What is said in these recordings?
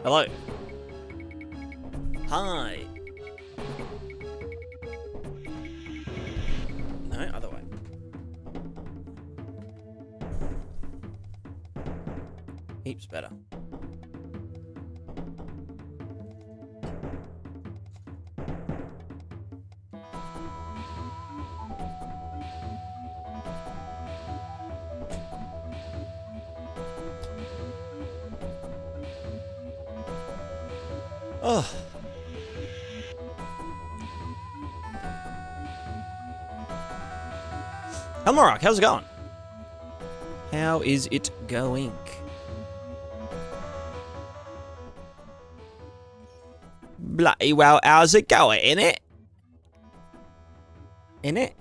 Hello. Hi. No, other way. Heaps better. Oh. Helmorock, how's it going? How is it going? Bloody well, how's it going, innit? Innit?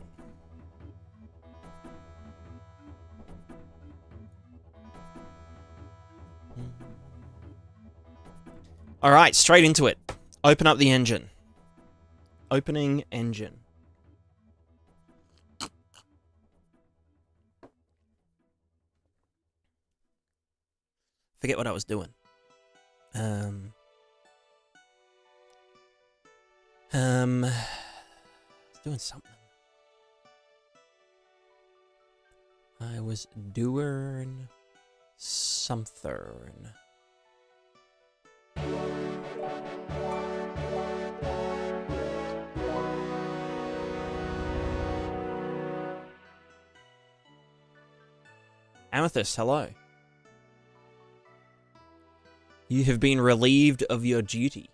Alright, straight into it. Open up the engine. Opening engine. Forget what I was doing. Doing something. I was doing something. Amethyst, hello. You have been relieved of your duty.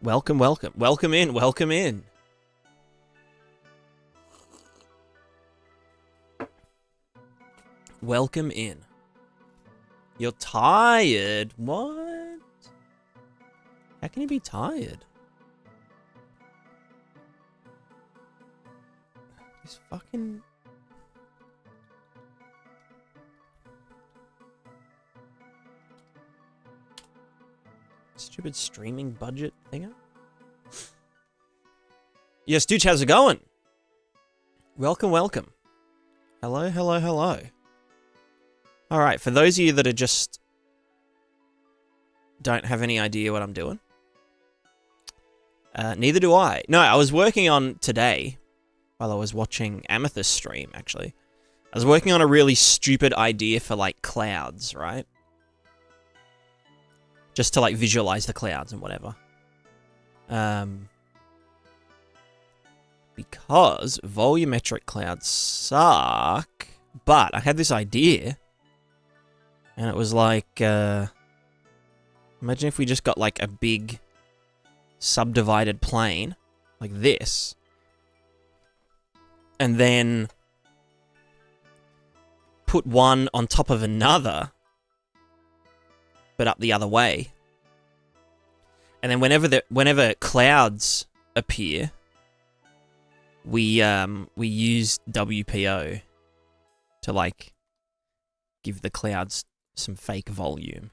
Welcome, welcome. Welcome in, welcome in. Welcome in. You're tired? What? How can you be tired? This fucking... stupid streaming budget thinger. Yes, Stooch, how's it going? Welcome, welcome. Hello, hello, hello. Alright, for those of you that are just... don't have any idea what I'm doing. Neither do I. No, I was working on today, while I was watching Amethyst stream, actually. I was working on a really stupid idea for, like, clouds, right? Just to, like, visualize the clouds and whatever. Because volumetric clouds suck, but I had this idea, and it was like, imagine if we just got, like, a big subdivided plane, like this, and then put one on top of another, but up the other way. And then whenever clouds appear, we use WPO to, like, give the clouds some fake volume.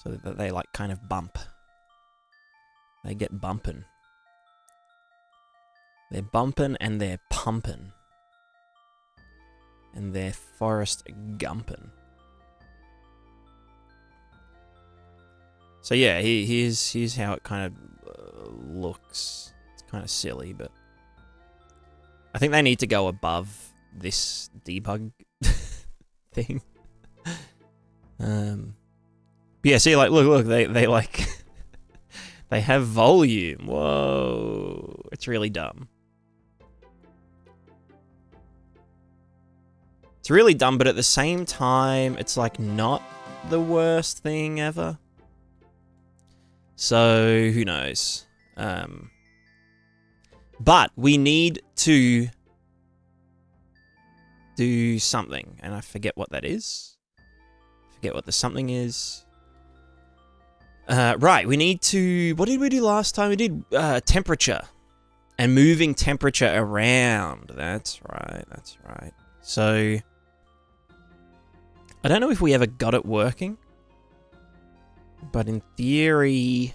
So that they, like, kind of bump. They get bumping. They're bumping and they're pumping. And they're Forrest Gumpin'. So yeah, here's how it kind of looks. It's kind of silly, but I think they need to go above this debug thing. But yeah, see, like, look, they like they have volume. Whoa, it's really dumb. It's really dumb, but at the same time, it's, like, not the worst thing ever. So who knows? But we need to do something, and I forget what that is. Forget what the something is. Right, we need to... What did we do last time? We did temperature. And moving temperature around. That's right, that's right. So... I don't know if we ever got it working. But in theory...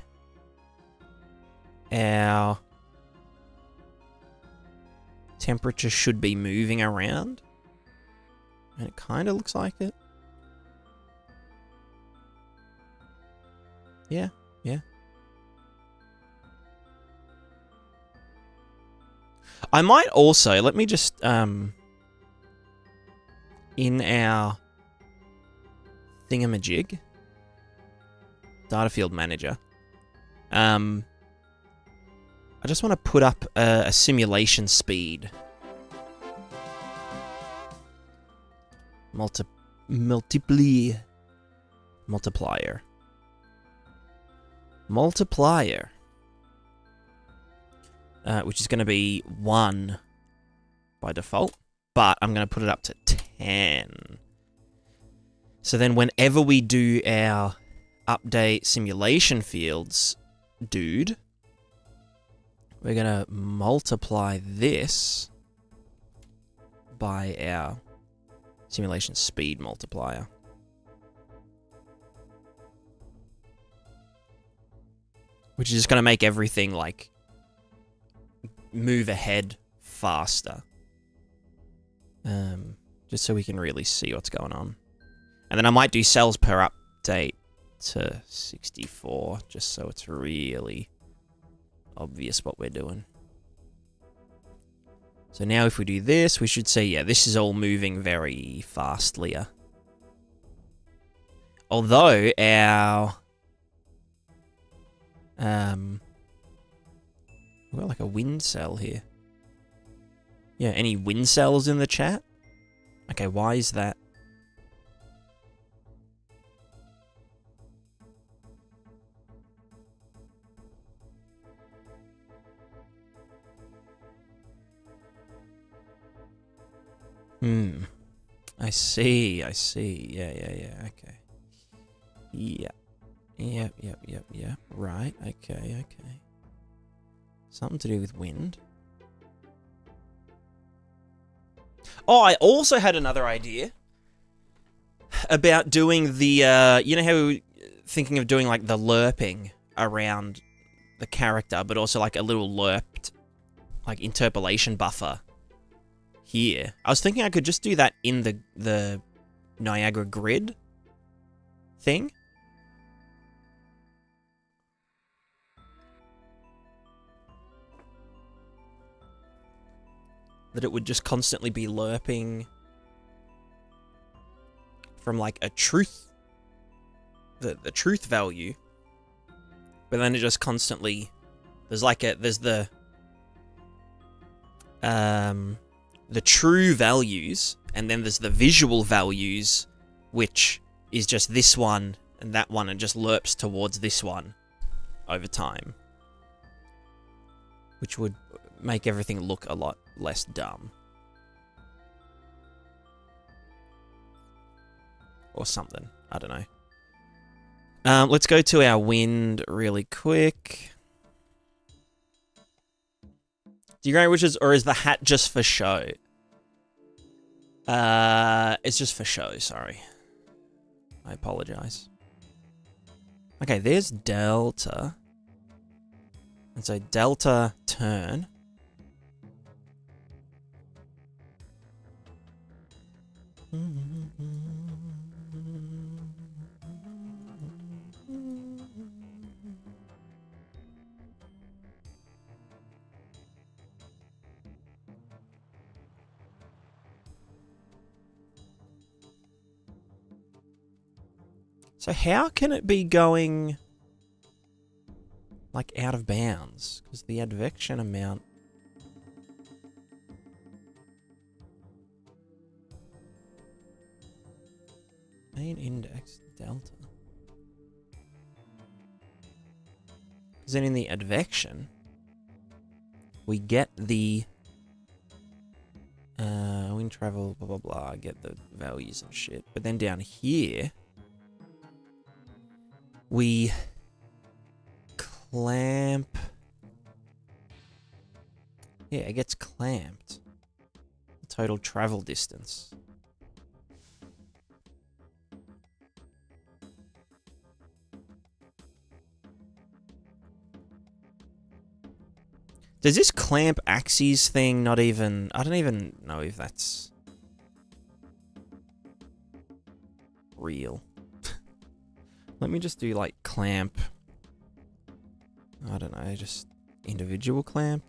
Our... temperature should be moving around. And it kind of looks like it. Yeah, yeah. I might also, let me just, in our thingamajig, data field manager, I just want to put up a simulation speed. Multiplier. Which is going to be 1 by default, but I'm going to put it up to 10. So then whenever we do our update simulation fields, dude, we're going to multiply this by our simulation speed multiplier. Which is just going to make everything, like, move ahead faster. Just so we can really see what's going on. And then I might do cells per update to 64, just so it's really obvious what we're doing. So now if we do this, we should say, yeah, this is all moving very fastly. Although our... we've got like a wind cell here. Yeah, any wind cells in the chat? Okay, why is that? I see. Yeah, okay. Yeah. Right, okay. Something to do with wind. Oh, I also had another idea about doing the, you know how we were thinking of doing like the lerping around the character, but also like a little lerped, like interpolation buffer here. I was thinking I could just do that in the Niagara grid thing. That it would just constantly be lerping from like a truth, the truth value, but then it just constantly, there's the true values, and then there's the visual values, which is just this one and that one, and just lerps towards this one over time, which would make everything look a lot less dumb. Or something. I don't know. Let's go to our wind really quick. Do you know which is, or is the hat just for show? It's just for show, sorry. I apologize. Okay, there's delta. And so delta turn. So how can it be going like out of bounds? Because the advection amount... Main index delta. Because then in the advection, we get the wind travel, blah, blah, blah, get the values and shit. But then down here, we clamp. Yeah, it gets clamped. The total travel distance. Does this clamp axes thing not even... I don't even know if that's real. Let me just do, like, clamp. I don't know, just individual clamp.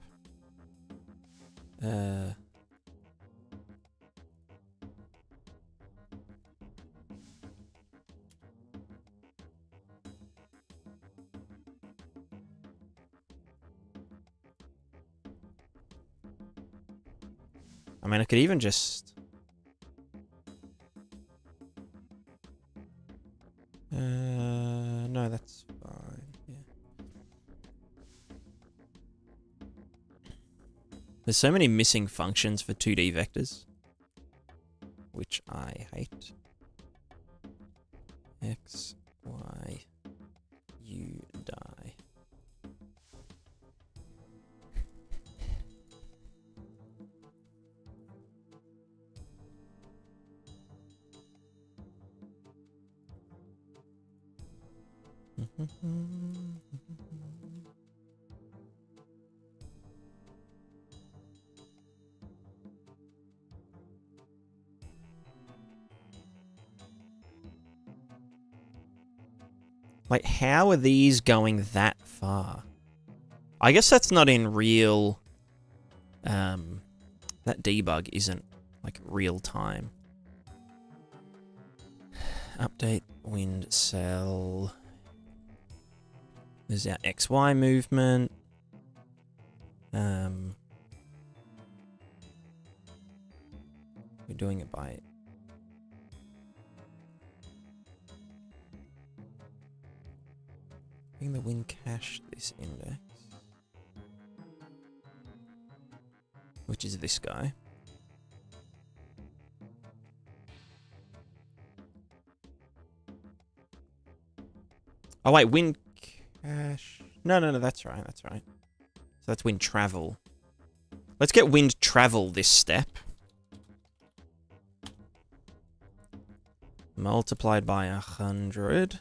I mean, I could even just... no, that's fine, yeah. There's so many missing functions for 2D vectors, which I hate. X, Y, U, die. Like, how are these going that far? I guess that's not in real... that debug isn't, like, real time. Update wind cell. There's our XY movement. We're doing it by... Bring the wind cache this index. Which is this guy. Oh wait, wind cache. No, that's right, that's right. So that's wind travel. Let's get wind travel this step. Multiplied by 100.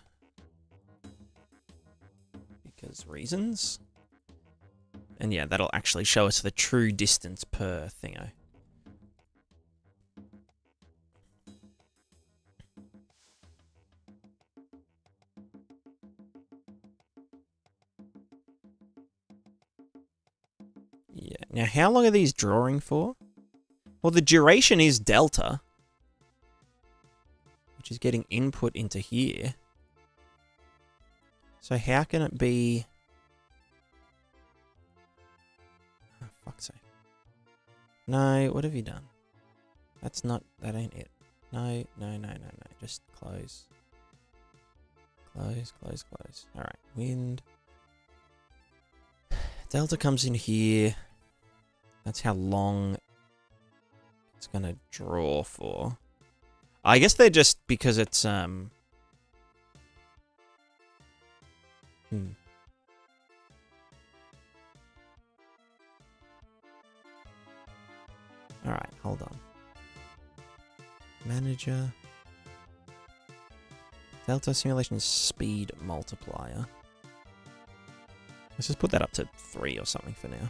Because reasons. And yeah, that'll actually show us the true distance per thingo. Yeah. Now, how long are these drawing for? Well, the duration is delta, which is getting input into here. So how can it be... Oh, fuck's sake. No, what have you done? That's not... That ain't it. No. Just close. Close. Alright, wind. Delta comes in here. That's how long it's gonna draw for. I guess they're just because it's Alright, hold on. Manager. Delta simulation speed multiplier. Let's just put that up to 3 or something for now.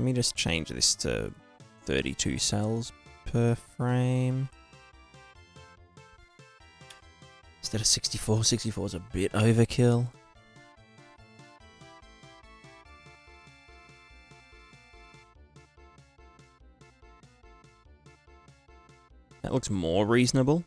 me just change this to 32 cells per frame. Instead of 64. 64 is a bit overkill. That looks more reasonable.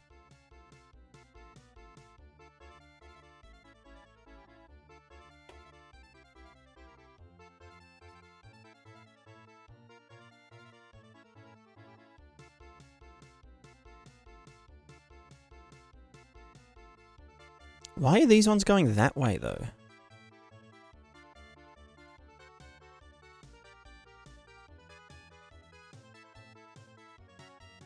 Why are these ones going that way, though?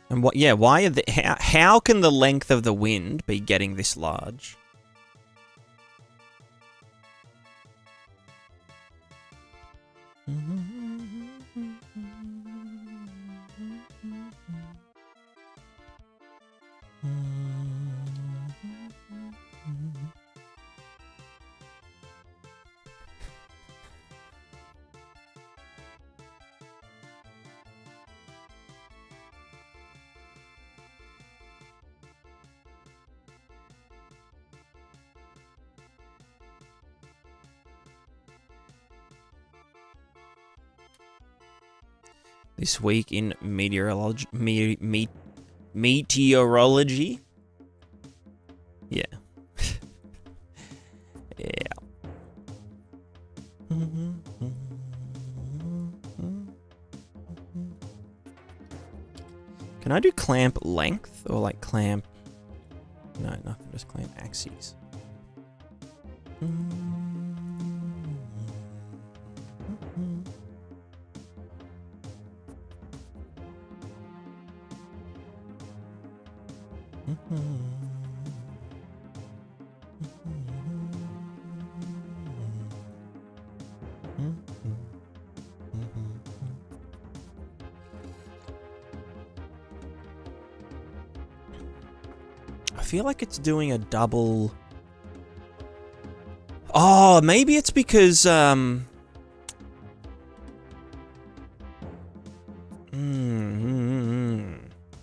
And what? Yeah, why are the? How can the length of the wind be getting this large? This week in meteorology. Meteorology? Yeah. Yeah. Can I do clamp length or like clamp? No, nothing, just clamp axes. I feel like it's doing a double. Oh, maybe it's because I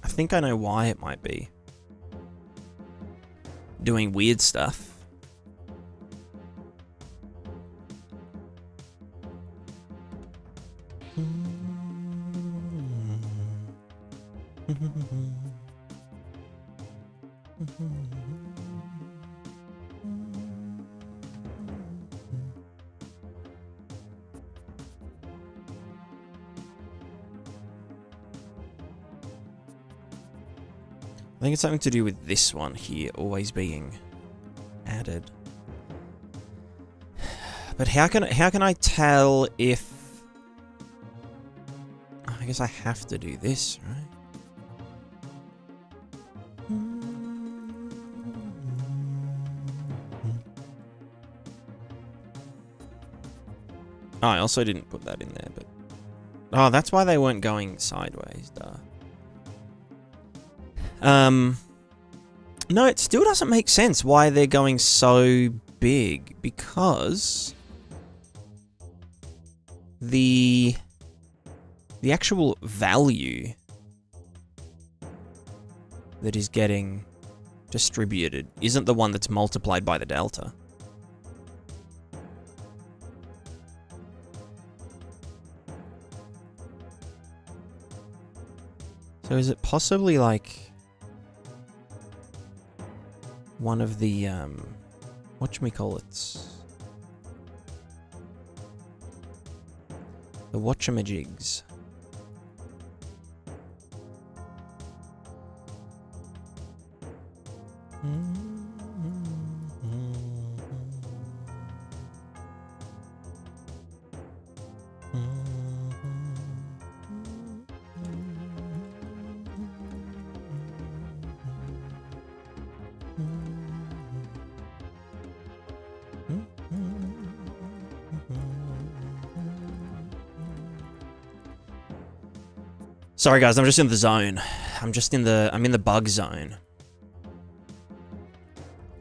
think I know why it might be doing weird stuff. I think it's something to do with this one here always being added. But how can I tell if? I guess I have to do this, right? Oh, I also didn't put that in there, but oh, that's why they weren't going sideways, duh. No, it still doesn't make sense why they're going so big, because the actual value that is getting distributed isn't the one that's multiplied by the delta. So is it possibly like one of the, whatchamacallits? The whatchamajigs. Sorry guys, I'm just in the zone. I'm in the bug zone.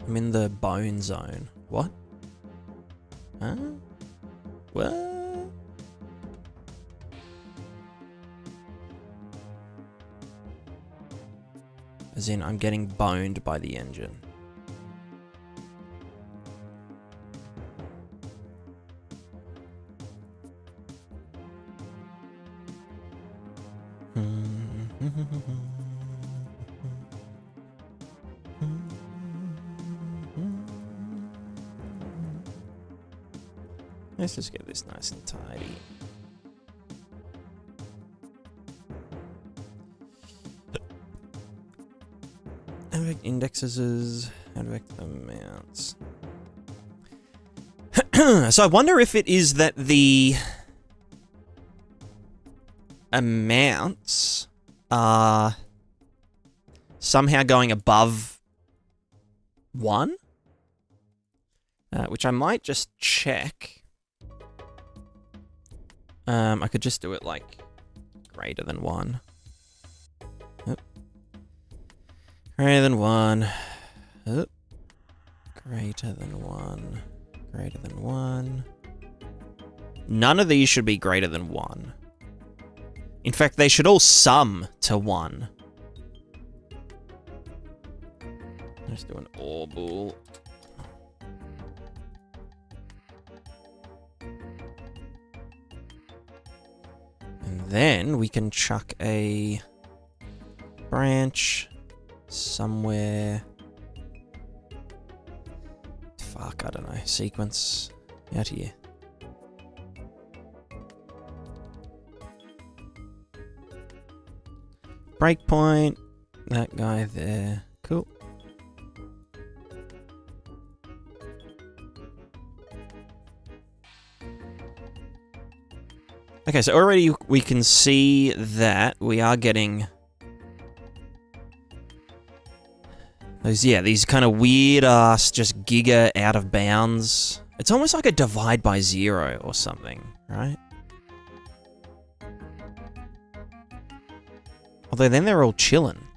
I'm in the bone zone. What? Huh? What? As in, I'm getting boned by the engine. Let's just get this nice and tidy. Advect indexes, advect amounts. So I wonder if it is that the amounts are somehow going above 1, which I might just check. I could just do it like greater than 1. Oop. Greater than 1. Oop. Greater than 1. Greater than 1. None of these should be greater than 1. In fact, they should all sum to 1. Let's do an OR bool. And then we can chuck a branch somewhere. Fuck, I don't know. Sequence out here. Breakpoint. That guy there. Cool. Okay, so already we can see that we are getting those, yeah, these kind of weird ass, just giga out of bounds. It's almost like a divide by 0 or something, right? Although then they're all chilling.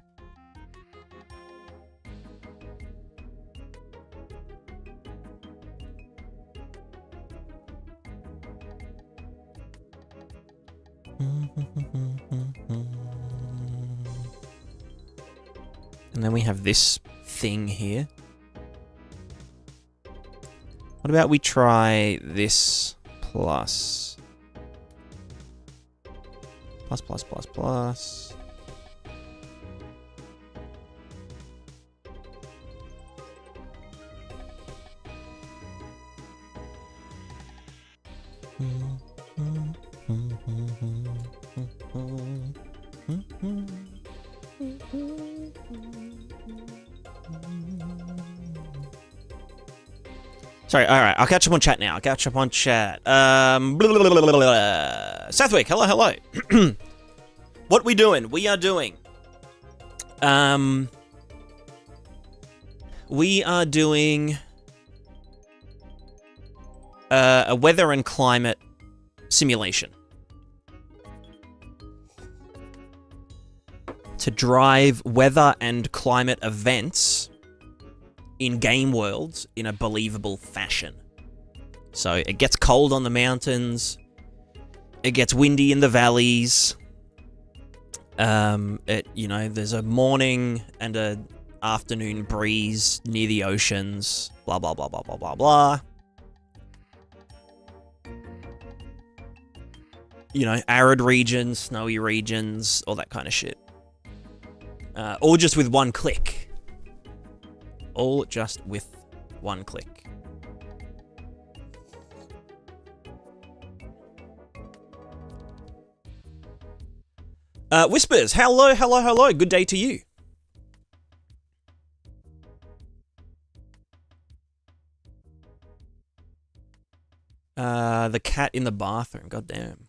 And then we have this thing here. What about we try this plus? Plus, plus, plus, plus. Sorry, alright, I'll catch up on chat now. I'll catch up on chat. Southwick, hello, hello. What we doing? We are doing... we are doing... a weather and climate simulation. To drive weather and climate events in game worlds in a believable fashion. So it gets cold on the mountains, it gets windy in the valleys, there's a morning and a afternoon breeze near the oceans, blah, blah, blah, blah, blah, blah, blah. You know, arid regions, snowy regions, all that kind of shit. All just with one click. All just with one click. Whispers, hello, hello, hello. Good day to you. The cat in the bathroom, goddamn.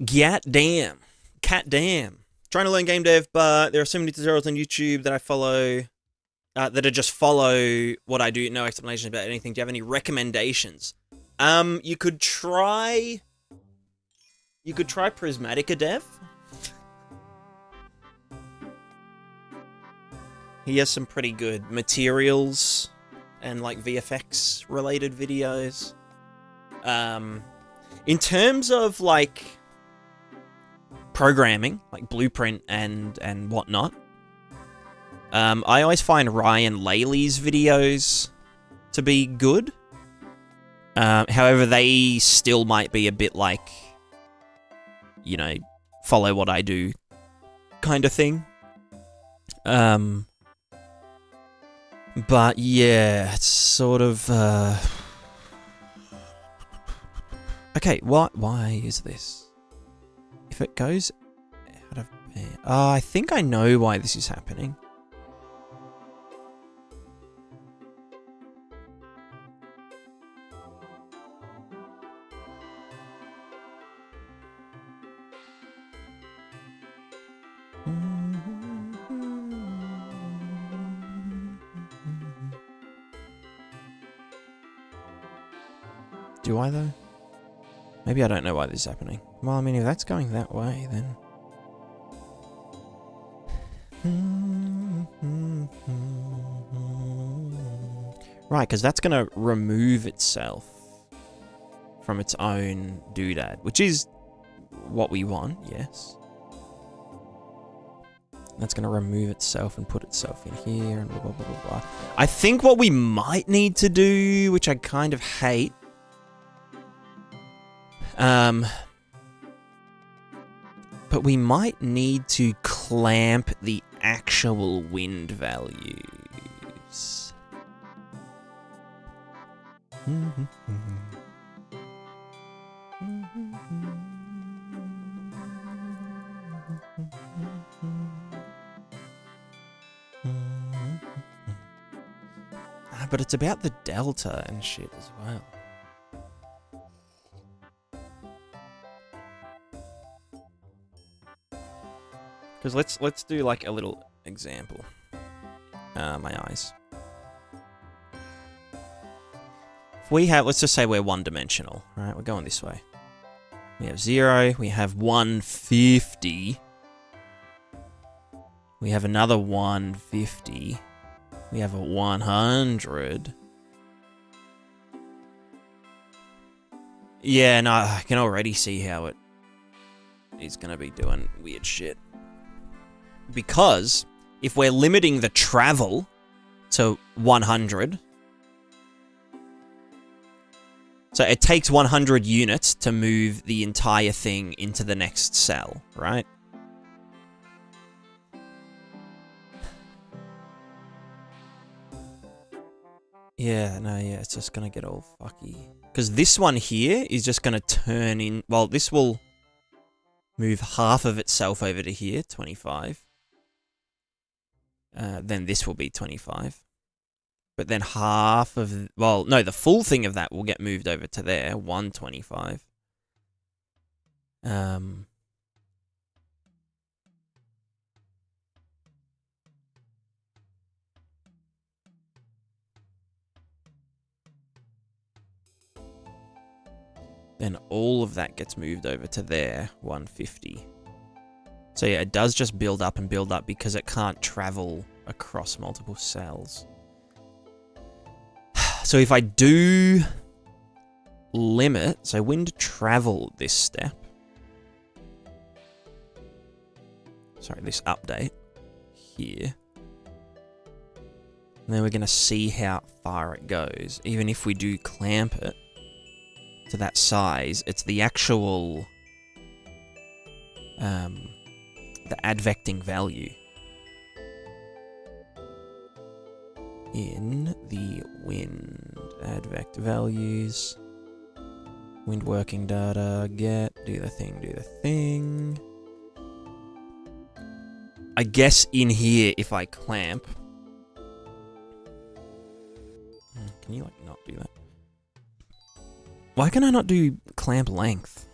Gat damn. Cat damn. Trying to learn game dev, but there are so many tutorials on YouTube that I follow that are just follow what I do, no explanation about anything. Do you have any recommendations? You could try PrismaticaDev. He has some pretty good materials and like VFX related videos. In terms of like programming, like Blueprint and whatnot, I always find Ryan Laley's videos to be good. However, they still might be a bit like, you know, follow what I do kind of thing. But yeah, it's sort of, okay, why is this? If it goes out of pair... Oh, I think I know why this is happening. Do I, though? Maybe I don't know why this is happening. Well, I mean, if that's going that way, then... Right, because that's going to remove itself from its own doodad, which is what we want, yes. That's going to remove itself and put itself in here and blah, blah, blah, blah, blah. I think what we might need to do, which I kind of hate, but we might need to clamp the actual wind values. But it's about the delta and shit as well. Because let's do like a little example. My eyes. If we have, let's just say we're one-dimensional, right? We're going this way. We have 0, we have 150. We have another 150. We have a 100. Yeah, no, I can already see how it is going to be doing weird shit. Because if we're limiting the travel to 100, so it takes 100 units to move the entire thing into the next cell, right? Yeah, no, yeah, it's just gonna get all fucky. Because this one here is just gonna turn in... Well, this will move half of itself over to here, 25. Then this will be 25. But then half of... Well, no, the full thing of that will get moved over to there, 125. Then all of that gets moved over to there, 150. So yeah, it does just build up and build up because it can't travel across multiple cells. So if I do limit, so wind travel this step. Sorry, this update here. And then we're going to see how far it goes. Even if we do clamp it to that size, it's the actual the advecting value in the wind. Advect values, wind working data, get, do the thing. I guess in here, if I clamp, can you like not do that? Why can I not do clamp length?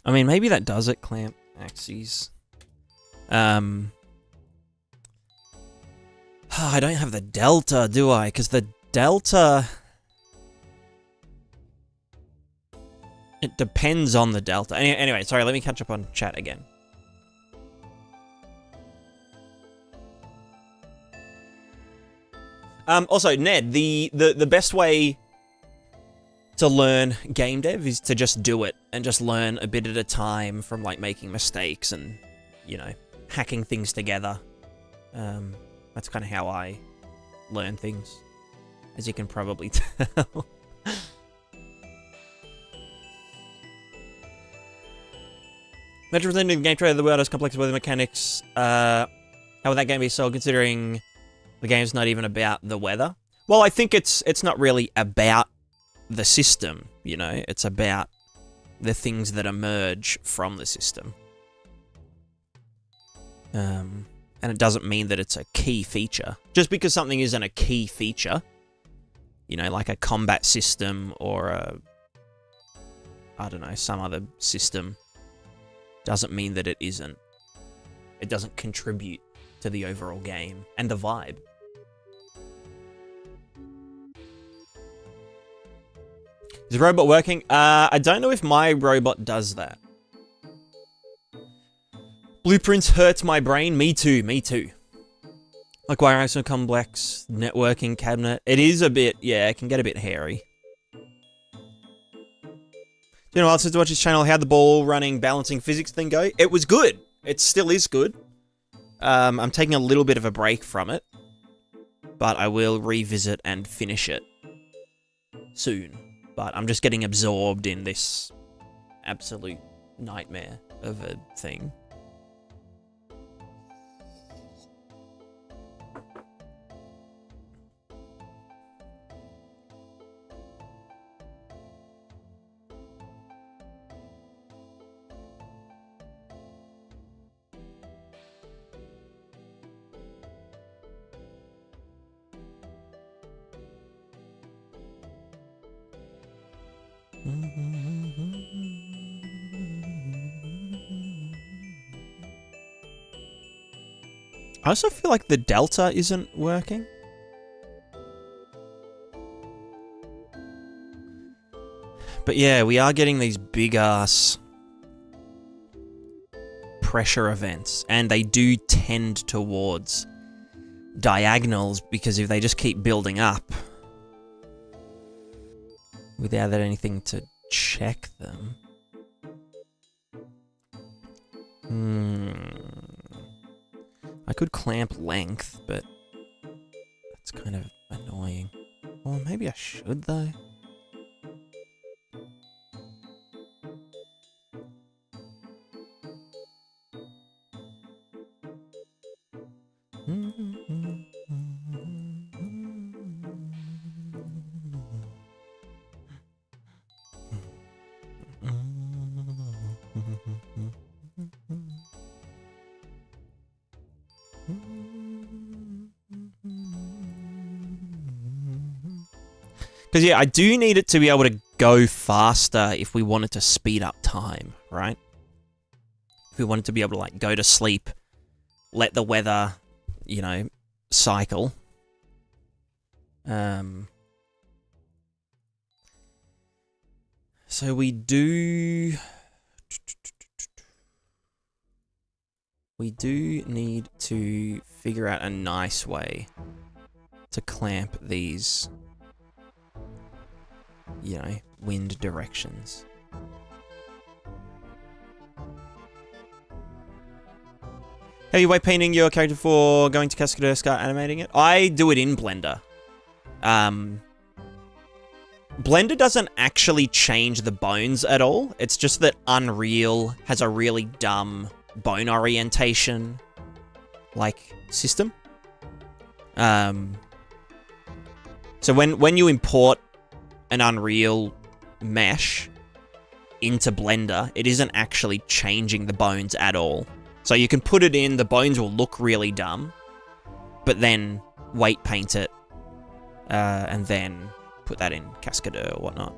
I mean, maybe that does it, clamp axes. I don't have the delta, do I? Because the delta... It depends on the delta. Anyway, sorry, let me catch up on chat again. Also, Ned, the best way to learn GameDev is to just do it and just learn a bit at a time from like making mistakes and, you know, hacking things together. That's kind of how I learn things, as you can probably tell. Metro presenting the game trailer, the world is complex with the mechanics. How would that game be sold considering the game's not even about the weather? Well, I think it's not really about the system, you know? It's about the things that emerge from the system. And it doesn't mean that it's a key feature. Just because something isn't a key feature, you know, like a combat system or a, I don't know, some other system, doesn't mean that it isn't. It doesn't contribute to the overall game and the vibe. Is the robot working? I don't know if my robot does that. Blueprints hurts my brain. Me too, me too. Like wiring some complex networking cabinet. It is a bit, yeah, it can get a bit hairy. You know, since to watch his channel, how'd the ball running, balancing physics thing go? It was good. It still is good. I'm taking a little bit of a break from it, but I will revisit and finish it soon. But I'm just getting absorbed in this absolute nightmare of a thing. I also feel like the delta isn't working. But yeah, we are getting these big-ass pressure events, and they do tend towards diagonals, because if they just keep building up without anything to check them... I could clamp length, but that's kind of annoying. Well, maybe I should, though. Because, yeah, I do need it to be able to go faster if we wanted to speed up time, right? If we wanted to be able to, like, go to sleep, let the weather, you know, cycle. So we do... We do need to figure out a nice way to clamp these... you know, wind directions. Have you white painting your character for going to Cascadeur, start animating it? I do it in Blender. Blender doesn't actually change the bones at all. It's just that Unreal has a really dumb bone orientation, like, system. So when you import an Unreal mesh into Blender, it isn't actually changing the bones at all. So you can put it in, the bones will look really dumb, but then weight paint it, and then put that in Cascadeur or whatnot.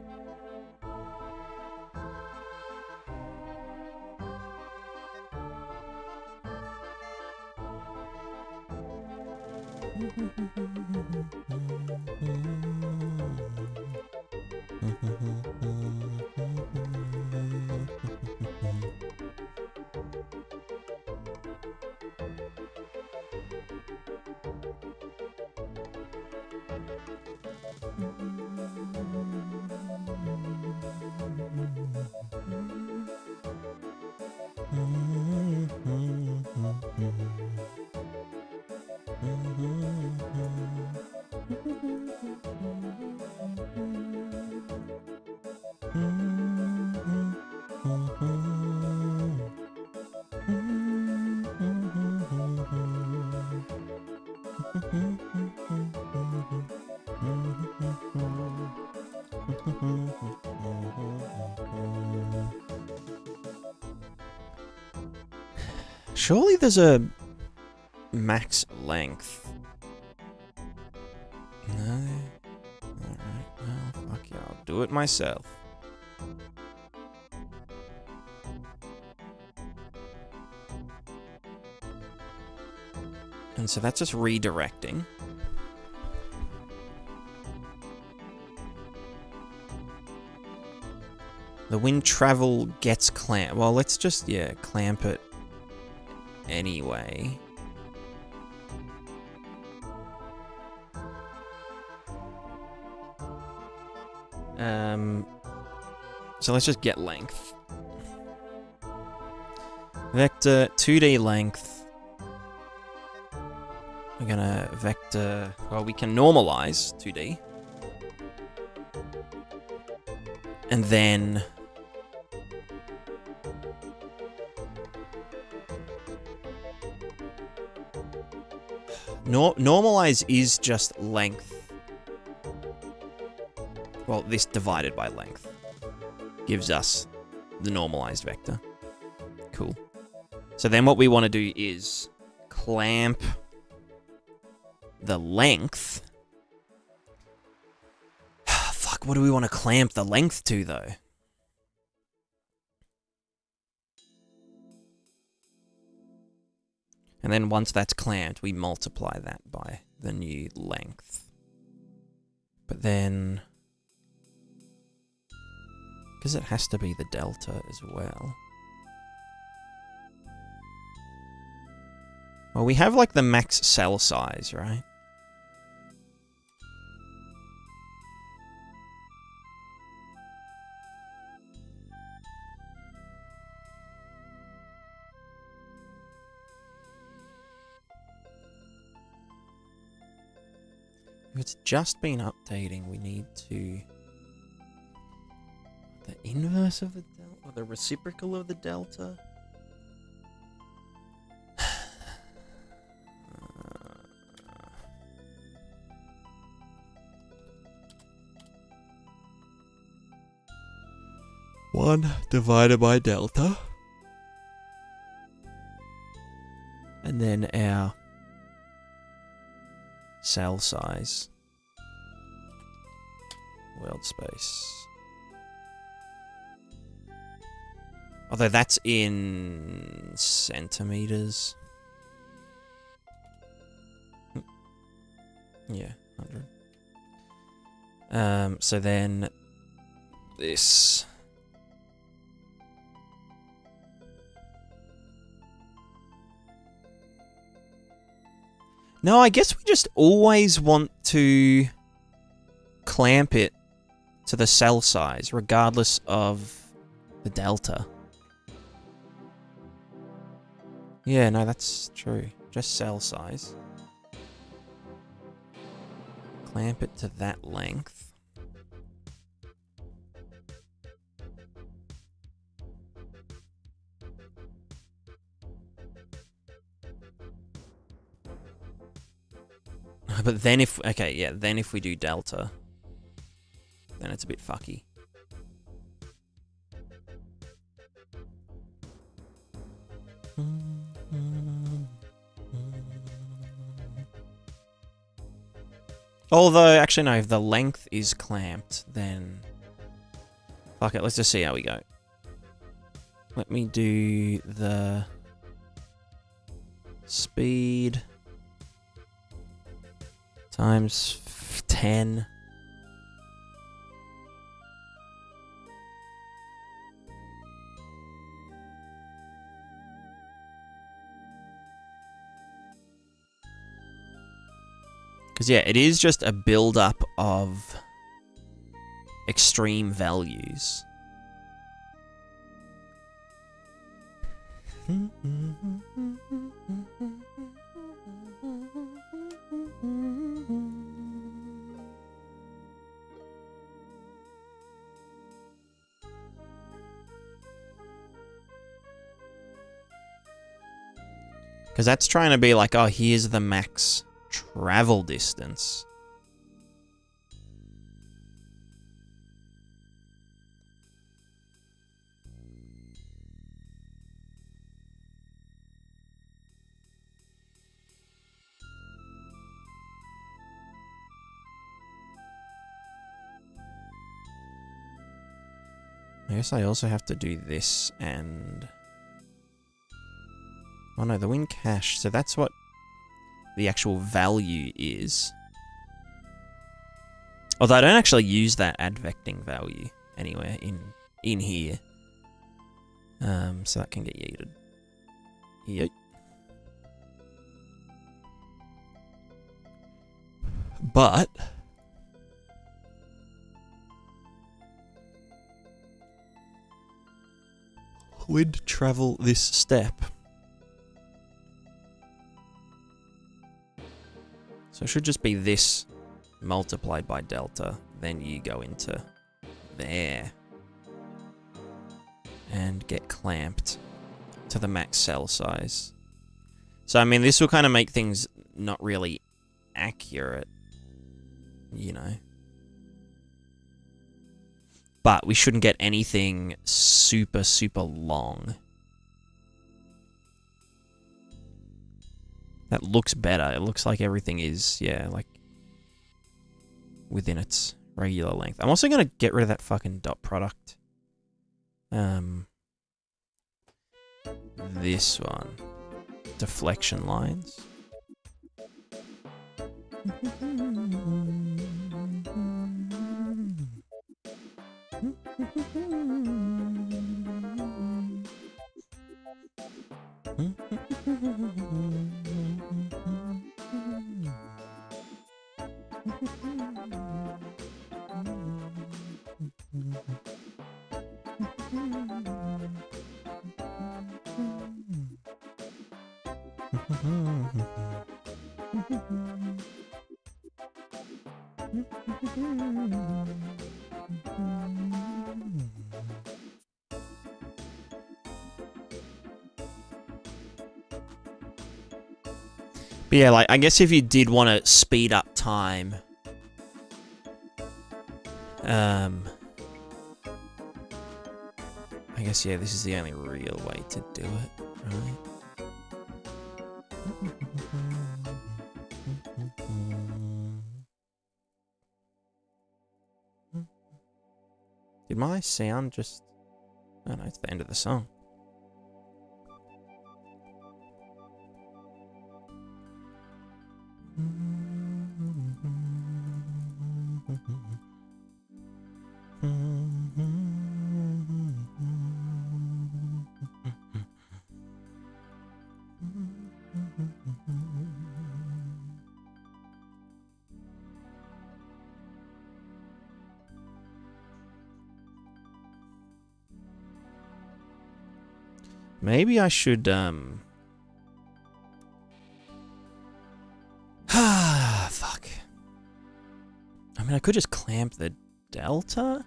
Surely there's a max length. No. Alright, well, fuck yeah, I'll do it myself. And so that's just redirecting. The wind travel gets clamped. Well, let's just, yeah, clamp it anyway. So let's just get length. Vector 2D length. We're gonna vector, well, we can normalize 2D. And then normalize is just length. Well, this divided by length gives us the normalized vector. Cool. So then what we want to do is clamp the length. Fuck, what do we want to clamp the length to, though? And then once that's clamped, we multiply that by the new length. But then, because it has to be the delta as well. Well, we have like the max cell size, right? If it's just been updating, we need to... The inverse of the delta? Or the reciprocal of the delta? One divided by delta. And then our cell size. World space. Although that's in centimeters. Yeah, 100. So then this. No, I guess we just always want to clamp it to the cell size, regardless of the delta. Yeah, no, that's true. Just cell size. Clamp it to that length. But then if... Okay, yeah, then if we do delta, then it's a bit fucky. Although, actually no, if the length is clamped, then... Fuck it, let's just see how we go. Let me do the... Speed... Times 10. Because, yeah, it is just a build-up of extreme values. Because that's trying to be like, oh, here's the max travel distance. I guess I also have to do this and... Oh no, the win cache. So that's what the actual value is. Although I don't actually use that advecting value anywhere in here. So that can get yeeted. Yeet. But we'd travel this step. So it should just be this multiplied by delta, then you go into there and get clamped to the max cell size. So I mean, this will kind of make things not really accurate, you know. But we shouldn't get anything super, super long. That looks better. It looks like everything is, yeah, like within its regular length. I'm also going to get rid of that fucking dot product. This one. Deflection lines. But yeah, like, I guess if you did want to speed up time, I guess, yeah, this is the only real way to do it, right? Did my sound just... Oh no, it's the end of the song. Maybe I should, fuck. I mean, I could just clamp the delta?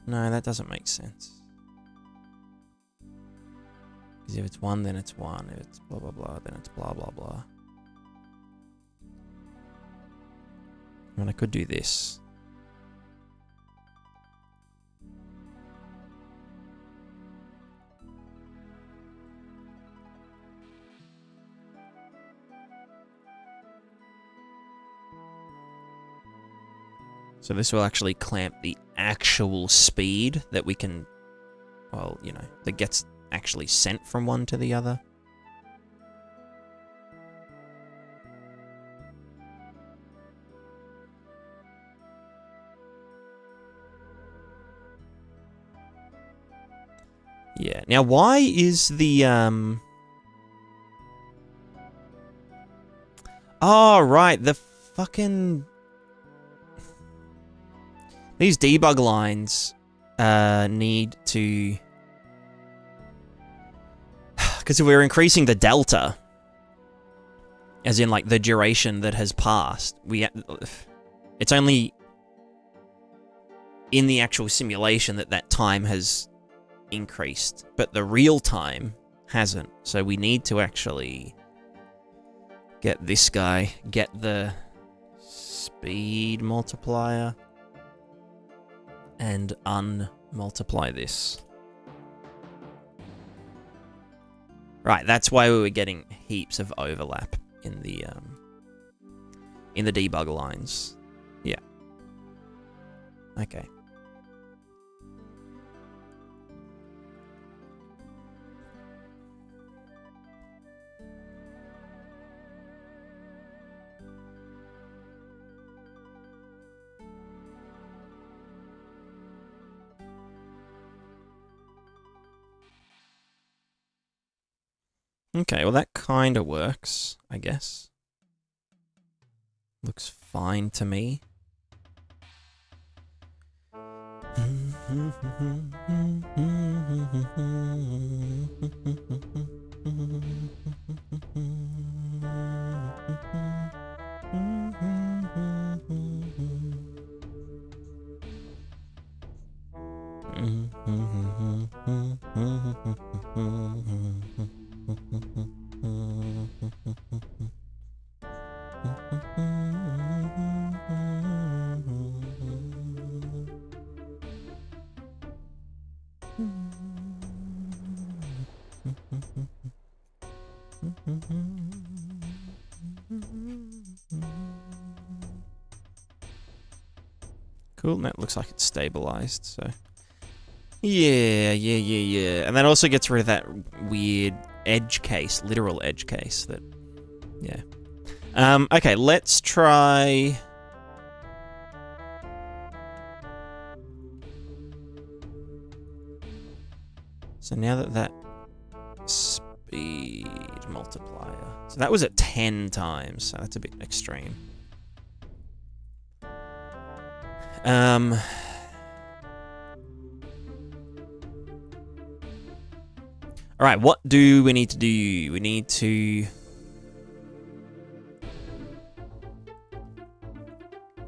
No, that doesn't make sense. Because if it's 1, then it's 1. If it's blah, blah, blah, then it's blah, blah, blah. I mean, I could do this. So this will actually clamp the actual speed that we can, well, you know, that gets actually sent from one to the other. Yeah. Now, why is the, oh, right, the fucking... These debug lines need to... Because if we're increasing the delta, as in, like, the duration that has passed, it's only in the actual simulation that time has increased, but the real time hasn't. So we need to actually get this guy, get the speed multiplier, and unmultiply this. Right, that's why we were getting heaps of overlap in the debug lines. Yeah. Okay. Okay, well that kind of works, I guess. Looks fine to me. Cool, that looks like it's stabilized, so... Yeah. And that also gets rid of that weird edge case, literal edge case that... Yeah. Okay, let's try... So now that speed multiplier... So that was at 10 times, so that's a bit extreme. Alright, what do we need to do? We need to... You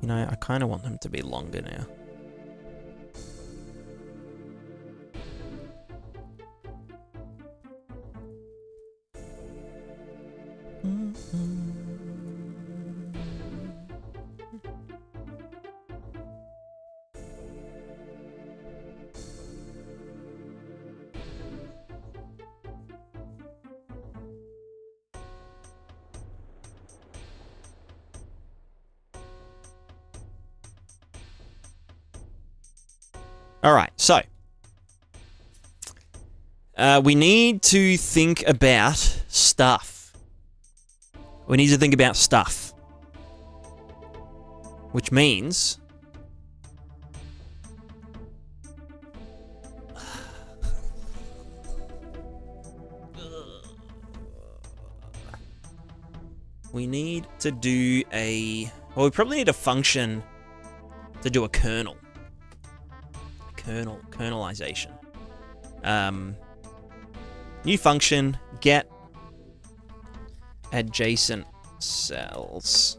know, I kind of want them to be longer now. Alright, so. We need to think about stuff. We need to think about stuff. Which means... We need to do a... Well, we probably need a function to do a kernel. Kernelization. New function, get adjacent cells.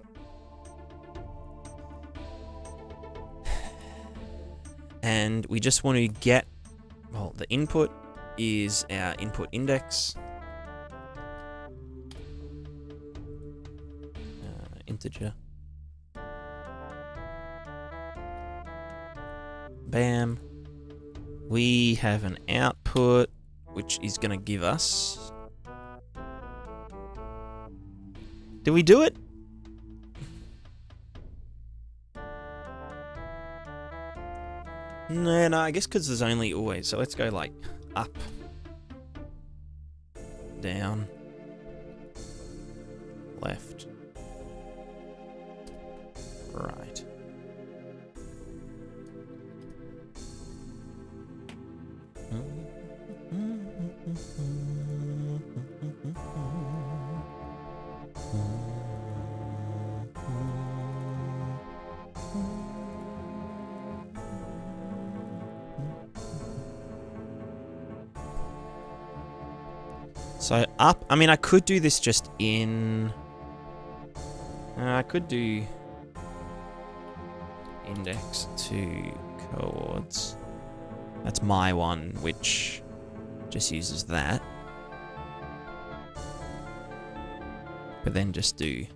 And we just want to get, well, the input is our input index. Integer. Bam. We have an output, which is going to give us... Did we do it? No, I guess because there's only always... So let's go like up, down, left, right. So up, I mean, I could do this just in... I could do index to coords. That's my one, which just uses that. But then just do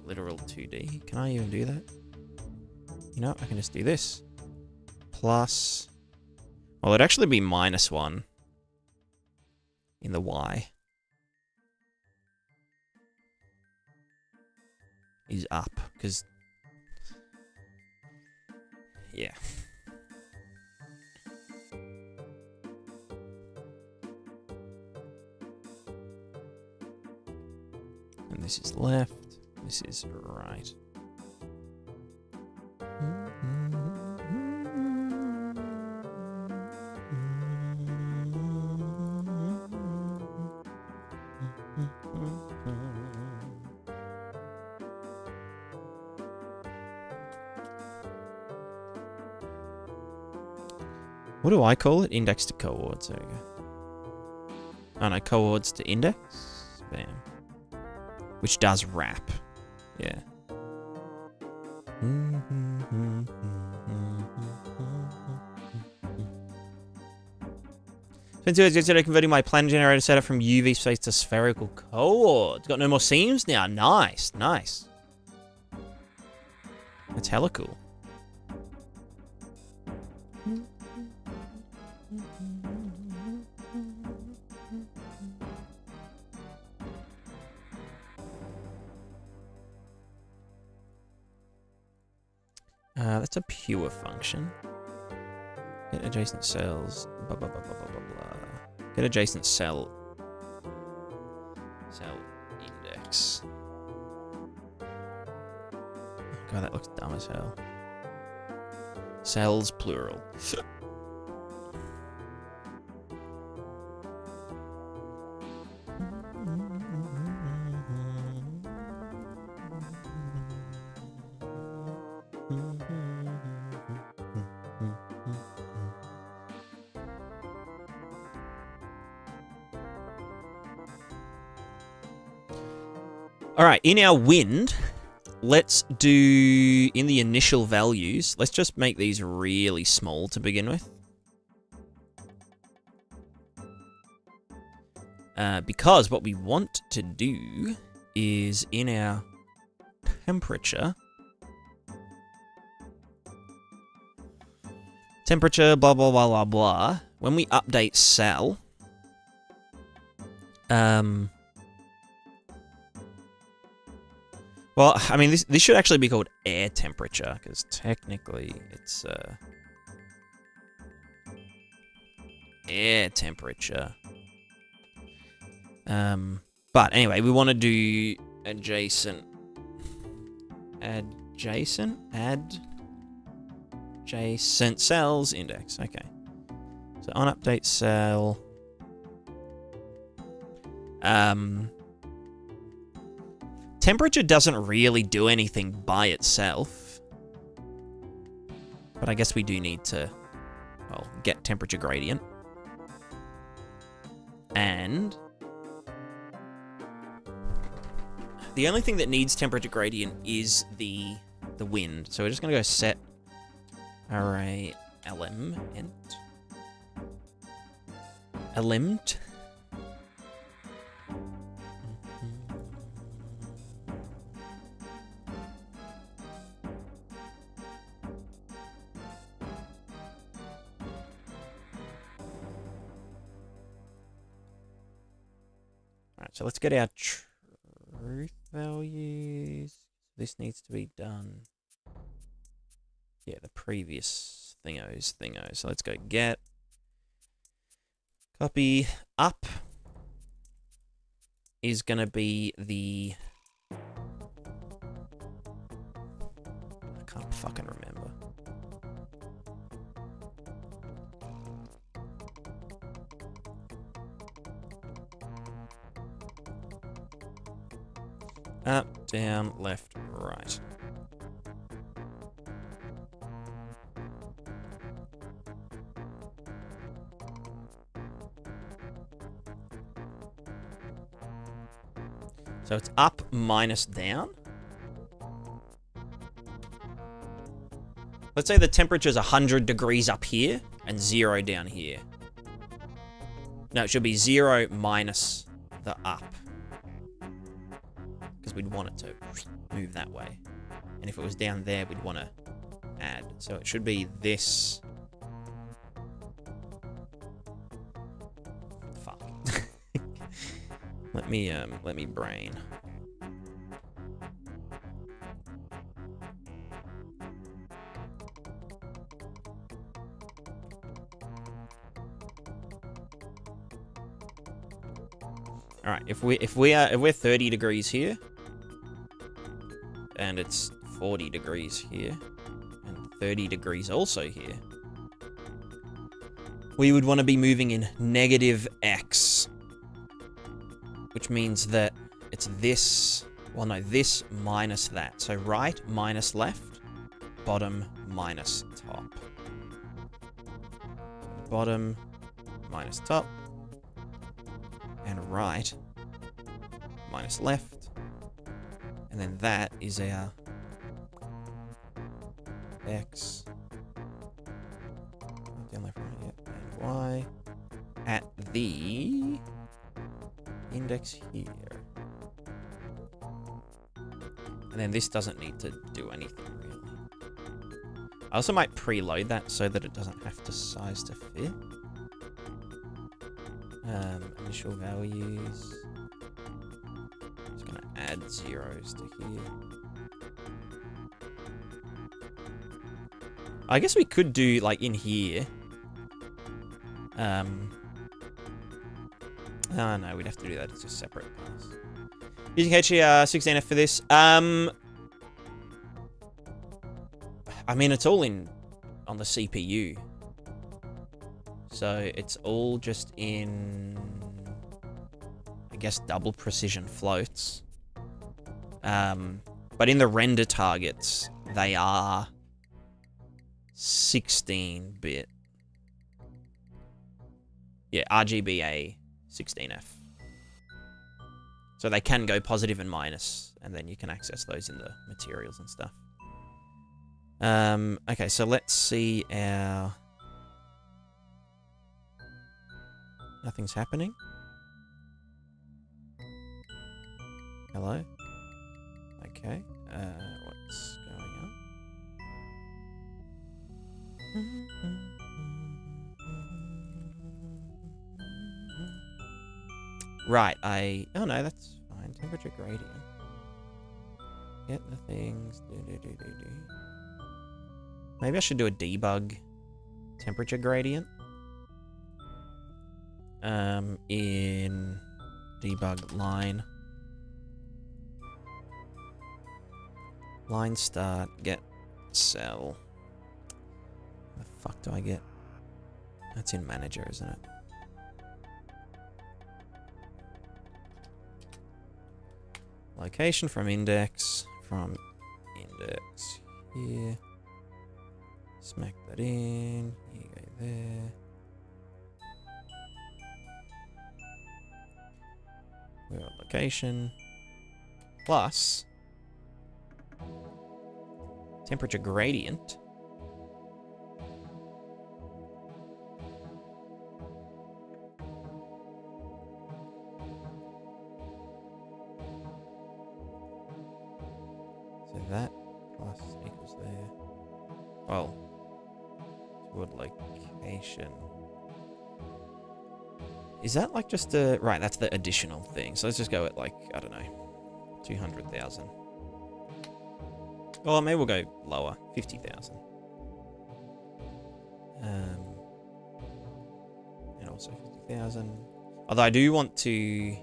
literal 2D. Can I even do that? You know, I can just do this. Plus... Well, it'd actually be -1 in the Y. Is up, because... Yeah. And this is left, this is right. What do I call it? Index to coords. There we go. Oh no, coords to index. Bam. Which does wrap. Yeah. Consider converting my plan generator setup from UV space to spherical coords. Got no more seams now. Nice, nice. That's hella cool. That's a pure function. Get adjacent cells. Blah, blah, blah, blah, blah, blah, blah. Get adjacent cell. Cell index. Oh god, that looks dumb as hell. Cells plural. All right, in our wind, let's do, in the initial values, let's just make these really small to begin with. Because what we want to do is in our temperature, blah, blah, blah, blah, blah, when we update cell, well, I mean, this should actually be called air temperature, because technically it's air temperature. But anyway, we want to do adjacent cells index. Okay. So on update cell, temperature doesn't really do anything by itself, but I guess we do need to, well, get temperature gradient. And the only thing that needs temperature gradient is the wind. So we're just gonna go set array element. So let's get our truth values. This needs to be done. Yeah, the previous thingos. So let's go get. Copy up is going to be the. I can't fucking remember. Up, down, left, right. So it's up minus down. Let's say the temperature is 100 degrees up here and 0 down here. No, it should be 0 minus the up. Because we'd want it to move that way. And if it was down there, we'd want to add. So it should be this. Fuck. Let me brain. All right, if we're 30 degrees here, and it's 40 degrees here, and 30 degrees also here, we would want to be moving in negative X, which means that it's this, well no, this minus that. So right minus left, bottom minus top. bottom minus top, and right minus left, and then that is our x, down left, right, yep, and y at the index here. And then this doesn't need to do anything, really. I also might preload that so that it doesn't have to size to fit. Initial values. Just gonna add zeros to here. I guess we could do, like, in here. Oh, no, we'd have to do that. It's just separate paths. Using HDR16F for this. I mean, it's all in on the CPU. So it's all just in, I guess, double precision floats. But in the render targets, they are 16-bit. Yeah, RGBA 16F. So they can go positive and minus, and then you can access those in the materials and stuff. Okay, so let's see our... Nothing's happening. Hello? Okay, what's going on? Right, oh no, that's fine. Temperature gradient. Get the things. Maybe I should do a debug temperature gradient. In debug line. Line start, get cell. What the fuck do I get? That's in manager, isn't it? Location from index here. Smack that in. Here you go there. We're on location. Plus temperature gradient. So that plus equals there. Well, toward location. Is that like just a... Right, that's the additional thing. So let's just go at like, I don't know, 200,000. Well, maybe we'll go lower, 50,000. And also 50,000. Although I do want to...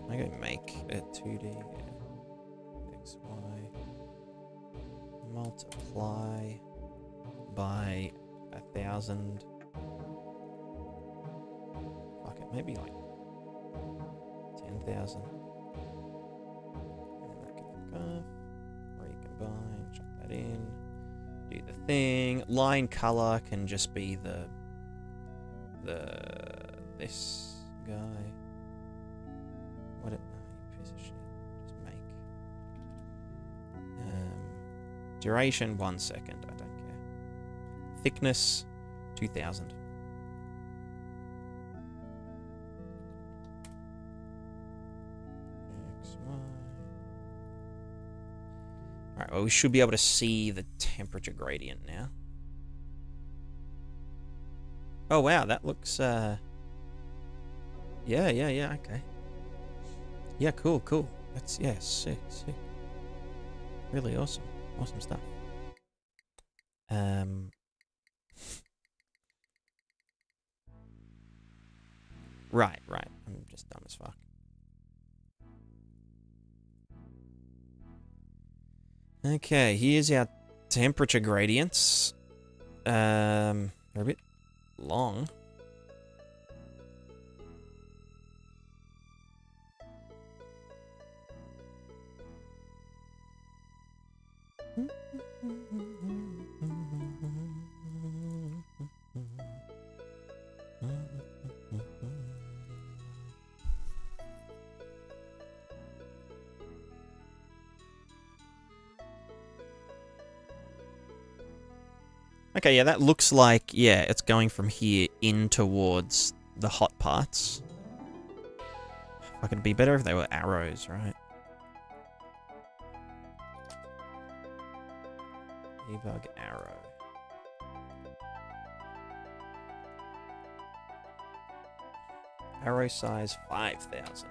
Can I go make a 2D? X, Y. Multiply by 1,000. Fuck it, maybe like 10,000. And that can fuck off. Recombine, chuck that in. Do the thing. Line color can just be this guy. What it? Oh, you piece of shit. Just make. Duration 1 second. I don't care. Thickness 2,000. Alright, well, we should be able to see the temperature gradient now. Oh, wow, that looks, yeah, okay. Yeah, cool. That's, yeah, sick. Really awesome. Awesome stuff. Right. I'm just dumb as fuck. Okay, here's our temperature gradients. They're a bit long. Okay, yeah, that looks like, yeah, it's going from here in towards the hot parts. Fuck, it'd be better if they were arrows, right? Debug arrow. Arrow size 5,000.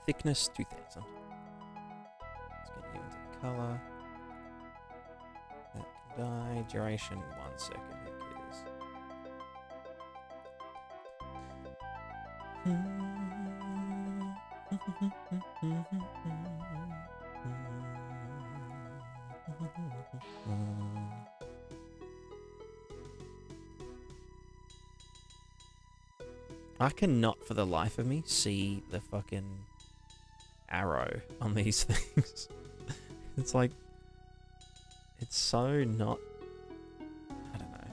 Thickness 2,000. Let's get you into the color. That can die. Duration 1 second. Who cares? I cannot for the life of me see the fucking arrow on these things. It's like, it's so not, I don't know.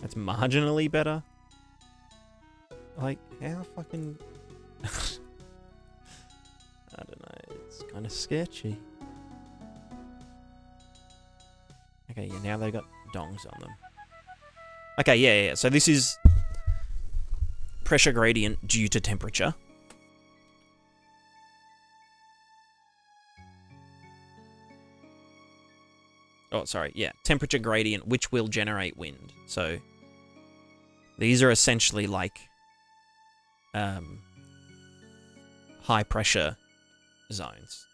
That's marginally better. Like, how fucking, I don't know, it's kind of sketchy. Okay, yeah, now they've got dongs on them. Okay, yeah. So this is pressure gradient due to temperature. Oh, sorry, yeah. Temperature gradient, which will generate wind. So these are essentially like high pressure zones.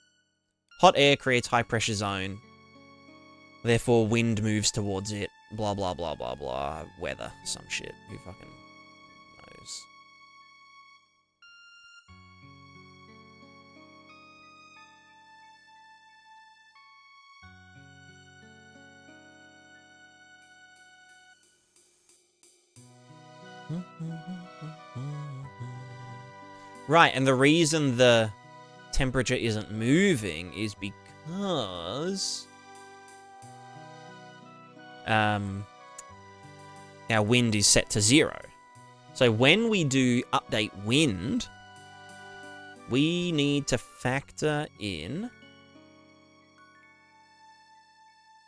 Hot air creates high pressure zone. Therefore, wind moves towards it. Blah, blah, blah, blah, blah. Weather. Some shit. Who fucking knows? Right, and the reason the temperature isn't moving is because our wind is set to 0. So when we do update wind, we need to factor in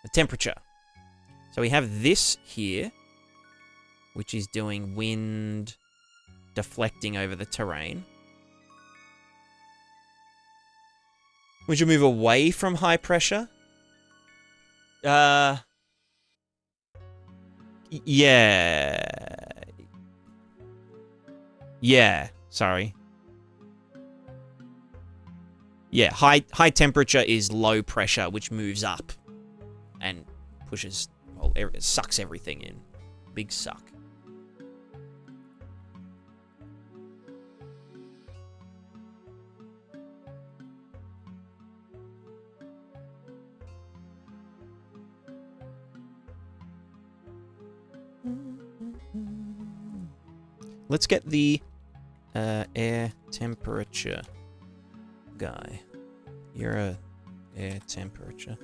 the temperature. So we have this here, which is doing wind deflecting over the terrain, which will move away from high pressure. Yeah. Yeah, sorry. Yeah, high temperature is low pressure, which moves up and pushes, well, it sucks everything in. Big suck. Let's get the air temperature guy. You're a air temperature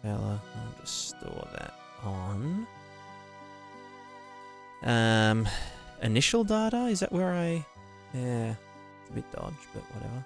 fella. I'll just store that on. Initial data? Is that where I... Yeah, it's a bit dodge, but whatever.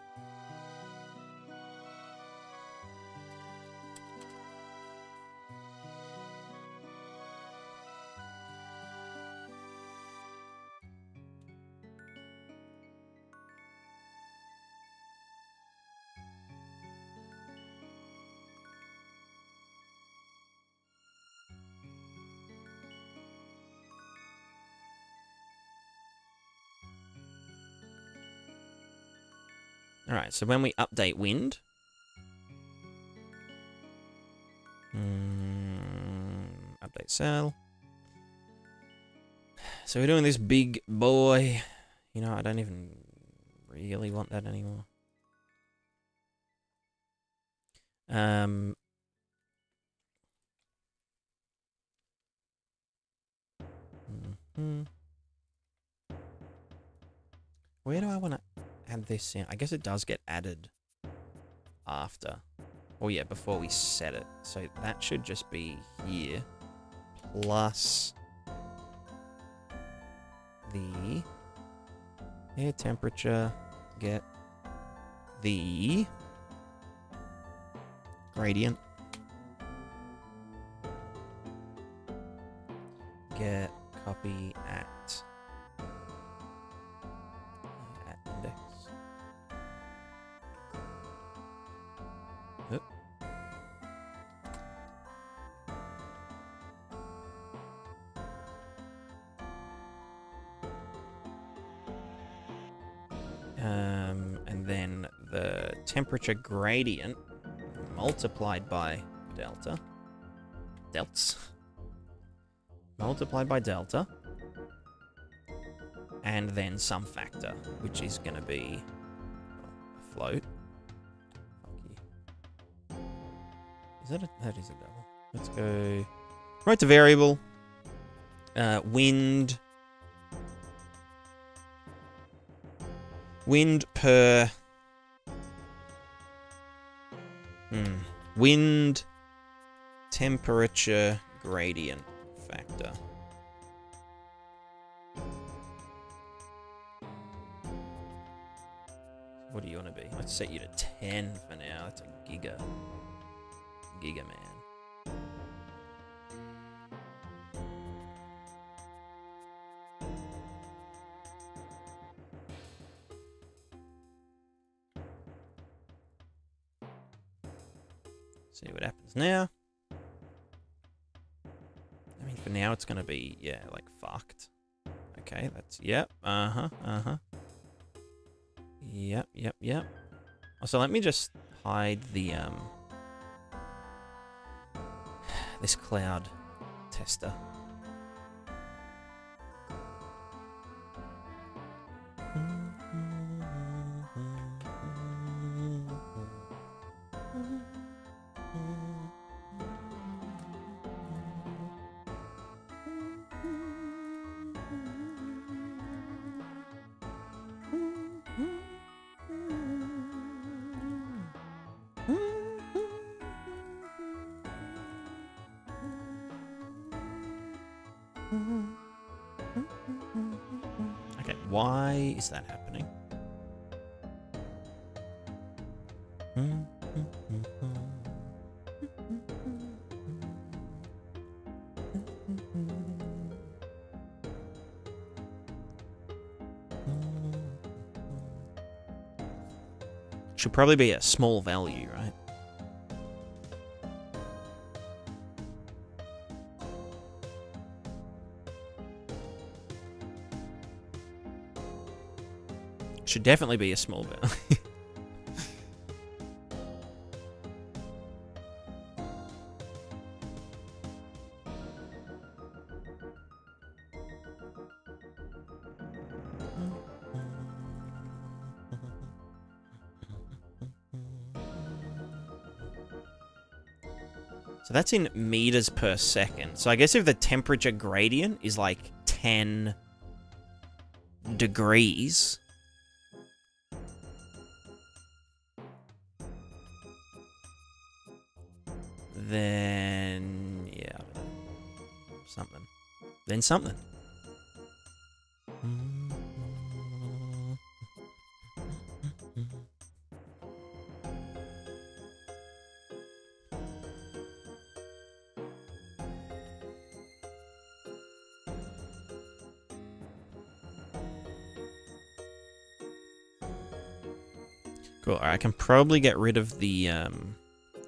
Alright, so when we update wind... update cell. So we're doing this big boy. You know, I don't even really want that anymore. Where do I want to add this in? I guess it does get added after. Oh yeah, before we set it. So that should just be here. Plus the Air temperature, get the gradient, get copy at index. Oop. And then the temperature gradient multiplied by delta. Multiplied by delta. And then some factor, which is going to be a float. Is that that is a double. Let's go right to variable. Wind per wind temperature gradient factor. What do you want to be? Let's set you to 10 for now. That's a giga man. See what happens now. I mean, for now it's going to be, yeah, like fucked. Okay, that's, yep, Yep. Also, let me just hide the, this cloud tester. Okay, why is that happening? Should probably be a small value, right? Should definitely be a small value. So that's in meters per second. So I guess if the temperature gradient is like 10 degrees, then yeah, I don't know. Something. Then something. Cool. Alright, I can probably get rid of the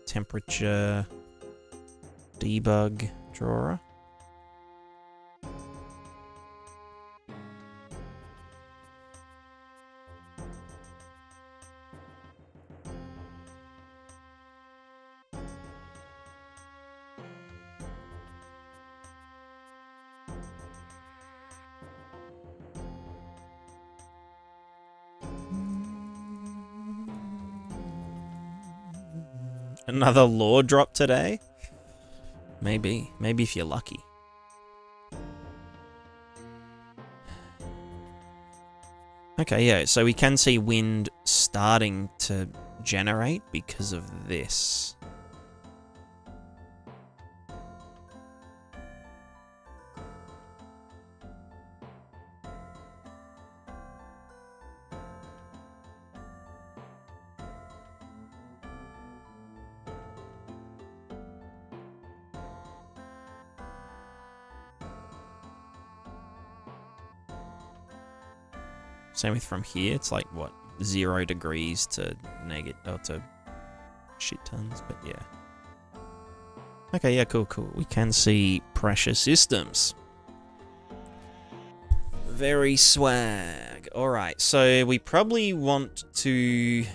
temperature debug drawer. Another lore drop today? Maybe. Maybe if you're lucky. Okay, yeah, so we can see wind starting to generate because of this. Same with from here. It's like, what, 0 degrees to negative, or to shit tons, but yeah. Okay, yeah, cool. We can see pressure systems. Very swag. Alright, so we probably want to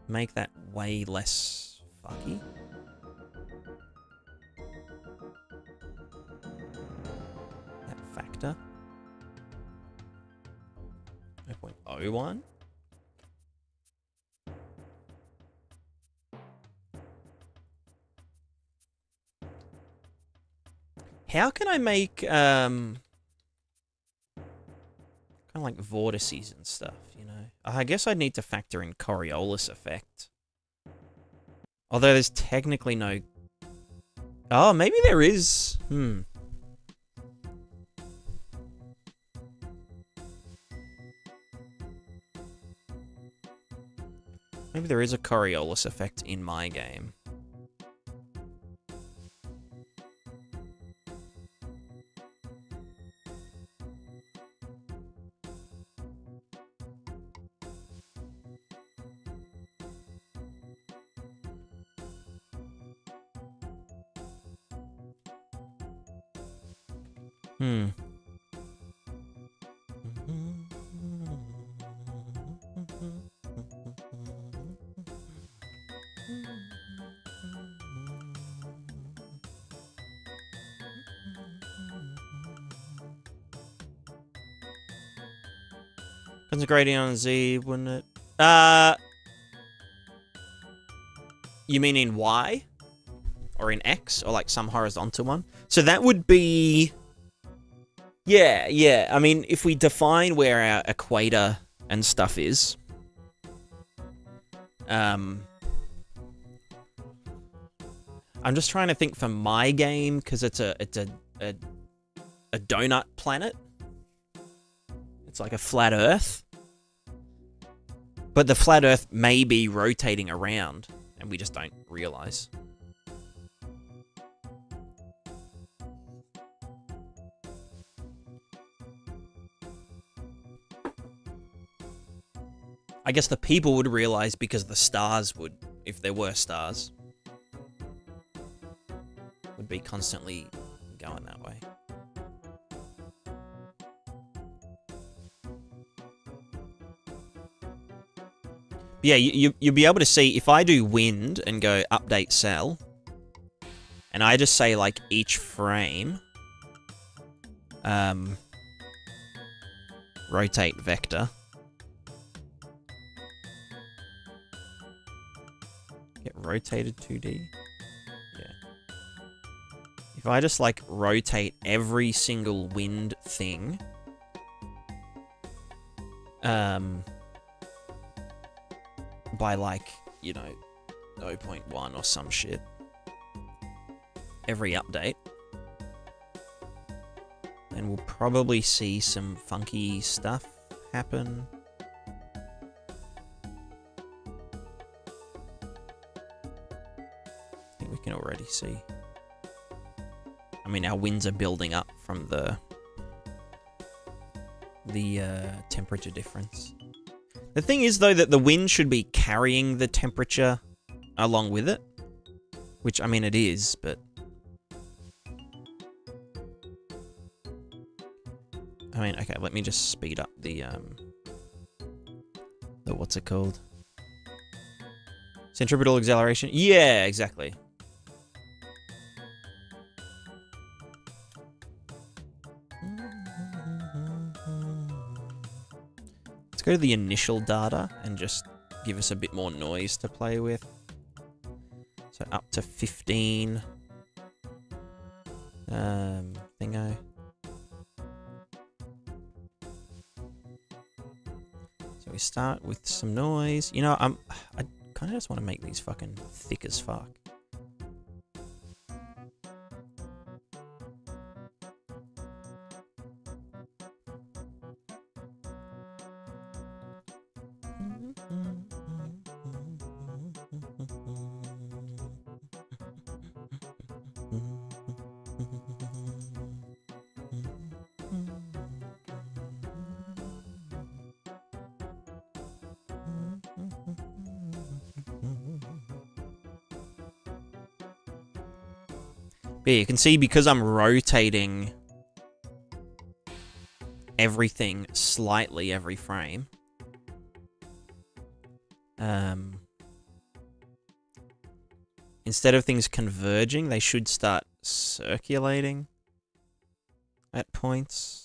make that way less fucky. That factor. 0.01. How can I make, kind of like vortices and stuff, you know? I guess I'd need to factor in Coriolis effect. Although there's technically no... Oh, maybe there is. Maybe there is a Coriolis effect in my game. Concentrating on Z, wouldn't it? You mean in Y? Or in X? Or like some horizontal one? So that would be... Yeah. I mean, if we define where our equator and stuff is... I'm just trying to think for my game, because it's a donut planet. It's like a flat Earth. But the flat Earth may be rotating around, and we just don't realize. I guess the people would realize because the stars would, if there were stars, would be constantly going that way. Yeah, you'll be able to see, if I do wind and go update cell, and I just say, like, each frame, rotate vector. Get rotated 2D. Yeah. If I just, like, rotate every single wind thing, by, like, you know, 0.1 or some shit. Every update. Then we'll probably see some funky stuff happen. I think we can already see. I mean, our winds are building up from the temperature difference. The thing is, though, that the wind should be carrying the temperature along with it. Which, I mean, it is, but... I mean, okay, let me just speed up the what's it called? Centripetal acceleration? Yeah, exactly. Go to the initial data and just give us a bit more noise to play with. So up to 15. Thingo. So we start with some noise. You know, I kind of just want to make these fucking thick as fuck. But yeah, you can see because I'm rotating everything slightly every frame, instead of things converging, they should start circulating at points.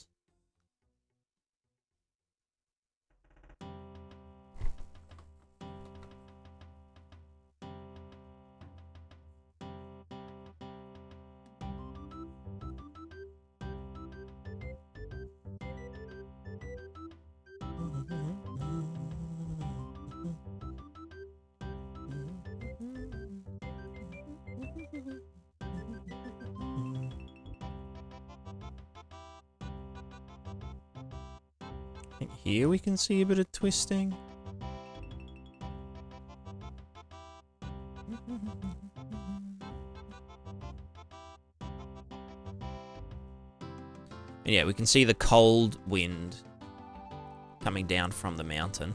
I think here we can see a bit of twisting. And yeah, we can see the cold wind coming down from the mountain.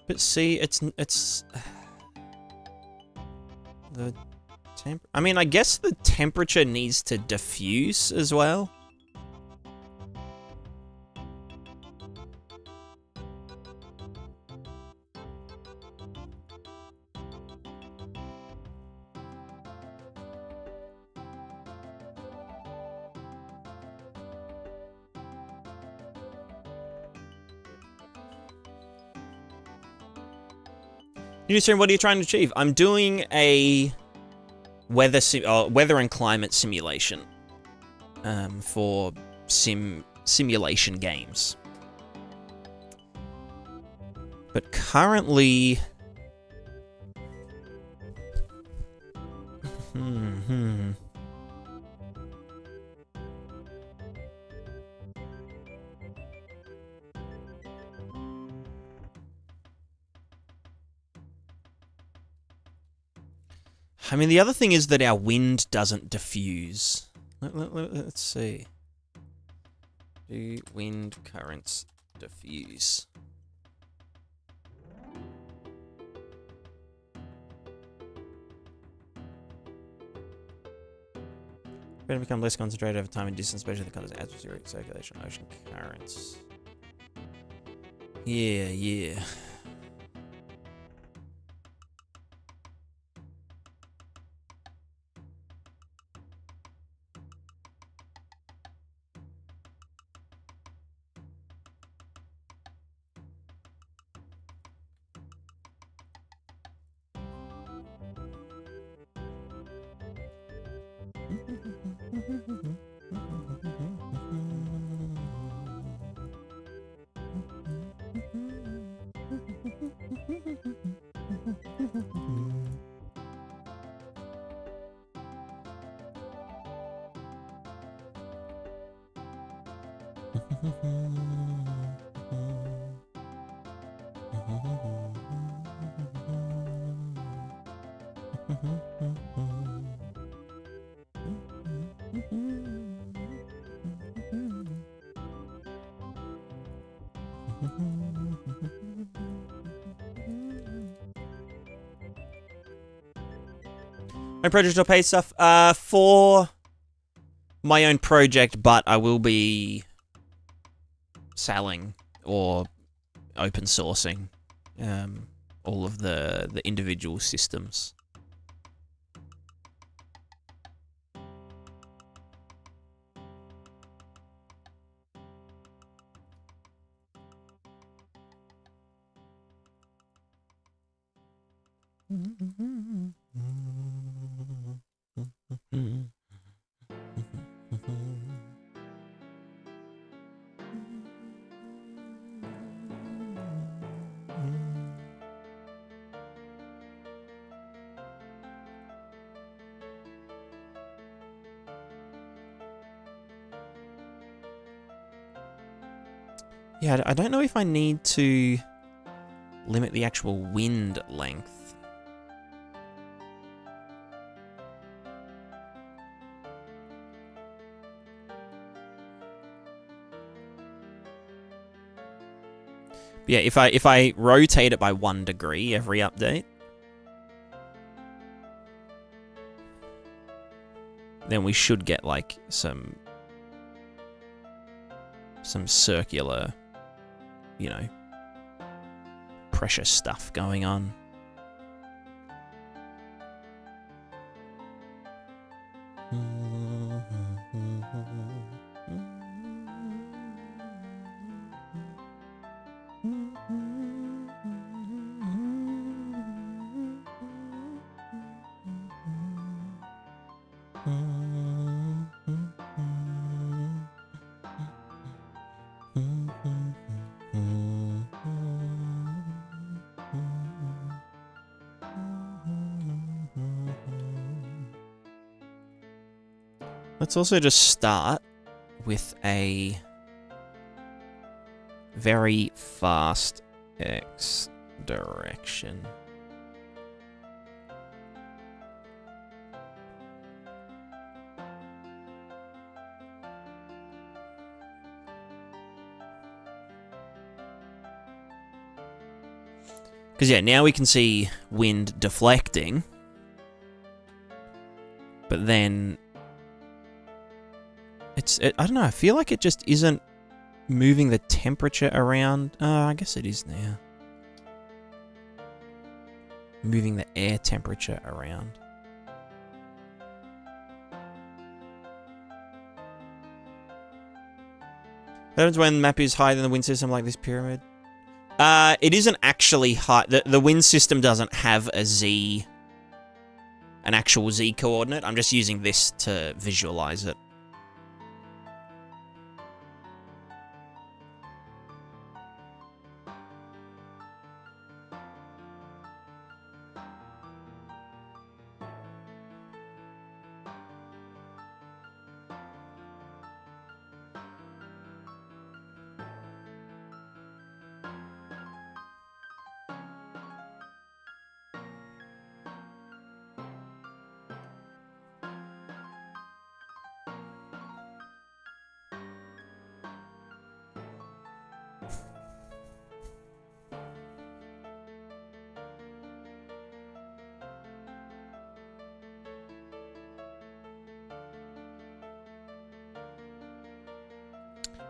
But see, it's the I mean, I guess the temperature needs to diffuse as well. Newsroom, what are you trying to achieve? I'm doing a weather and climate simulation for simulation games. But currently, I mean, the other thing is that our wind doesn't diffuse. Let's see. Do wind currents diffuse? Better become less concentrated over time and distance, especially the kind of atmospheric circulation, ocean currents. Yeah. My project or paid stuff for my own project, but I will be selling or open sourcing all of the individual systems. Yeah, I don't know if I need to limit the actual wind length. But yeah, if I rotate it by 1 degree every update, then we should get like some circular, you know, pressure stuff going on. Let's also just start with a very fast X direction. Because yeah, now we can see wind deflecting, but then I don't know, I feel like it just isn't moving the temperature around. I guess it is now. Moving the air temperature around. What happens when map is higher than the wind system like this pyramid? It isn't actually high. The wind system doesn't have a Z, an actual Z coordinate. I'm just using this to visualize it.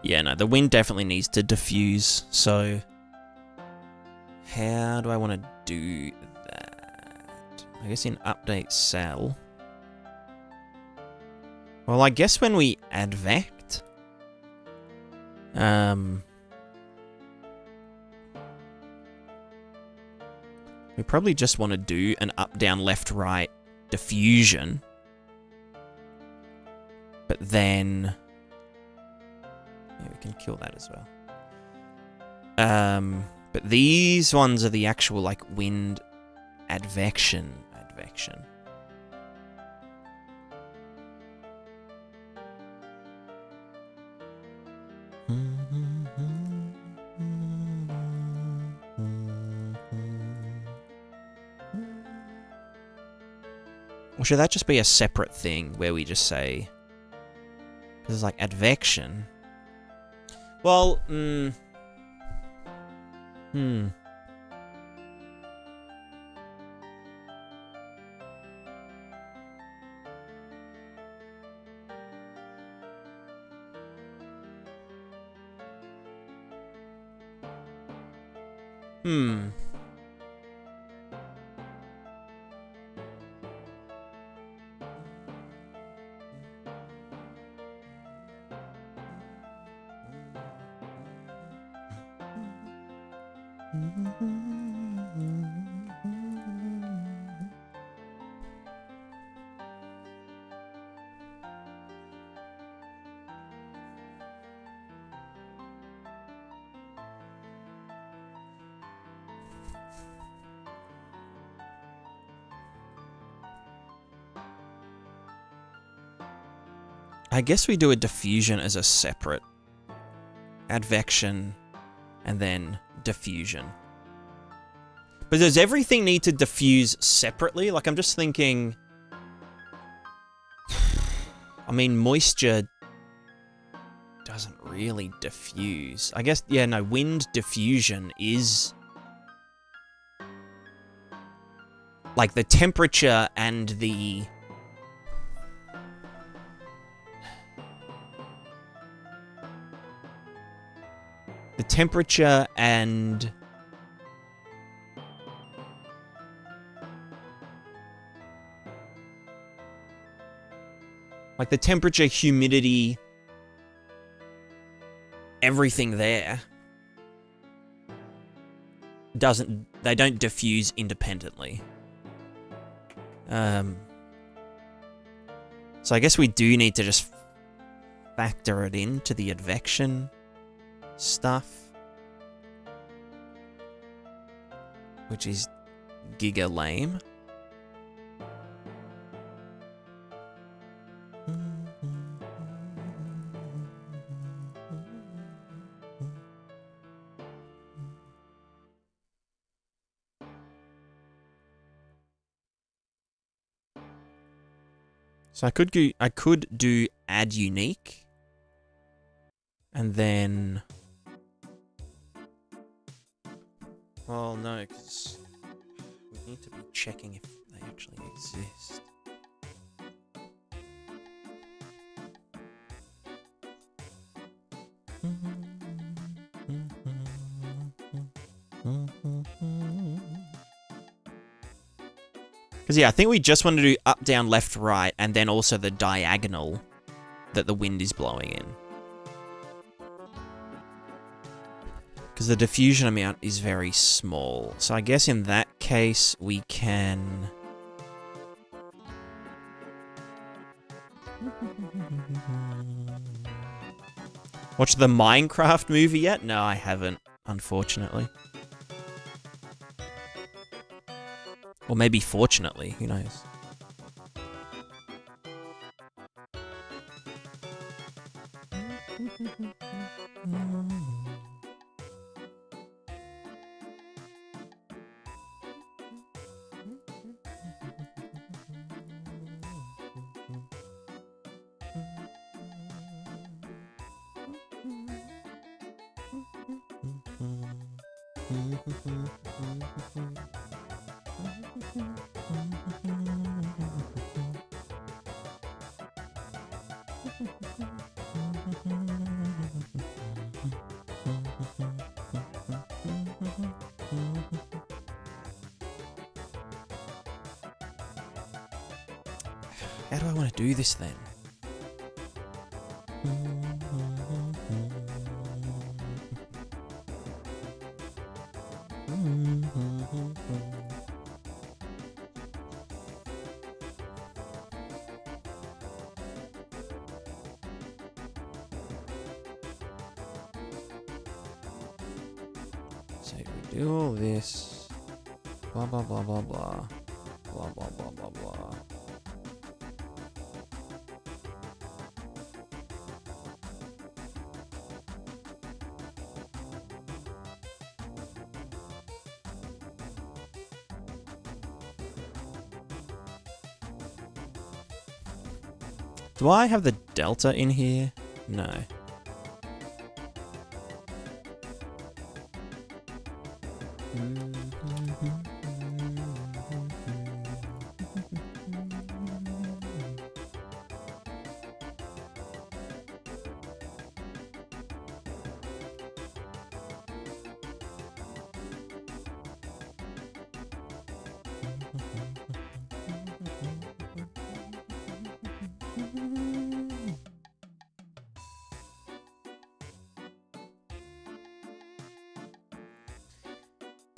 Yeah, no, the wind definitely needs to diffuse, so how do I want to do that? I guess in update cell. Well, I guess when we advect, we probably just want to do an up, down, left, right diffusion, but then yeah, we can kill that as well. But these ones are the actual like wind advection. Or should that just be a separate thing where we just say, because it's like advection. Well, I guess we do a diffusion as a separate advection. and then diffusion. But does everything need to diffuse separately? Like, I'm just thinking... I mean, moisture doesn't really diffuse. I guess, yeah, no, wind diffusion is... like, the temperature and the... the temperature and... like, the temperature, humidity, everything there they don't diffuse independently. So I guess we do need to just factor it into the advection stuff, which is giga lame. So I could do add unique, and then, well, no, because we need to be checking if they actually exist. Because, yeah, I think we just want to do up, down, left, right, and then also the diagonal that the wind is blowing in. Because the diffusion amount is very small. So I guess in that case, we can... watch the Minecraft movie yet? No, I haven't, unfortunately. Or maybe fortunately, who knows? How do I want to do this then? So we do all this, blah blah blah blah blah, blah blah blah blah blah. Do I have the delta in here? No.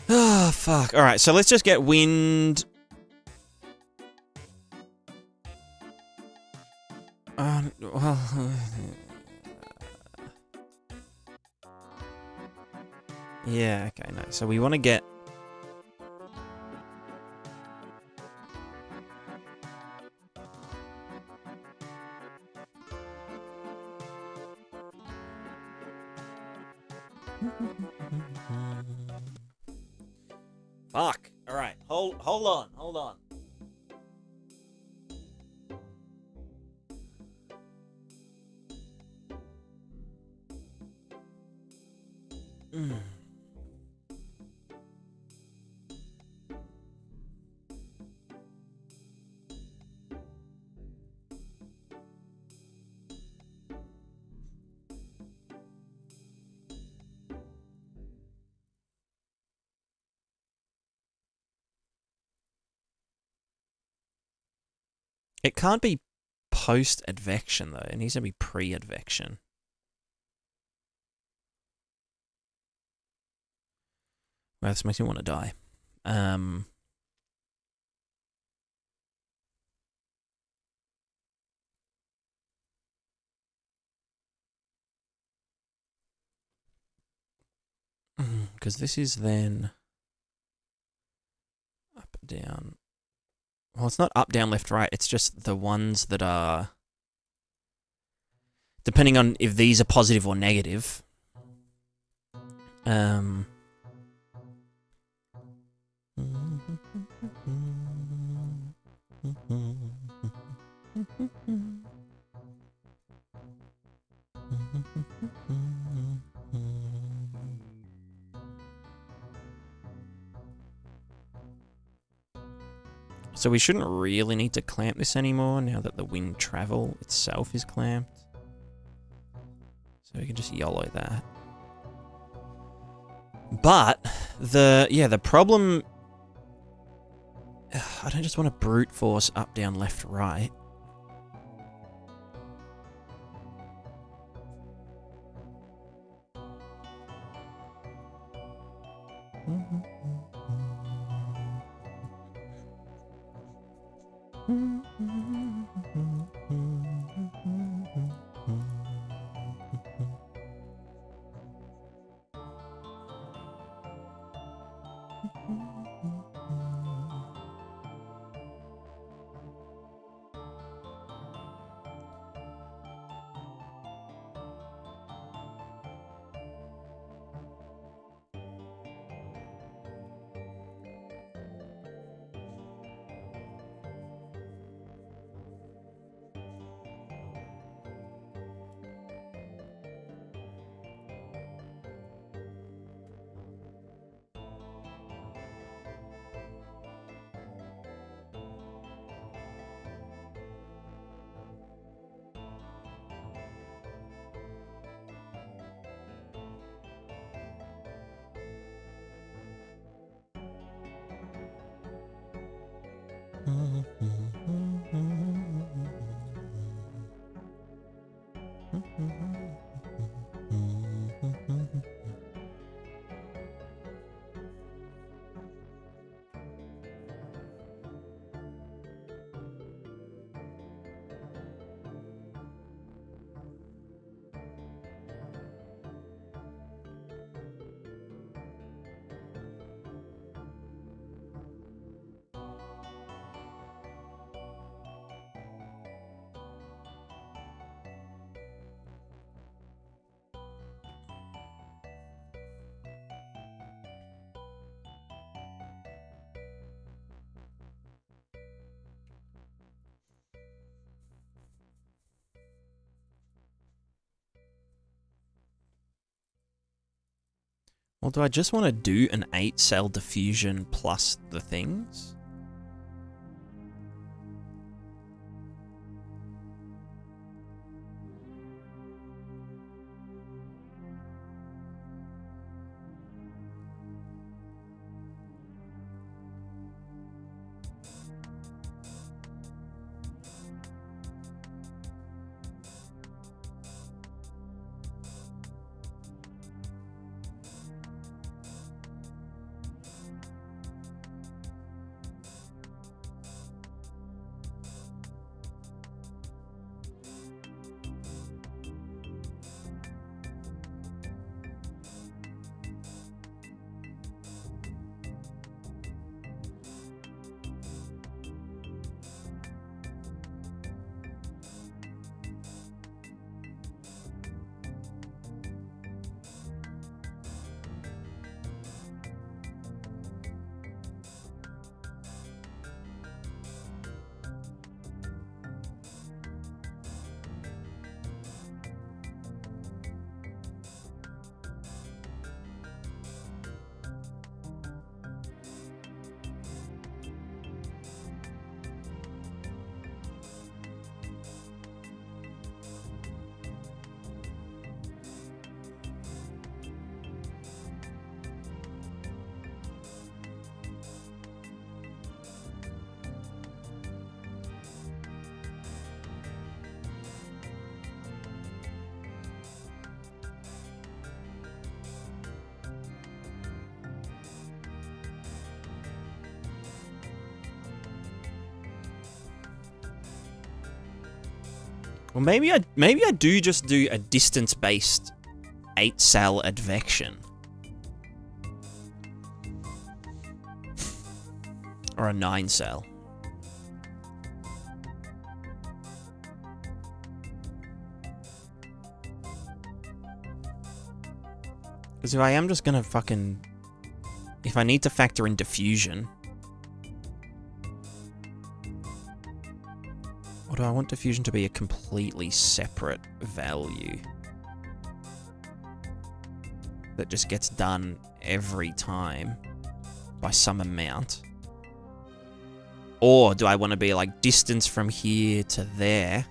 Ah, fuck. Alright, so let's just get wind. Well. Yeah, okay, no. So we want to get. Fuck. All right. Hold on. Hold on. It can't be post-advection, though. It needs to be pre-advection. Well, this makes me want to die. Because this is then up, down. Well, it's not up, down, left, right. It's just the ones that are... Depending on if these are positive or negative. So we shouldn't really need to clamp this anymore now that the wind travel itself is clamped. So we can just YOLO that. But the problem, I don't just want to brute force up, down, left, right. Well, do I just want to do an 8-cell diffusion plus the things? Well, maybe I do just do a distance-based 8-cell advection. Or a 9-cell. Because if I am just gonna fucking... If I need to factor in diffusion... Or do I want diffusion to be a completely separate value? That just gets done every time by some amount? Or do I want to be like distance from here to there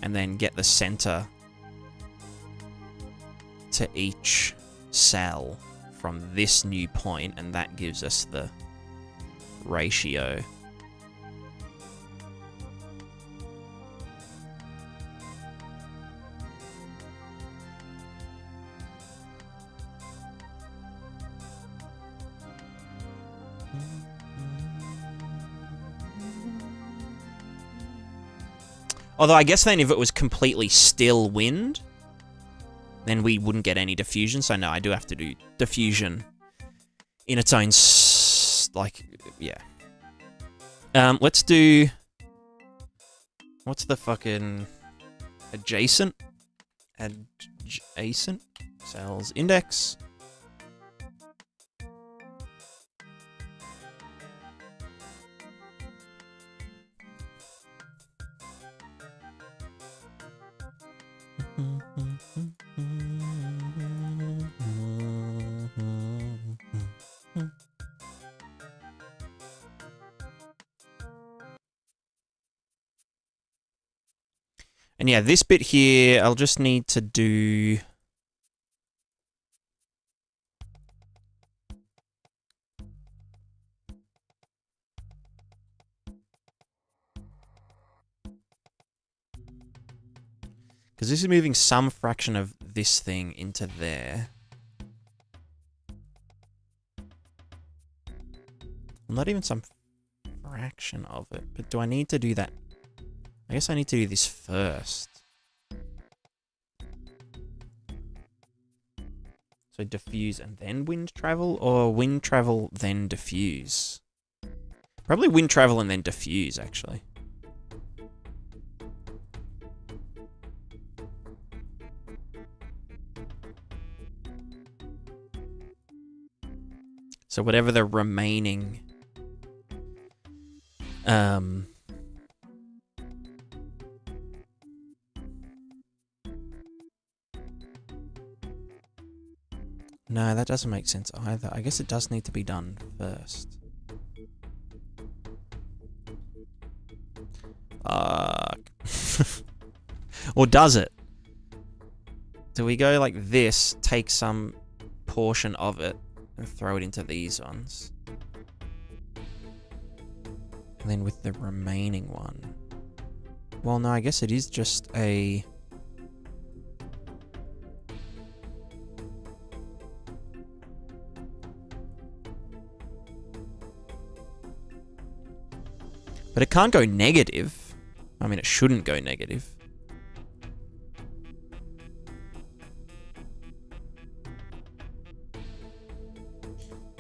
and then get the center to each cell from this new point, and that gives us the ratio? Although I guess then if it was completely still wind, then we wouldn't get any diffusion. So no, I do have to do diffusion in its own, yeah. Let's do, what's the fucking adjacent? Adjacent cells index. And yeah, this bit here, I'll just need to do... Because this is moving some fraction of this thing into there. Well, not even some fraction of it, but do I need to do that? I guess I need to do this first. So diffuse and then wind travel, or wind travel then diffuse? Probably wind travel and then diffuse, actually. So whatever the remaining... No, that doesn't make sense either. I guess it does need to be done first. Or does it? Do we go like this, take some portion of it, and throw it into these ones? And then with the remaining one... Well, no, I guess it is just a... But it can't go negative. I mean, it shouldn't go negative.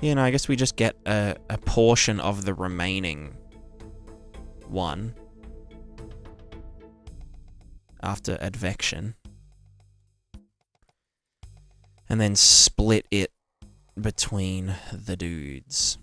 Yeah, no, I guess we just get a portion of the remaining one after advection. And then split it between the dudes.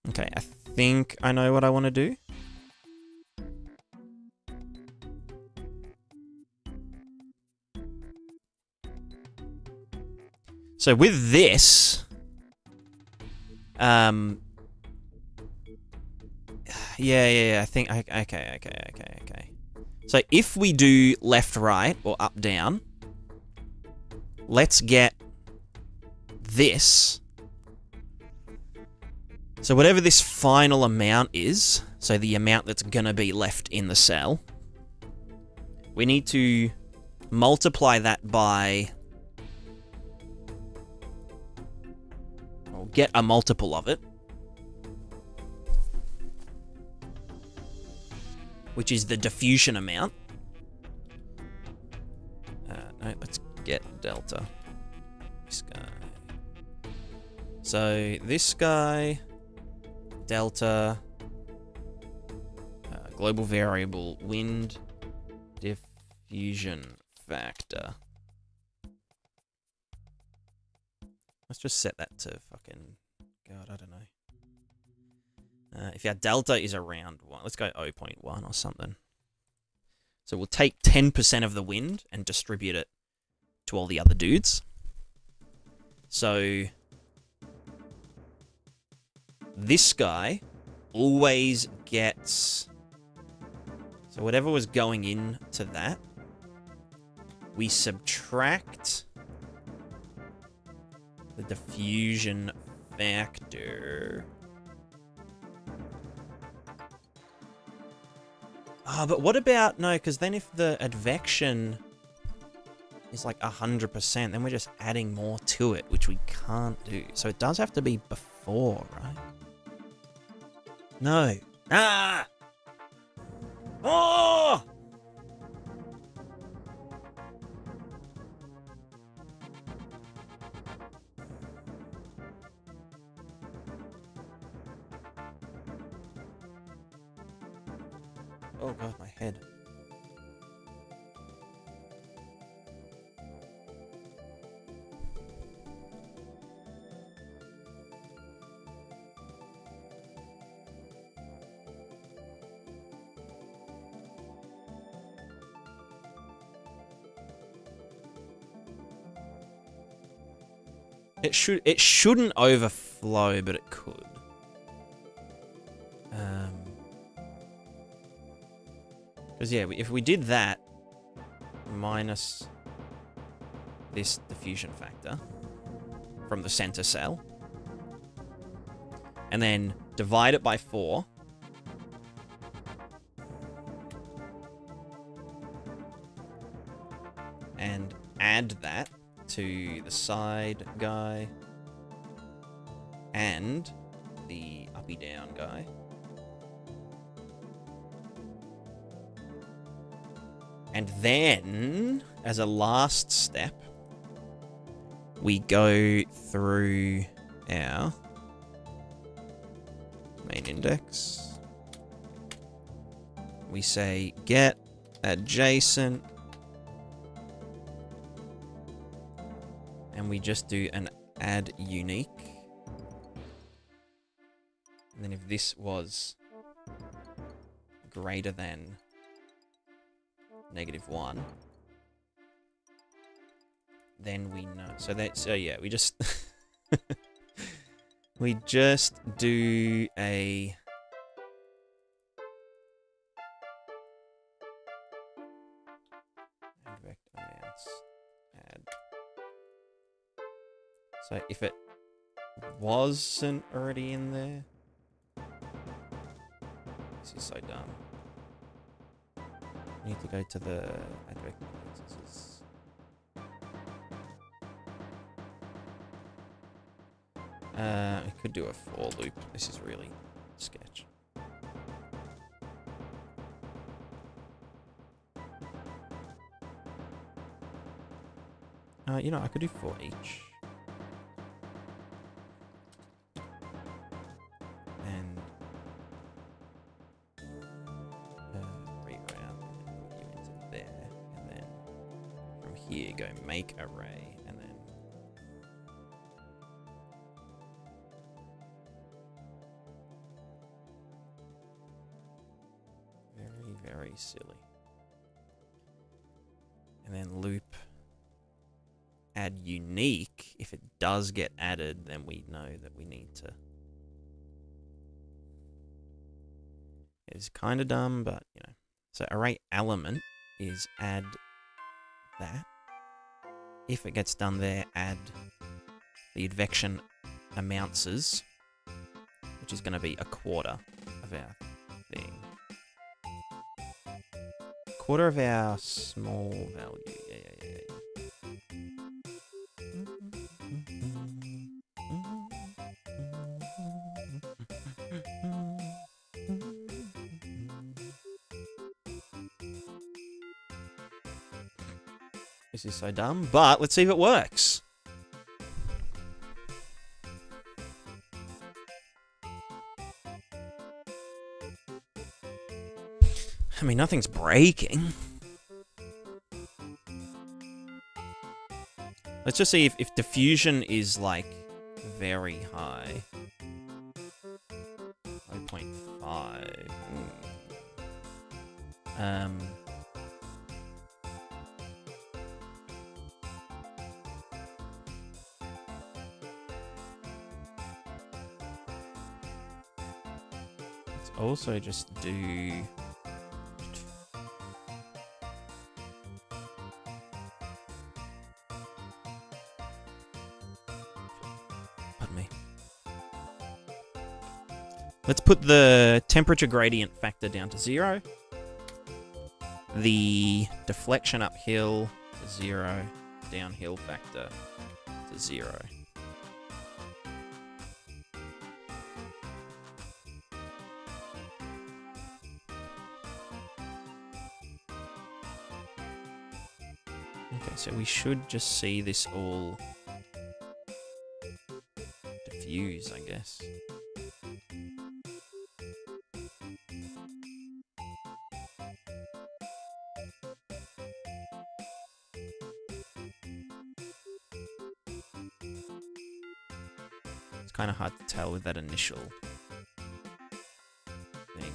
Okay, I think I know what I want to do. So with this, yeah, I think, okay. So if we do left, right, or up, down, let's get this. So whatever this final amount is, so the amount that's gonna be left in the cell, we need to multiply that by, or get a multiple of it, which is the diffusion amount. No, let's get delta. This guy. So this guy, delta, global variable, wind diffusion factor. Let's just set that to fucking, God, I don't know. If our delta is around 1, let's go 0.1 or something. So we'll take 10% of the wind and distribute it to all the other dudes. So this guy always gets, so whatever was going into that, we subtract the diffusion factor. Ah, but what about, no, because then if the advection is like 100%, then we're just adding more to it, which we can't do. So it does have to be before, right? No. Ah! Oh! Oh god, my head. It shouldn't overflow, but it could. Because yeah, if we did that minus this diffusion factor from the center cell, and then divide it by 4, and add that to the side guy and the uppy down guy. And then, as a last step, we go through our main index. We say get adjacent. And we just do an add unique. And then if this was greater than -1, then we know. So yeah, we just we just do a advect amounts add. So if it wasn't already in there, this is so dumb. I need to go to the advect vortices. I could do a for loop. This is really sketch. You know, I could do for each. And here, go make array, and then very silly. And then loop add unique. If it does get added, then we know that we need to. It's kind of dumb, but you know. So array element is add that. If it gets done there, add the advection amounts, which is going to be a quarter of our thing. Quarter of our small value. Yeah. This is so dumb, but let's see if it works. I mean, nothing's breaking. Let's just see if diffusion is, like, very high. 0.5. Let's also just do... Let's put the temperature gradient factor down to 0. The deflection uphill to 0. Downhill factor to 0. Okay, so we should just see this all diffuse, I guess. It's kind of hard to tell with that initial. There you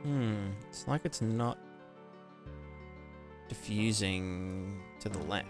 It's like it's not diffusing to the left.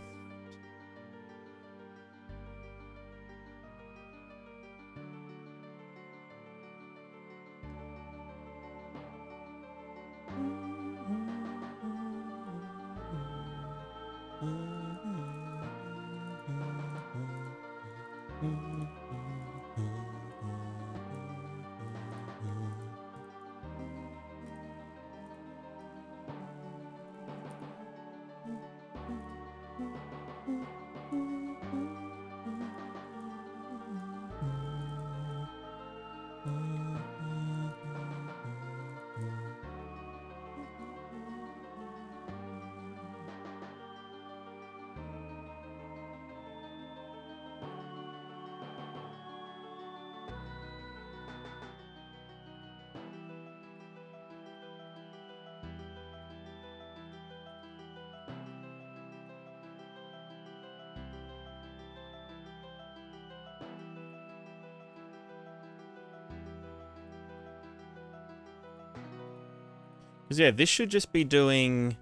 Because yeah, this should just be doing...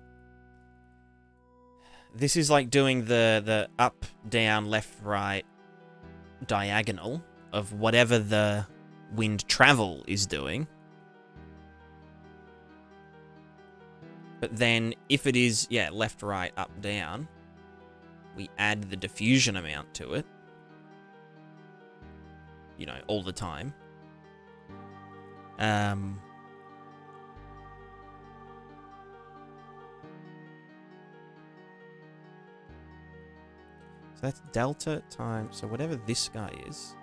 This is like doing the up, down, left, right diagonal of whatever the wind travel is doing. But then if it is, yeah, left, right, up, down, we add the diffusion amount to it. You know, all the time. So that's delta times, so whatever this guy is.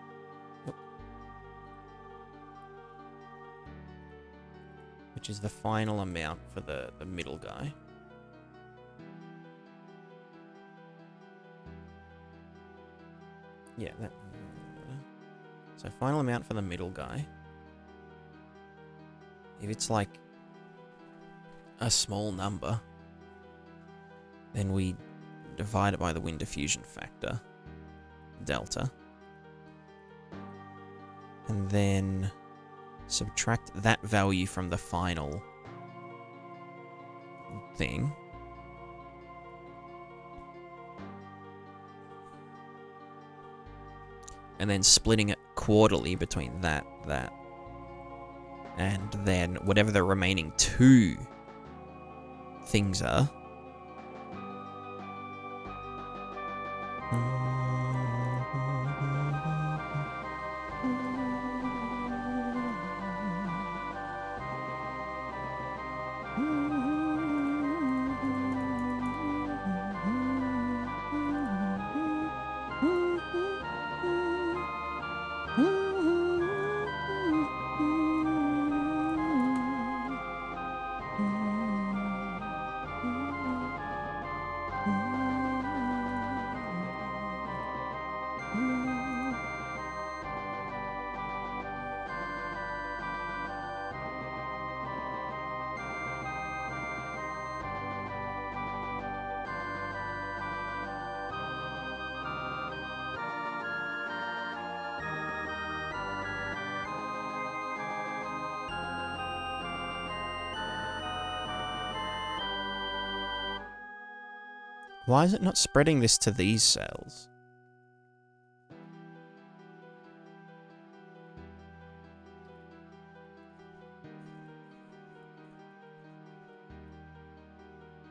Which is the final amount for the middle guy. Yeah, that. So final amount for the middle guy. If it's like a small number, then we divide it by the wind diffusion factor, delta. And then subtract that value from the final thing. And then splitting it quarterly between that. And then whatever the remaining two things are. Why is it not spreading this to these cells?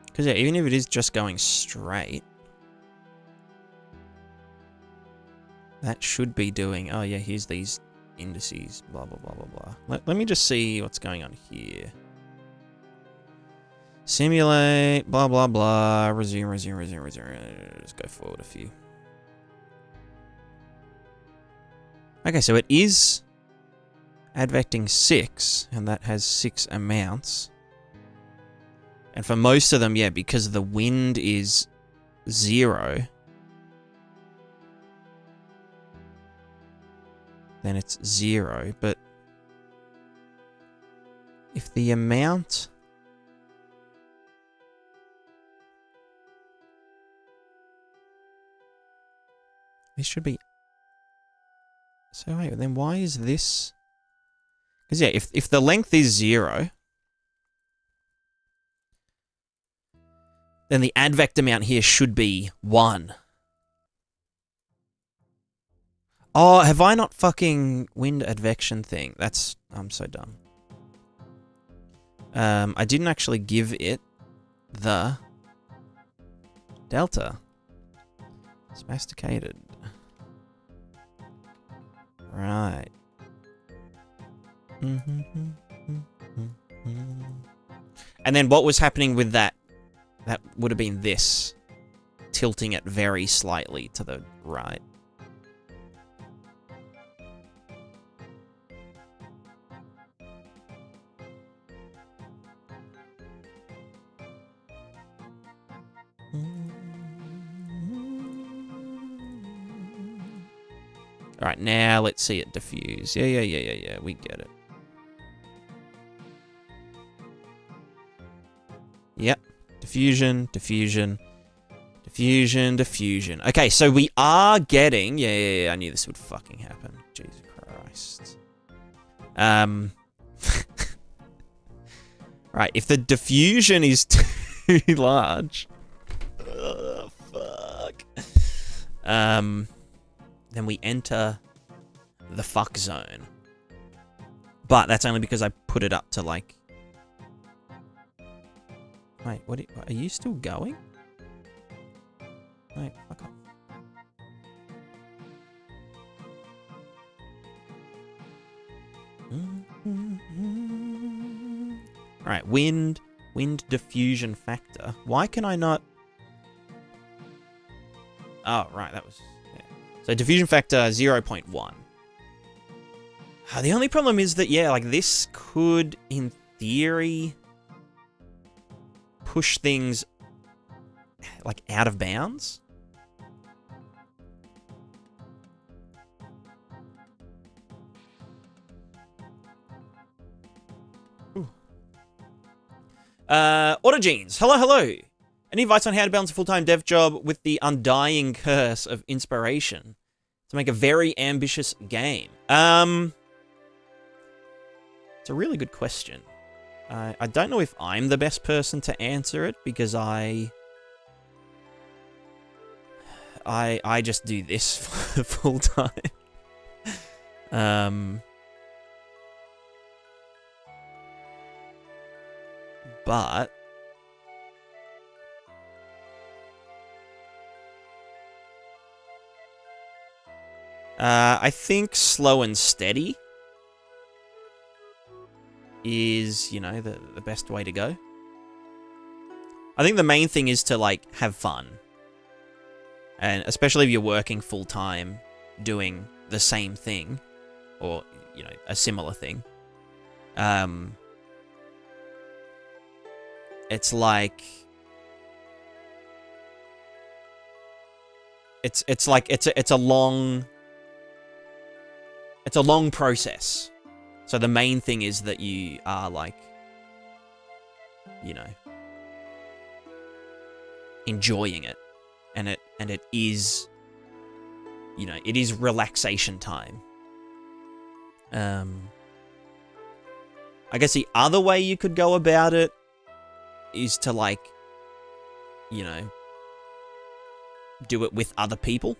Because yeah, even if it is just going straight, that should be doing, oh yeah, here's these indices, blah, blah, blah, blah, blah. Let me just see what's going on here. Simulate, blah, blah, blah, resume. Just go forward a few. Okay, so it is advecting 6, and that has 6 amounts. And for most of them, yeah, because the wind is 0, then it's 0. But if the amount... This should be... So wait, then why is this... Because yeah, if the length is 0, then the advect amount here should be 1. Oh, have I not fucking wind advection thing? I'm so dumb. I didn't actually give it the delta. Sophisticated. Right. And then what was happening with that? That would have been this. Tilting it very slightly to the right. Alright, now let's see it diffuse. Yeah, we get it. Yep. Diffusion. Okay, so we are getting... Yeah, I knew this would fucking happen. Jesus Christ. Right, if the diffusion is too large... fuck. Then we enter the fuck zone. But that's only because I put it up to, like... Wait, what are you still going? Wait, fuck off. Alright, wind diffusion factor. Why can I not... Oh, right, that was... Yeah. So diffusion factor 0.1. The only problem is that, yeah, like this could, in theory, push things, like, out of bounds. Autogenes. Hello. Any advice on how to balance a full-time dev job with the undying curse of inspiration to make a very ambitious game? It's a really good question. I don't know if I'm the best person to answer it because I just do this full time. But I think slow and steady is, you know, the best way to go. I think the main thing is to, like, have fun. And especially if you're working full-time doing the same thing, or, you know, a similar thing. It's like... It's like, it's a long process. So the main thing is that you are, like, you know, enjoying it. And it is, you know, it is relaxation time. I guess the other way you could go about it is to, like, you know, do it with other people.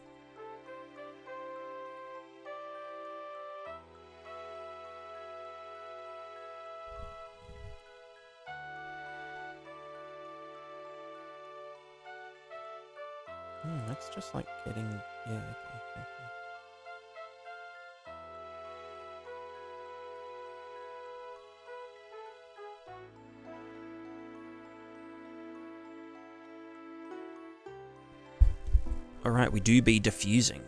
That's just like getting... Yeah, okay. Alright, we do be diffusing.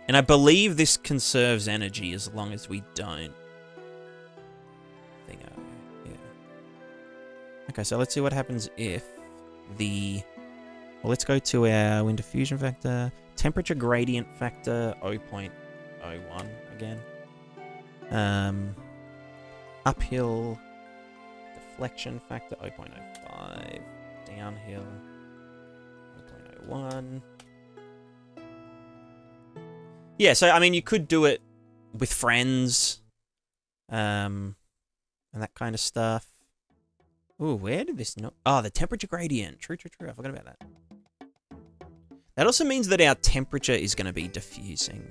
And I believe this conserves energy as long as we don't... Yeah. Okay, so let's see what happens if the... Well, let's go to our wind diffusion factor. Temperature gradient factor 0.01 again. Uphill deflection factor 0.05. Downhill 0.01. Yeah, so I mean you could do it with friends, and that kind of stuff. Ooh, where did this not... Oh, the temperature gradient. True, true, true. I forgot about that. That also means that our temperature is going to be diffusing.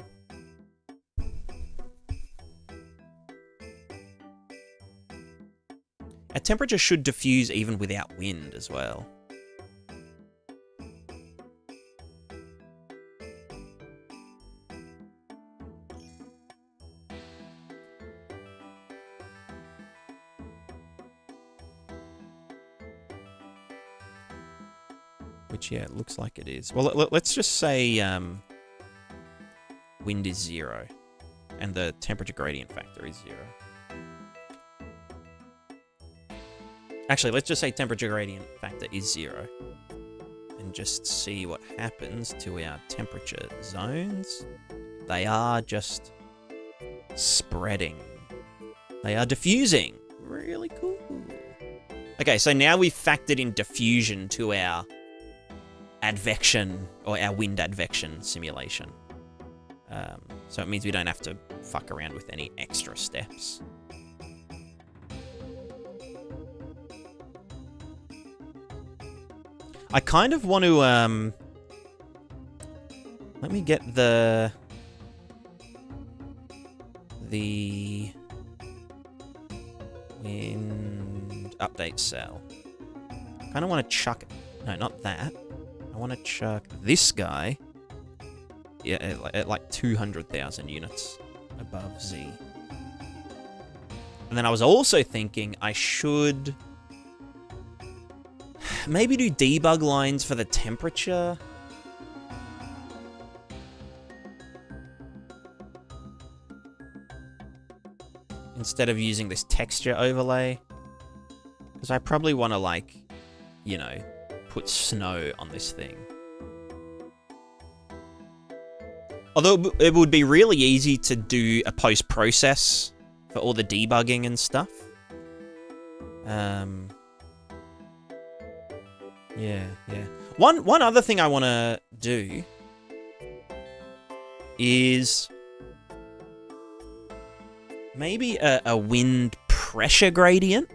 Our temperature should diffuse even without wind as well. Which, yeah, it looks like it is. Well, let's just say wind is 0. And the temperature gradient factor is 0. Actually, let's just say temperature gradient factor is 0. And just see what happens to our temperature zones. They are just spreading. They are diffusing. Really cool. Okay, so now we've factored in diffusion to our advection, or our wind advection simulation. So it means we don't have to fuck around with any extra steps. I kind of want to, let me get the wind update cell. I kind of want to chuck, no, not that. I want to chuck this guy, yeah, at like 200,000 units above Z. And then I was also thinking I should maybe do debug lines for the temperature. Instead of using this texture overlay. Because I probably want to, like, you know, put snow on this thing. Although it would be really easy to do a post-process for all the debugging and stuff. Yeah. One other thing I want to do is maybe a wind pressure gradient.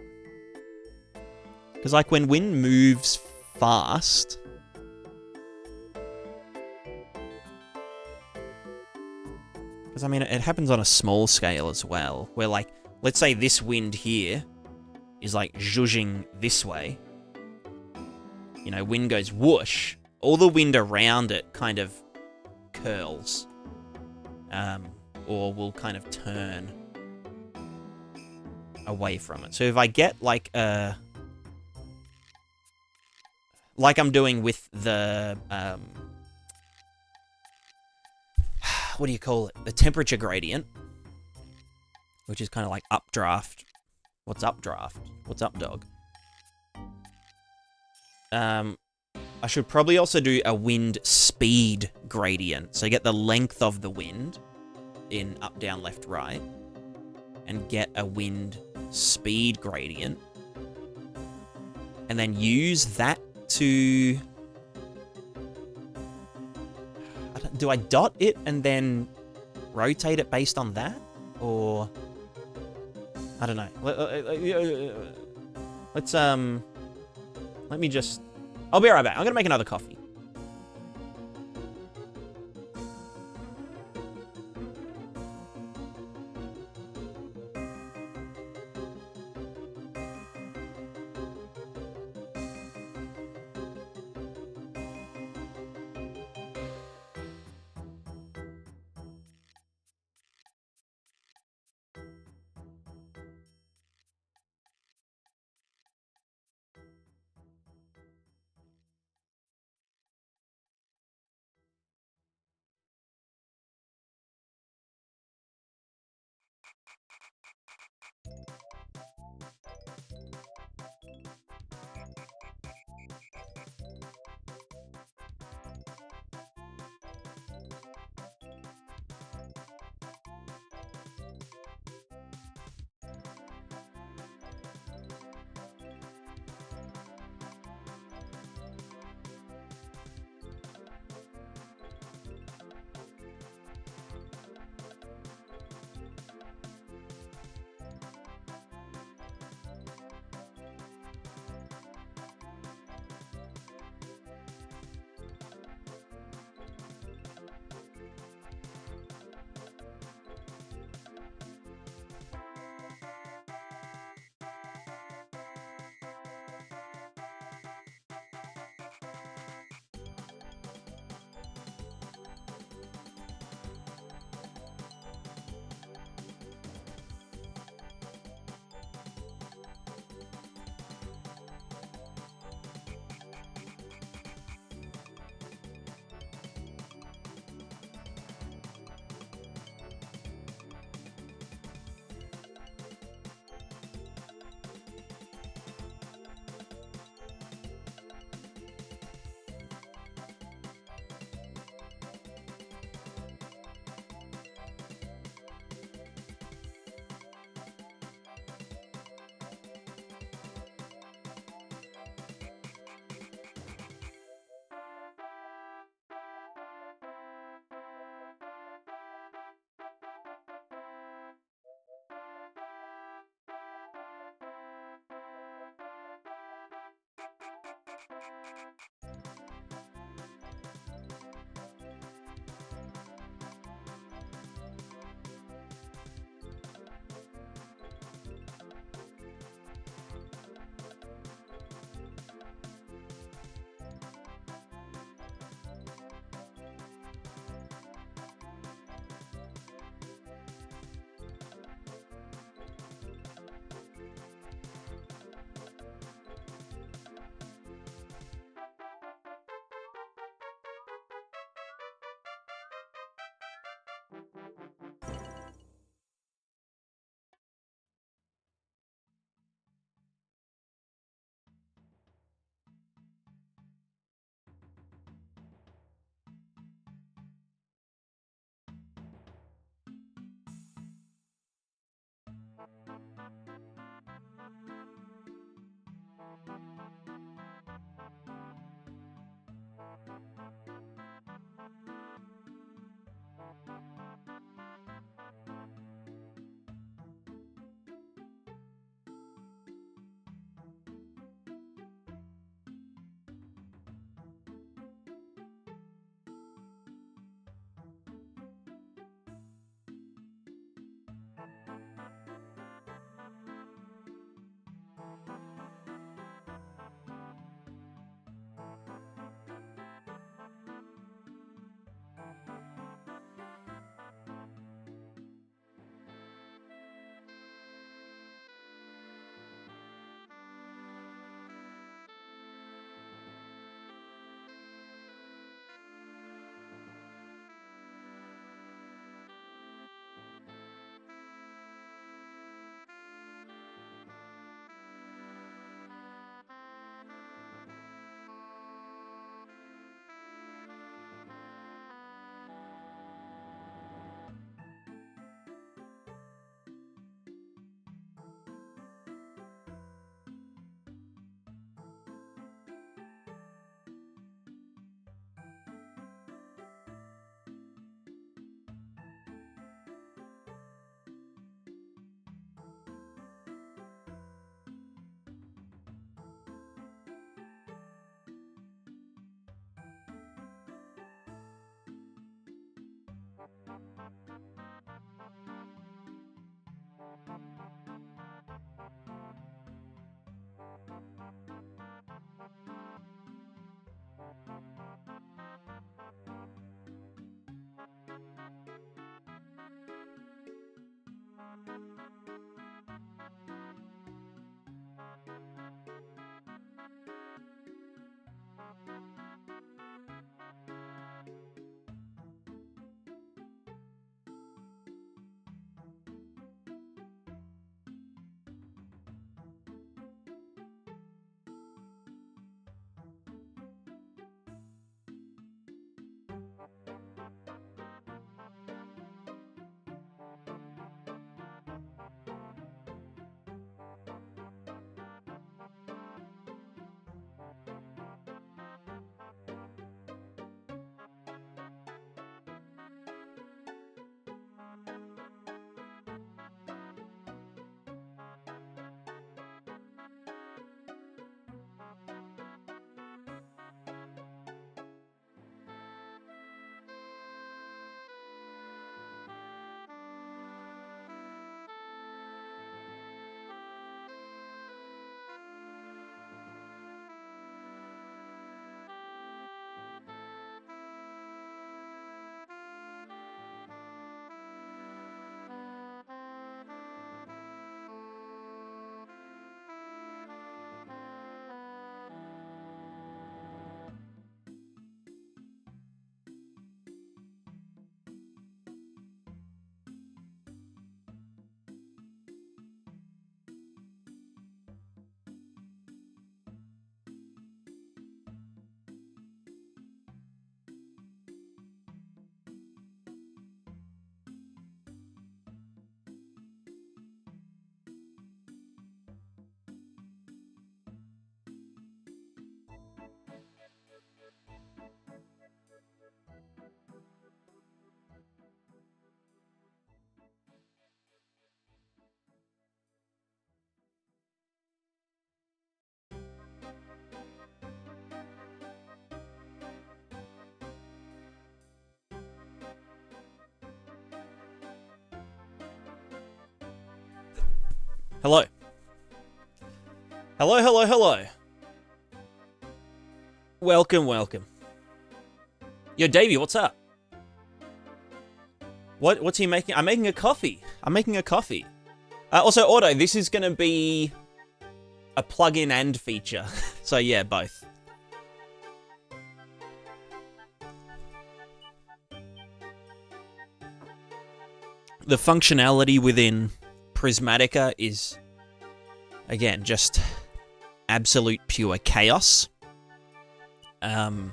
Because, like, when wind moves fast, because, I mean, it happens on a small scale as well, where, like, let's say this wind here is, like, zhuzhing this way. You know, wind goes whoosh. All the wind around it kind of curls. Or will kind of turn away from it. So if I get, like, like I'm doing with the, what do you call it? The temperature gradient, which is kind of like updraft. What's updraft? What's up, dog? I should probably also do a wind speed gradient. So get the length of the wind in up, down, left, right, and get a wind speed gradient. And then use that to... Do I dot it and then rotate it based on that? Or... I don't know. Let's, let me just... I'll be right back. I'm gonna make another coffee. Hello. Hello, hello, hello. Welcome, welcome. Yo, Davey, what's up? What's he making? I'm making a coffee. I'm making a coffee. Also, Auto, this is going to be a plugin and feature. So yeah, both. the functionality within Prismatica is, again, just absolute pure chaos. But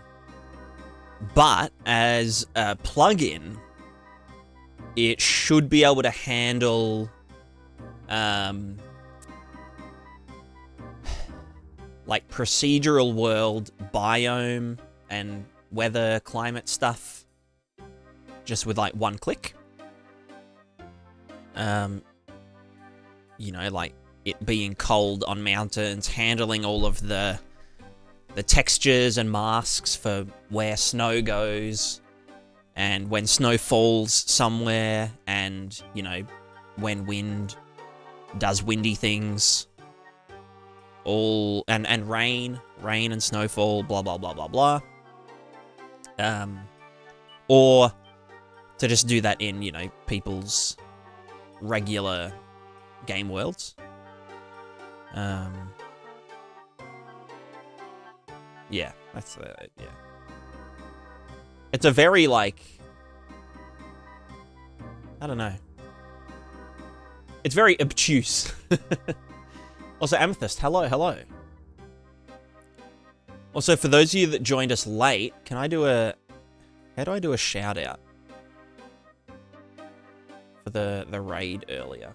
as a plugin, it should be able to handle like procedural world, biome, and weather, climate stuff just with like one click. You know, like it being cold on mountains, handling all of the textures and masks for where snow goes, and when snow falls somewhere, and, you know, when wind does windy things, all, and rain and snowfall, blah, blah, blah, blah, blah. Or to just do that in, you know, people's regular game worlds. Yeah, that's it, yeah. It's a very, like, I don't know. It's very obtuse. Also, Amethyst, hello. Also, for those of you that joined us late, can I do a... How do I do a shout-out? For the raid earlier.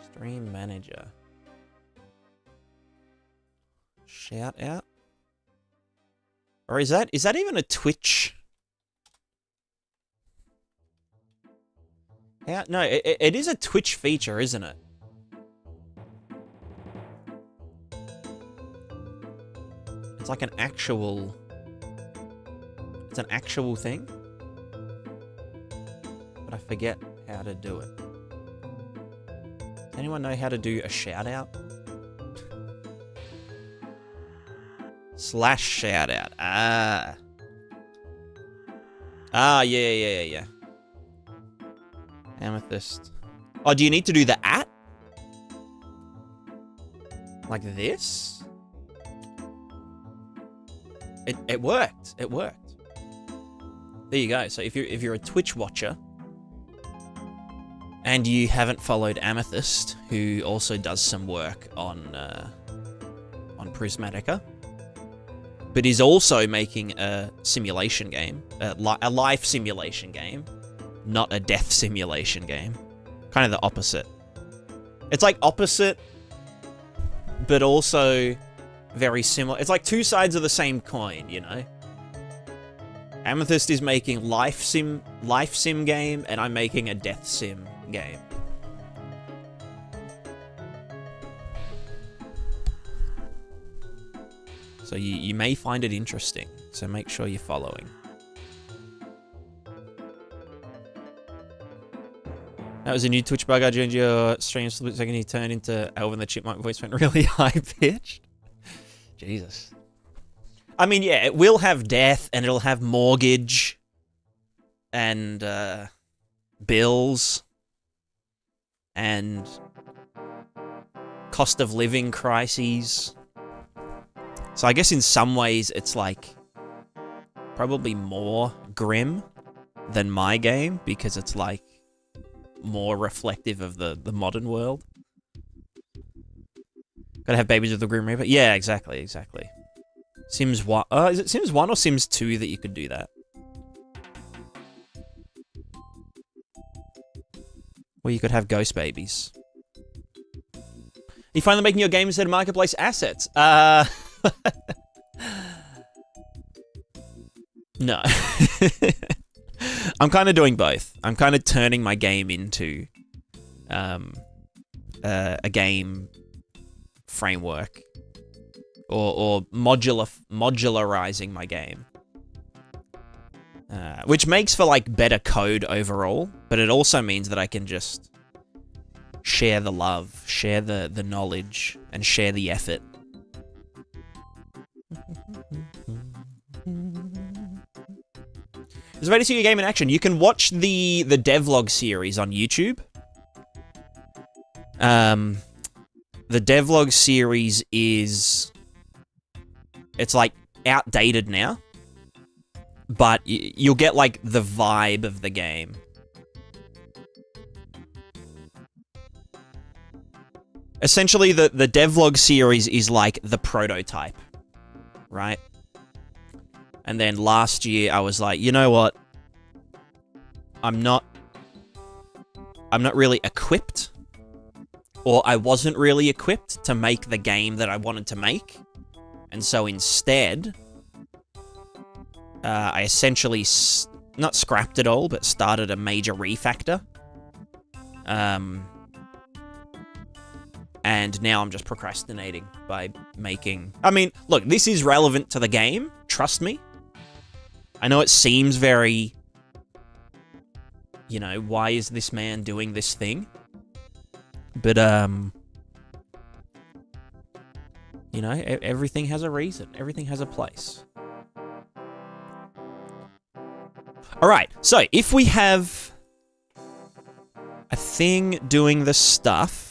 Stream manager. Shout-out? Or is that even a Twitch? How? No, it is a Twitch feature, isn't it? It's like an actual... It's an actual thing? But I forget how to do it. Does anyone know how to do a shout-out? Slash shout-out. Ah, yeah. Amethyst. Oh, do you need to do the @ like this? It worked. It worked. There you go. So if you're a Twitch watcher and you haven't followed Amethyst, who also does some work on Prismatica, but is also making a simulation game, a life simulation game, not a death simulation game. Kind of the opposite. It's like opposite, but also very similar. It's like two sides of the same coin, you know? Amethyst is making life sim game, and I'm making a death sim game. So you may find it interesting, so make sure you're following. That was a new Twitch bug. I joined your stream split second. He turned into Alvin the Chipmunk voice, went really high-pitched. Jesus. I mean, yeah, it will have death, and it'll have mortgage, and bills, and cost of living crises. So I guess in some ways it's like probably more grim than my game, because it's like more reflective of the modern world. Gotta have babies with the Grim Reaper. Yeah, exactly. Sims 1. Is it Sims 1 or Sims 2 that you could do that? Where you could have ghost babies. You finally making your game instead of marketplace assets? No. I'm kind of doing both. I'm kind of turning my game into a game framework, or modularizing my game, which makes for like better code overall. But it also means that I can just share the love, share the knowledge, and share the effort. It's ready to see your game in action. You can watch the devlog series on YouTube. The devlog series is... It's, like, outdated now. but you'll get like the vibe of the game. Essentially, the devlog series is like the prototype, right? And then last year I was like, you know what? I'm not really equipped, or I wasn't really equipped to make the game that I wanted to make. And so instead, I essentially not scrapped it all, but started a major refactor. And now I'm just procrastinating by making... I mean, look, this is relevant to the game. Trust me. I know it seems very... You know, why is this man doing this thing? But, you know, everything has a reason. Everything has a place. Alright, so if we have a thing doing the stuff...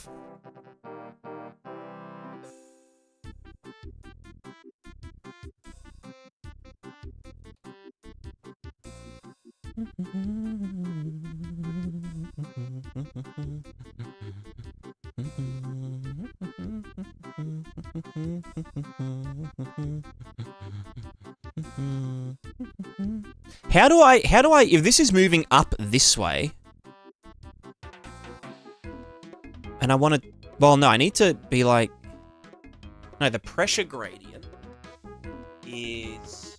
How do I, if this is moving up this way, and I want to, well, no, I need to be like, no, the pressure gradient is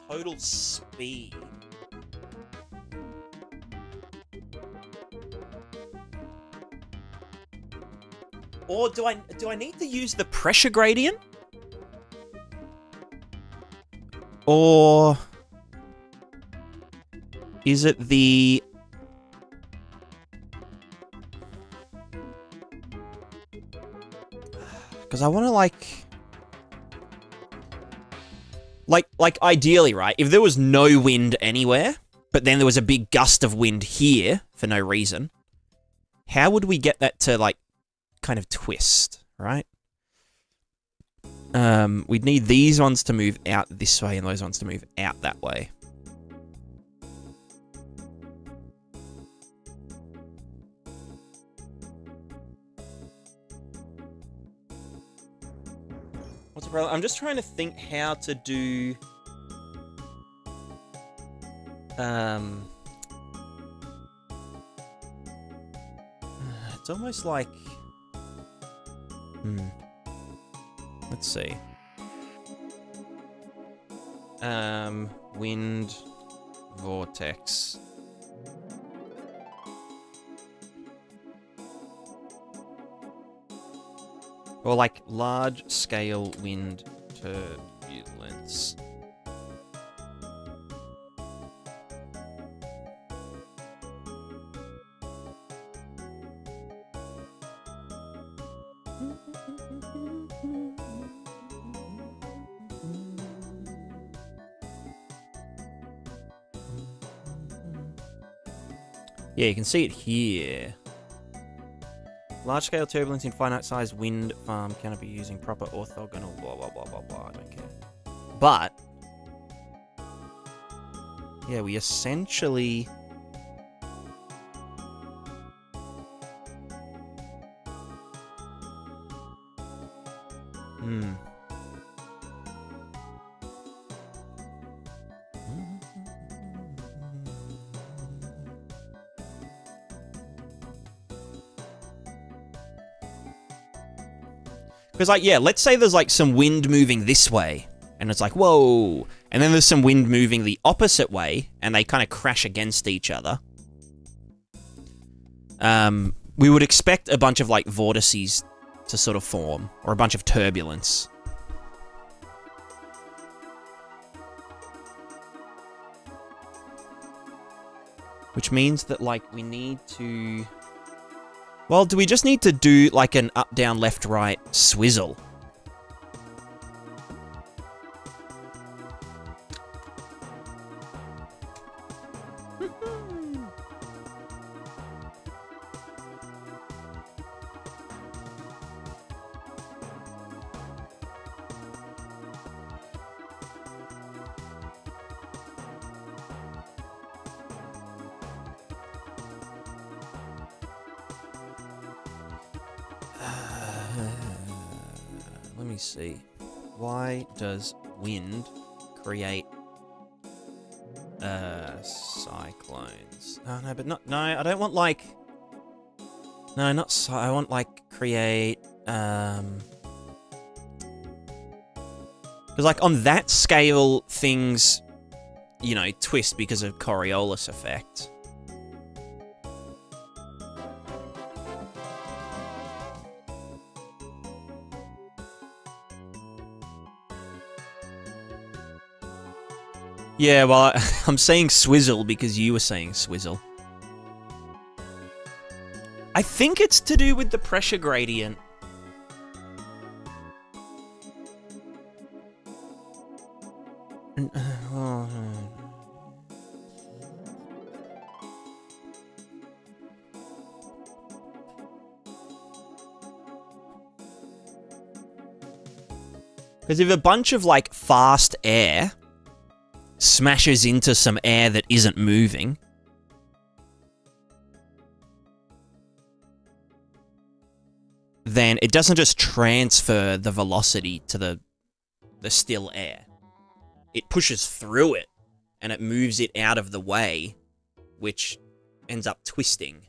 total speed. Or do I need to use the pressure gradient? Or is it the... Because I want to like ideally, right? If there was no wind anywhere, but then there was a big gust of wind here for no reason, how would we get that to like kind of twist, right? We'd need these ones to move out this way and those ones to move out that way. What's the problem? I'm just trying to think how to do... It's almost like... Let's see. Wind vortex. Or like large scale wind turbulence. Yeah, you can see it here. Large-scale turbulence in finite-sized wind farm cannot be using proper orthogonal blah, blah, blah, blah, blah. I don't care. But, yeah, we essentially... Because, like, yeah, let's say there's, like, some wind moving this way, and it's like, whoa, and then there's some wind moving the opposite way, and they kind of crash against each other. We would expect a bunch of, like, vortices to sort of form, or a bunch of turbulence. Which means that, like, we need to... Well, do we just need to do, like, an up, down, left, right swizzle? me see. Why does wind create cyclones? Oh, no, but not... No, I don't want, like... No, not... I want, like, create... Because, like, on that scale, things, you know, twist because of Coriolis effect. Yeah, well, I'm saying swizzle because you were saying swizzle. I think it's to do with the pressure gradient. Because if a bunch of, like, fast air smashes into some air that isn't moving, then it doesn't just transfer the velocity to the still air. It pushes through it, and it moves it out of the way, which ends up twisting.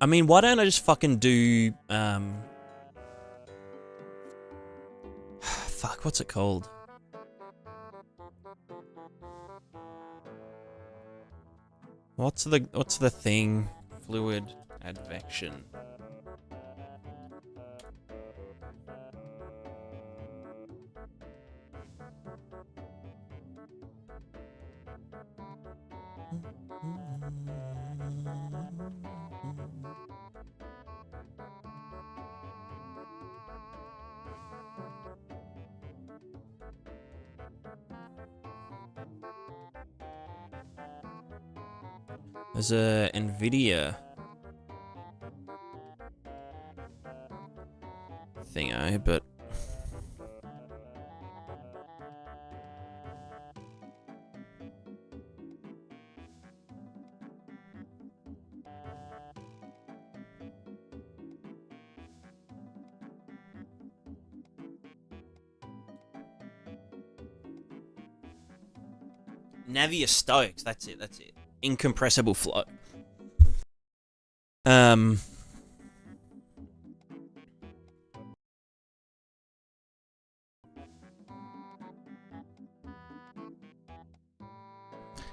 I mean, why don't I just fucking do, fuck, what's it called? What's the thing? Fluid advection. There's a NVIDIA thingo, but Navier-Stokes, that's it. Incompressible flow.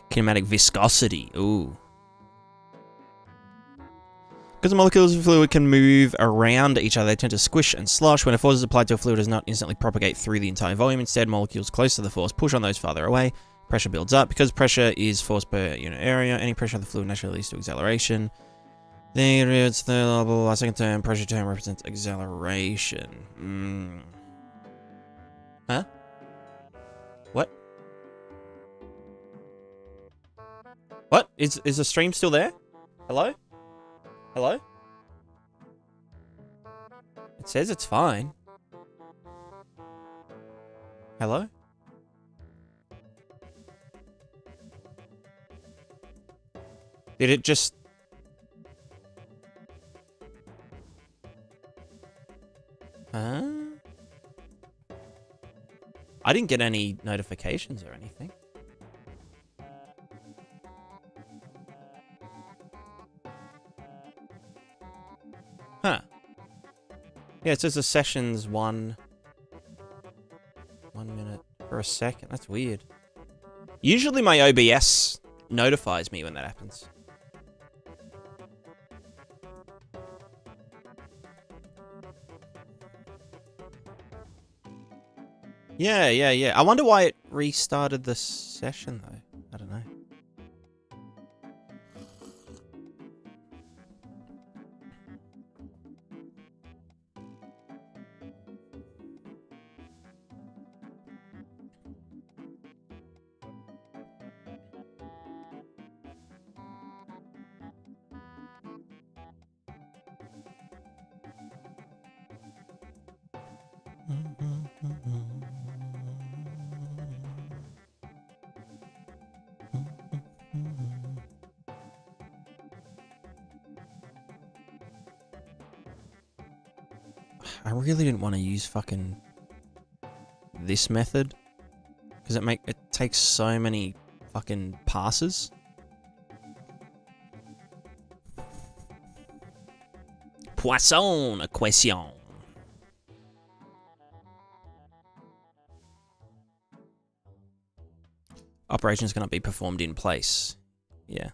Kinematic viscosity, ooh. Because the molecules of fluid can move around each other, they tend to squish and slosh. When a force is applied to a fluid, it does not instantly propagate through the entire volume. Instead, molecules close to the force push on those farther away. Pressure builds up. Because pressure is force per unit area, any pressure on the fluid naturally leads to acceleration. It's the second term, pressure term represents acceleration. Huh? What? What? Is the stream still there? Hello? Hello? It says it's fine. Hello? Did it just... Huh? I didn't get any notifications or anything. Huh. Yeah, it says the session's 1 minute for a second. That's weird. Usually my OBS notifies me when that happens. Yeah. I wonder why it restarted the session, though. I don't know. I really didn't want to use fucking this method because it takes so many fucking passes. Poisson equation. Operations cannot be performed in place. Yeah.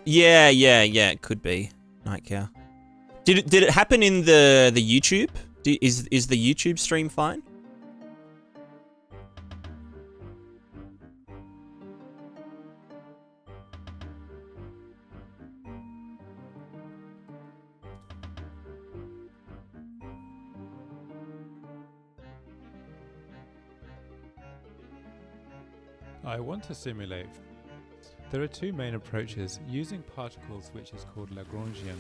Yeah, it could be Nightcow. Did it happen in the YouTube? Is the YouTube stream fine? I want to simulate. There are two main approaches, using particles, which is called Lagrangian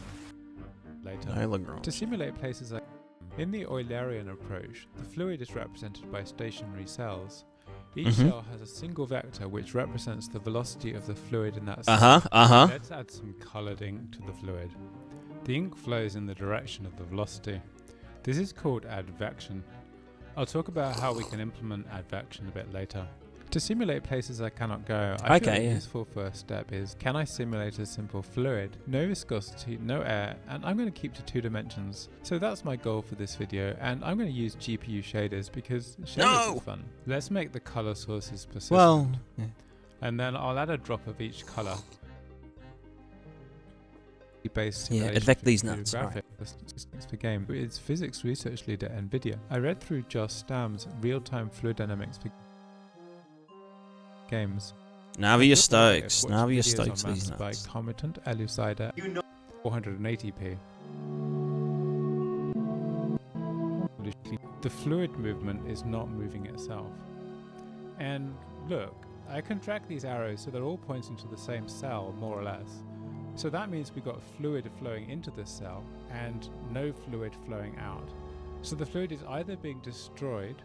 later, to simulate places like in the Eulerian approach. The fluid is represented by stationary cells. Each cell has a single vector which represents the velocity of the fluid in that cell. Let's add some coloured ink to the fluid. The ink flows in the direction of the velocity. This is called advection. I'll talk about how we can implement advection a bit later. To simulate places I cannot go, I feel a useful first step is, can I simulate a simple fluid? No viscosity, no air, and I'm going to keep to 2 dimensions. So that's my goal for this video, and I'm going to use GPU shaders because shaders are fun. Let's make the color sources persistent. Well, and then I'll add a drop of each color. Advect these nuts. Right. For game. It's physics research leader at NVIDIA. I read through Josh Stam's real-time fluid dynamics for games. Navia Stokes. Navia Stokes these nuts. By Comitant Elucider 480p. The fluid movement is not moving itself. And look, I can track these arrows so they're all pointing to the same cell, more or less. So that means we've got fluid flowing into this cell and no fluid flowing out. So the fluid is either being destroyed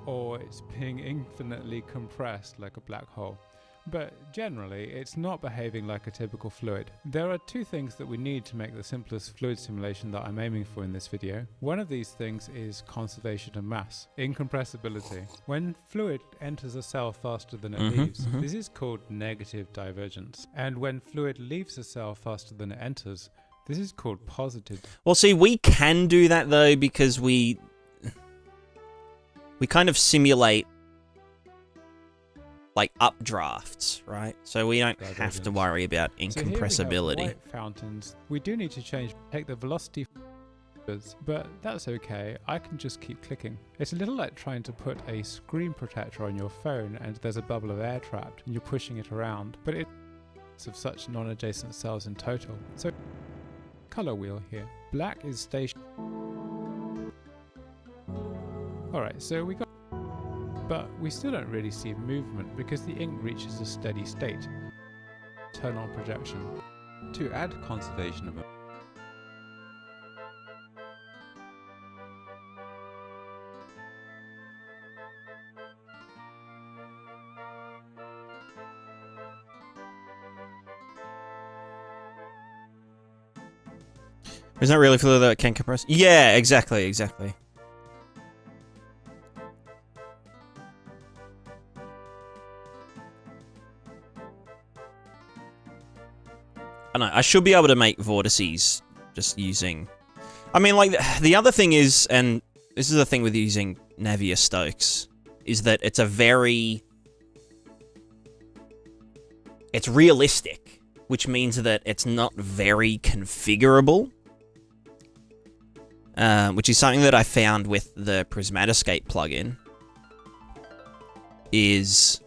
or it's being infinitely compressed like a black hole. But generally, it's not behaving like a typical fluid. There are 2 things that we need to make the simplest fluid simulation that I'm aiming for in this video. One of these things is conservation of mass, incompressibility. When fluid enters a cell faster than it leaves, this is called negative divergence. And when fluid leaves a cell faster than it enters, this is called positive. Well, see, we can do that though because we kind of simulate like updrafts, right? So we don't have to worry about incompressibility. So here we have white fountains. We do need to take the velocity, but that's okay. I can just keep clicking. It's a little like trying to put a screen protector on your phone and there's a bubble of air trapped and you're pushing it around, but it's of such non-adjacent cells in total. So color wheel here. Black is station. Alright, so we got, but we still don't really see movement because the ink reaches a steady state. Turn on projection. To add conservation of Is that really fluid that can compress? Yeah, exactly. I know, I should be able to make vortices just using... I mean, like, the other thing is, and this is the thing with using Navier-Stokes, is that it's a very... It's realistic, which means that it's not very configurable. which is something that I found with the PrismaticaDev plugin, is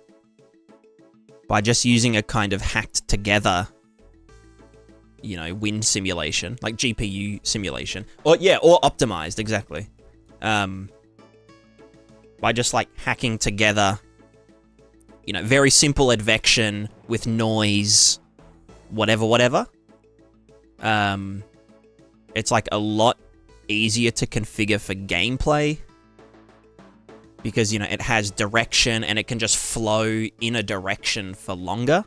by just using a kind of hacked together, you know, wind simulation, like GPU simulation, or optimized, exactly. By just like hacking together, you know, very simple advection with noise, whatever. It's like a lot easier to configure for gameplay because, you know, it has direction and it can just flow in a direction for longer.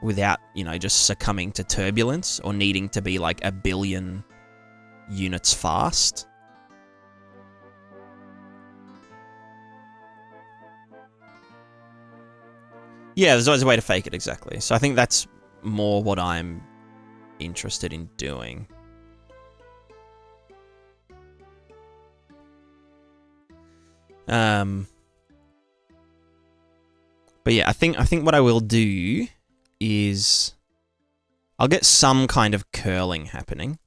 Without, you know, just succumbing to turbulence or needing to be like a billion units fast. Yeah, there's always a way to fake it, exactly. So I think that's more what I'm interested in doing. But yeah, I think what I will do is I'll get some kind of curling happening.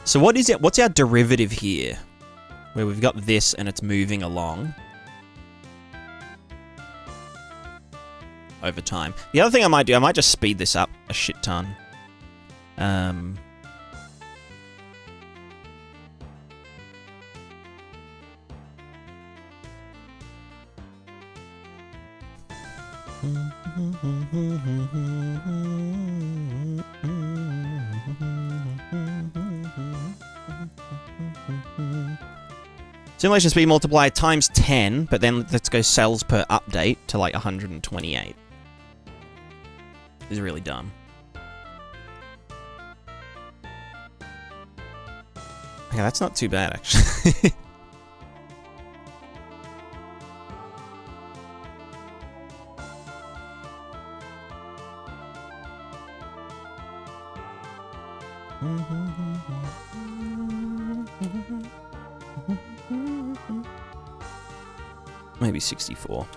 So what is it? What's our derivative here? Where we've got this and it's moving along over time. The other thing I might do, I might just speed this up a shit ton. Simulation speed multiplied times 10, but then let's go cells per update to like 128. This is really dumb. Okay, that's not too bad, actually. Maybe 64.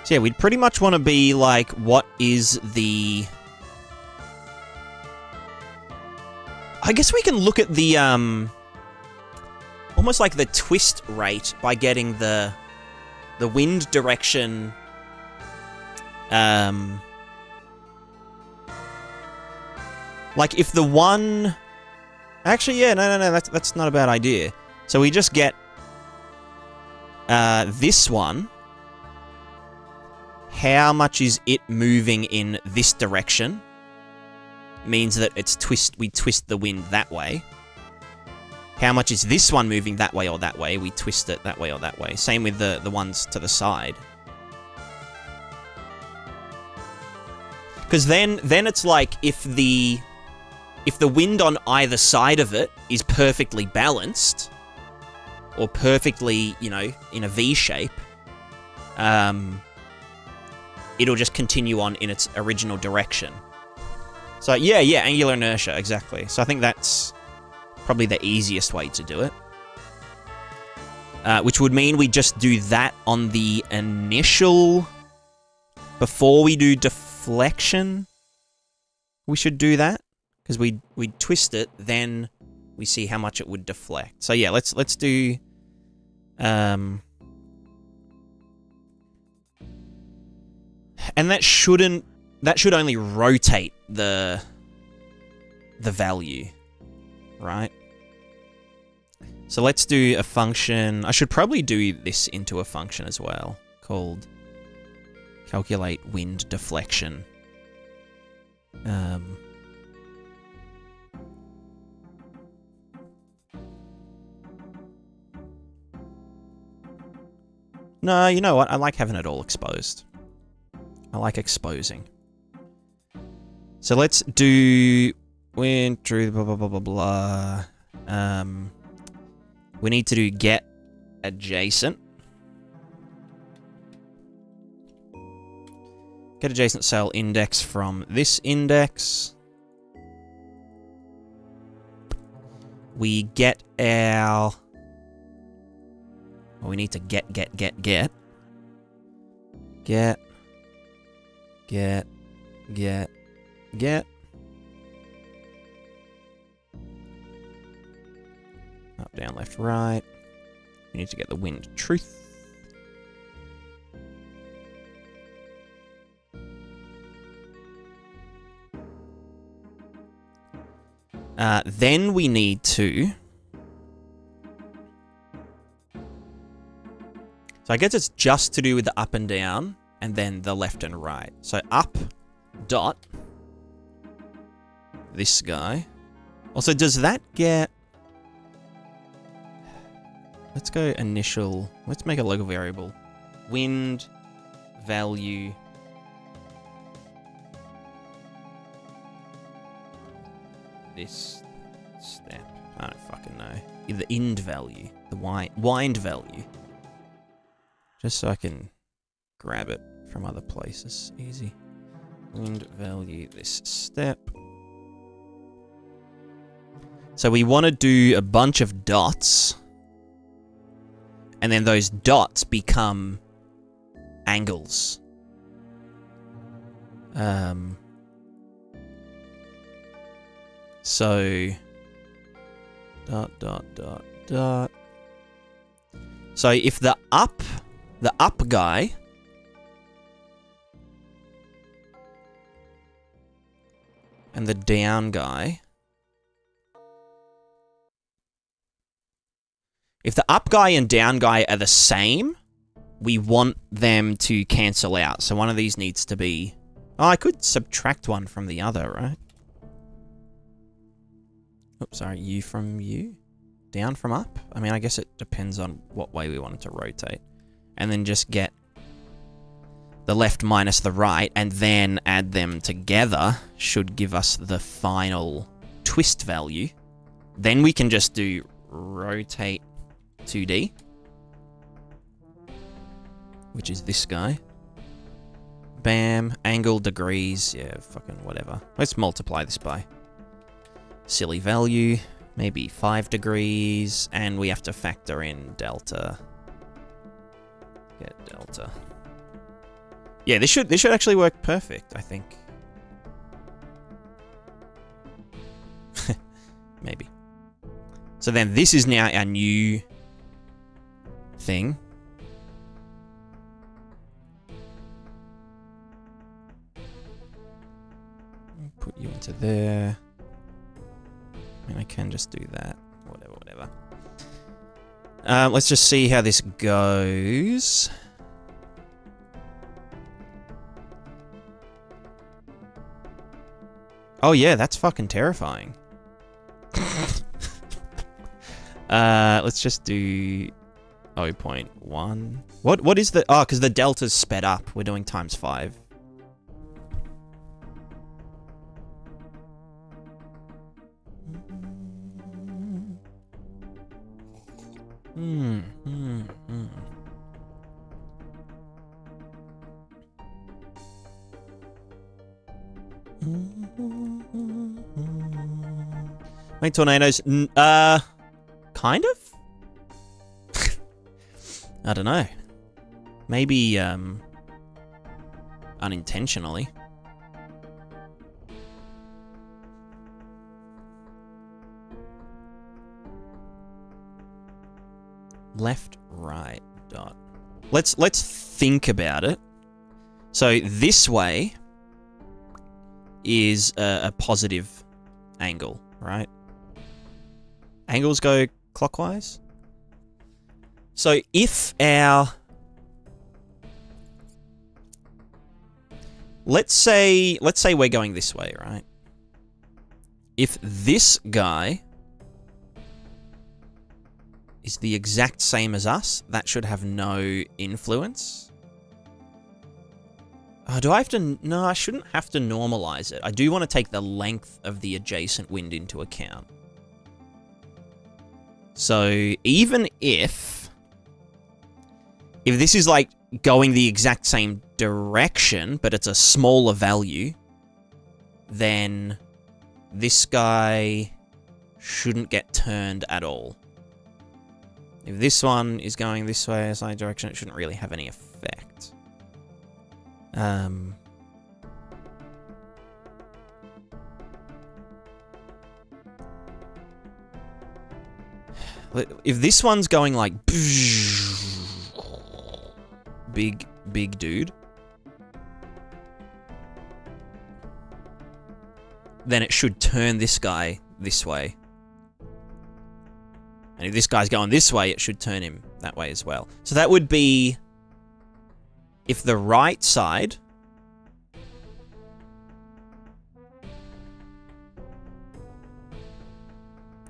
So yeah, we'd pretty much want to be like, what is the... I guess we can look at the, almost like the twist rate by getting the wind direction, like if the one, actually, yeah, no, that's not a bad idea. So we just get, this one, how much is it moving in this direction, means that it's we twist the wind that way. How much is this one moving that way or that way? We twist it that way or that way. Same with the ones to the side. Because then it's like if the wind on either side of it is perfectly balanced or perfectly, you know, in a V shape, it'll just continue on in its original direction. So yeah, angular inertia, exactly. So I think that's probably the easiest way to do it. Which would mean we just do that on the initial... Before we do deflection, we should do that. Because we twist it, then we see how much it would deflect. So yeah, let's do... And that should only rotate the value, right? So let's do a function. I should probably do this into a function as well, called Calculate wind deflection. No, you know what? I like having it all exposed. I like exposing. So let's do wind through blah blah blah blah blah. We need to do get adjacent. Get adjacent cell index from this index. We get our... Well, we need to get. Get. Up, down, left, right. We need to get the wind truth. Then we need to... So I guess it's just to do with the up and down, and then the left and right. So up, dot, this guy. Also, does that get... Let's go initial... Let's make a local variable. Wind, value... This step. I don't fucking know. The ind value. The wind value. Just so I can grab it from other places. Easy. Wind value this step. So we want to do a bunch of dots. And then those dots become angles. So, dot. So if the up guy and the down guy, if the up guy and down guy are the same, we want them to cancel out. So one of these needs to be... Oh, I could subtract one from the other, right? Oops, sorry, U from U? Down from up? I mean, I guess it depends on what way we want it to rotate. And then just get the left minus the right, and then add them together should give us the final twist value. Then we can just do rotate 2D, which is this guy. Bam, angle, degrees, yeah, fucking whatever. Let's multiply this by silly value, maybe 5 degrees, and we have to factor in delta. Get delta. Yeah, this should actually work perfect, I think. Maybe. So then this is now our new thing. Put you into there. I mean, I can just do that. Whatever. Let's just see how this goes. Oh yeah, that's fucking terrifying. Let's just do 0.1. What is the... Oh, because the delta's sped up. We're doing times 5. Make tornadoes. Kind of? I don't know. Maybe, unintentionally. Left, right, dot. Let's think about it. So this way is a positive angle, right? Angles go clockwise. So if our let's say we're going this way, right? If this guy is the exact same as us, that should have no influence. Do I have to... No, I shouldn't have to normalize it. I do want to take the length of the adjacent wind into account. So even if this is like going the exact same direction, but it's a smaller value, then this guy shouldn't get turned at all. If this one is going this way as my direction, it shouldn't really have any effect. If this one's going like big dude, then it should turn this guy this way. And if this guy's going this way, it should turn him that way as well. So that would be if the right side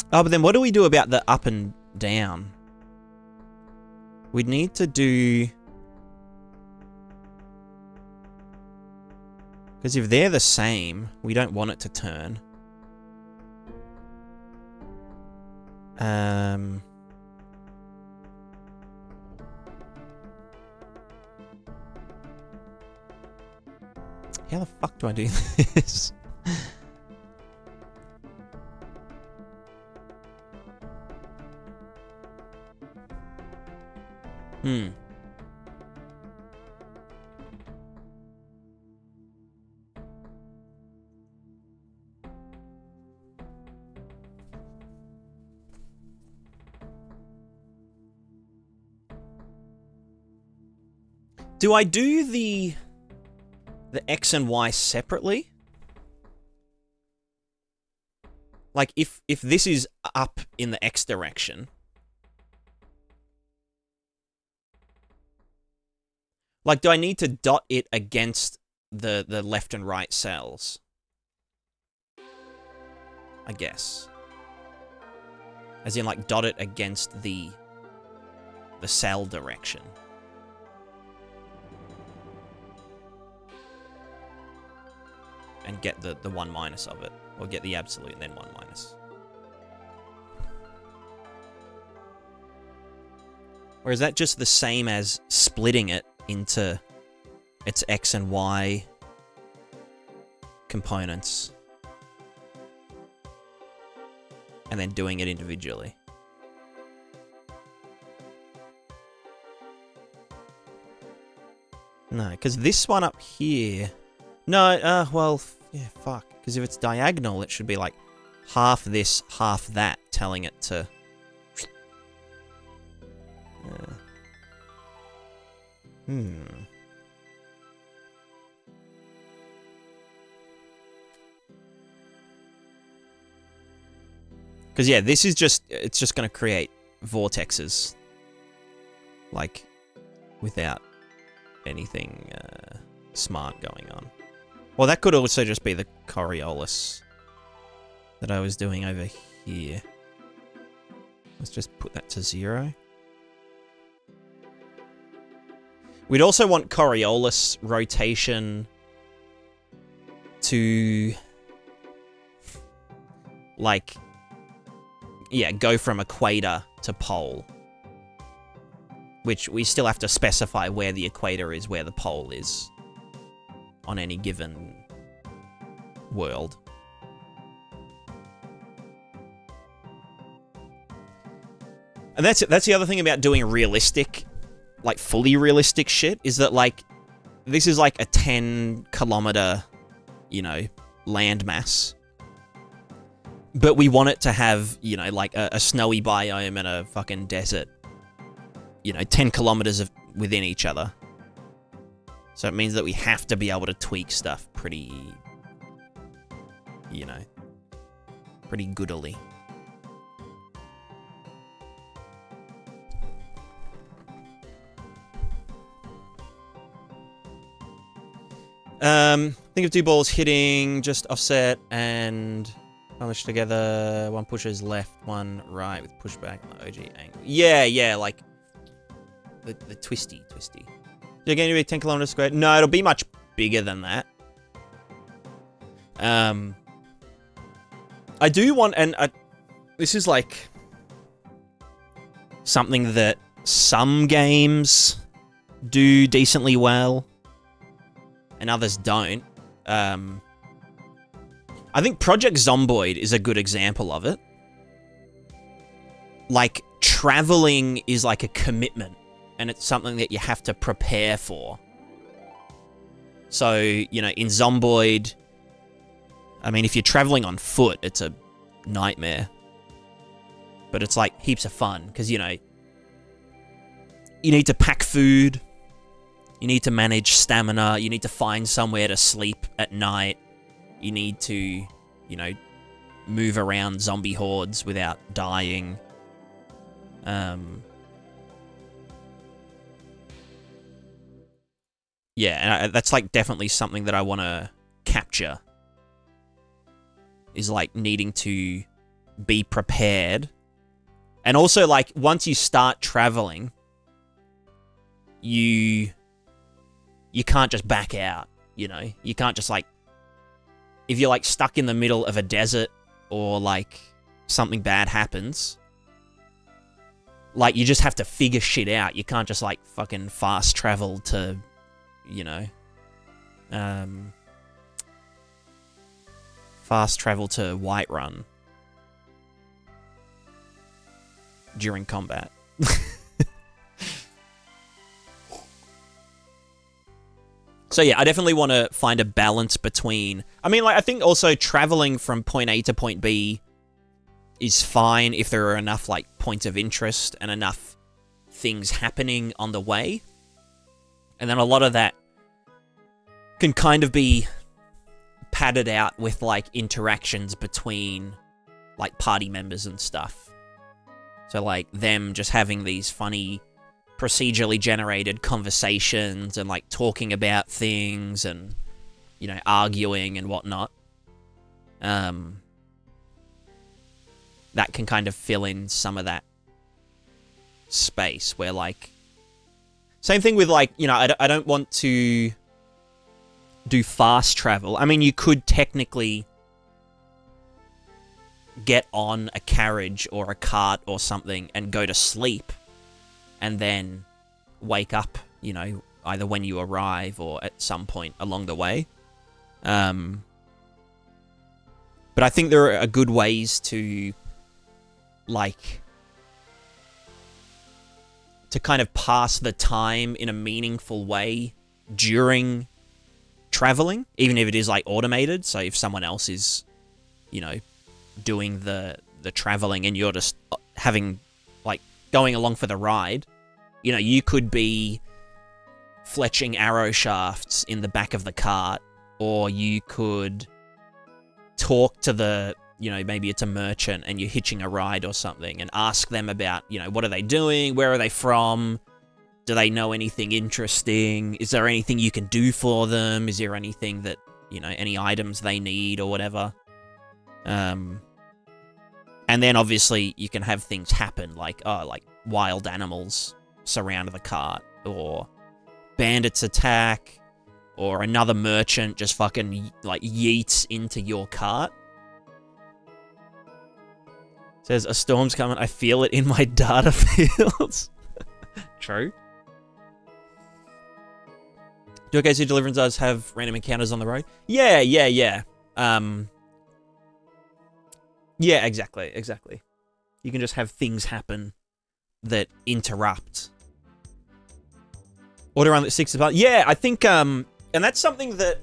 but then what do we do about the up and down? We'd need to do... Because if they're the same, we don't want it to turn. How the fuck do I do this? Do I do the X and Y separately? Like, if this is up in the X direction, like, do I need to dot it against the left and right cells? I guess. As in, like, dot it against the cell direction. And get the 1 minus of it. Or get the absolute and then 1 minus. Or is that just the same as splitting it into its X and Y components? And then doing it individually? No, because this one up here... No, well, yeah, fuck. Because if it's diagonal, it should be like half this, half that, telling it to... Because, yeah, this is just... It's just going to create vortexes. Like, without anything smart going on. Well, that could also just be the Coriolis that I was doing over here. Let's just put that to 0. We'd also want Coriolis rotation to, like, yeah, go from equator to pole. Which we still have to specify where the equator is, where the pole is. On any given world. And that's the other thing about doing realistic, like fully realistic shit, is that like this is like a 10-kilometer, you know, landmass. But we want it to have, you know, like a snowy biome and a fucking desert, you know, 10 kilometers within each other. So it means that we have to be able to tweak stuff pretty, you know, pretty goodily. Think of two balls hitting just offset and publish together. One pushes left, one right with pushback on the OG angle. Yeah, like the twisty. You're going to be 10 kilometers squared? No, it'll be much bigger than that. I do want, and this is like something that some games do decently well and others don't. I think Project Zomboid is a good example of it. Like, traveling is like a commitment, and it's something that you have to prepare for. So, you know, in Zomboid, I mean, if you're traveling on foot, it's a nightmare. But it's like heaps of fun, because, you know, you need to pack food, you need to manage stamina, you need to find somewhere to sleep at night, you need to, you know, move around zombie hordes without dying. Yeah, and that's like definitely something that I want to capture. Is like needing to be prepared. And also like once you start traveling, you can't just back out, you know? You can't just like, if you're like stuck in the middle of a desert or like something bad happens, like you just have to figure shit out. You can't just like fucking fast travel to, you know, fast travel to Whiterun during combat. So yeah, I definitely want to find a balance between... I mean, like, I think also traveling from point A to point B is fine if there are enough, like, points of interest and enough things happening on the way. And then a lot of that can kind of be padded out with, like, interactions between, like, party members and stuff. So, like, them just having these funny, procedurally generated conversations and, like, talking about things and, you know, arguing and whatnot. That can kind of fill in some of that space where, like... Same thing with, like, you know, I don't want to do fast travel. I mean, you could technically get on a carriage or a cart or something and go to sleep and then wake up, you know, either when you arrive or at some point along the way. But I think there are good ways to, like, to kind of pass the time in a meaningful way during traveling, even if it is, like, automated. So if someone else is, you know, doing the traveling and you're just having, like, going along for the ride, you know, you could be fletching arrow shafts in the back of the cart, or you could talk to the, you know, maybe it's a merchant and you're hitching a ride or something and ask them about, you know, what are they doing? Where are they from? Do they know anything interesting? Is there anything you can do for them? Is there anything that, you know, any items they need or whatever? And then obviously you can have things happen like, oh, like wild animals surround the cart, or bandits attack, or another merchant just fucking, like, yeets into your cart. Says, a storm's coming, I feel it in my data fields. True. Do OKC Deliverance does have random encounters on the road? Yeah. Yeah, exactly. You can just have things happen that interrupt. Order around 6 about. Yeah, I think, and that's something that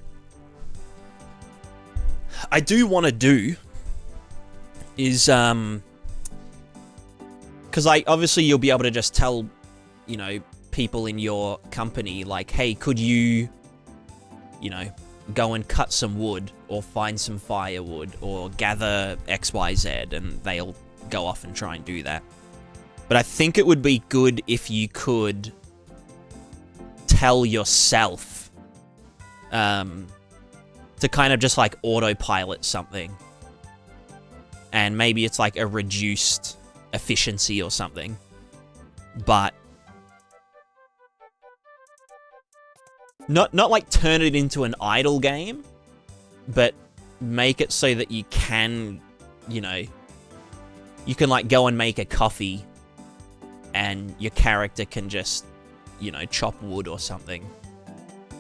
I do want to do, is, because, like, obviously you'll be able to just tell, you know, people in your company, like, hey, could you, you know, go and cut some wood, or find some firewood, or gather XYZ, and they'll go off and try and do that. But I think it would be good if you could tell yourself to kind of just like autopilot something. And maybe it's like a reduced efficiency or something. But not like turn it into an idle game, but make it so that you can, you know, you can like go and make a coffee and your character can just, you know, chop wood or something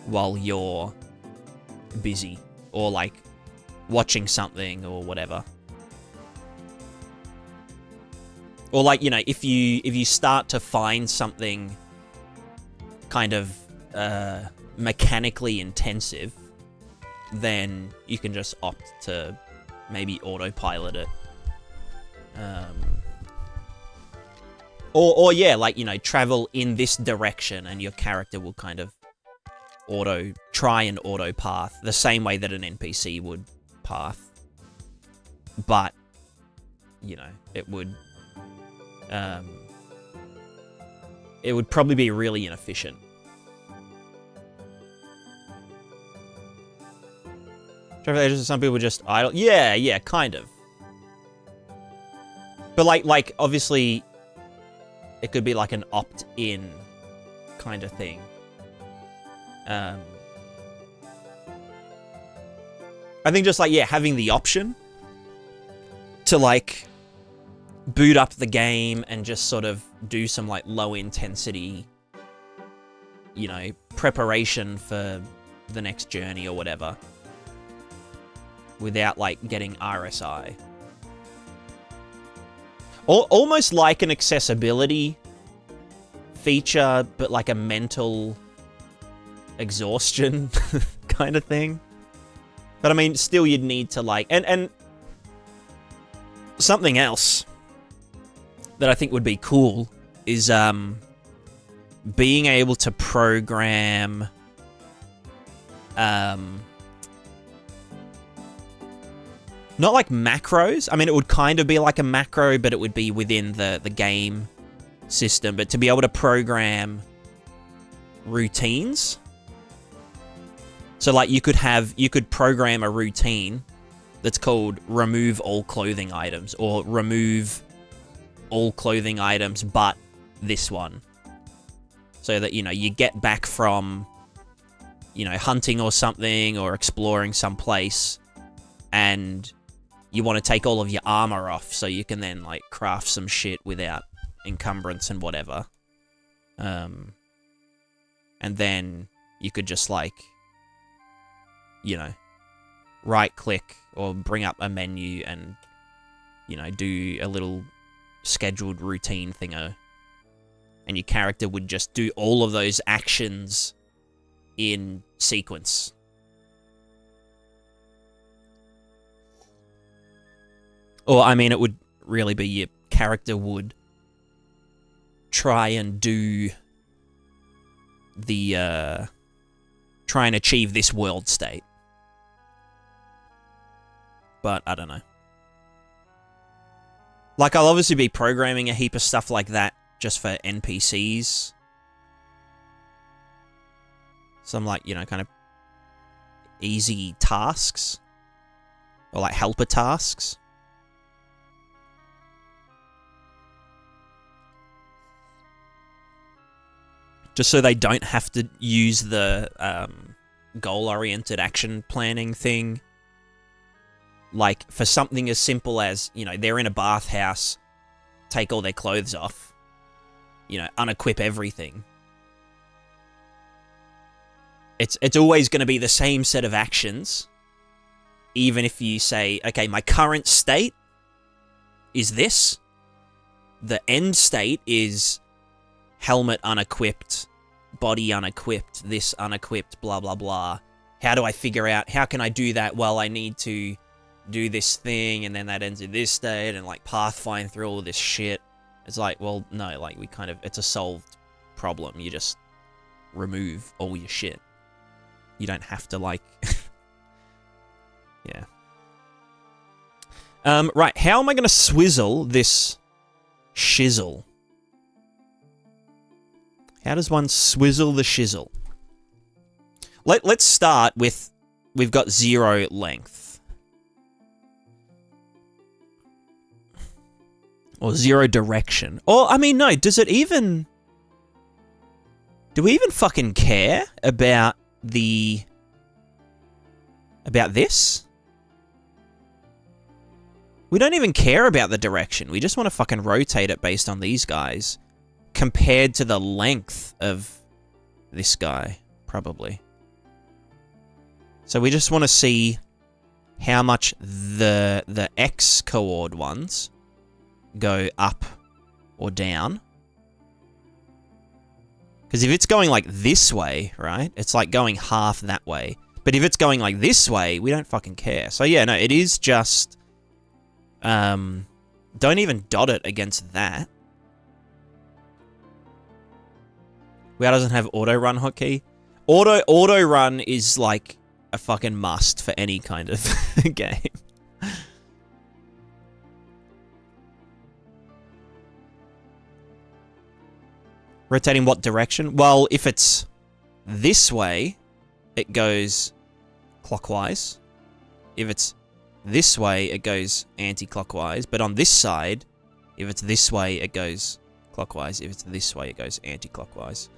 while you're busy or like watching something or whatever. Or like, you know, if you start to find something kind of mechanically intensive, then you can just opt to maybe autopilot it. Or yeah, like, you know, travel in this direction and your character will kind of try and auto path the same way that an NPC would path. But, you know, it would probably be really inefficient. Travel agents, some people just idle. Yeah, kind of. But like obviously, it could be like an opt-in kind of thing. I think just like, yeah, having the option to like boot up the game and just sort of do some like low intensity, you know, preparation for the next journey or whatever without like getting RSI. Almost like an accessibility feature, but like a mental exhaustion kind of thing. But I mean, still you'd need to like, and something else that I think would be cool is being able to program not like macros. I mean, it would kind of be like a macro, but it would be within the game system. But to be able to program routines. So like you could program a routine that's called remove all clothing items or remove all clothing items but this one. So that, you know, you get back from, you know, hunting or something or exploring some place and you want to take all of your armor off so you can then like craft some shit without encumbrance and whatever. And then you could just like, you know, right click or bring up a menu and, you know, do a little scheduled routine thinger. And your character would just do all of those actions in sequence. Or, I mean, it would really be your character would try and do the, try and achieve this world state. But, I don't know. Like, I'll obviously be programming a heap of stuff like that just for NPCs. Some, like, you know, kind of easy tasks. Or, like, helper tasks. Just so they don't have to use the goal-oriented action planning thing. Like, for something as simple as, you know, they're in a bathhouse, take all their clothes off, you know, unequip everything. It's always going to be the same set of actions, even if you say, okay, my current state is this. The end state is helmet unequipped, body unequipped, this unequipped, blah, blah, blah. How do I figure out, how can I do that? Well, I need to do this thing, and then that ends in this state, and, like, pathfind through all this shit. It's like, well, no, like, we kind of, it's a solved problem. You just remove all your shit. You don't have to, like... yeah. Right, how am I going to swizzle this shizzle? How does one swizzle the shizzle? let's start with, we've got 0 length. Or 0 direction. Or, I mean, no, does it even... Do we even fucking care about the... About this? We don't even care about the direction. We just want to fucking rotate it based on these guys. Compared to the length of this guy, probably. So we just want to see how much the x-coord ones go up or down. Because if it's going like this way, right? It's like going half that way. But if it's going like this way, we don't fucking care. So yeah, no, it is just... don't even dot it against that. WoW doesn't have auto run hotkey. Auto run is like a fucking must for any kind of game. Rotating what direction? Well, if it's this way, it goes clockwise. If it's this way, it goes anti-clockwise. But on this side, if it's this way, it goes clockwise. If it's this way, it goes anti-clockwise.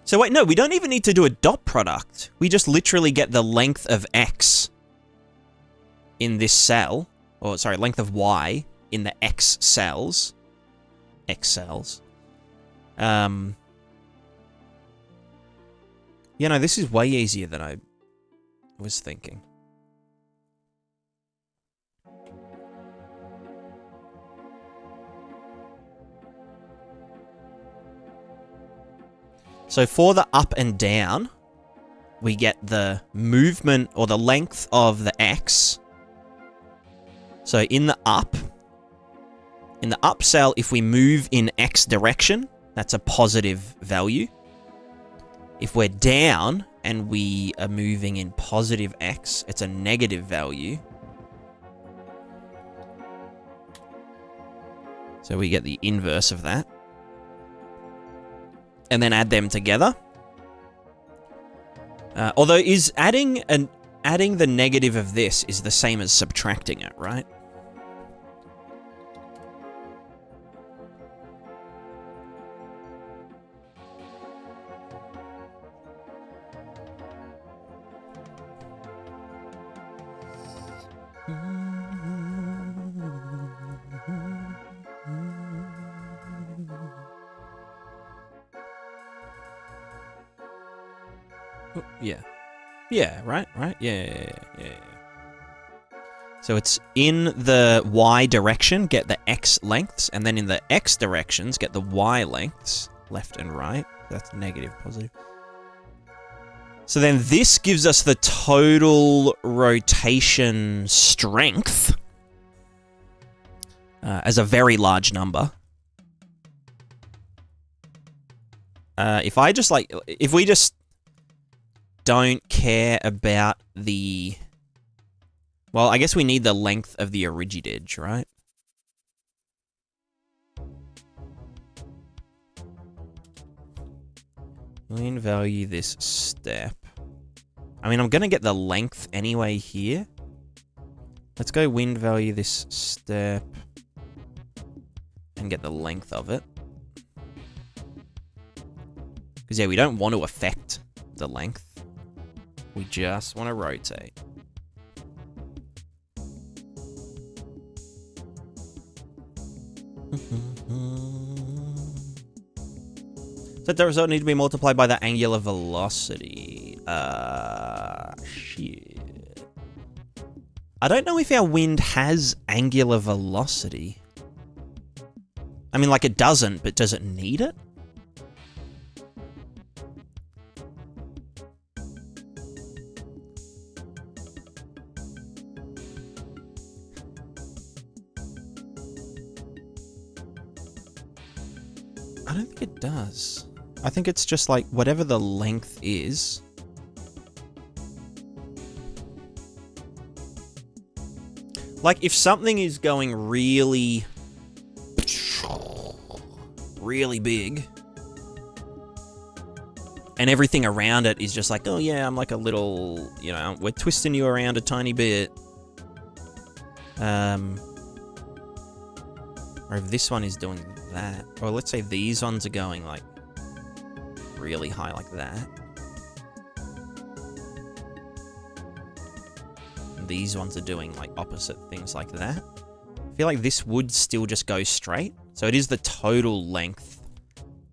So wait, no, we don't even need to do a dot product. We just literally get the length of X in this cell. Or, sorry, length of Y in the X cells. X cells. You know, this is way easier than I was thinking. So for the up and down, we get the movement or the length of the X. So in the up cell, if we move in X direction, that's a positive value. If we're down and we are moving in positive X, it's a negative value. So we get the inverse of that. And then add them together. Although is adding the negative of this is the same as subtracting it, right? Yeah. Yeah, right? Yeah. So it's in the Y direction, get the X lengths, and then in the X directions, get the Y lengths, left and right. That's negative, positive. So then this gives us the total rotation strength as a very large number. If we just don't care about the... Well, I guess we need the length of the origid edge, right? Boolean value this step. I mean, I'm going to get the length anyway here. Let's go wind value this step and get the length of it. Because, yeah, we don't want to affect the length. We just want to rotate. So the result need to be multiplied by the angular velocity. Shit. I don't know if our wind has angular velocity. I mean, like, it doesn't, but does it need it? I don't think it does. I think it's just like whatever the length is. Like if something is going really really big. And everything around it is just like, oh yeah, I'm like a little, you know, we're twisting you around a tiny bit. Or if this one is doing that, or let's say these ones are going like really high like that. And these ones are doing like opposite things like that. I feel like this would still just go straight. So it is the total length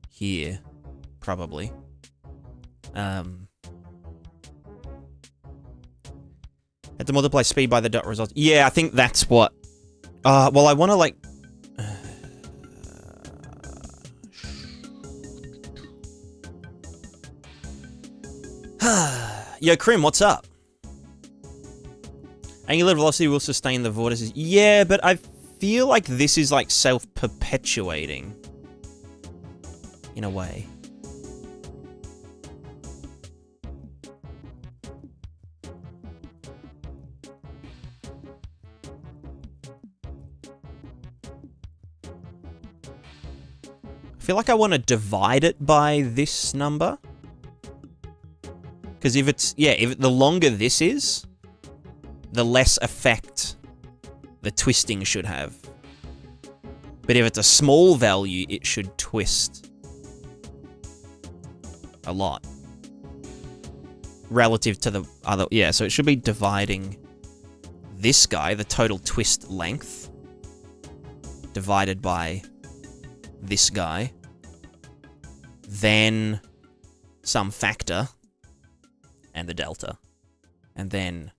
here, probably. Had to multiply speed by the dot results. Yeah, I think that's what... well, I want to, like... Yo, Krim, what's up? Angular velocity will sustain the vortices. Yeah, but I feel like this is, like, self-perpetuating. In a way. I feel like I want to divide it by this number. Because if it's... Yeah, if the longer this is, the less effect the twisting should have. But if it's a small value, it should twist a lot. Relative to the other... Yeah, so it should be dividing this guy, the total twist length, divided by this guy, then some factor, and the delta, and then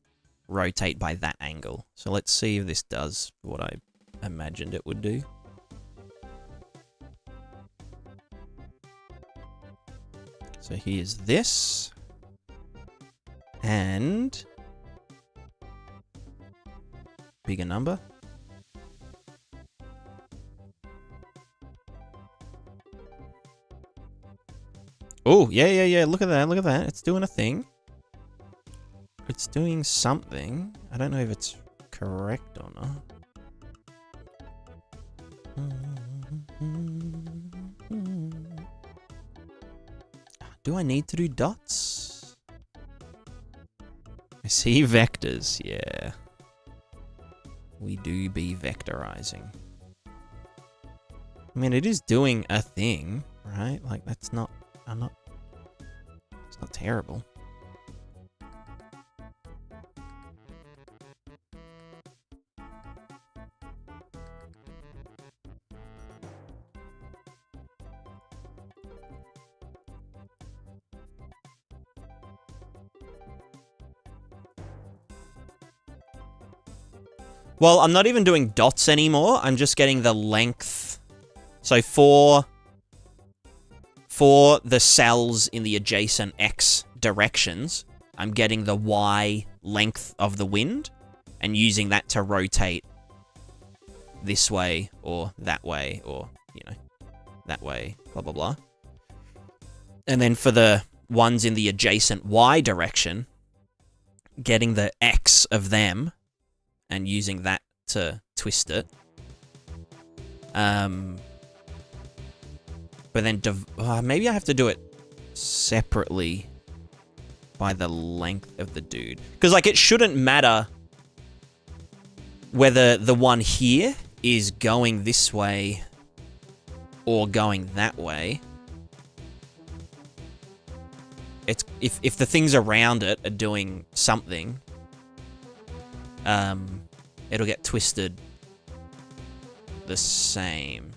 rotate by that angle. So let's see if this does what I imagined it would do. So here's this, and bigger number. Oh, yeah. Look at that. It's doing a thing. It's doing something. I don't know if it's correct or not. Do I need to do dots? I see vectors, yeah. We do be vectorizing. I mean, it is doing a thing, right? Like, that's not... It's not terrible. Well, I'm not even doing dots anymore. I'm just getting the length. So for the cells in the adjacent X directions, I'm getting the Y length of the wind and using that to rotate this way or that way or, you know, that way, blah, blah, blah. And then for the ones in the adjacent Y direction, getting the X of them and using that to twist it. But then, maybe I have to do it separately by the length of the dude. Because, like, it shouldn't matter whether the one here is going this way or going that way. It's if the things around it are doing something, it'll get twisted the same.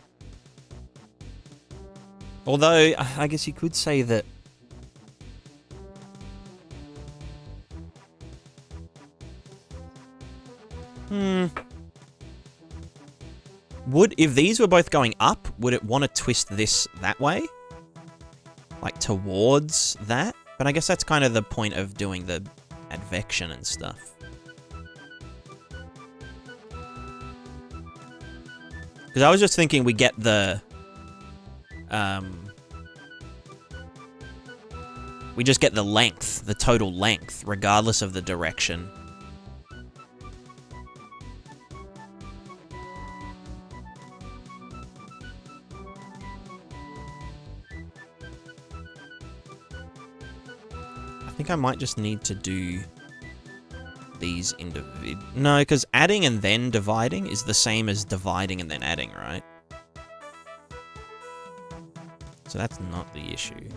Although, I guess you could say that... If these were both going up, would it want to twist this that way? Like, towards that? But I guess that's kind of the point of doing the advection and stuff. Because I was just thinking we get the... we just get the length, the total length, regardless of the direction. think I might just need to do these no, because adding and then dividing is the same as dividing and then adding, right? So that's not the issue,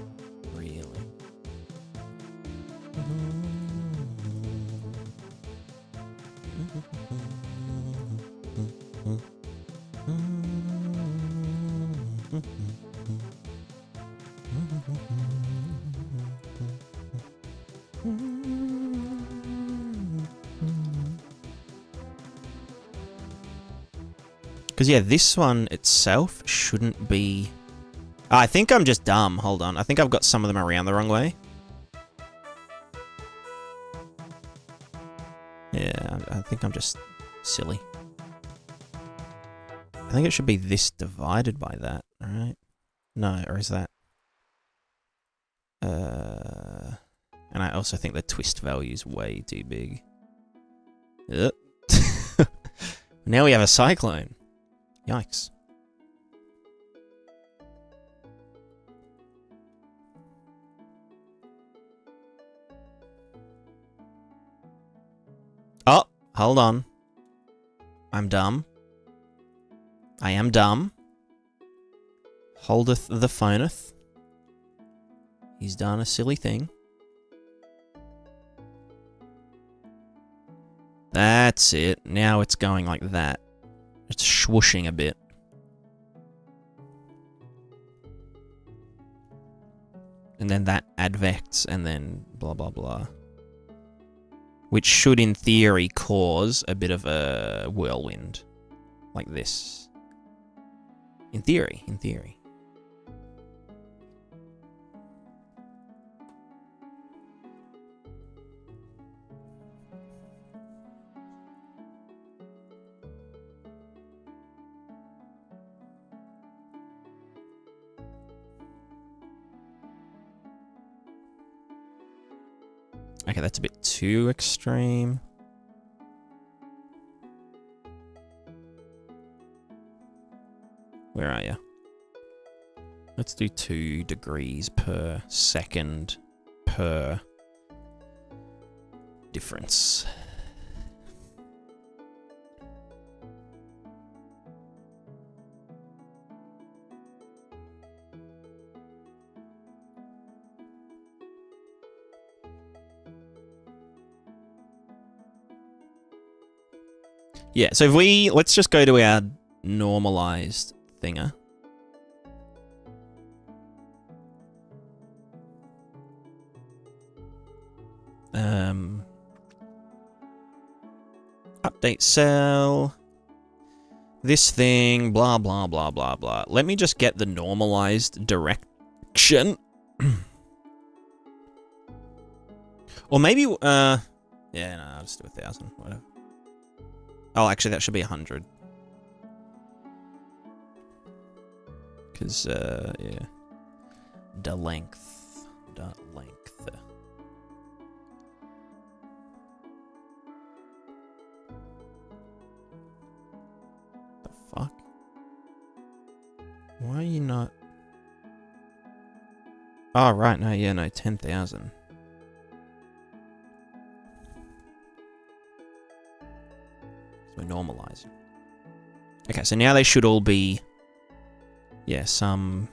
really. Because, yeah, this one itself shouldn't be... Oh, I think I'm just dumb. Hold on. I think I've got some of them around the wrong way. Yeah, I think I'm just silly. I think it should be this divided by that, right? No, or is that... And I also think the twist value is way too big. Now we have a cyclone. Yikes. Oh, hold on. I'm dumb. I am dumb. Holdeth the phoneth. He's done a silly thing. That's it. Now it's going like that. It's swooshing a bit. And then that advects, and then blah, blah, blah. Which should, in theory, cause a bit of a whirlwind. Like this. In theory, in theory. Okay, that's a bit too extreme. Where are you? Let's do 2 degrees per second per difference. Yeah, so if let's just go to our normalized thinger. Update cell. This thing, blah, blah, blah, blah, blah. Let me just get the normalized direction. Or maybe, yeah, no, I'll just do 1,000, whatever. Oh, actually, that should be 100. Because, yeah. The length. The length. The fuck? Why are you not... Oh, right, no, yeah, no, 10,000. We're normalizing. Okay, so now they should all be... Yeah, some...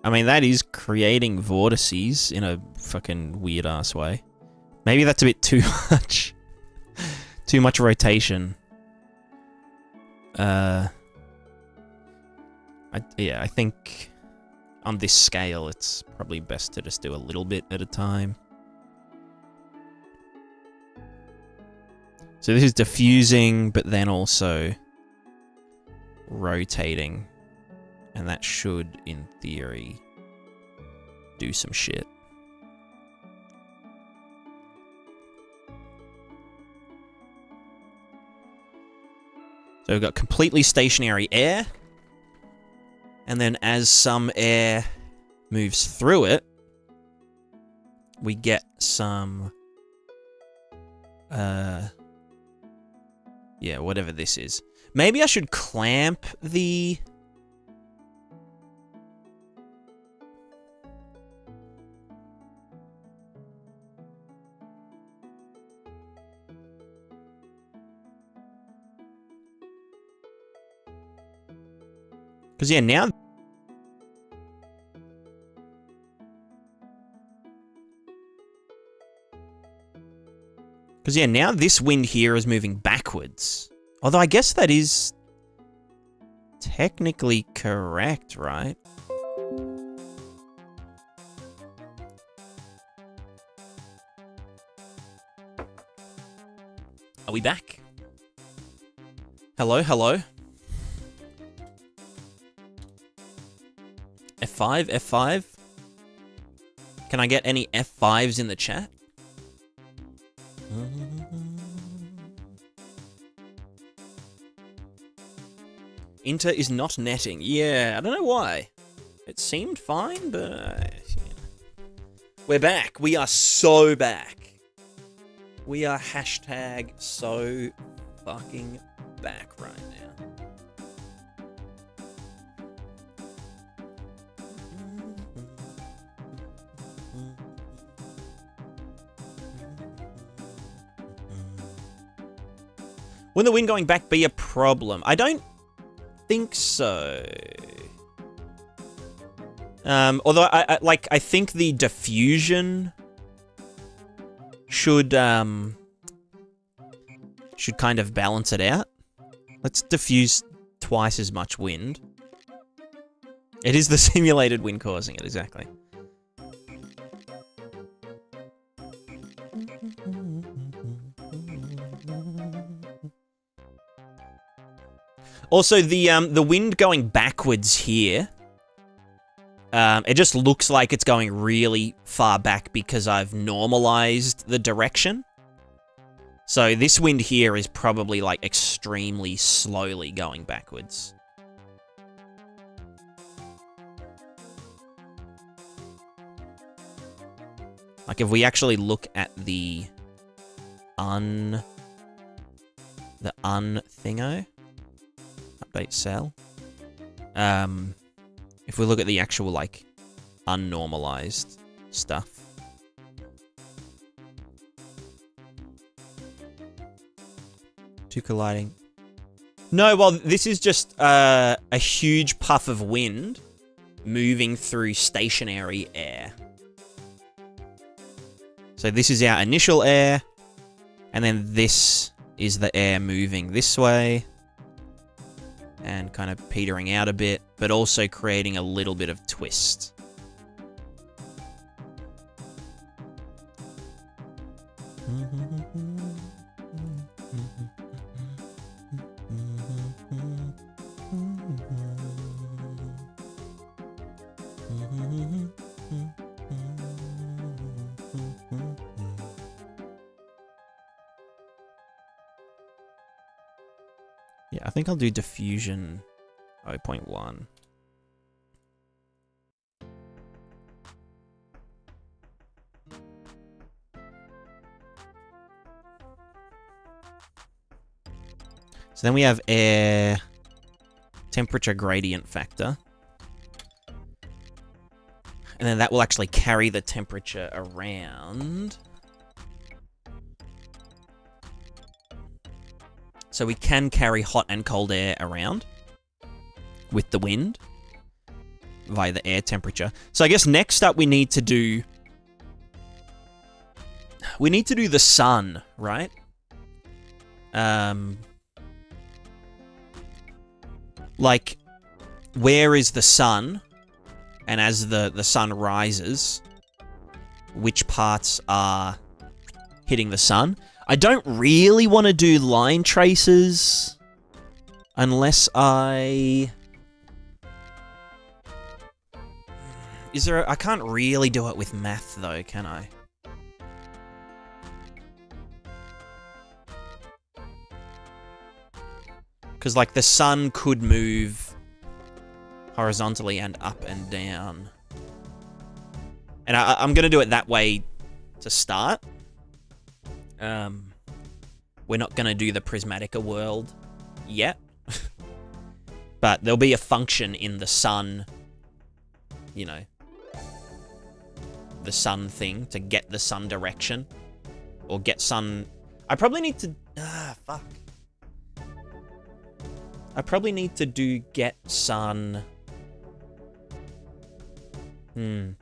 I mean, that is creating vortices in a fucking weird-ass way. Maybe that's a bit too much. Too much rotation. Yeah, I think on this scale, it's probably best to just do a little bit at a time. So this is diffusing, but then also rotating. And that should, in theory, do some shit. So we've got completely stationary air. And then as some air moves through it, we get some... yeah, whatever this is. Maybe I should clamp the... Because, yeah, now... Because, yeah, now this wind here is moving backwards. Although I guess that is technically correct, right? Are we back? Hello, hello. F5, F5. Can I get any F5s in the chat? Inter is not netting. Yeah, I don't know why. It seemed fine, but... We're back. We are so back. We are hashtag so fucking back right now. Will the wind going back be a problem? I don't think so. Although I think the diffusion should kind of balance it out. Let's diffuse twice as much wind. It is the simulated wind causing it, exactly. Also, the wind going backwards here, it just looks like it's going really far back because I've normalized the direction. So this wind here is probably like extremely slowly going backwards. Like if we actually look at the thingo, update cell. If we look at the actual like unnormalized stuff. Two colliding. No, well, this is just a huge puff of wind moving through stationary air. So this is our initial air, and then this is the air moving this way, and kind of petering out a bit, but also creating a little bit of twist. Yeah, I think I'll do diffusion 0.1. So then we have air temperature gradient factor. And then that will actually carry the temperature around. So we can carry hot and cold air around with the wind via the air temperature. So I guess next up we need to do the sun, right? Like, where is the sun? And as the sun rises, which parts are hitting the sun? I don't really want to do line traces unless I can't really do it with math though, can I? Because like the sun could move horizontally and up and down. And I'm going to do it that way to start. We're not going to do the Prismatica world yet. But there'll be a function in the sun, you know, the sun thing to get the sun direction. Or get sun... I probably need to... fuck. I probably need to do get sun... I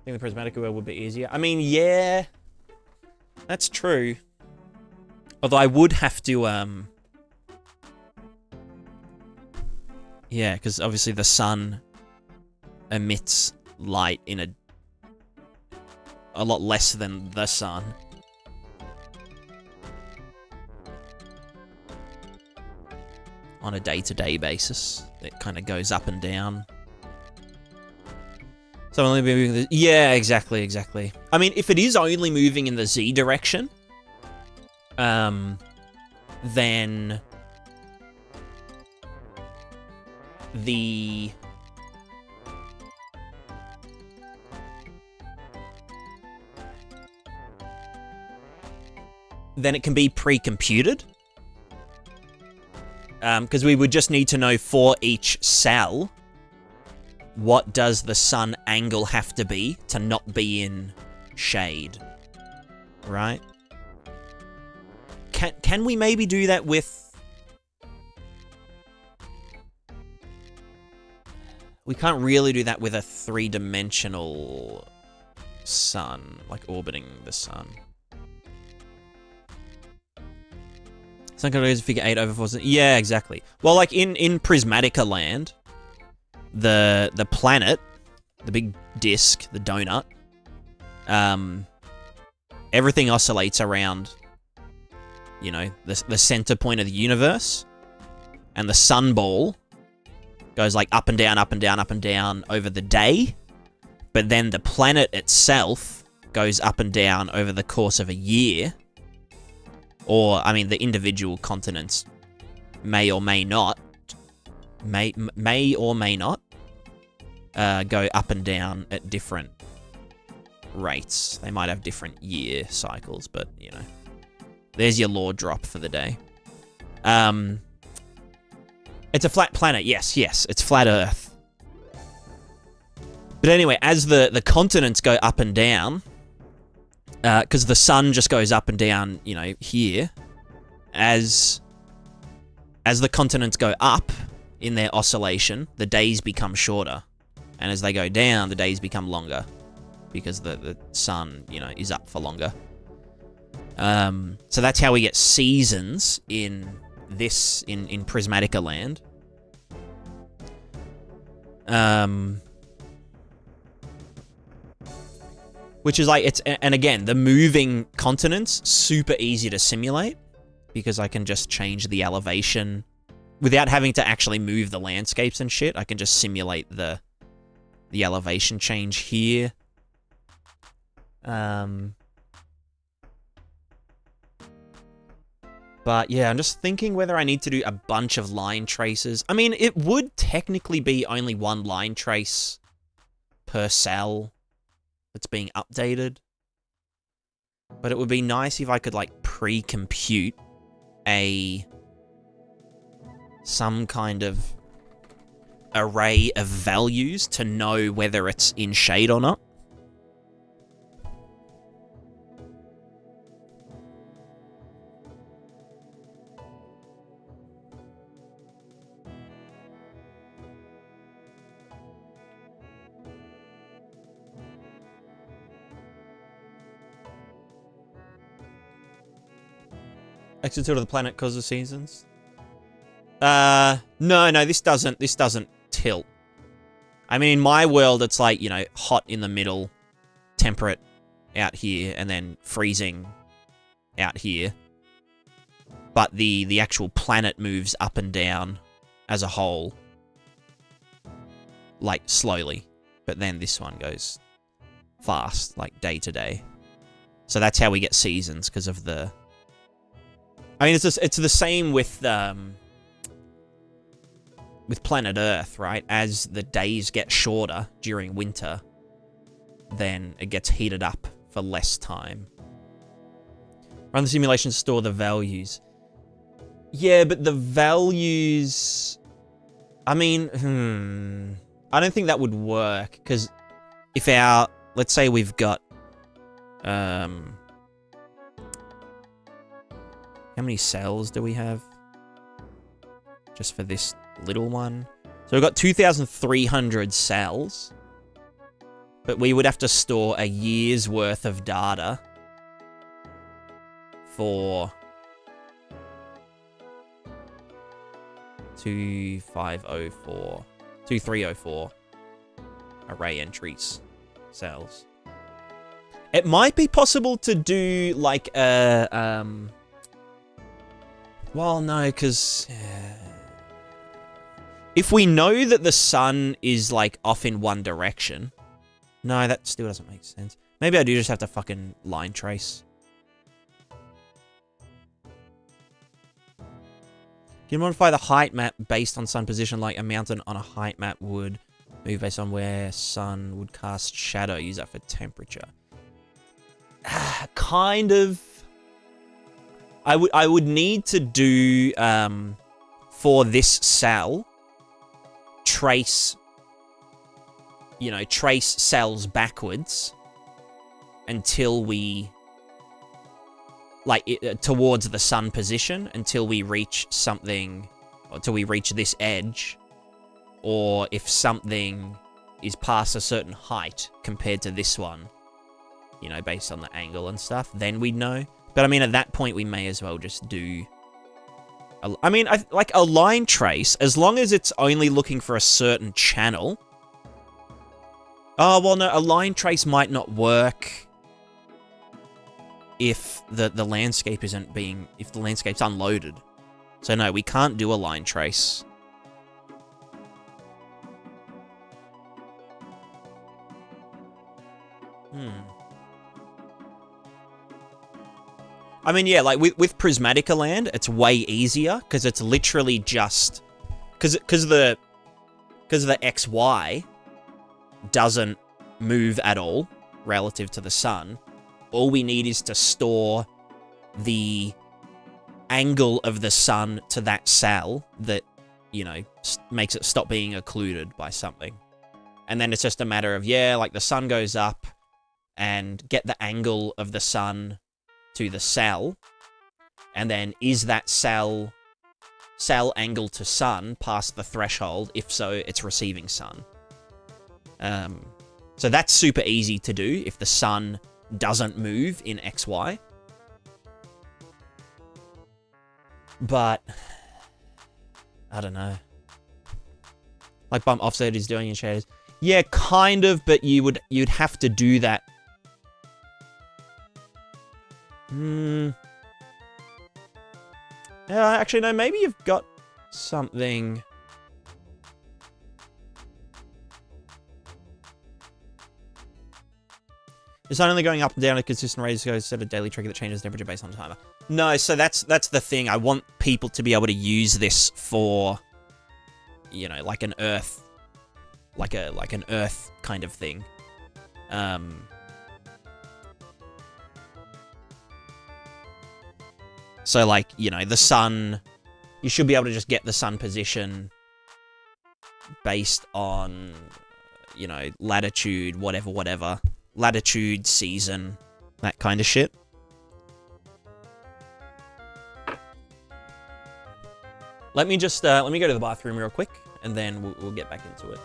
think the Prismatica world would be easier. I mean, yeah. That's true. Although I would have to, yeah, because obviously the sun emits light in a lot less than the sun. On a day-to-day basis. It kind of goes up and down. So only moving the... Yeah, exactly. I mean, if it is only moving in the Z direction, then it can be pre-computed. Because we would just need to know for each cell, what does the sun angle have to be to not be in shade, right? Can we maybe do that with... We can't really do that with a three-dimensional sun, like orbiting the sun. Sun can always figure 8 over 4. Yeah, exactly. Well, like in Prismatica land, the planet, the big disc, the donut, everything oscillates around, you know, the center point of the universe, and the sun ball goes like up and down, up and down, up and down over the day, but then the planet itself goes up and down over the course of a year. Or, I mean, the individual continents may or may not, go up and down at different rates. They might have different year cycles, but, you know. There's your lore drop for the day. It's a flat planet. Yes, it's flat Earth. But anyway, as the continents go up and down... because the sun just goes up and down, you know, here. As the continents go up in their oscillation, the days become shorter. And as they go down, the days become longer. Because the sun, you know, is up for longer. So that's how we get seasons in Prismatica land. Which is like, and again, the moving continents, super easy to simulate, because I can just change the elevation without having to actually move the landscapes and shit. I can just simulate the elevation change here. But yeah, I'm just thinking whether I need to do a bunch of line traces. I mean, it would technically be only one line trace per cell that's being updated. But it would be nice if I could, like, pre-compute some kind of array of values to know whether it's in shade or not. Extra tilt of the planet causes seasons? No, this doesn't tilt. I mean, in my world, it's like, you know, hot in the middle, temperate out here, and then freezing out here. But the actual planet moves up and down as a whole, like, slowly. But then this one goes fast, like, day to day. So that's how we get seasons, because of the... I mean, it's the same with with planet Earth, right? As the days get shorter during winter, then it gets heated up for less time. Run the simulation, store the values. Yeah, but the values... I mean, I don't think that would work, because if our... Let's say we've got... How many cells do we have? Just for this little one. So we've got 2,300 cells. But we would have to store a year's worth of data for 2304 array entries cells. It might be possible to do like a well, no, because if we know that the sun is like off in one direction, no, that still doesn't make sense. Maybe I do just have to fucking line trace. You can modify the height map based on sun position like a mountain on a height map would. Move based on where sun would cast shadow. Use that for temperature. Kind of. I would need to do, for this cell, trace cells backwards until we, like, towards the sun position, until we reach something, or until we reach this edge, or if something is past a certain height compared to this one, you know, based on the angle and stuff, then we'd know. But, I mean, at that point, we may as well just do... like, a line trace, as long as it's only looking for a certain channel... Oh, well, no, a line trace might not work if the landscape isn't being... If the landscape's unloaded. So, no, we can't do a line trace. I mean, yeah, like, with Prismatica Land, it's way easier, because it's literally just... Because the XY doesn't move at all relative to the sun. All we need is to store the angle of the sun to that cell that, you know, makes it stop being occluded by something. And then it's just a matter of, yeah, like, the sun goes up and get the angle of the sun to the cell, and then is that cell angle to sun past the threshold? If so, it's receiving sun. So that's super easy to do if the sun doesn't move in XY. But I don't know. Like bump offset is doing in shaders. Yeah, kind of, but you'd have to do that. Yeah, actually, no, maybe you've got something. The sun only going up and down at a consistent rate to set a daily trigger that changes temperature based on timer. No, so that's the thing. I want people to be able to use this for, you know, like an Earth, like an Earth kind of thing. So, like, you know, the sun, you should be able to just get the sun position based on, you know, latitude, whatever. Latitude, season, that kind of shit. Let me just, let me go to the bathroom real quick, and then we'll get back into it.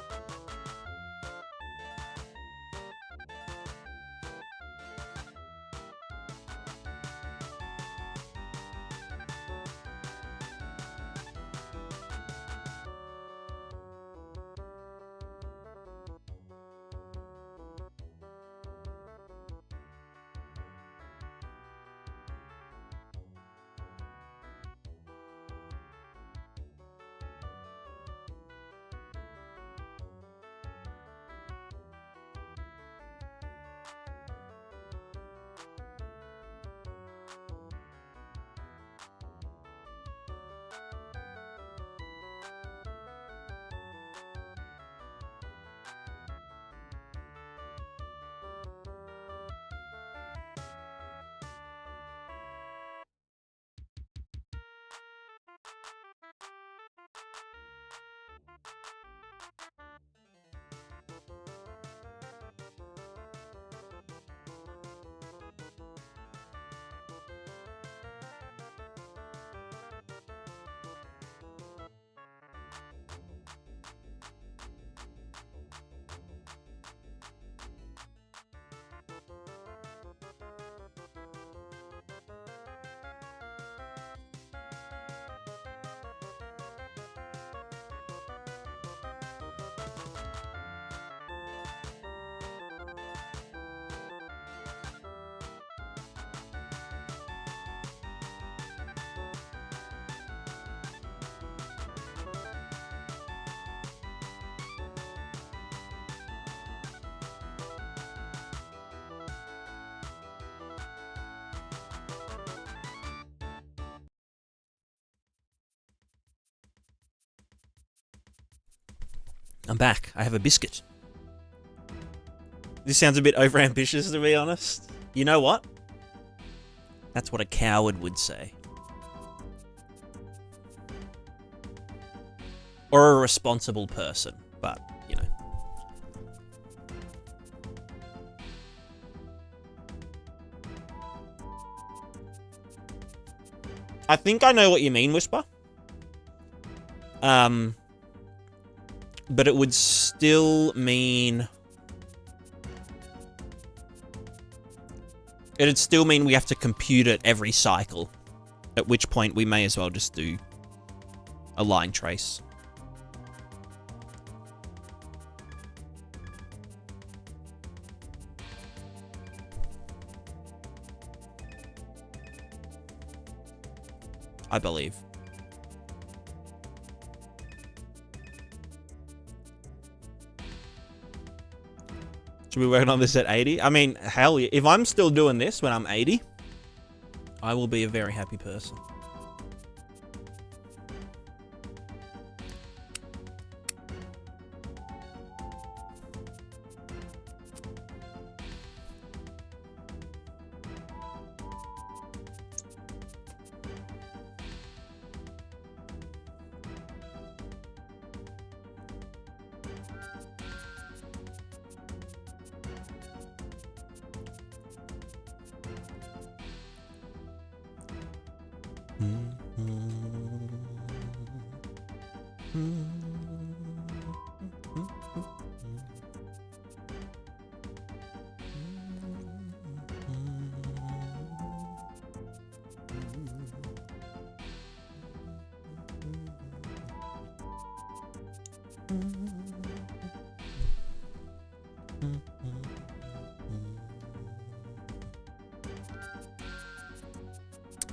I'm back. I have a biscuit. This sounds a bit overambitious, to be honest. You know what? That's what a coward would say. Or a responsible person, but, you know. I think I know what you mean, Whisper. But it would still mean... It'd still mean we have to compute it every cycle. At which point we may as well just do a line trace. I believe. Should we work on this at 80? I mean, hell yeah. If I'm still doing this when I'm 80, I will be a very happy person.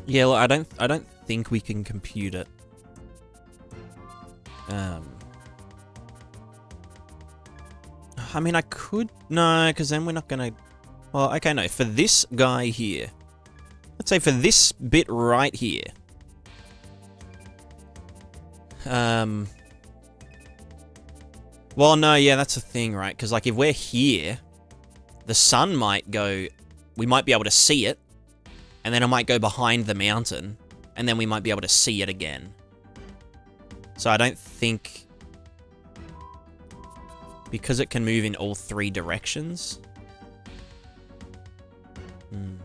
Yeah, look, I don't think we can compute it. I mean, I could... No, because then we're not going to... Well, okay, no. For this guy here... Let's say for this bit right here... Well, no, yeah, that's the thing, right? Because, like, if we're here... The sun might go... We might be able to see it. And then it might go behind the mountain. And then we might be able to see it again. So I don't think... Because it can move in all three directions. Trying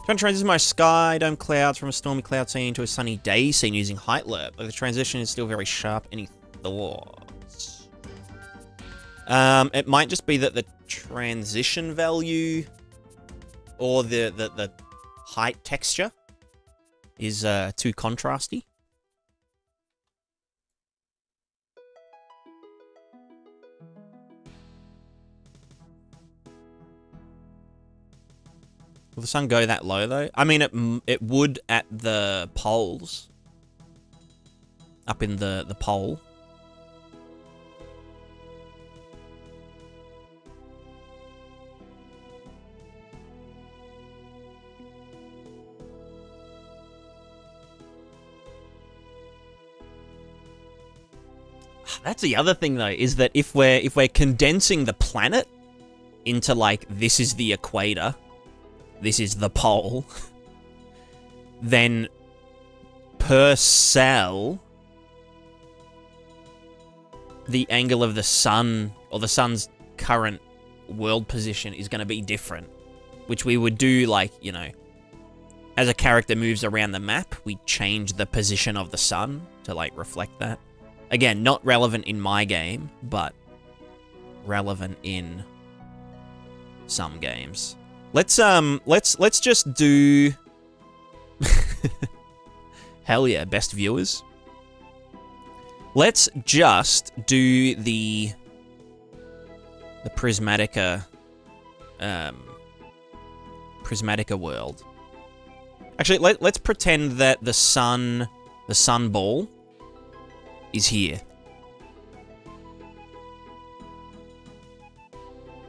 to transition my sky dome clouds from a stormy cloud scene to a sunny day scene using height lerp. But the transition is still very sharp. Any thoughts? It might just be that the transition value or the height texture is too contrasty. Will the sun go that low though? I mean, it would at the poles, up in the pole. That's the other thing though, is that if we're condensing the planet into like this is the equator, this is the pole, then per cell the angle of the sun or the sun's current world position is going to be different, which we would do like, you know, as a character moves around the map, we change the position of the sun to like reflect that. Again, not relevant in my game, but relevant in some games. Let's just do hell yeah, best viewers. Let's just do the Prismatica Prismatica world. Actually, let's pretend that the sun ball is here.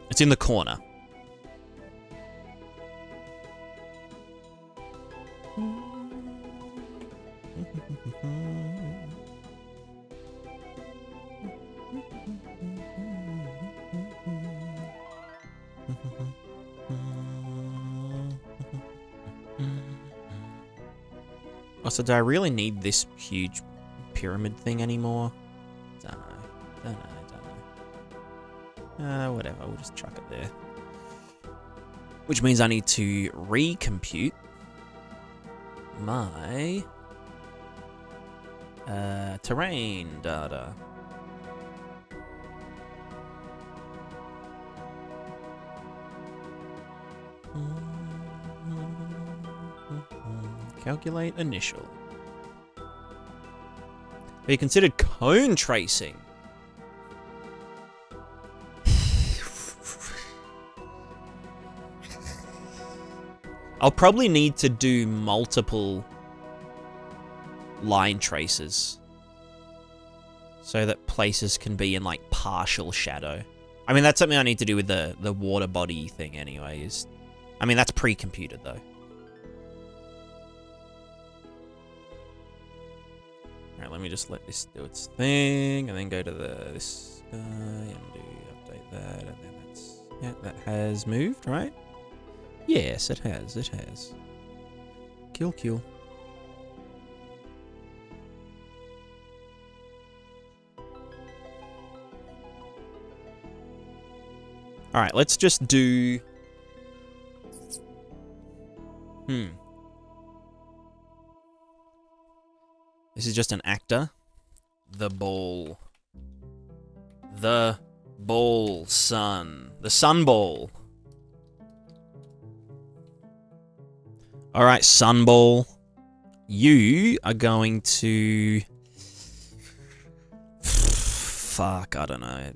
It's in the corner. Also, do I really need this huge pyramid thing anymore? Don't know. Whatever, we'll just chuck it there. Which means I need to recompute my terrain data. Calculate initial. Be considered cone tracing. I'll probably need to do multiple line traces so that places can be in like partial shadow. I mean, that's something I need to do with the water body thing anyways. I mean, that's pre-computed though. Alright, let me just let this do its thing and then go to this guy and update that, and then that's, yeah, that has moved, right? Yes, it has, it has. Kill. Alright, let's just do... This is just an actor. The ball. The ball, sun. The sun ball. Alright, sunball. You are going to... Fuck, I don't know.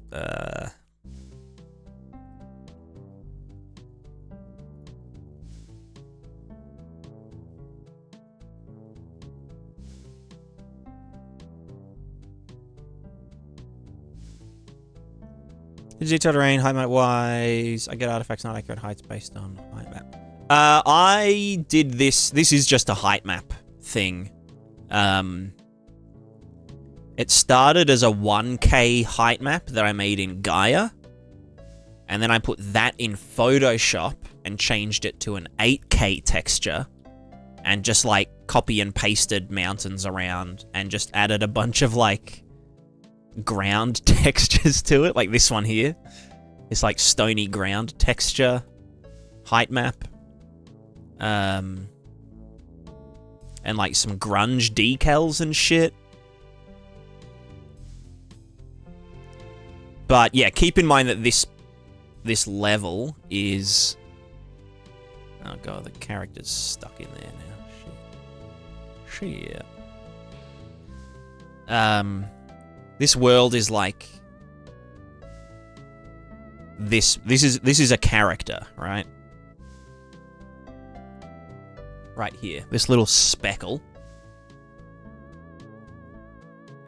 Detailed terrain, height map wise. I get artifacts not accurate heights based on height map. I did this. This is just a height map thing. It started as a 1K height map that I made in Gaia. And then I put that in Photoshop and changed it to an 8K texture. And just like copy and pasted mountains around and just added a bunch of like ground textures to it. Like this one here. It's like stony ground texture height map. And like some grunge decals and shit. But yeah, keep in mind that this level is... Oh god, the character's stuck in there now. Shit. This world is like... This is a character, right? Right here. This little speckle.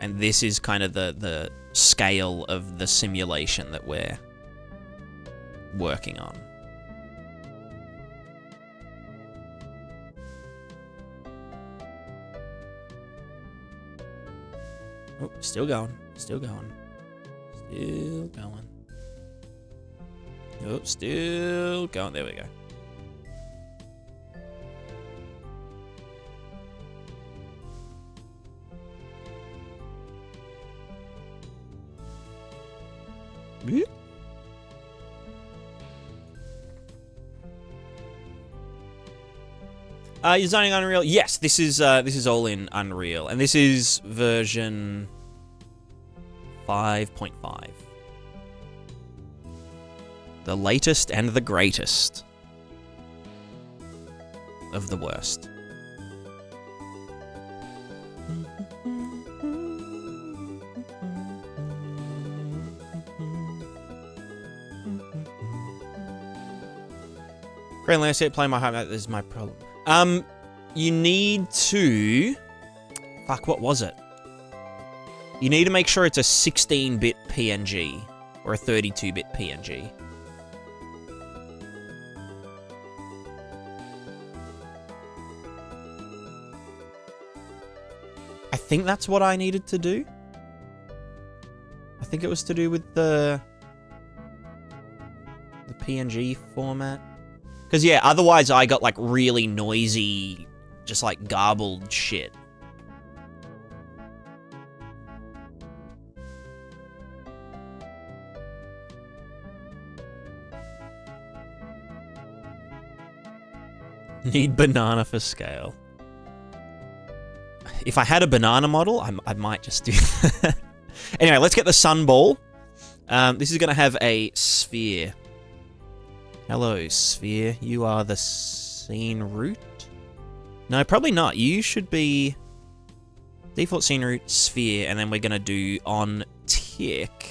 And this is kind of the scale of the simulation that we're working on. Oh, still going. Still going. Still going. Oh, still going. There we go. You're zoning Unreal? Yes, this is all in Unreal, and this is version 5.5. The latest and the greatest of the worst. Great landscape, play my home, that is my problem. You need to... Fuck, what was it? You need to make sure it's a 16-bit PNG, or a 32-bit PNG. I think that's what I needed to do. I think it was to do with the PNG format. Because, yeah, otherwise I got, like, really noisy, just like garbled shit. Need banana for scale. If I had a banana model, I might just do that. Anyway, let's get the sun ball. This is going to have a sphere. Hello, sphere. You are the scene root? No, probably not. You should be default scene root, sphere, and then we're going to do on tick.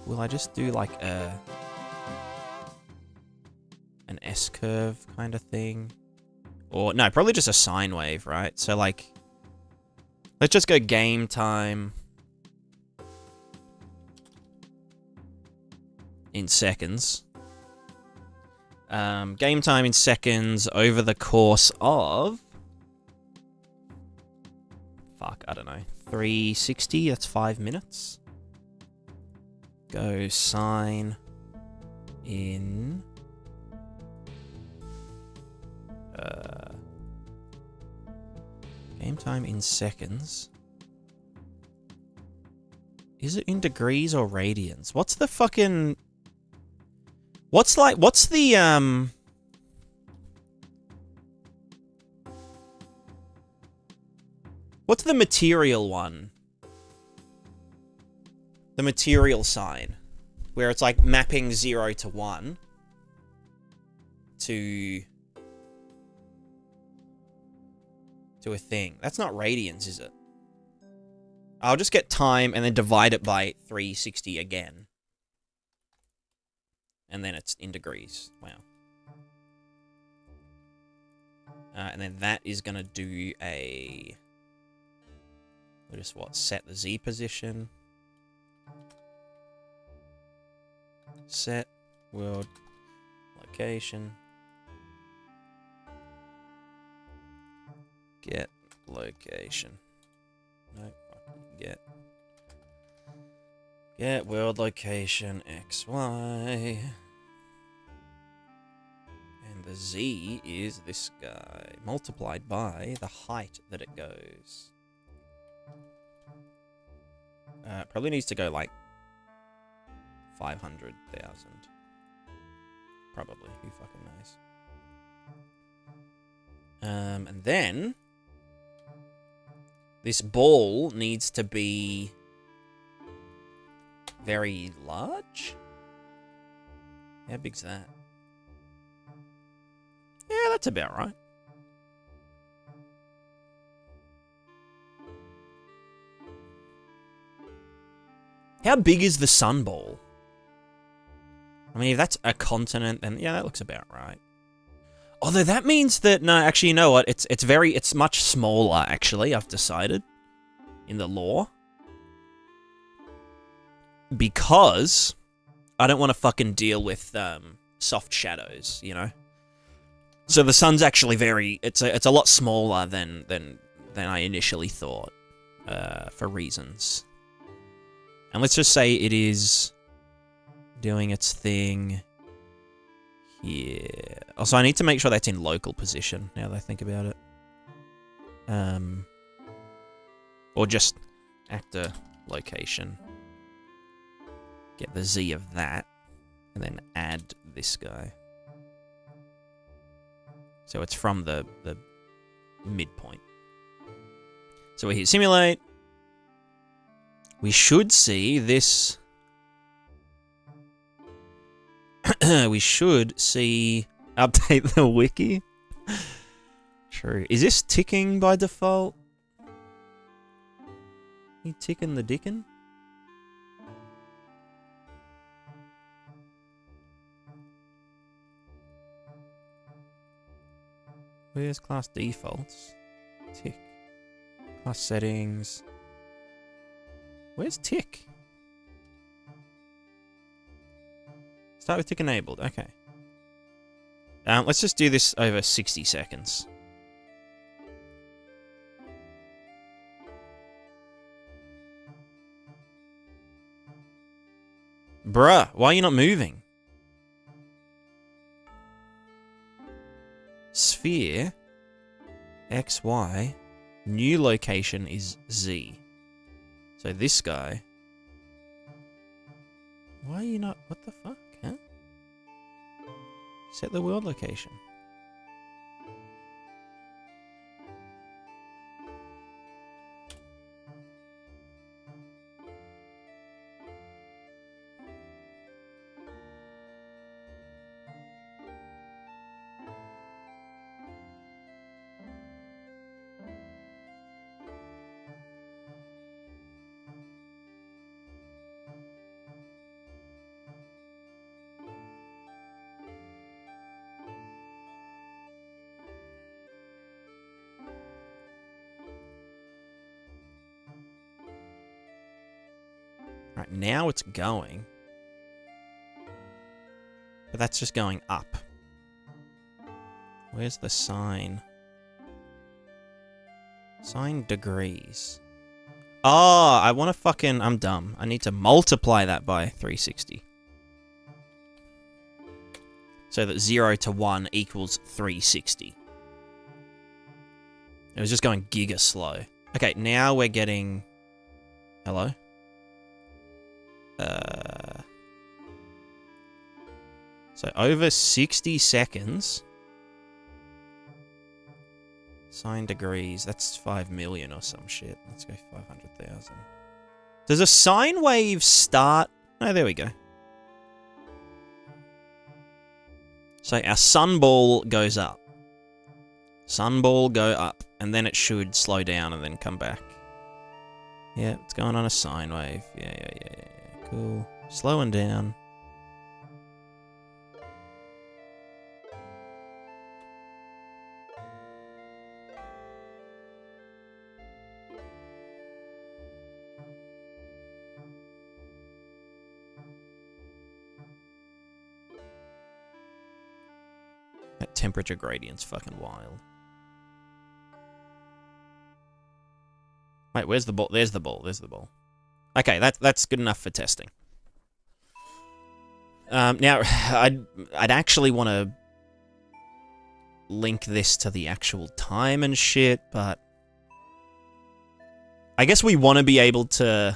Will I just do like an S-curve kind of thing? Or, no, probably just a sine wave, right? So, like, let's just go game time in seconds. Game time in seconds over the course of... Fuck, I don't know. 360, that's 5 minutes. Go sine in... game time in seconds. Is it in degrees or radians? What's the fucking... What's the, what's the material one? The material sign. Where it's like mapping 0 to 1 to a thing. That's not radians, is it? I'll just get time and then divide it by 360 again. And then it's in degrees. Wow. And then that is going to do a... We'll just, what, set the Z position. Set world location. Get location. No, get world location XY. And the Z is this guy, multiplied by the height that it goes. Probably needs to go like 500,000. Probably. Who fucking knows? And then this ball needs to be very large. How big's that? Yeah, that's about right. How big is the sun ball? I mean, if that's a continent, then yeah, that looks about right. Although that means that, no, actually, you know what? It's much smaller, actually, I've decided, in the lore. Because I don't want to fucking deal with soft shadows, you know? So the sun's actually it's a lot smaller than I initially thought, for reasons. And let's just say it is doing its thing here. Also, I need to make sure that's in local position, now that I think about it. Or just actor location. Get the Z of that, and then add this guy. So it's from the midpoint. So we hit simulate. We should see this... we should see... Update the wiki. True. Is this ticking by default? You ticking the dickin'? Where's class defaults? Tick. Class settings. Where's tick? Start with tick enabled. Okay. Let's just do this over 60 seconds. Bruh, why are you not moving? Sphere, X, Y, new location is Z. So this guy. Why are you not... What the fuck, huh? Set the world location. Right, now it's going. But that's just going up. Where's the sign? Sign degrees. Oh, I want to fucking... I'm dumb. I need to multiply that by 360. So that 0 to 1 equals 360. It was just going giga slow. Okay, now we're getting... Hello? So over 60 seconds. Sine degrees. That's 5 million or some shit. Let's go 500,000. Does a sine wave start? Oh, there we go. So our sun ball goes up. Sun ball go up. And then it should slow down and then come back. Yeah, it's going on a sine wave. Yeah. Cool. Slowing down. That temperature gradient's fucking wild. Wait, where's the ball? There's the ball. There's the ball. Okay, that's good enough for testing. Now, I'd actually want to link this to the actual time and shit, but I guess we want to be able to,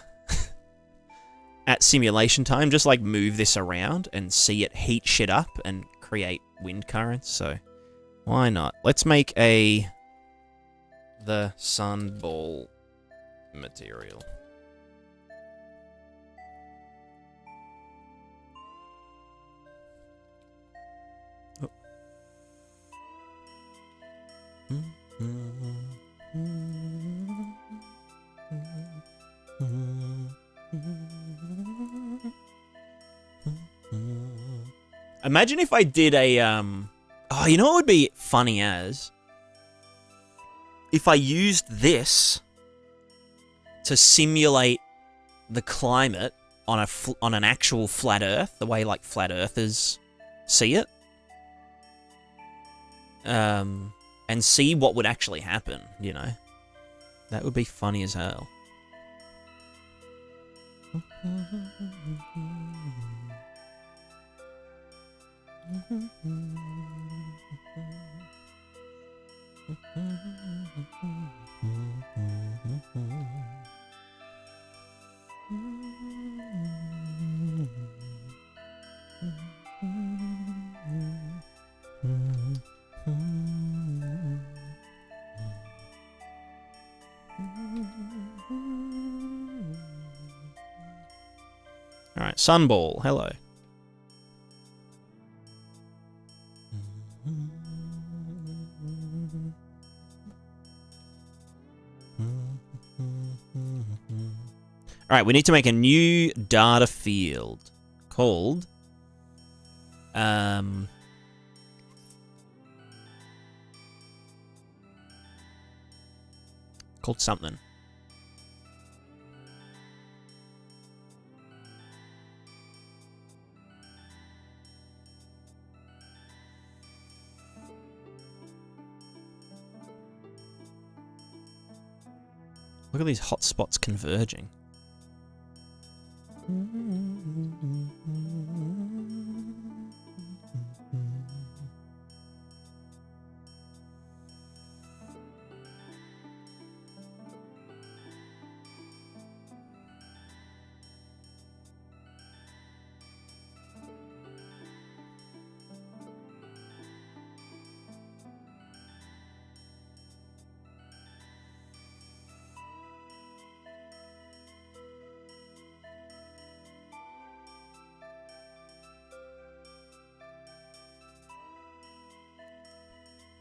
at simulation time, just like move this around and see it heat shit up and create wind currents, so why not? Let's make the sun ball material. Imagine if I did a, oh, you know what would be funny as? If I used this to simulate the climate on an actual flat Earth, the way like flat earthers see it. And see what would actually happen, you know? That would be funny as hell. Alright, Sunball, hello. Alright, we need to make a new data field called something. Look at these hotspots converging.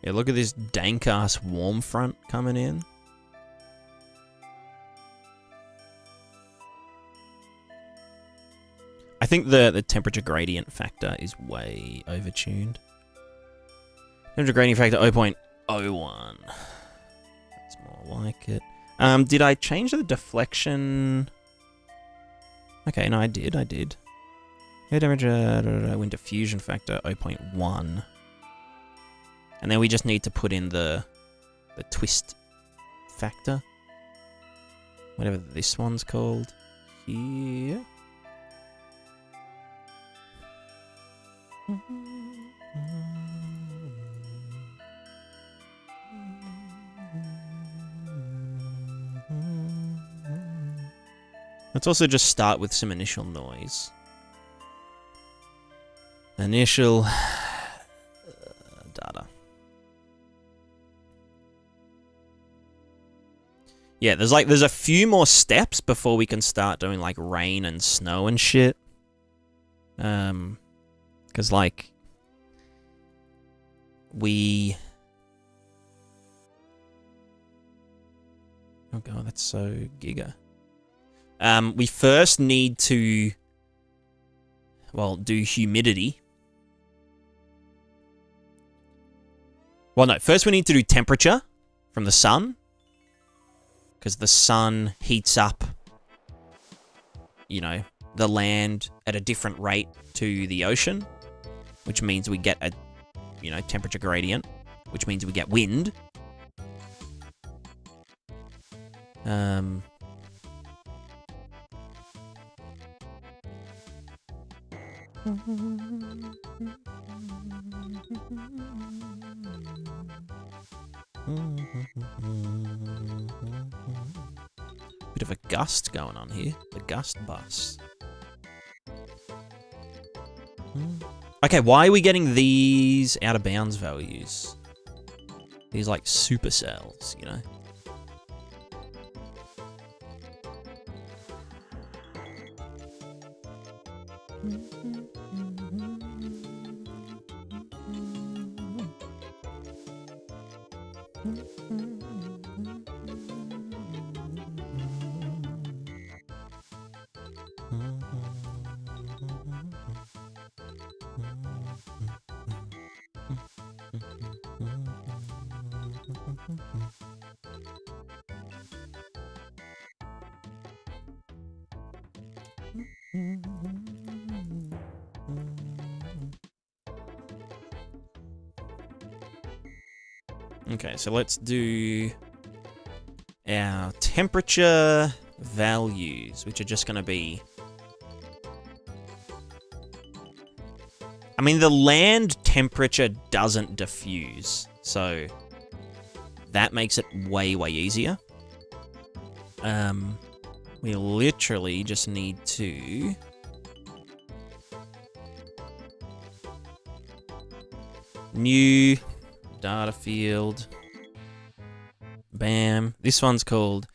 Yeah, look at this dank-ass warm front coming in. I think the temperature gradient factor is way overtuned. Temperature gradient factor 0.01. That's more like it. Did I change the deflection? Okay, no, I did. Air temperature, wind diffusion factor 0.1. And then we just need to put in the twist factor. Whatever this one's called. Here. Let's also just start with some initial noise. Initial data. Yeah, there's a few more steps before we can start doing like rain and snow and shit. Cause like we oh god, that's so giga. We first need to do humidity. Well, no, first we need to do temperature from the sun. Because the sun heats up, you know, the land at a different rate to the ocean. Which means we get a, you know, temperature gradient. Which means we get wind. Bit of a gust going on here. The gust bus. Okay, why are we getting these out of bounds values? These like supercells, you know? Okay, so let's do our temperature values, which are just going to be... I mean, the land temperature doesn't diffuse, so that makes it way, way easier. We literally just need to... New data field. Bam. This one's called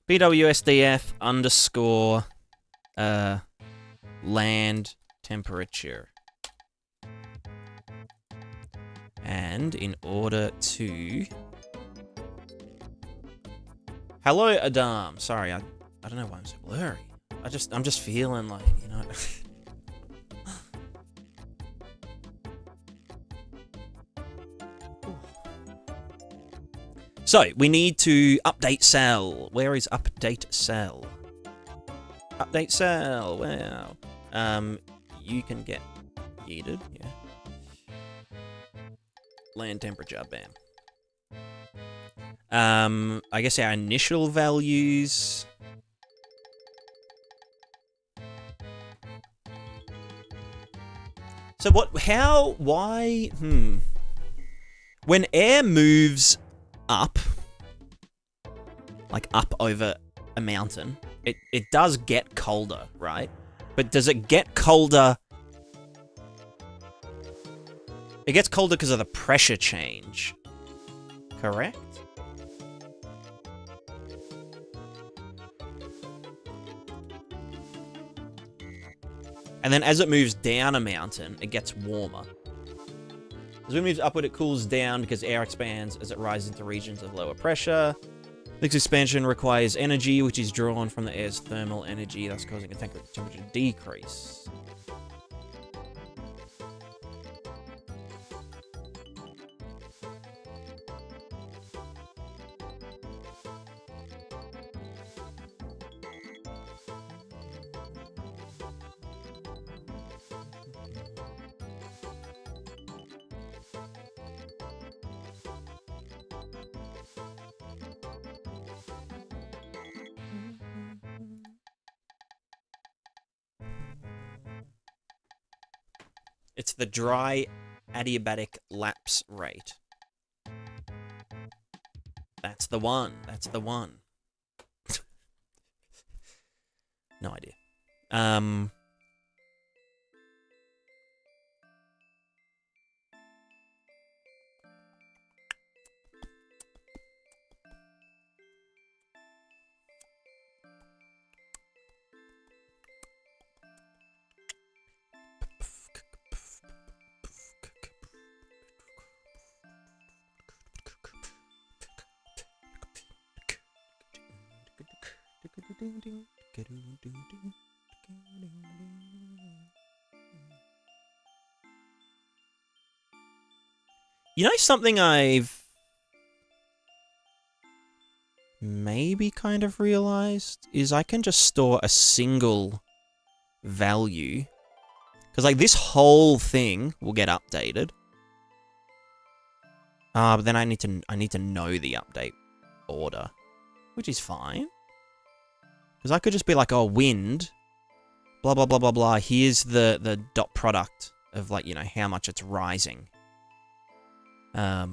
BWSDF underscore land temperature. And in order to... Hello, Adam. Sorry, I don't know why I'm so blurry. I'm just feeling like, you know... So, we need to update cell. Where is update cell? Update cell, wow. You can get yeeted, yeah. Land temperature, bam. I guess our initial values... So why, When air moves up, like up over a mountain, it does get colder, right? But does it get colder? It gets colder because of the pressure change, correct? And then as it moves down a mountain, it gets warmer. As wind moves upward, it cools down because air expands as it rises into regions of lower pressure. This expansion requires energy, which is drawn from the air's thermal energy, thus causing a temperature decrease. It's the dry adiabatic lapse rate. That's the one. That's the one. No idea. You know something I've maybe kind of realized is I can just store a single value. Because like this whole thing will get updated. But then I need to know the update order, which is fine. Because I could just be like, oh, wind, blah, blah, blah, blah, blah. Here's the dot product of, like, you know, how much it's rising. Dot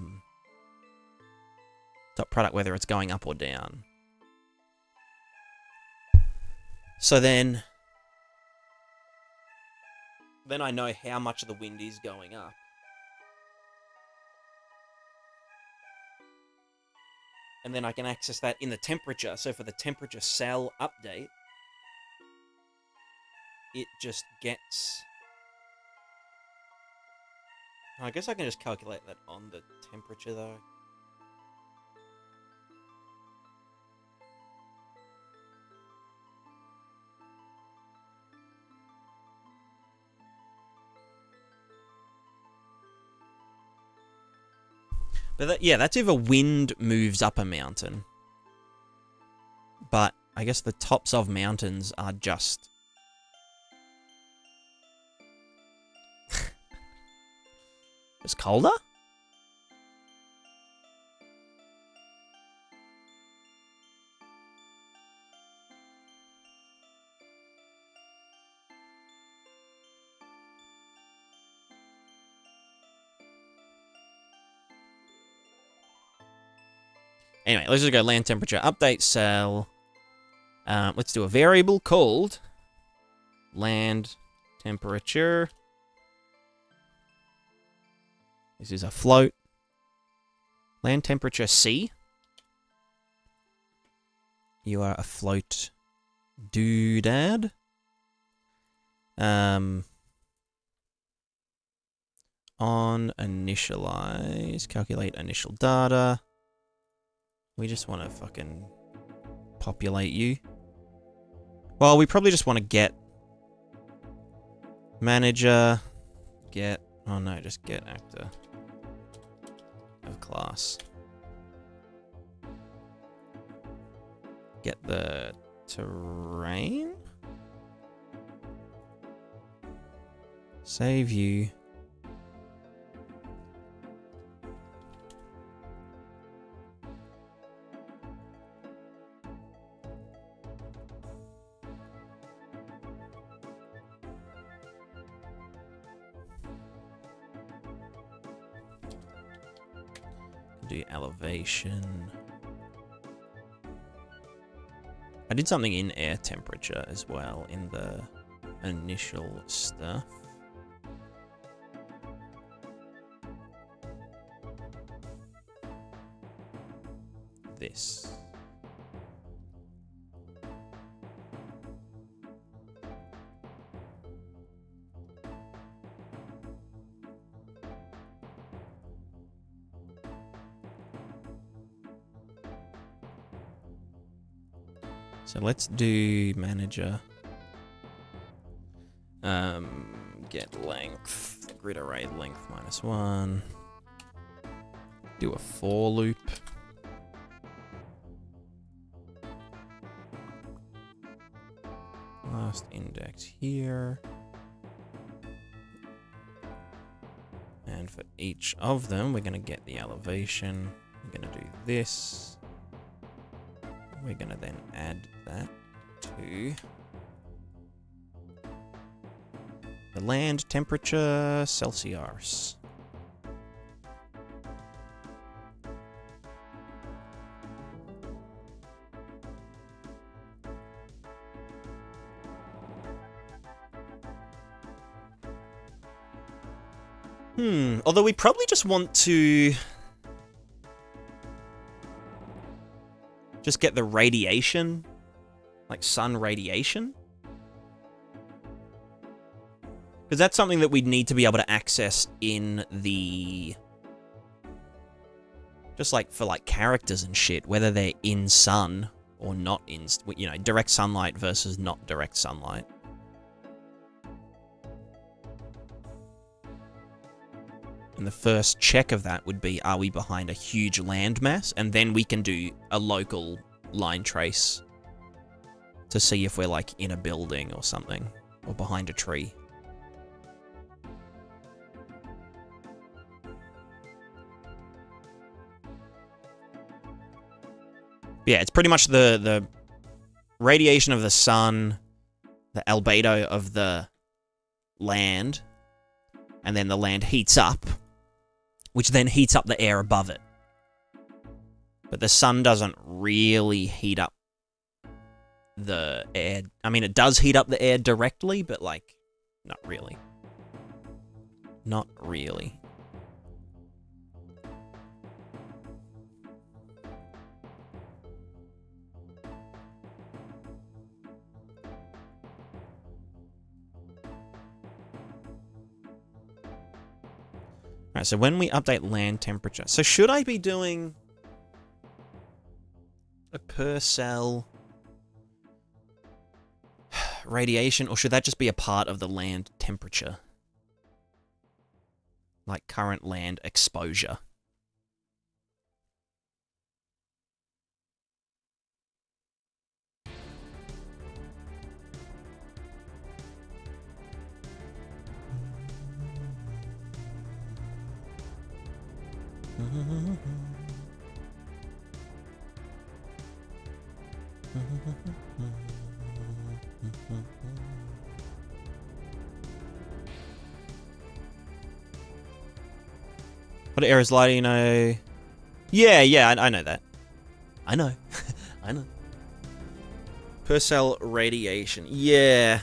product, whether it's going up or down. So then I know how much of the wind is going up. And then I can access that in the temperature. So for the temperature cell update, it just gets... I guess I can just calculate that on the temperature, though. But yeah, that's if a wind moves up a mountain. But I guess the tops of mountains are just... just colder? Anyway, let's just go land temperature update cell. Let's do a variable called land temperature. This is a float. Land temperature C. You are a float doodad. On initialize, calculate initial data. We just want to fucking populate you. Well, we probably just want to get manager, get, oh no, just get actor of class. Get the terrain. Save you. Do elevation. I did something in air temperature as well in the initial stuff. This. So let's do manager. Get length, grid array length -1. Do a for loop. Last index here. And for each of them, we're going to get the elevation. We're going to do this. We're going to then add that to the land temperature Celsius. Although we probably just want to just get the radiation, like sun radiation. Because that's something that we'd need to be able to access in the... just like for like characters and shit, whether they're in sun or not in, you know, direct sunlight versus not direct sunlight. And the first check of that would be, are we behind a huge landmass? And then we can do a local line trace to see if we're like in a building or something, or behind a tree. Yeah, it's pretty much the radiation of the sun, the albedo of the land, and then the land heats up, which then heats up the air above it. But the sun doesn't really heat up the air. I mean, it does heat up the air directly, but, like, not really. Not really. Alright, so when we update land temperature... So should I be doing a per cell radiation, or should that just be a part of the land temperature? Like current land exposure. What air is lighting? Yeah, I know that. I know. I know. Per cell radiation. Yeah.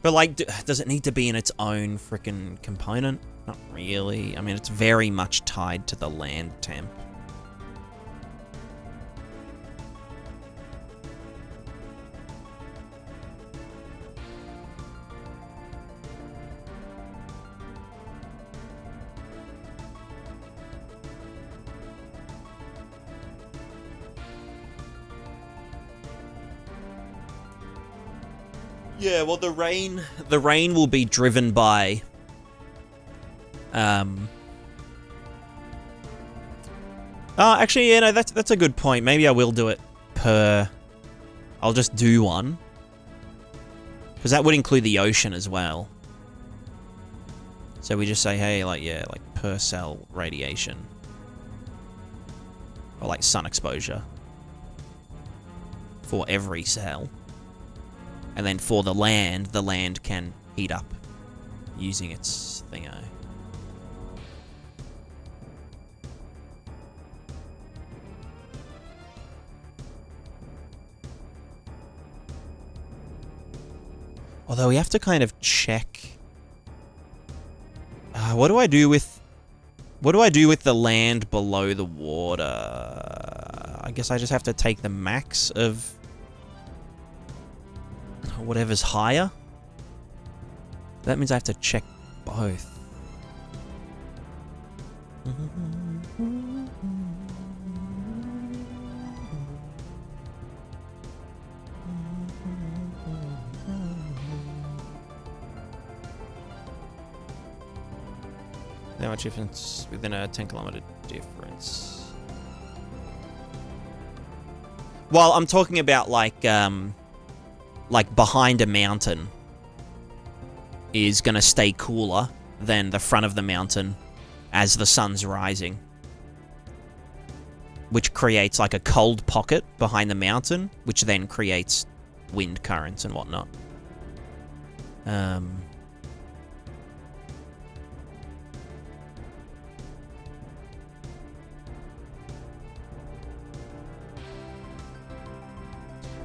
But, like, does it need to be in its own frickin' component? Not really. I mean, it's very much tied to the land temp. Yeah, well, the rain will be driven by, actually, yeah, no, that's a good point. Maybe I will do it per, I'll just do one. Because that would include the ocean as well. So we just say, hey, like, yeah, like, per cell radiation. Or, like, sun exposure. For every cell. And then for the land can heat up using its thingo. Although we have to kind of check. What do I do with the land below the water? I guess I just have to take the max of whatever's higher. That means I have to check both. How much difference within a 10-kilometer difference? Well, I'm talking about like behind a mountain is gonna stay cooler than the front of the mountain as the sun's rising, which creates like a cold pocket behind the mountain, which then creates wind currents and whatnot.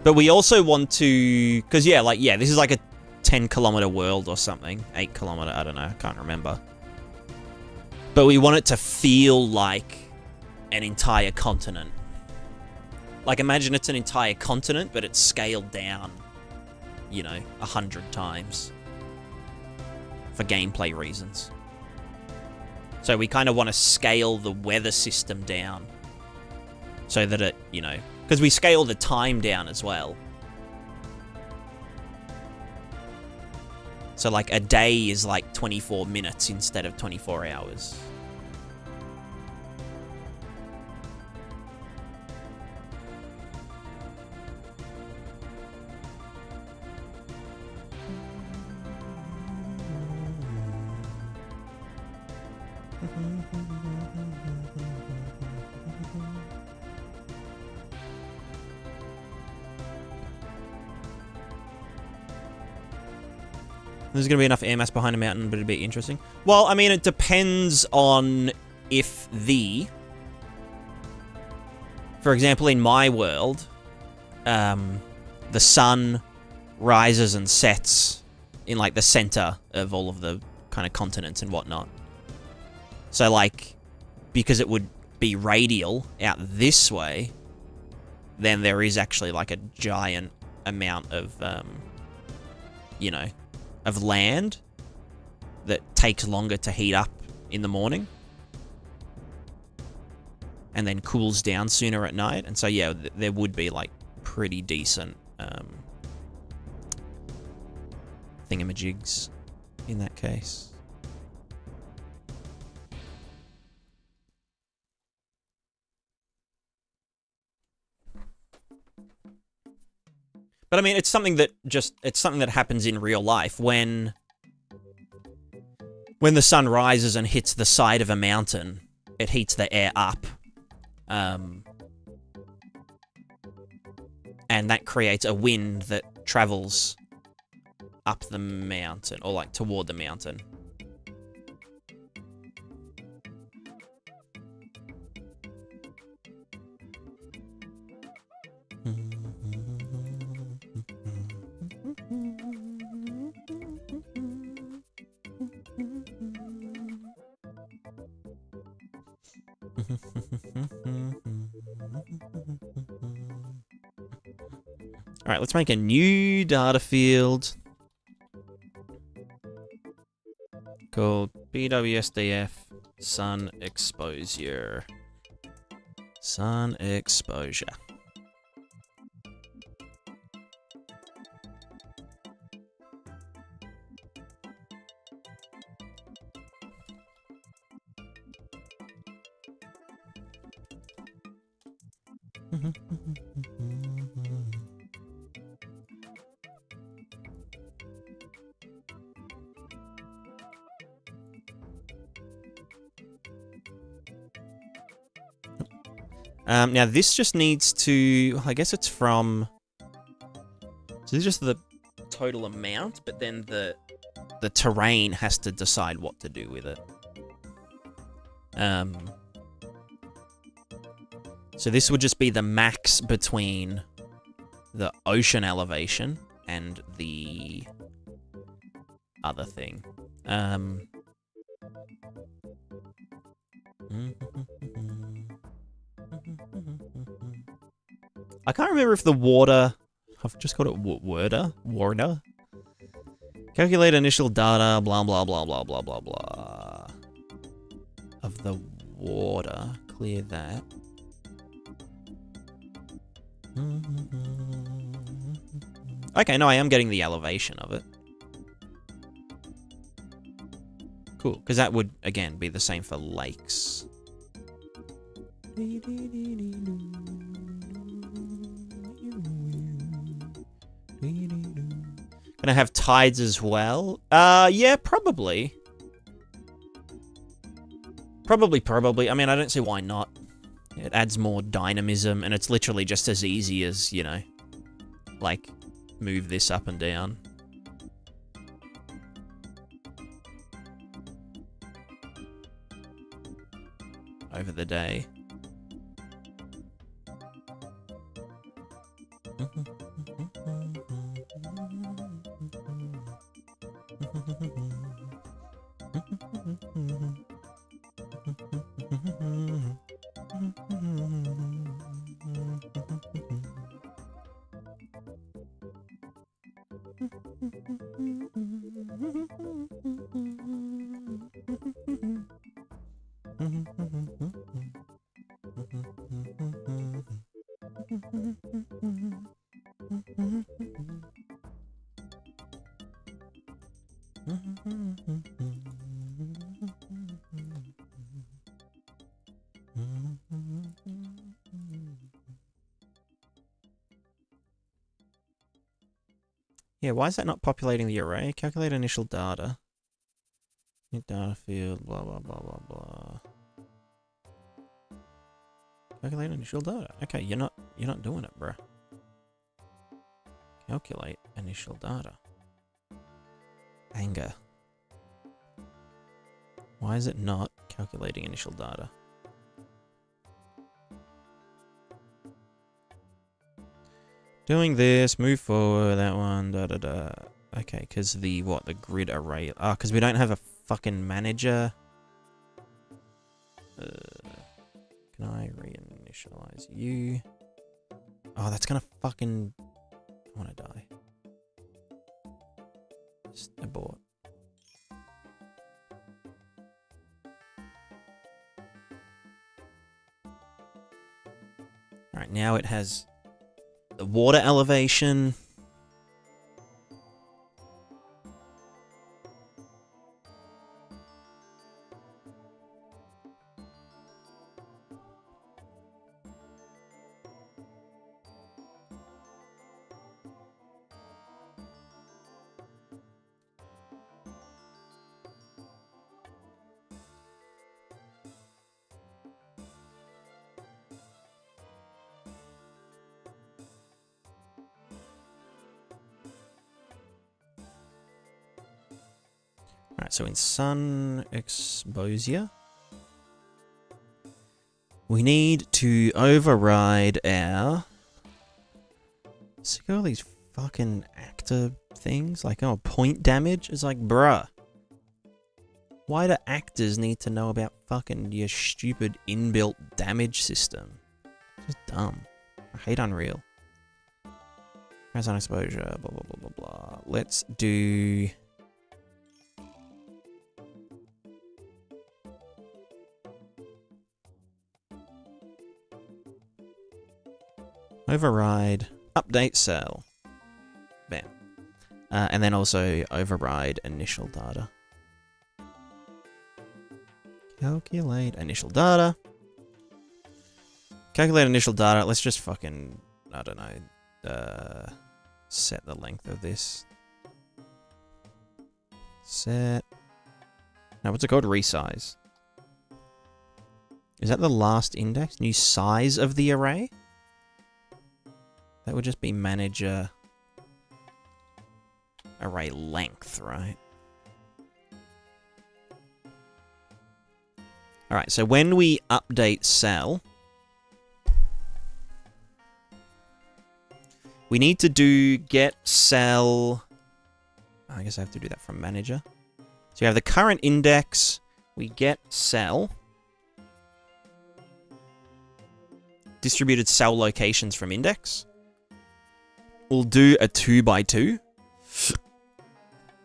But we also want to, because yeah, this is like a 10-kilometer world or something. 8-kilometer, I don't know, I can't remember. But we want it to feel like an entire continent. Like, imagine it's an entire continent, but it's scaled down, 100 times. For gameplay reasons. So we kind of want to scale the weather system down. So that it, because we scale the time down as well. So, like, a day is, like, 24 minutes instead of 24 hours. There's going to be enough air mass behind a mountain, but it'd be interesting. Well, I mean, it depends on if for example, in my world, the sun rises and sets in, like, the center of all of the kind of continents and whatnot. So, like, because it would be radial out this way, then there is actually, like, a giant amount of, of land that takes longer to heat up in the morning and then cools down sooner at night. And so, yeah, there would be, like, pretty decent thingamajigs in that case. But I mean, it's something that happens in real life when the sun rises and hits the side of a mountain, it heats the air up. And that creates a wind that travels up the mountain, or like toward the mountain. All right, let's make a new data field called BWSDF sun exposure. Sun exposure. Now this just needs to, I guess it's from, so this is just the total amount, but then the terrain has to decide what to do with it. So this would just be the max between the ocean elevation and the other thing. I can't remember if the water... I've just called it water. Calculate initial data, blah, blah, blah, blah, blah, blah, blah. Of the water. Clear that. Okay, no, I am getting the elevation of it. Cool, because that would, again, be the same for lakes. Gonna have tides as well? Yeah, probably. Probably. I mean, I don't see why not. It adds more dynamism, and it's literally just as easy as, you know, like, move this up and down. Over the day. Yeah, why is that not populating the array? Calculate initial data. New data field, blah, blah, blah, blah, blah. Calculate initial data. Okay, you're not doing it, bruh. Calculate initial data. Anger. Why is it not calculating initial data? Doing this, move forward, that one, da-da-da. Okay, because the grid array... Oh, because we don't have a fucking manager. Can I reinitialize you? Oh, that's gonna fucking... I wanna die. Just abort. Alright, now it has... the water elevation. Alright, so in sun exposure, we need to override our... See all these fucking actor things? Like, oh, point damage? It's like, bruh. Why do actors need to know about fucking your stupid inbuilt damage system? It's just dumb. I hate Unreal. Sun exposure, blah, blah, blah, blah, blah. Let's do... override, update cell. Bam. And then also override initial data. Calculate initial data. Calculate initial data. Let's just fucking, I don't know, set the length of this. Set. Now, what's it called? Resize. Is that the last index? New size of the array? That would just be manager array length, right? Alright, so when we update cell, we need to do get cell... I guess I have to do that from manager. So you have the current index, we get cell, distributed cell locations from index. We'll do a 2x2.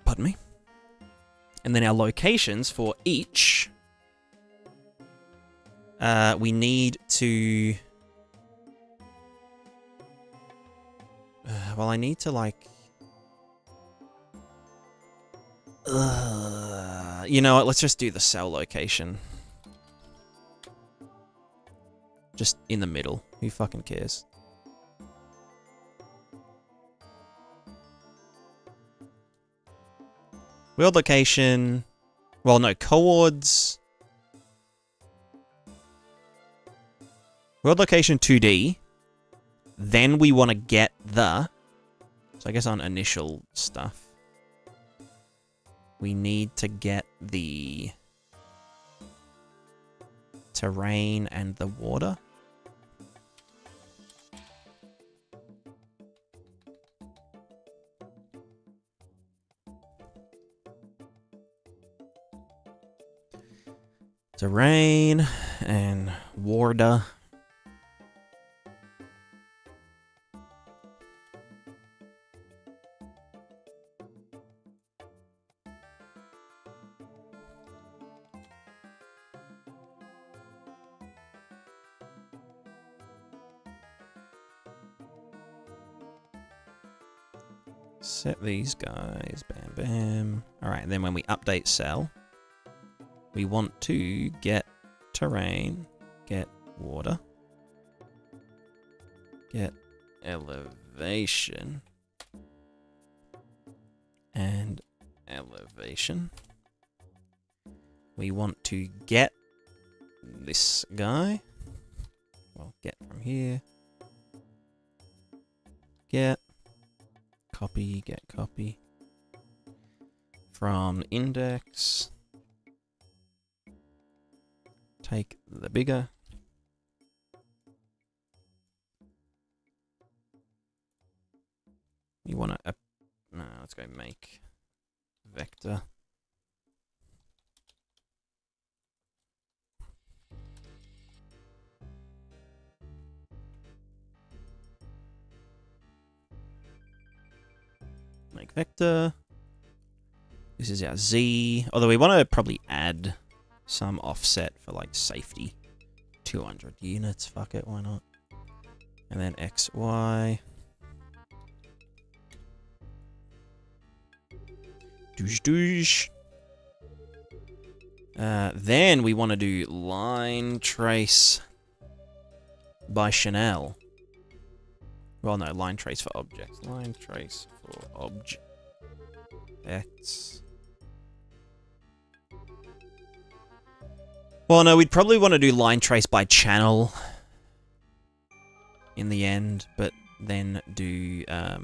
Pardon me. And then our locations for each. We need to... well, I need to, like... You know what? Let's just do the cell location. Just in the middle. Who fucking cares? World location. Well, no, coords. World location 2D. Then we want to get the... So I guess on initial stuff. We need to get the terrain and the water. Terrain and water. Set these guys, bam, bam. All right, and then when we update cell, we want to get terrain, get water, get elevation, and elevation. We want to get this guy. Well, get from here. Get. Copy, get copy. From index. Take the bigger. You want to... no, let's go make vector. Make vector. This is our Z. Although we want to probably add some offset for like safety. 200 units. Fuck it, why not? And then X, Y. Douche, douche. Then we want to do line trace by Chanel. Well, no, line trace for objects. Line trace for objects. Well, no, we'd probably want to do line trace by channel in the end, but then do a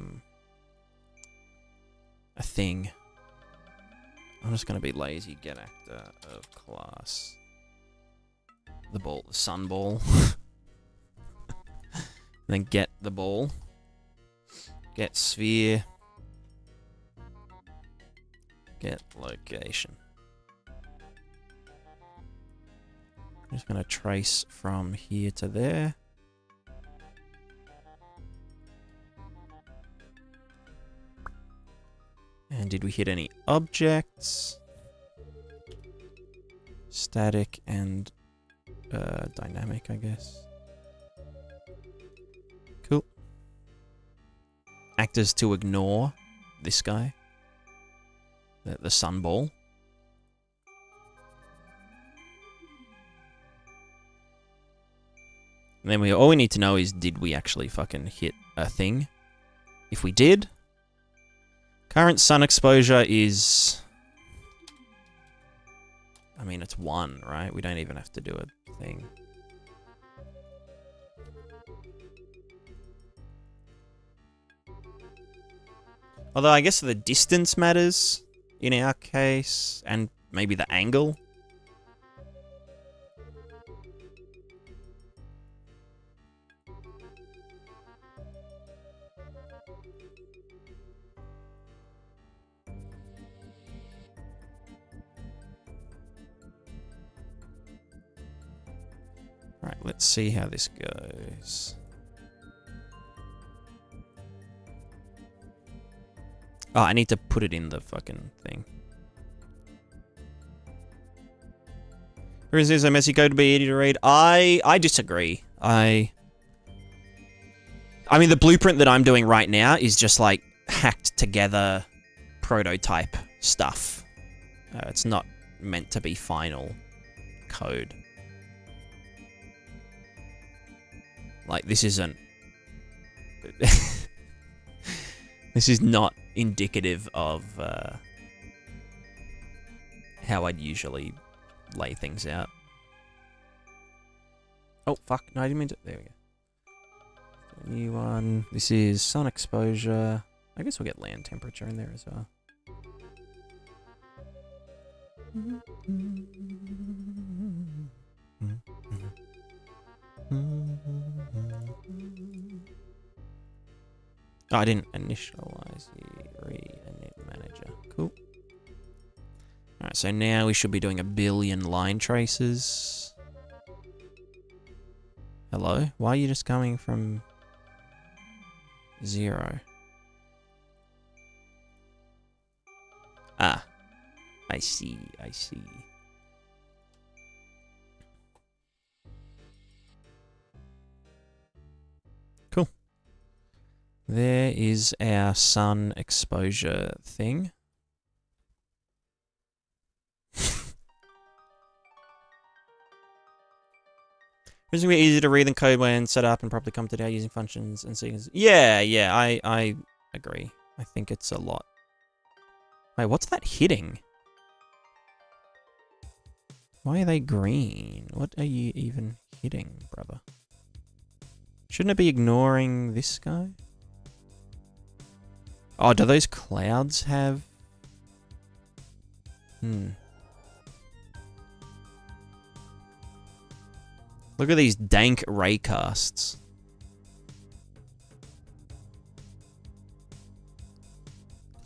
thing. I'm just going to be lazy. Get actor of class. The ball, the sun ball. Then get the ball. Get sphere. Get location. I'm just going to trace from here to there. And did we hit any objects? Static and dynamic, I guess. Cool. Actors to ignore this guy. The sun ball. And then all we need to know is, did we actually fucking hit a thing? If we did, current sun exposure is... I mean, it's 1, right? We don't even have to do a thing. Although I guess the distance matters in our case, and maybe the angle. Right, let's see how this goes. Oh, I need to put it in the fucking thing. Or is this a messy code to be easy to read? I disagree. I mean, the blueprint that I'm doing right now is just like hacked together prototype stuff. It's not meant to be final code. Like, this isn't... this is not indicative of how I'd usually lay things out. Oh, fuck. No, I didn't mean to... There we go. New one. This is sun exposure. I guess we'll get land temperature in there as well. Oh, I didn't initialize the init manager. Cool. Alright, so now we should be doing 1 billion line traces. Hello? Why are you just coming from 0? Ah. I see, I see. Cool. There is our sun exposure thing. It's gonna be easier to read than code when set up and properly come to data using functions and sequences. Yeah, I agree. I think it's a lot. Wait, what's that hitting? Why are they green? What are you even hitting, brother? Shouldn't it be ignoring this guy? Oh, do those clouds have... Look at these dank raycasts.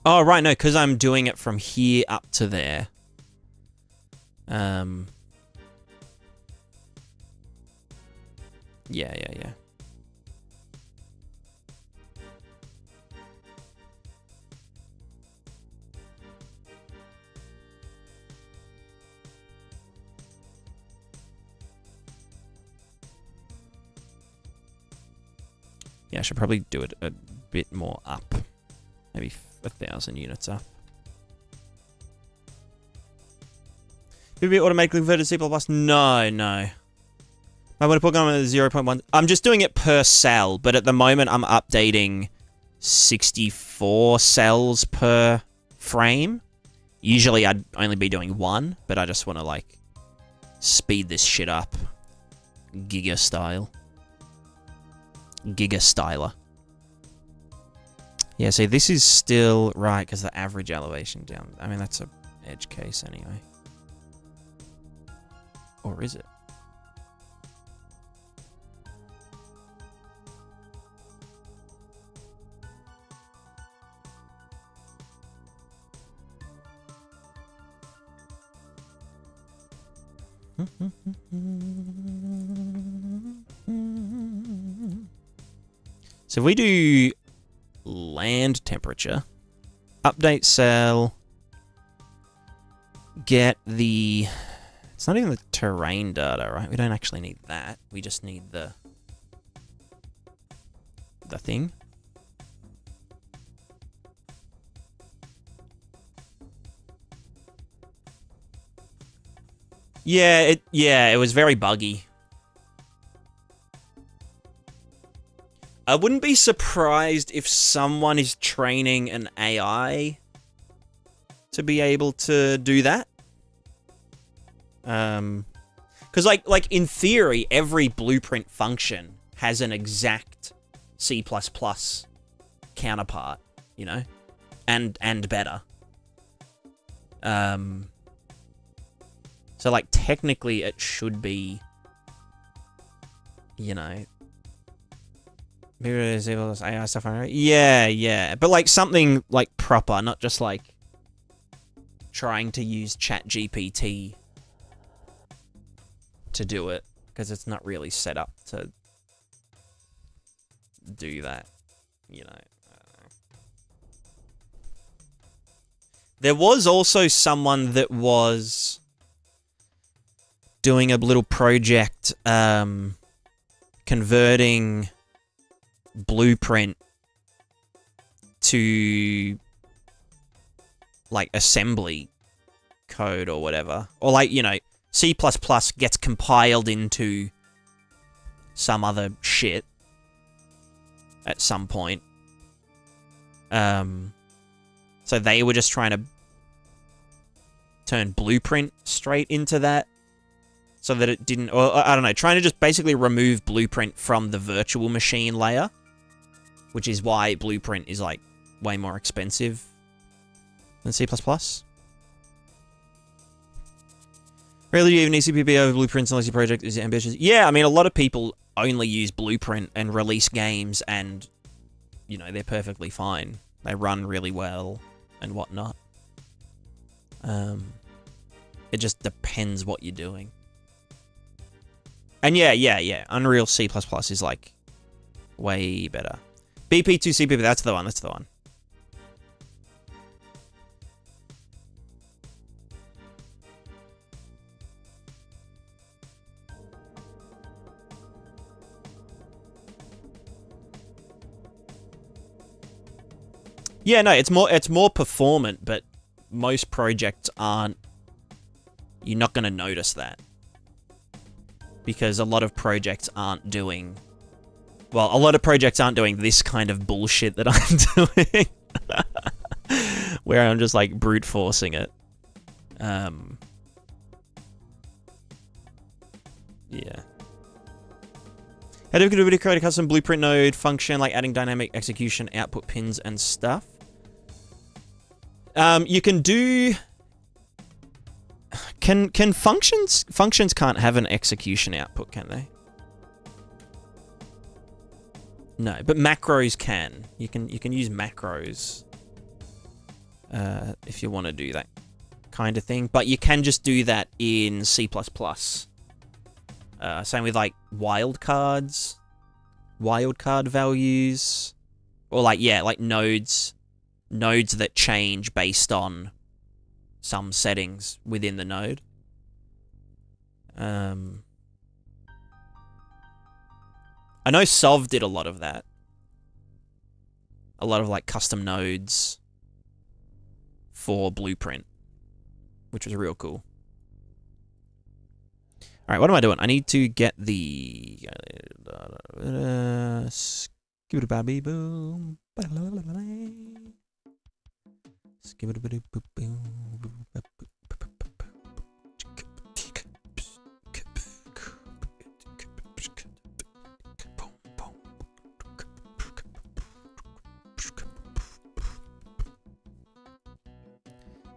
Oh, right, no, because I'm doing it from here up to there. Yeah. Yeah, I should probably do it a bit more up. Maybe 1,000 units up. Will it be automatically converted to C++? No. I want to put on 0.1. I'm just doing it per cell, but at the moment I'm updating 64 cells per frame. Usually I'd only be doing 1, but I just want to, like, speed this shit up. Giga style. Giga styler. Yeah, see, this is still right because the average elevation down. I mean, that's a edge case anyway. Or is it? So if we do land temperature, update cell, get the... It's not even the terrain data, right? We don't actually need that. We just need the thing. Yeah, it was very buggy. I wouldn't be surprised if someone is training an AI to be able to do that. Because like in theory, every blueprint function has an exact C++ counterpart, you know, and better. So like technically it should be, you know, maybe it's able to AI stuff. Yeah, but like something like proper, not just like trying to use ChatGPT to do it, because it's not really set up to do that, you know. There was also someone that was doing a little project converting Blueprint to like assembly code or whatever. Or like, you know, C++ gets compiled into some other shit at some point. So they were just trying to turn Blueprint straight into that so that it didn't, or I don't know, trying to just basically remove Blueprint from the virtual machine layer, which is why Blueprint is like way more expensive than C++. Rarely do you even need CPP over Blueprints unless your project is ambitious. Yeah, I mean, a lot of people only use Blueprint and release games and, you know, they're perfectly fine. They run really well and whatnot. It just depends what you're doing. And yeah. Unreal C++ is like way better. BP2 CPP, that's the one. Yeah, no, it's more performant, but most projects aren't. You're not going to notice that. Because a lot of projects aren't doing... Well, a lot of projects aren't doing this kind of bullshit that I'm doing. Where I'm just, like, brute forcing it. Yeah. How do we create a custom Blueprint node function, like adding dynamic execution, output pins, and stuff? You can do... Can functions can't have an execution output, can they? No, but macros can. You can use macros if you want to do that kind of thing. But you can just do that in C++. Same with like wildcard values, or like like nodes that change based on some settings within the node. I know Sov did a lot of that. A lot of like custom nodes for Blueprint, which was real cool. All right, what am I doing? I need to get the skibidi boom.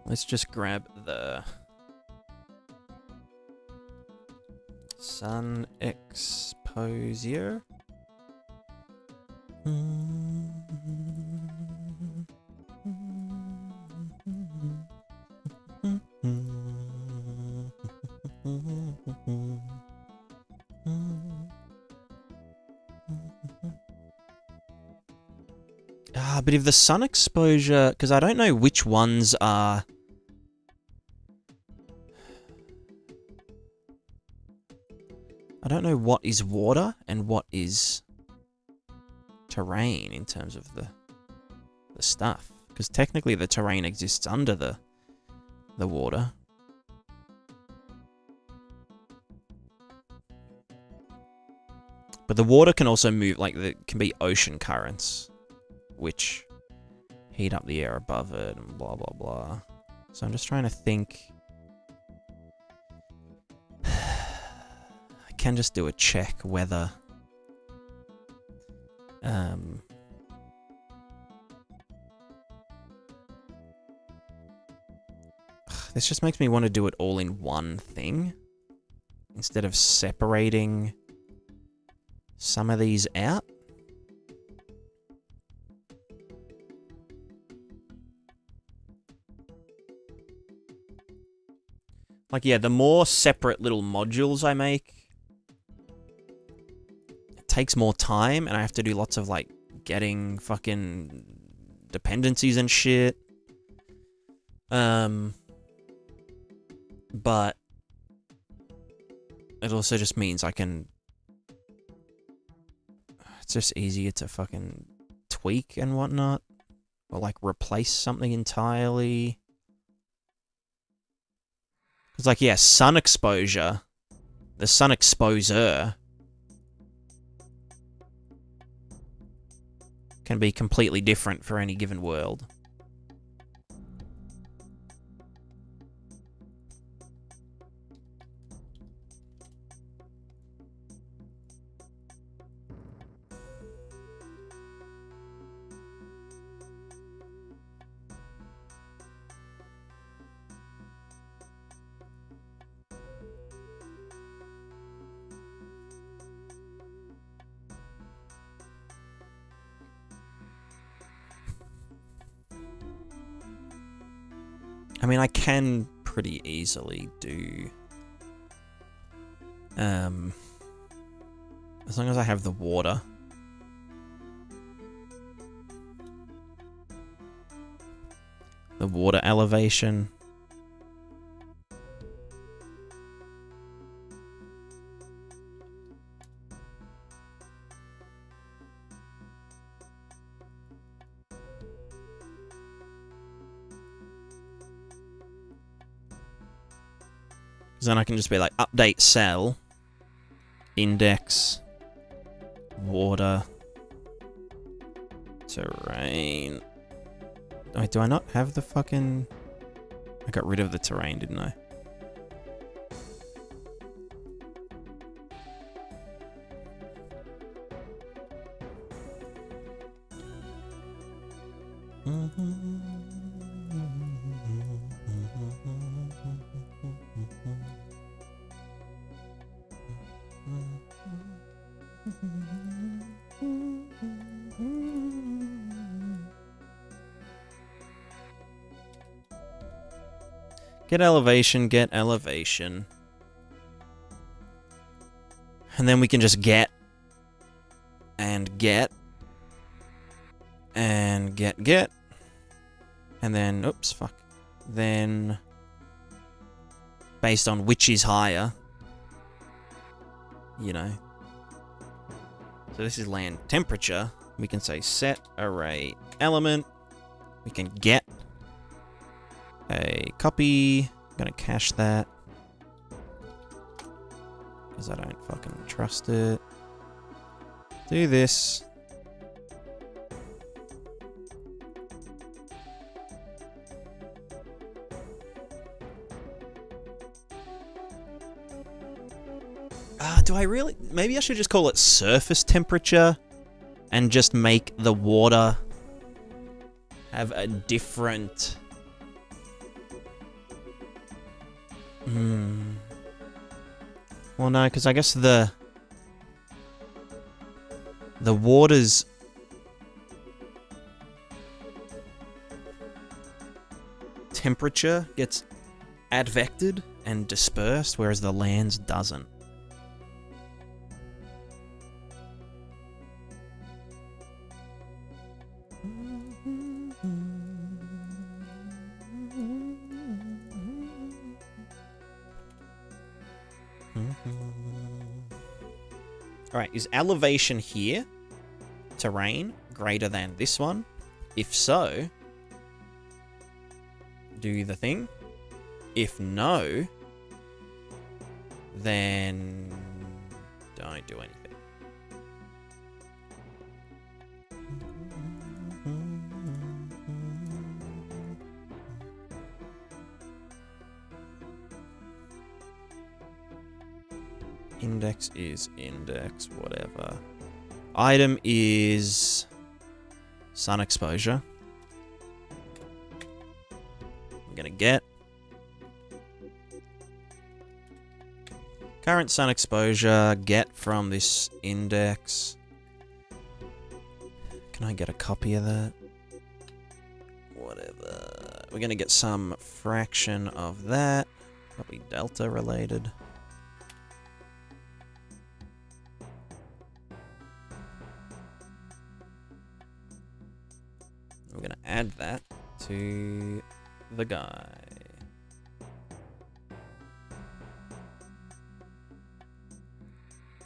Let's just grab the Sun Exposure. But if the sun exposure, because I don't know which ones are... I don't know what is water and what is terrain in terms of the stuff. Because technically the terrain exists under the water. But the water can also move, like, there can be ocean currents, which heat up the air above it and blah, blah, blah. So I'm just trying to think. I can just do a check whether... This just makes me want to do it all in one thing, instead of separating some of these out. Like, yeah, the more separate little modules I make, it takes more time, and I have to do lots of, like, getting fucking dependencies and shit. But it also just means I can... It's just easier to fucking tweak and whatnot. Or, like, replace something entirely. It's like, yeah, sun exposure, the sun exposure can be completely different for any given world. I mean, I can pretty easily do... as long as I have the water. The water elevation. Then I can just be like, update cell, index, water, terrain. Wait, do I not have the fucking... I got rid of the terrain, didn't I? Get elevation, get elevation. And then we can just get. And get. And get. And then, oops, fuck. Then, based on which is higher, you know. So this is land temperature. We can say set array element. We can get a copy. I'm gonna cache that because I don't fucking trust it. Do this. Do I really? Maybe I should just call it surface temperature and just make the water have a different... Well, no, because I guess the water's temperature gets advected and dispersed, whereas the land's doesn't. Alright, is elevation here, terrain, greater than this one? If so, do the thing. If no, then don't do anything. Index is index, whatever. Item is sun exposure. I'm gonna get current sun exposure, get from this index. Can I get a copy of that? Whatever. We're gonna get some fraction of that. Probably delta related. We're going to add that to the guy.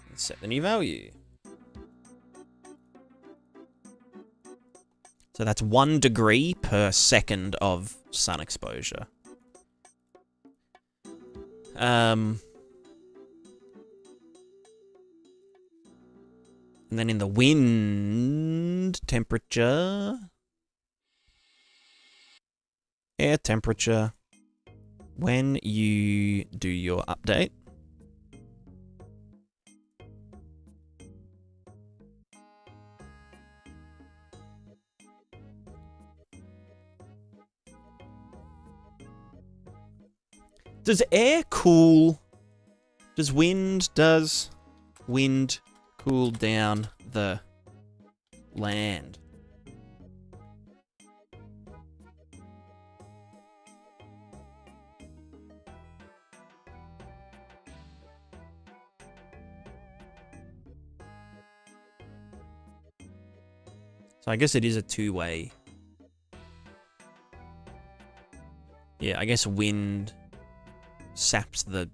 And set the new value. So that's 1 degree per second of sun exposure. And then in the wind temperature, air temperature, when you do your update, does air cool? Does wind cool down the land? So I guess it is a two-way. Yeah, I guess wind saps the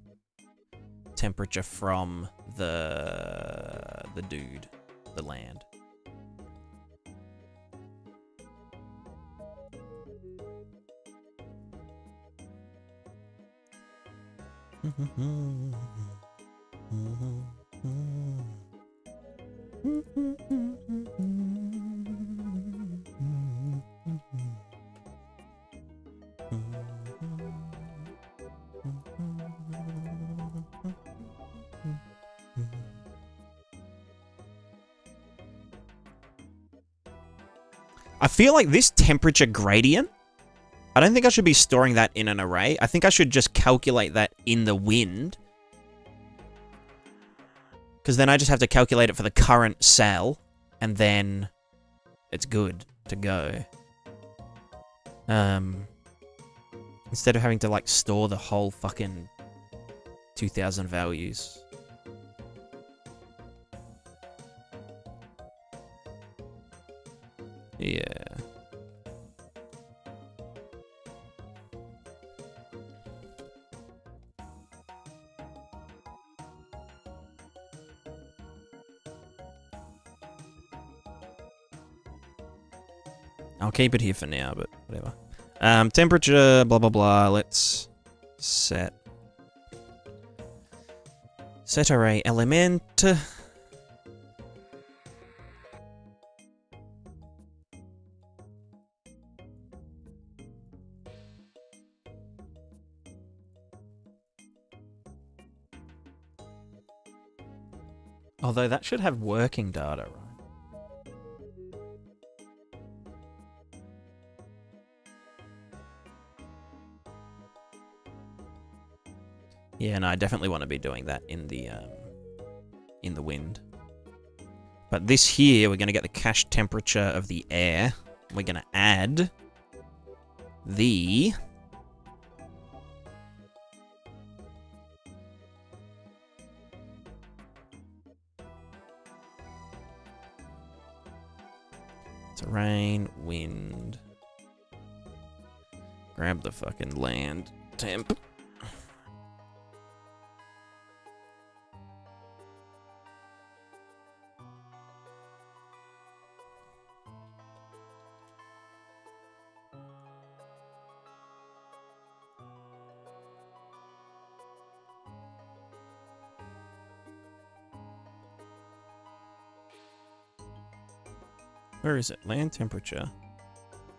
temperature from the dude, the land. I feel like this temperature gradient, I don't think I should be storing that in an array. I think I should just calculate that in the wind. Because then I just have to calculate it for the current cell, and then it's good to go. Instead of having to, like, store the whole fucking 2000 values. Yeah. I'll keep it here for now, but whatever. Temperature, blah, blah, blah. Let's set array element. Although that should have working data, right? Yeah, no, I definitely want to be doing that in the wind. But this here, we're going to get the cache temperature of the air. We're going to add the terrain, wind. Grab the fucking land temp. Where is it? Land temperature.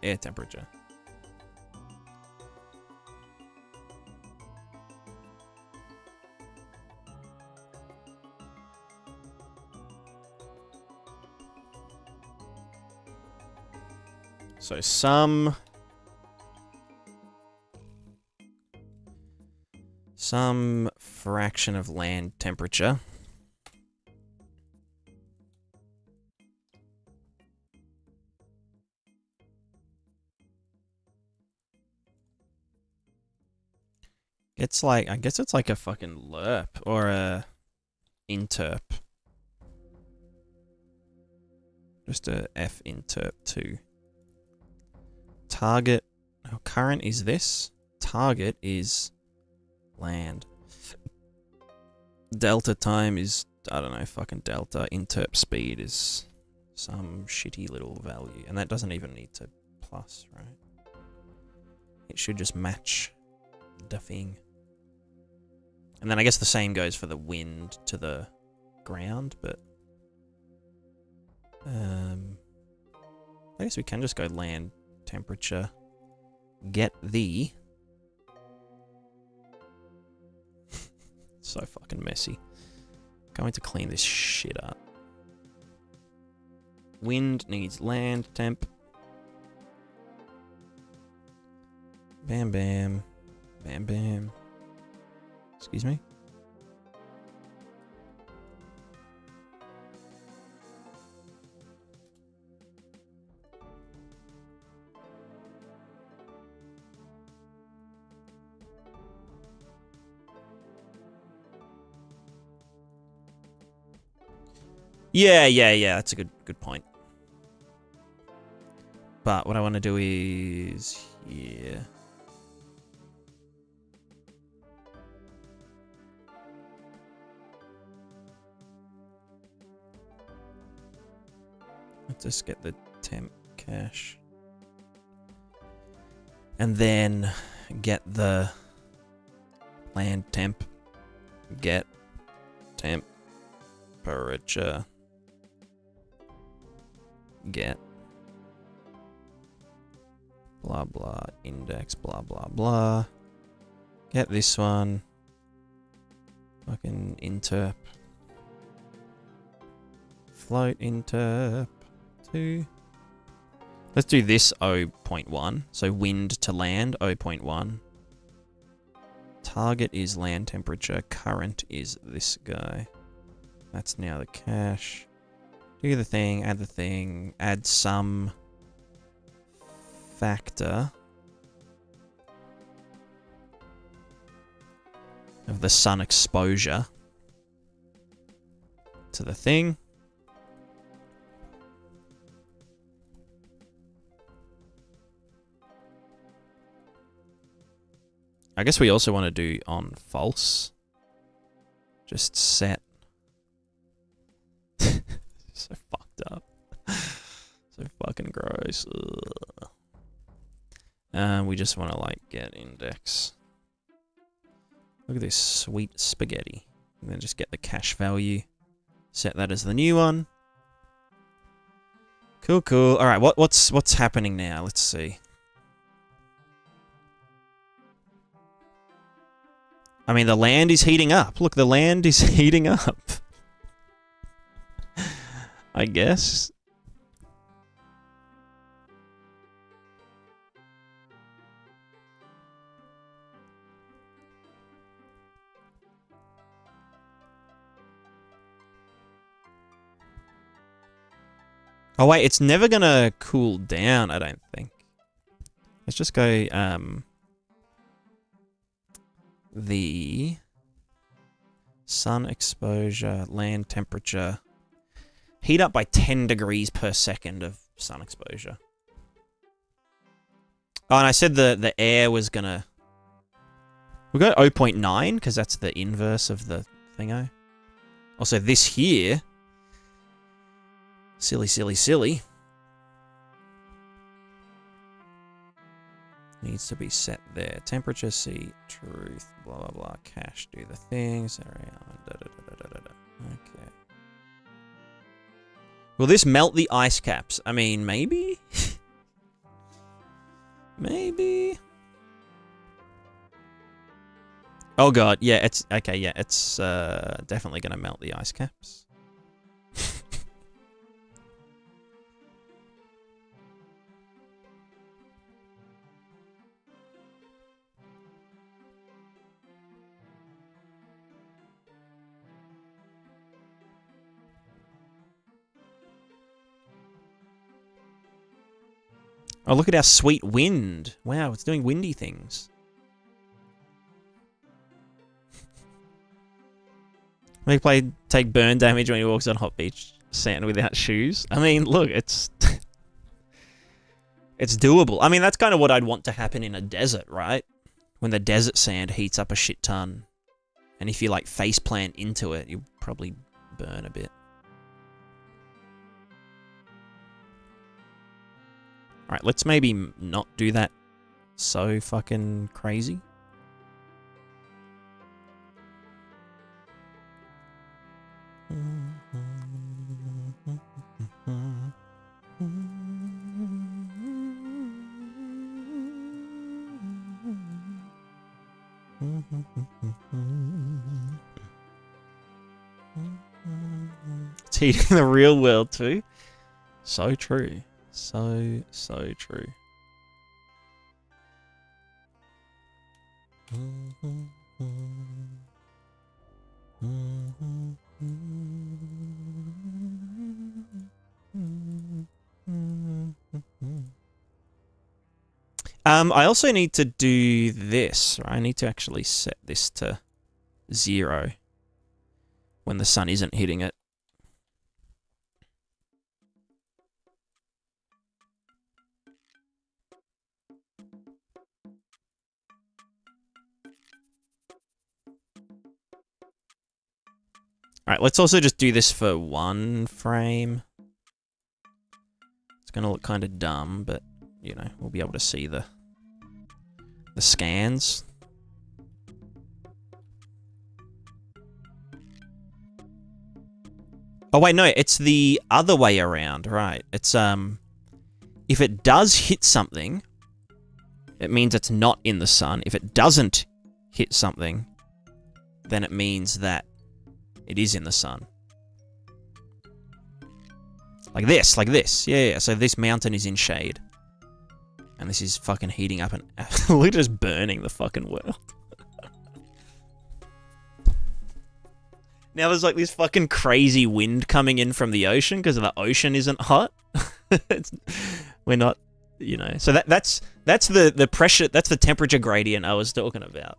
Air temperature. So some fraction of land temperature. It's like, I guess it's like a fucking lerp or a interp. Just a f interp 2. Target, our current is this. Target is land. Delta time is, I don't know, fucking delta. Interp speed is some shitty little value. And that doesn't even need to plus, right? It should just match the thing. And then I guess the same goes for the wind to the ground, but... I guess we can just go land temperature. Get the... So fucking messy. Going to clean this shit up. Wind needs land temp. Bam bam. Bam bam. Excuse me? Yeah. That's a good point. But what I want to do is here. Let's just get the temp cache. And then get the land temp. Get temperature. Get blah blah index blah blah blah. Get this one. Fucking interp. Float interp 2. Let's do this 0.1. So wind to land 0.1. Target is land temperature. Current is this guy. That's now the cache. Do the thing, add some factor of the sun exposure to the thing. I guess we also want to do on false. Just set. So fucked up. So fucking gross. We just want to like get index. Look at this sweet spaghetti. And then just get the cache value. Set that as the new one. Cool. All right, what's happening now? Let's see. I mean, the land is heating up. Look, the land is heating up. I guess. Oh wait, it's never gonna cool down, I don't think. Let's just go, the sun exposure, land temperature. Heat up by 10 degrees per second of sun exposure. Oh, and I said the air was gonna... We'll go 0.9, because that's the inverse of the thingo. Also, this here... Silly. Needs to be set there. Temperature, C, truth, blah, blah, blah. Cache, do the things. Okay. Will this melt the ice caps? I mean, maybe? Maybe? Oh god, yeah, it's... Okay, yeah, it's definitely gonna melt the ice caps. Oh, look at our sweet wind. Wow, it's doing windy things. Take burn damage when he walks on hot beach sand without shoes. I mean, look, it's... it's doable. I mean, that's kind of what I'd want to happen in a desert, right? When the desert sand heats up a shit ton. And if you, like, faceplant into it, you'll probably burn a bit. Alright, let's maybe not do that so fucking crazy. It's heating the real world too. So true. So true. I also need to do this. Right? I need to actually set this to 0 when the sun isn't hitting it. Alright, let's also just do this for 1 frame. It's going to look kind of dumb, but, you know, we'll be able to see the scans. Oh, wait, no, it's the other way around, right. It's, if it does hit something, it means it's not in the sun. If it doesn't hit something, then it means that it is in the sun. Like this, like this. Yeah, so this mountain is in shade. And this is fucking heating up and literally just burning the fucking world. Now there's like this fucking crazy wind coming in from the ocean because the ocean isn't hot. We're not, you know. So that's the pressure, that's the temperature gradient I was talking about.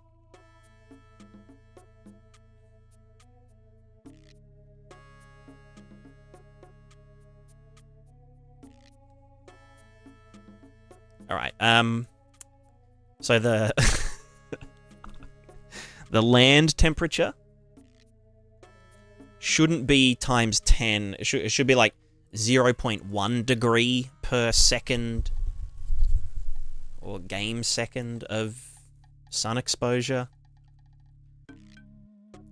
All right. So the the land temperature shouldn't be times 10. It should be like 0.1 degree per second or game second of sun exposure.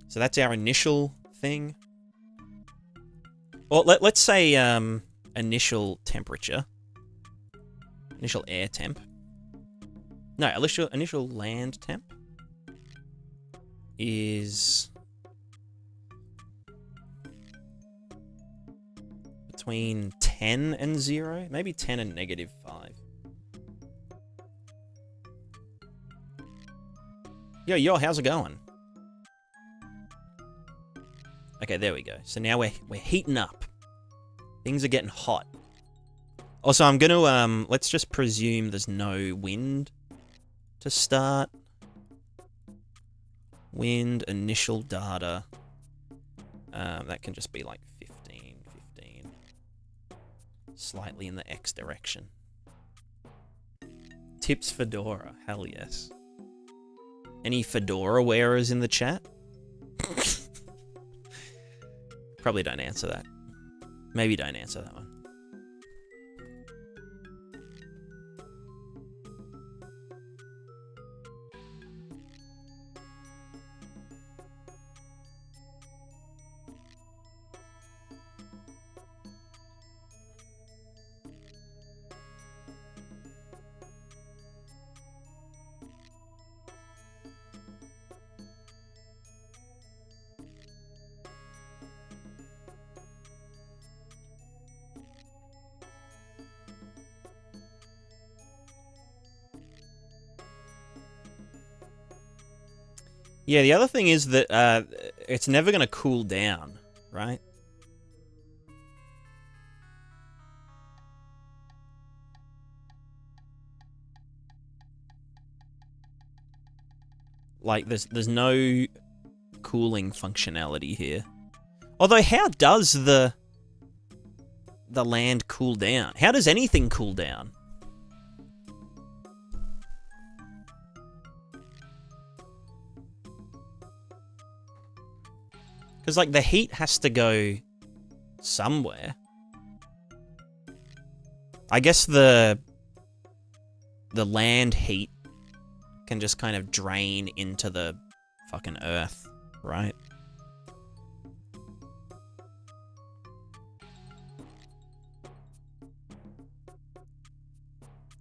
So that's our initial thing. Well, let's say initial temperature. Initial air temp. No, initial land temp is between 10 and 0, maybe 10 and -5. Yo, how's it going? Okay, there we go. So now we're heating up. Things are getting hot. Also, I'm going to, let's just presume there's no wind to start. Wind, initial data. That can just be like 15. Slightly in the X direction. Tips Fedora, hell yes. Any Fedora wearers in the chat? Probably don't answer that. Maybe don't answer that one. Yeah, the other thing is that it's never going to cool down, right? Like, there's no cooling functionality here. Although, how does the land cool down? How does anything cool down? Because, like, the heat has to go somewhere. I guess the land heat can just kind of drain into the fucking earth, right?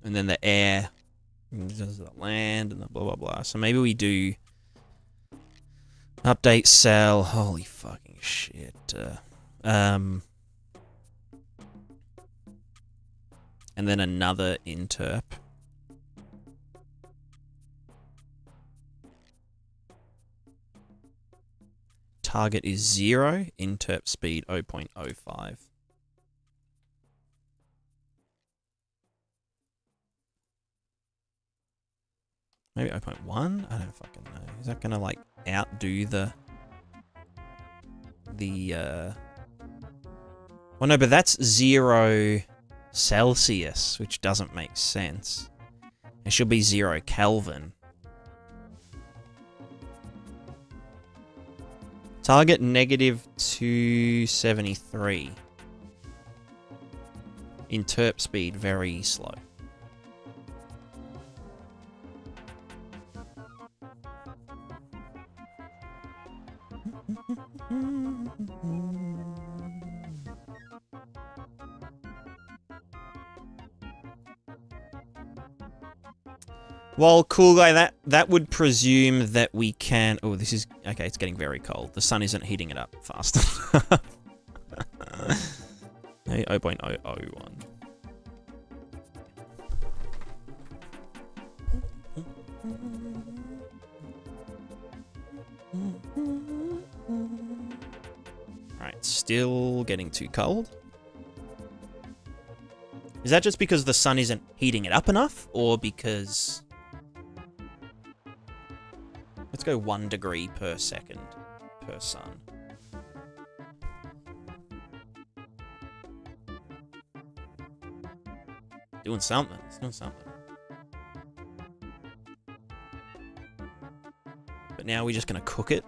And then the air does the land and the blah, blah, blah. So maybe we do update cell. Holy fucking shit. And then another interp. Target is 0, interp speed 0.05. Maybe 0.1? I don't fucking know. Is that gonna like outdo the well, no, but that's 0 Celsius, which doesn't make sense. It should be 0 Kelvin. Target negative 273. Interp speed very slow. Well, cool guy, that would presume that we can... Oh, this is... Okay, it's getting very cold. The sun isn't heating it up fast enough. 0.001. Alright, still getting too cold. Is that just because the sun isn't heating it up enough? Or because... Let's go 1 degree per second per sun. Doing something. It's doing something. But now we're just going to cook it.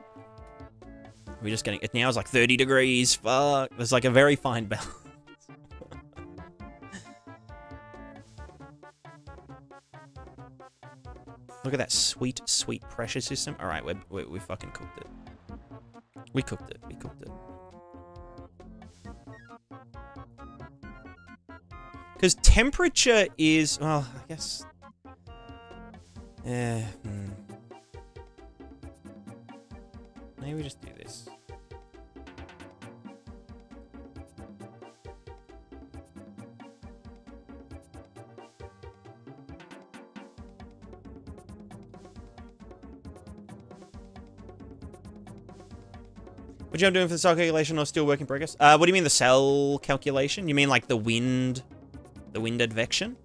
We're just getting... It now is like 30 degrees. Fuck. There's like a very fine balance. Look at that sweet, sweet pressure system. All right, we fucking cooked it. We cooked it. We cooked it. Because temperature is... Well, I guess... Yeah. Maybe we just do this. What do you doing for the cell calculation or still work in progress? What do you mean the cell calculation? You mean like the wind advection?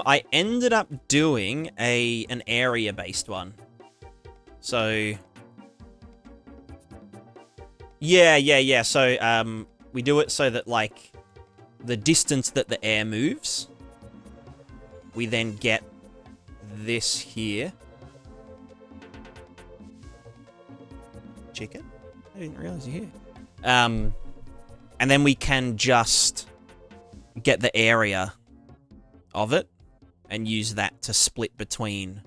I ended up doing an area-based one. So... Yeah. So, we do it so that, like, the distance that the air moves, we then get this here. Chicken? I didn't realize you're here. And then we can just get the area of it and use that to split between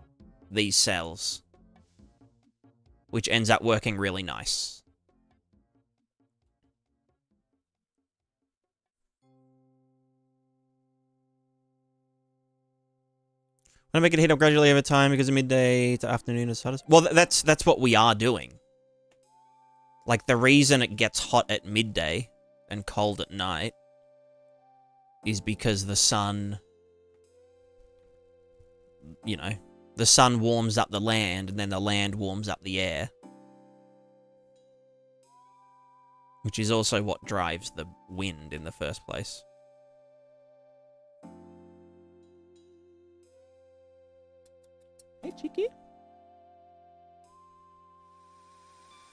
these cells, which ends up working really nice. Want to make it heat up gradually over time because of midday to afternoon is hottest? Well, that's what we are doing. Like, the reason it gets hot at midday and cold at night is because the sun... You know, the sun warms up the land, and then the land warms up the air. Which is also what drives the wind in the first place. Hey, Cheeky.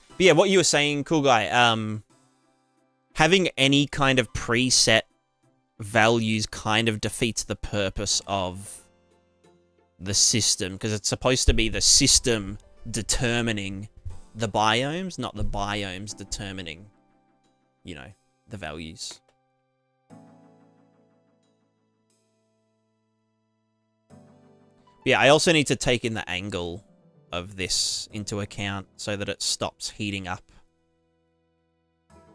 But yeah, what you were saying, cool guy, having any kind of preset values kind of defeats the purpose of the system, because it's supposed to be the system determining the biomes, not the biomes determining, you know, the values. Yeah, I also need to take in the angle of this into account so that it stops heating up.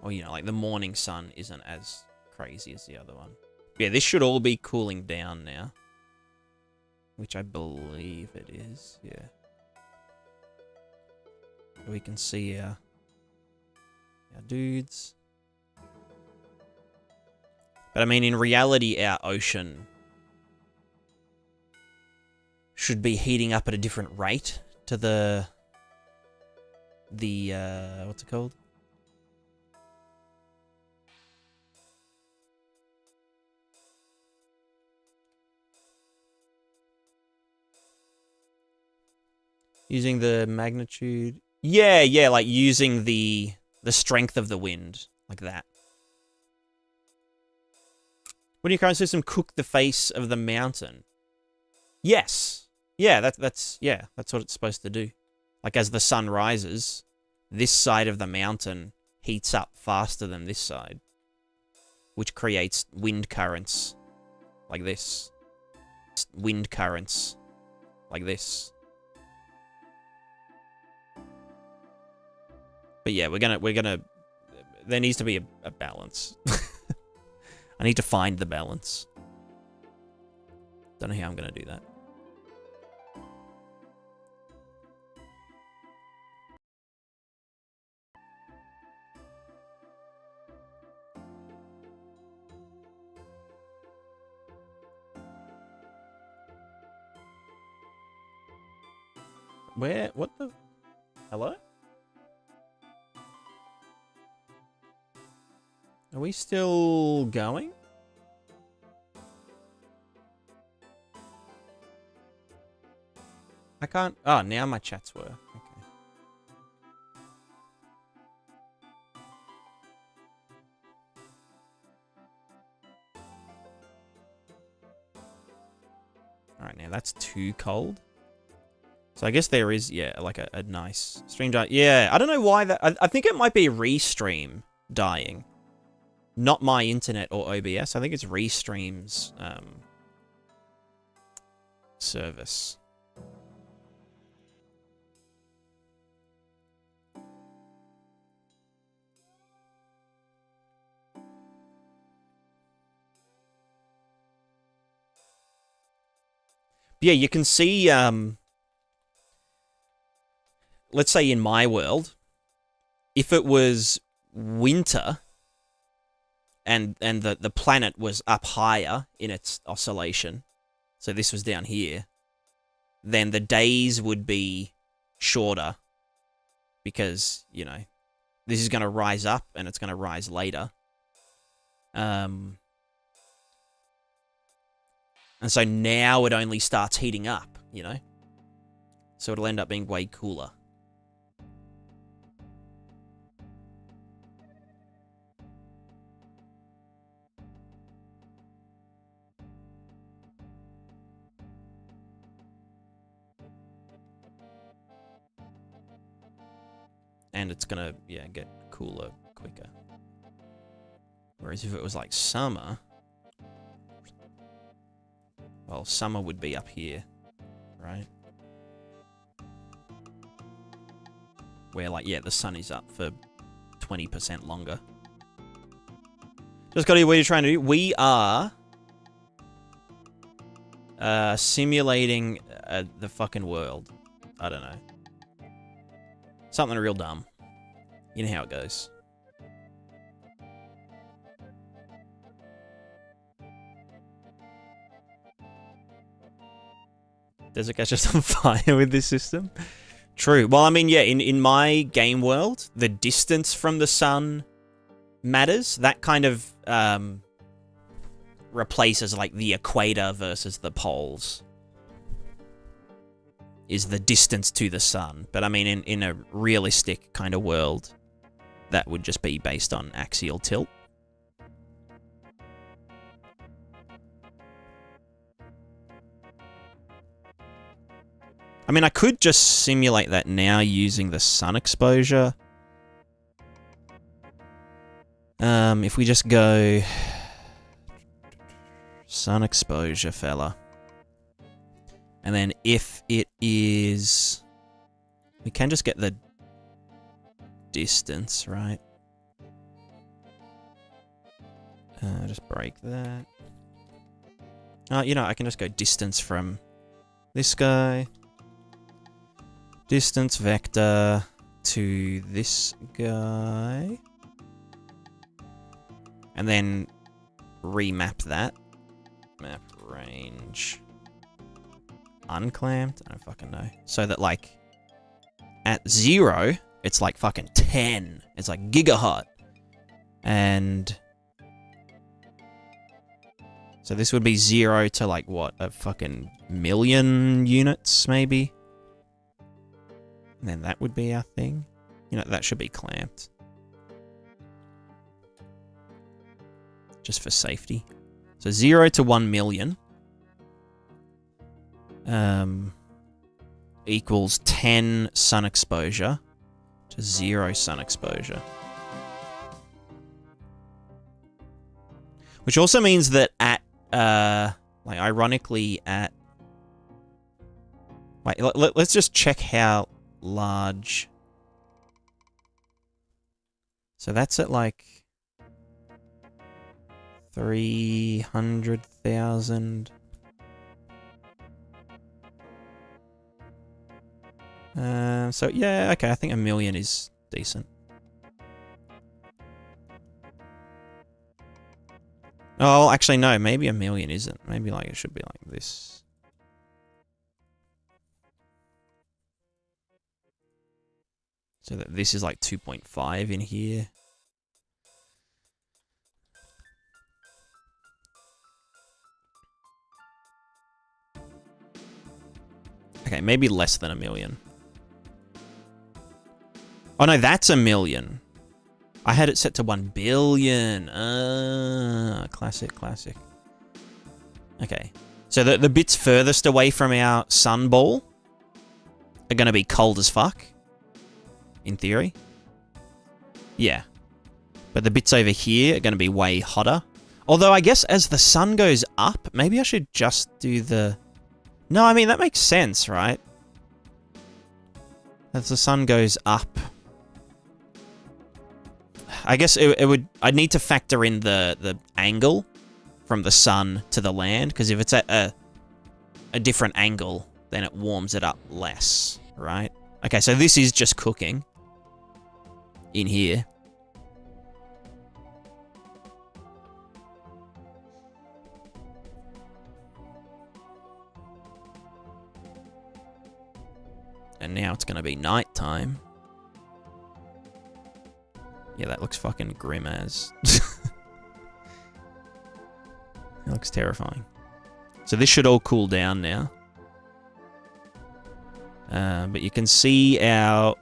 Or, you know, like the morning sun isn't as crazy as the other one. Yeah, this should all be cooling down now. Which I believe it is, yeah. We can see our dudes. But I mean, in reality, our ocean should be heating up at a different rate to the what's it called? Using the magnitude. Yeah, like using the strength of the wind, like that. When your current system cook the face of the mountain? Yes. Yeah, that's what it's supposed to do. Like as the sun rises, this side of the mountain heats up faster than this side, which creates wind currents like this. Wind currents like this. But yeah, we're gonna. There needs to be a balance. I need to find the balance. Don't know how I'm gonna do that. Where? What the? Hello? Are we still going? I can't... Oh, now my chats were. Okay. Alright, now that's too cold. So I guess there is, yeah, like a nice stream die. Yeah, I don't know why that... I think it might be Restream dying. Not my internet or OBS. I think it's Restream's service. Yeah, you can see, let's say in my world, if it was winter and the planet was up higher in its oscillation, so this was down here, then the days would be shorter because, you know, this is going to rise up and it's going to rise later. And so now it only starts heating up, you know? So it'll end up being way cooler. And it's gonna, yeah, get cooler quicker. Whereas if it was like summer... Well, summer would be up here, right? Where, like, yeah, the sun is up for 20% longer. Just got to what you're trying to do. We are simulating the fucking world. I don't know. Something real dumb. You know how it goes. Does it catch us on fire with this system? True. Well, I mean, yeah, in my game world, the distance from the sun matters. That kind of replaces, like, the equator versus the poles. Is the distance to the sun. But, I mean, in a realistic kind of world, that would just be based on axial tilt. I mean, I could just simulate that now using the sun exposure. If we just go... sun exposure, fella. And then if it is... We can just get the distance, right? Just break that. You know, I can just go distance from this guy. Distance vector to this guy. And then remap that. Map range. Unclamped? I don't fucking know. So that, like, at 0, it's like fucking 10. It's like gigahertz. And so this would be 0 to, like, what? A fucking million units, maybe? And then that would be our thing. You know, that should be clamped. Just for safety. So 0 to 1 million. Equals 10 sun exposure to 0 sun exposure. Which also means that at, like, ironically at... Wait, let's just check how large... So that's at, like... 300,000... So yeah, okay, I think 1 million is decent. Oh, actually no, maybe 1 million isn't. Maybe like it should be like this. So that this is like 2.5 in here. Okay, maybe less than 1 million. Oh no, that's 1 million. I had it set to 1 billion. Classic, classic. Okay. So the bits furthest away from our sun ball are going to be cold as fuck. In theory. Yeah. But the bits over here are going to be way hotter. Although I guess as the sun goes up, maybe I should just do the... No, I mean, that makes sense, right? As the sun goes up... I guess it would... I'd need to factor in the angle from the sun to the land, because if it's at a different angle, then it warms it up less, right? Okay, so this is just cooking in here. And now it's going to be nighttime. Yeah, that looks fucking grim as. It looks terrifying. So this should all cool down now. But you can see our...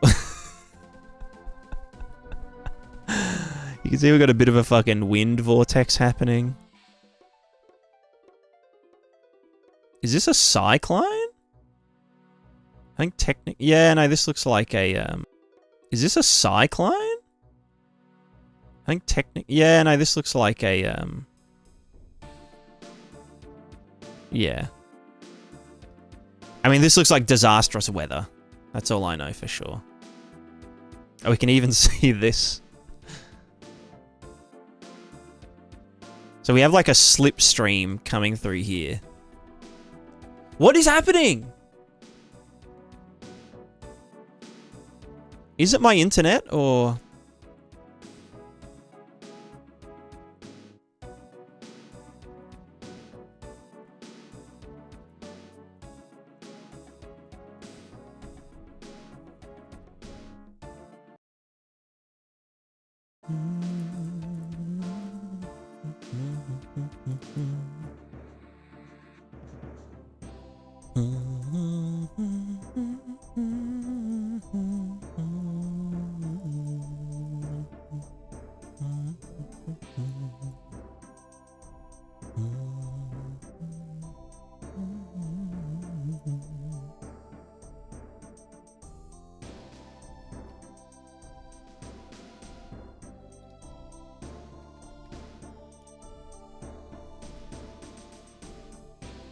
You can see we've got a bit of a fucking wind vortex happening. Is this a cyclone? I think technically... Yeah, no, this looks like a... Is this a cyclone? I think technically... Yeah, no, this looks like a... Yeah. I mean, this looks like disastrous weather. That's all I know for sure. Oh, we can even see this. So we have like a slipstream coming through here. What is happening? Is it my internet or...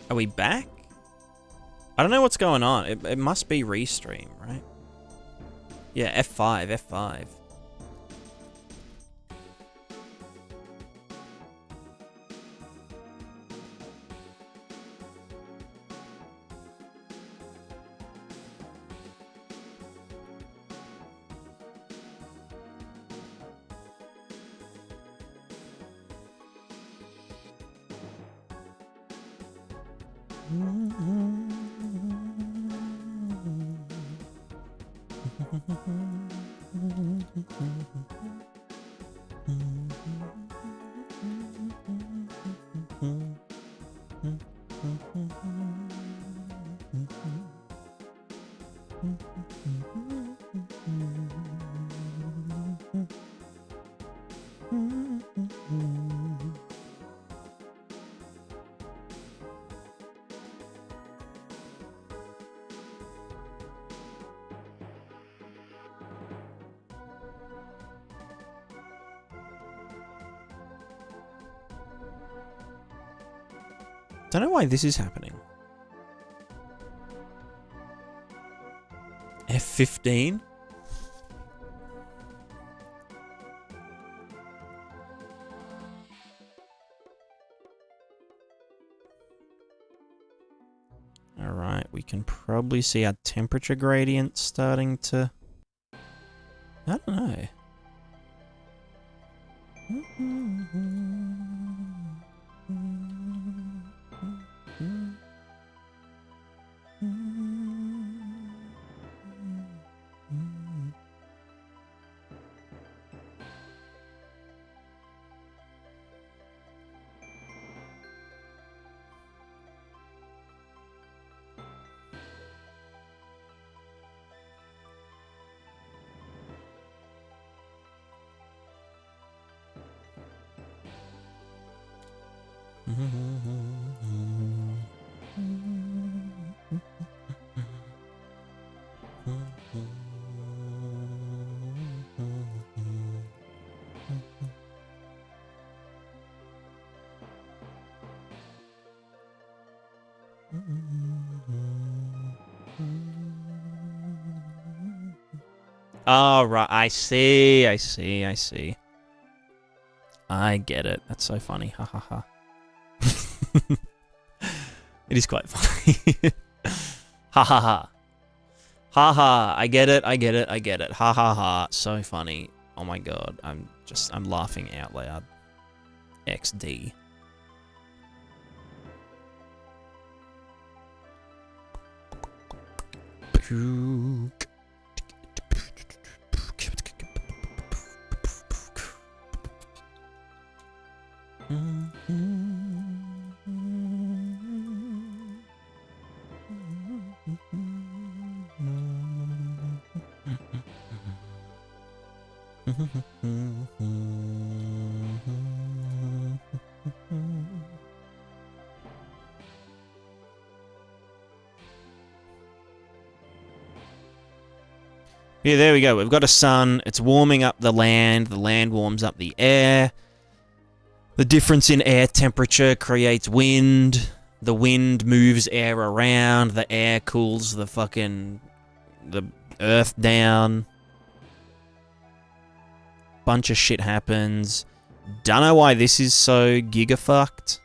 Are we back? I don't know what's going on. It must be restream, right? Yeah, F5, F5. Don't know why this is happening. F15? Alright, we can probably see our temperature gradient starting to... I don't know. Oh, right. I see. I get it. That's so funny. Ha ha ha. It is quite funny. Ha ha ha. Ha ha. I get it. Ha ha ha. So funny. Oh my god. I'm laughing out loud. XD. Puke. Yeah, there we go. We've got a sun. It's warming up the land. The land warms up the air. The difference in air temperature creates wind. The wind moves air around. The air cools the earth down. Bunch of shit happens. Don't know why this is so gigafucked.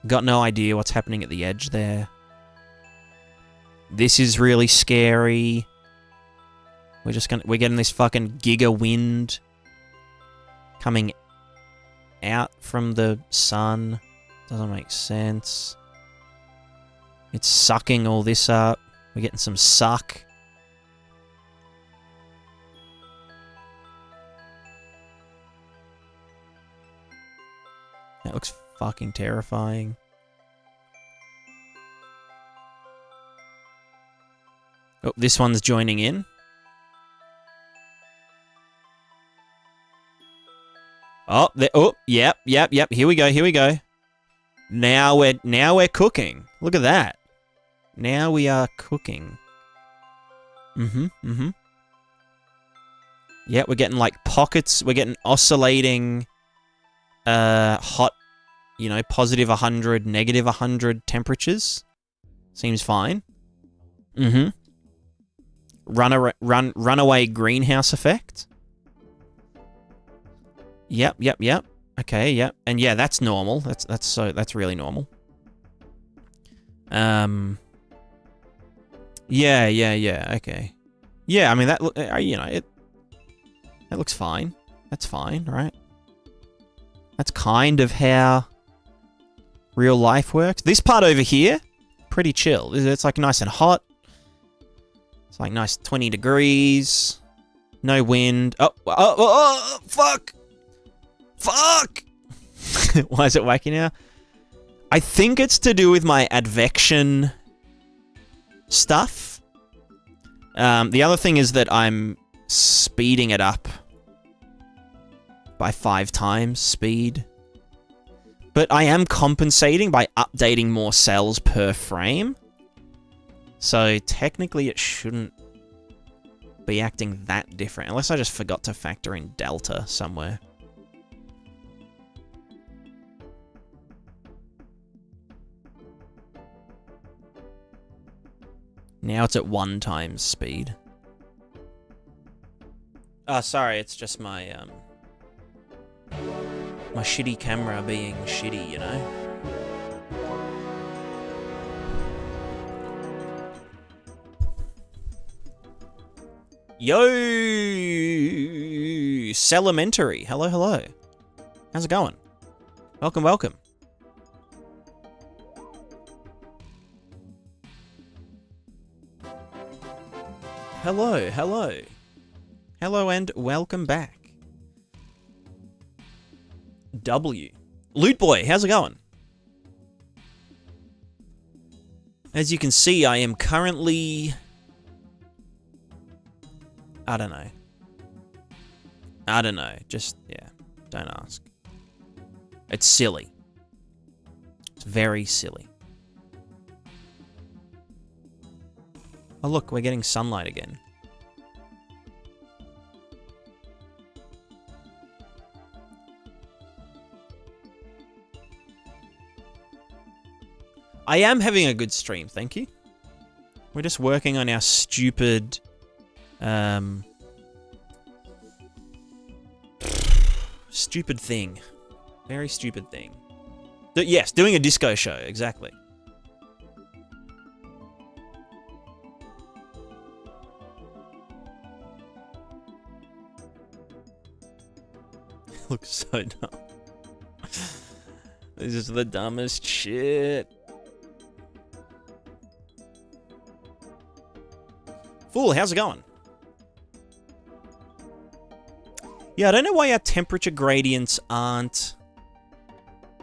Got no idea what's happening at the edge there. This is really scary. We're getting this fucking giga wind coming out from the sun. Doesn't make sense. It's sucking all this up. We're getting some suck. That looks fucking terrifying. Oh, this one's joining in. Oh, yep. Here we go. Now we're cooking. Look at that. Now we are cooking. Yeah, we're getting like pockets. We're getting oscillating, hot, positive 100, negative 100 temperatures. Seems fine. Mm-hmm. Runaway greenhouse effect. Yep. Okay, yep. And yeah, that's normal. That's really normal. Yeah. Okay. Yeah, I mean that that looks fine. That's fine, right? That's kind of how real life works. This part over here, pretty chill. It's like nice and hot. It's like nice 20 degrees. No wind. Oh, fuck! Fuck! Why is it wacky now? I think it's to do with my advection stuff. The other thing is that I'm speeding it up by 5 times speed. But I am compensating by updating more cells per frame. So technically it shouldn't be acting that different, unless I just forgot to factor in delta somewhere. Now it's at 1 times speed. Oh, sorry, it's just my, my shitty camera being shitty, you know? Yo! Celementary. Hello. How's it going? Welcome. Hello. Hello and welcome back. W. Loot Boy, how's it going? As you can see, I am currently... I don't know. Just, yeah. Don't ask. It's silly. It's very silly. Oh, look, we're getting sunlight again. I am having a good stream, thank you. We're just working on our stupid... stupid thing. Very stupid thing. Yes, doing a disco show, exactly. Looks so dumb. This is the dumbest shit. Fool, how's it going? Yeah, I don't know why our temperature gradients aren't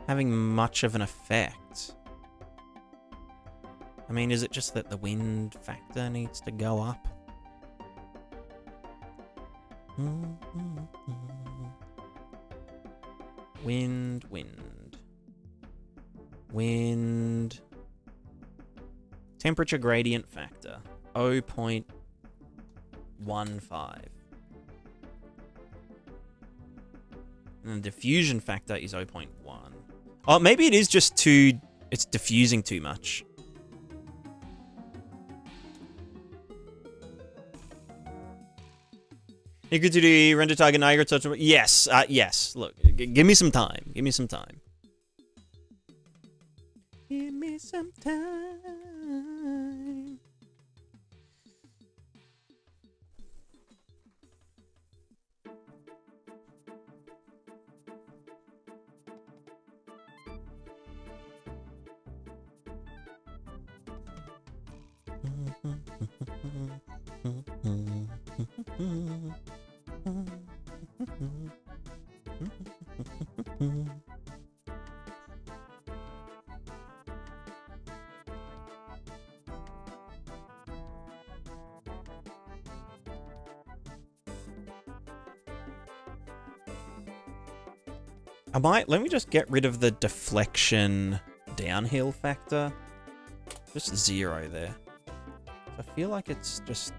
having much of an effect. I mean, is it just that the wind factor needs to go up? Wind. Temperature gradient factor. 0.15. And the diffusion factor is 0.1. Oh, maybe it is just too... It's diffusing too much. You could do the render target Niagara touch. Yes, yes. Look, give me some time. Give me some time. Give me some time. Let me just get rid of the deflection downhill factor. Just 0 there. I feel like it's just...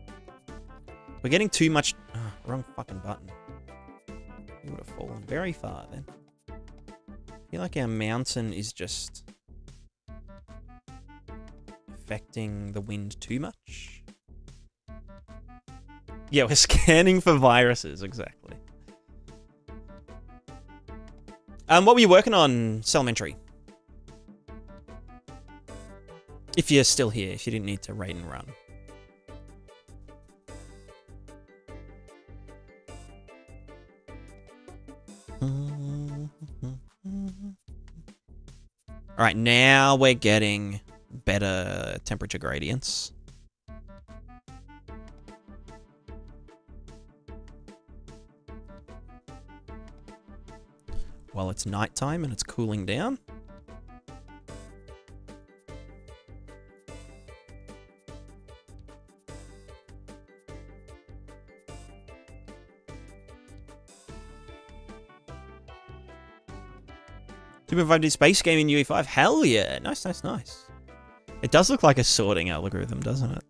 We're getting too much... Oh, wrong fucking button. It would have fallen very far then. I feel like our mountain is just... affecting the wind too much? Yeah, we're scanning for viruses, exactly. What were you working on, Celementary? If you're still here, if you didn't need to raid and run. Alright, now we're getting better temperature gradients. While it's nighttime and it's cooling down. Super 5D space game in UE5. Hell yeah. Nice, nice, nice. It does look like a sorting algorithm, doesn't it?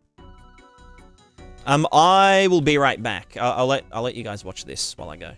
I will be right back. I'll let you guys watch this while I go.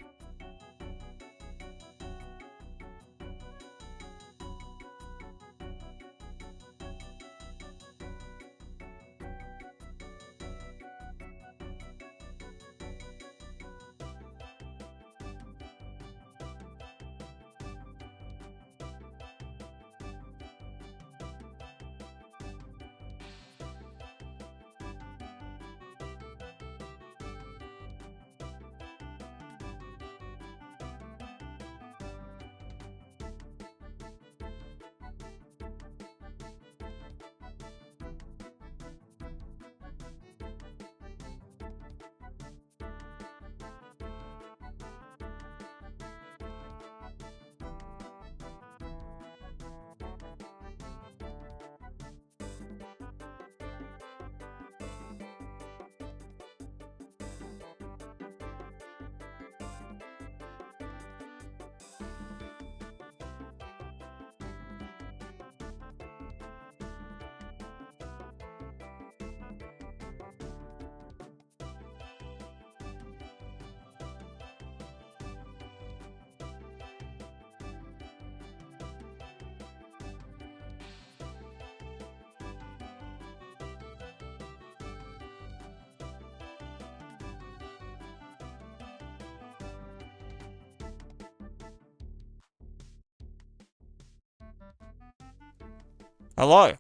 Hello.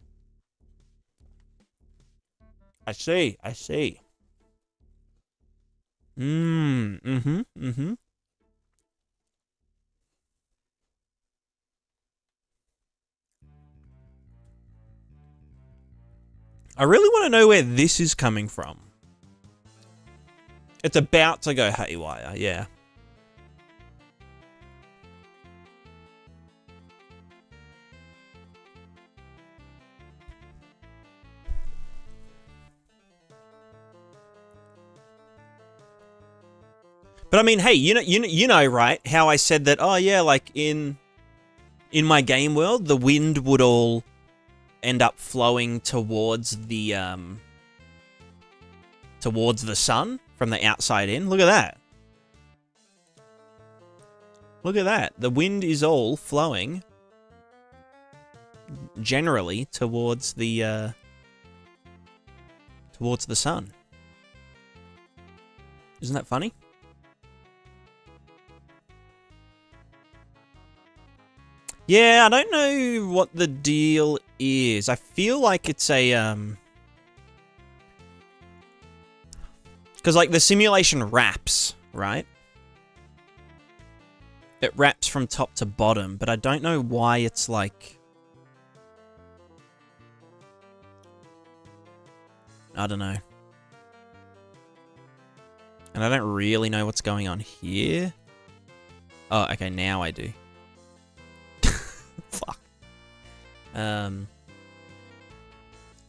I see. Mm-hmm. I really want to know where this is coming from. It's about to go haywire, yeah. But I mean, hey, you know, right? How I said that? Oh yeah, like in my game world, the wind would all end up flowing towards the sun from the outside in. Look at that. Look at that. The wind is all flowing generally towards the sun. Isn't that funny? Yeah, I don't know what the deal is. I feel like it's a, because, like, the simulation wraps, right? It wraps from top to bottom, but I don't know why it's, like... I don't know. And I don't really know what's going on here. Oh, okay, now I do. Fuck.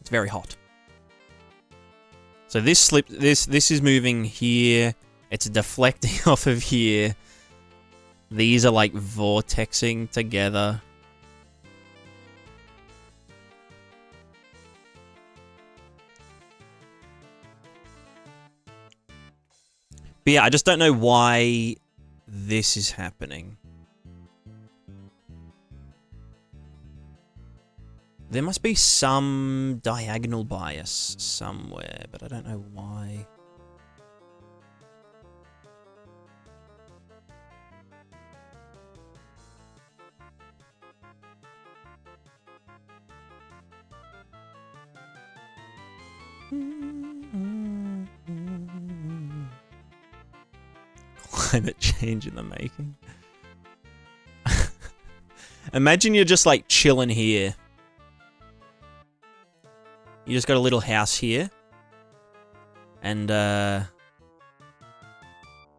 It's very hot. So this is moving here. It's deflecting off of here. These are like vortexing together. But yeah, I just don't know why this is happening. There must be some diagonal bias somewhere, but I don't know why. Climate change in the making. Imagine you're just like chilling here. You just got a little house here. And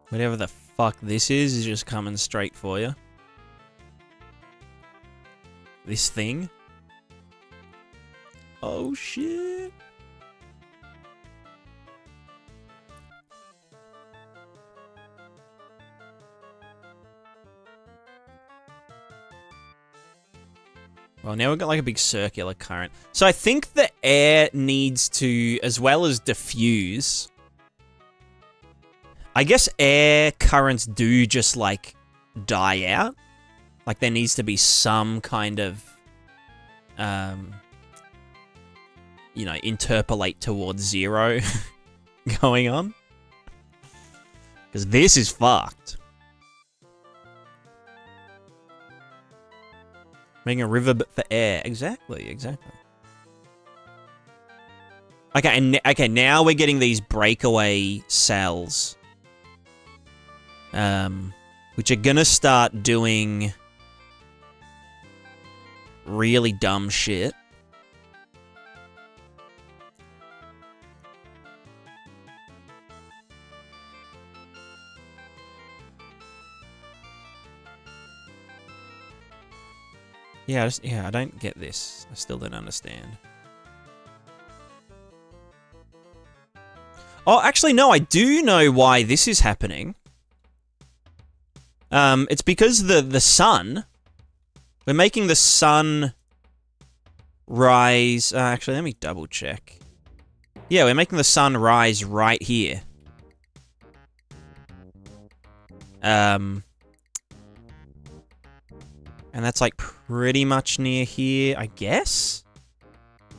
whatever the fuck this is just coming straight for you. This thing. Oh shit. Well, now we've got like a big circular current. So I think the air needs to, as well as diffuse. I guess air currents do just like die out. Like there needs to be some kind of, you know, interpolate towards zero going on. Because this is fucked. Making a river but for air. Exactly. Okay, now we're getting these breakaway cells. Which are gonna start doing really dumb shit. Yeah, I don't get this. I still don't understand. Oh, actually, no, I do know why this is happening. It's because the sun... We're making the sun rise... actually, let me double check. Yeah, we're making the sun rise right here. And that's like pretty much near here, I guess?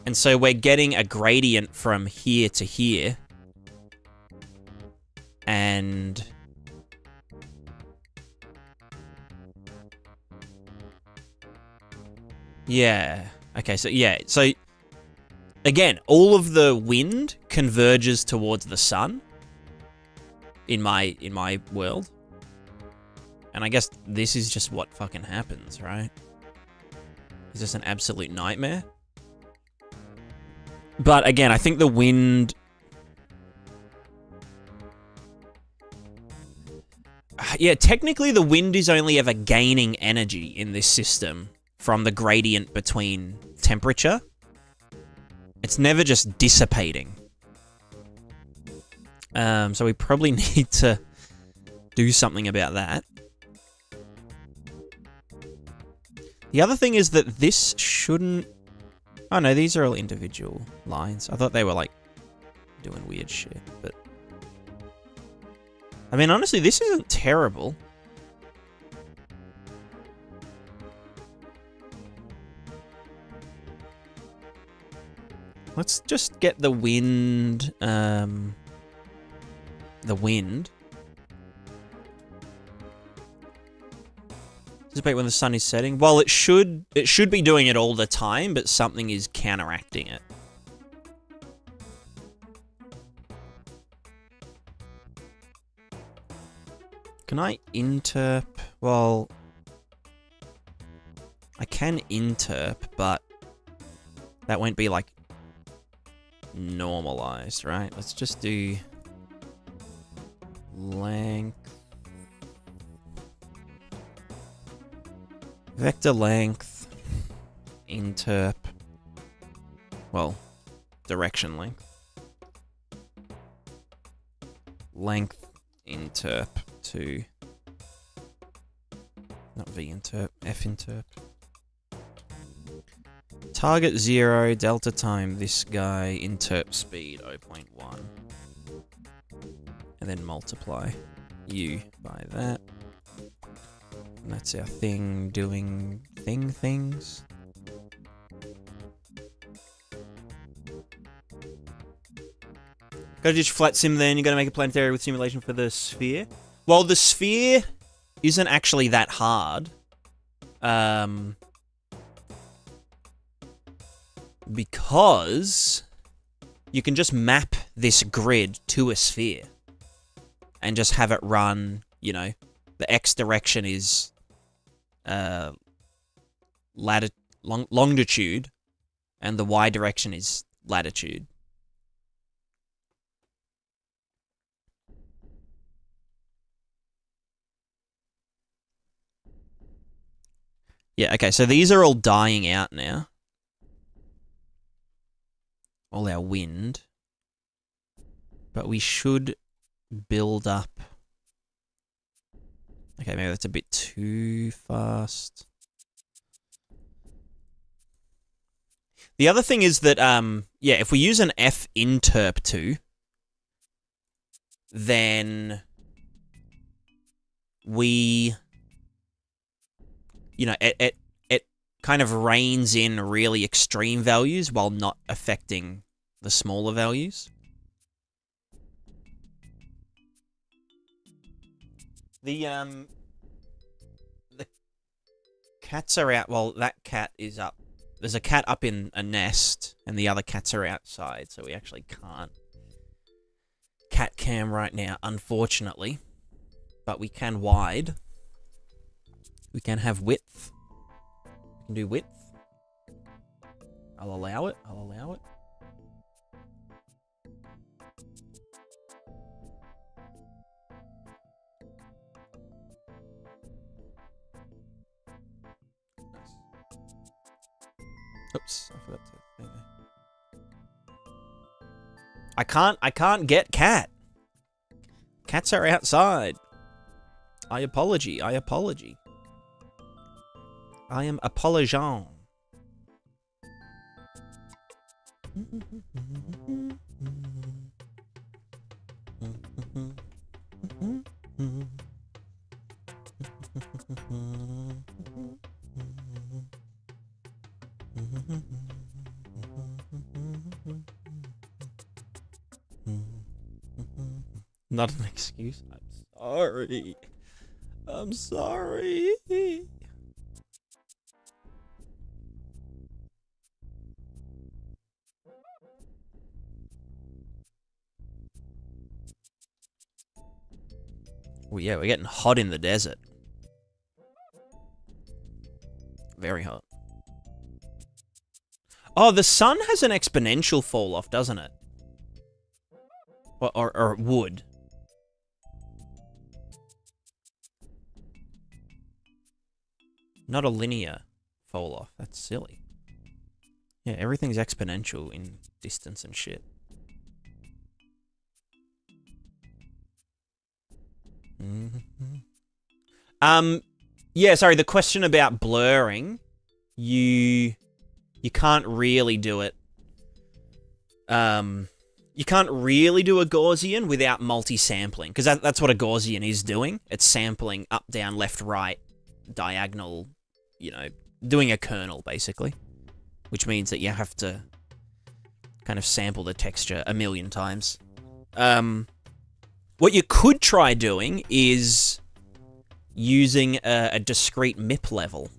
And so we're getting a gradient from here to here. And... yeah. Okay, so yeah. So, again, all of the wind converges towards the sun. In my world. And I guess this is just what fucking happens, right? Is this an absolute nightmare? But again, I think the wind... yeah, technically the wind is only ever gaining energy in this system from the gradient between temperature. It's never just dissipating. So we probably need to do something about that. The other thing is that this shouldn't... oh no, these are all individual lines. I thought they were like doing weird shit, but... I mean, honestly, this isn't terrible. Let's just get the wind, the wind. Dissipate when the sun is setting. Well, it should be doing it all the time, but something is counteracting it. Can I interp? Well, I can interp, but that won't be like normalized, right? Let's just do length. Vector length, interp, well, direction length. Length, interp to, not V interp, F interp. Target 0, delta time this guy, interp speed 0.1. And then multiply U by that. And that's our thing doing things. Gotta ditch flat sim then, you gotta make a planetary with simulation for the sphere. Well, the sphere isn't actually that hard. Because you can just map this grid to a sphere and just have it run, you know, the X direction is longitude and the Y direction is latitude. Yeah, okay, so these are all dying out now. All our wind. But we should build up. Okay, maybe that's a bit too fast. The other thing is that, yeah, if we use an F interp 2, then we, you know, it kind of reins in really extreme values while not affecting the smaller values. The cats are out. Well, that cat is up. There's a cat up in a nest, and the other cats are outside, so we actually can't cat cam right now, unfortunately. But we can wide. We can have width. We can do width. I'll allow it. I'll allow it. Nice. Oops, I forgot to thing there. I can't get cat. Cats are outside. I apology. I apology. I am apologeant. Not an excuse. I'm sorry. I'm sorry. Oh yeah, we're getting hot in the desert. Very hot. Oh, the sun has an exponential fall off, doesn't it? Or it would. Not a linear fall off. That's silly. Yeah, everything's exponential in distance and shit. Yeah, sorry, the question about blurring, you can't really do it. You can't really do a Gaussian without multi-sampling, because that's what a Gaussian is doing. It's sampling up, down, left, right, diagonal, you know, doing a kernel, basically. Which means that you have to kind of sample the texture a million times. What you could try doing is using a discrete MIP level.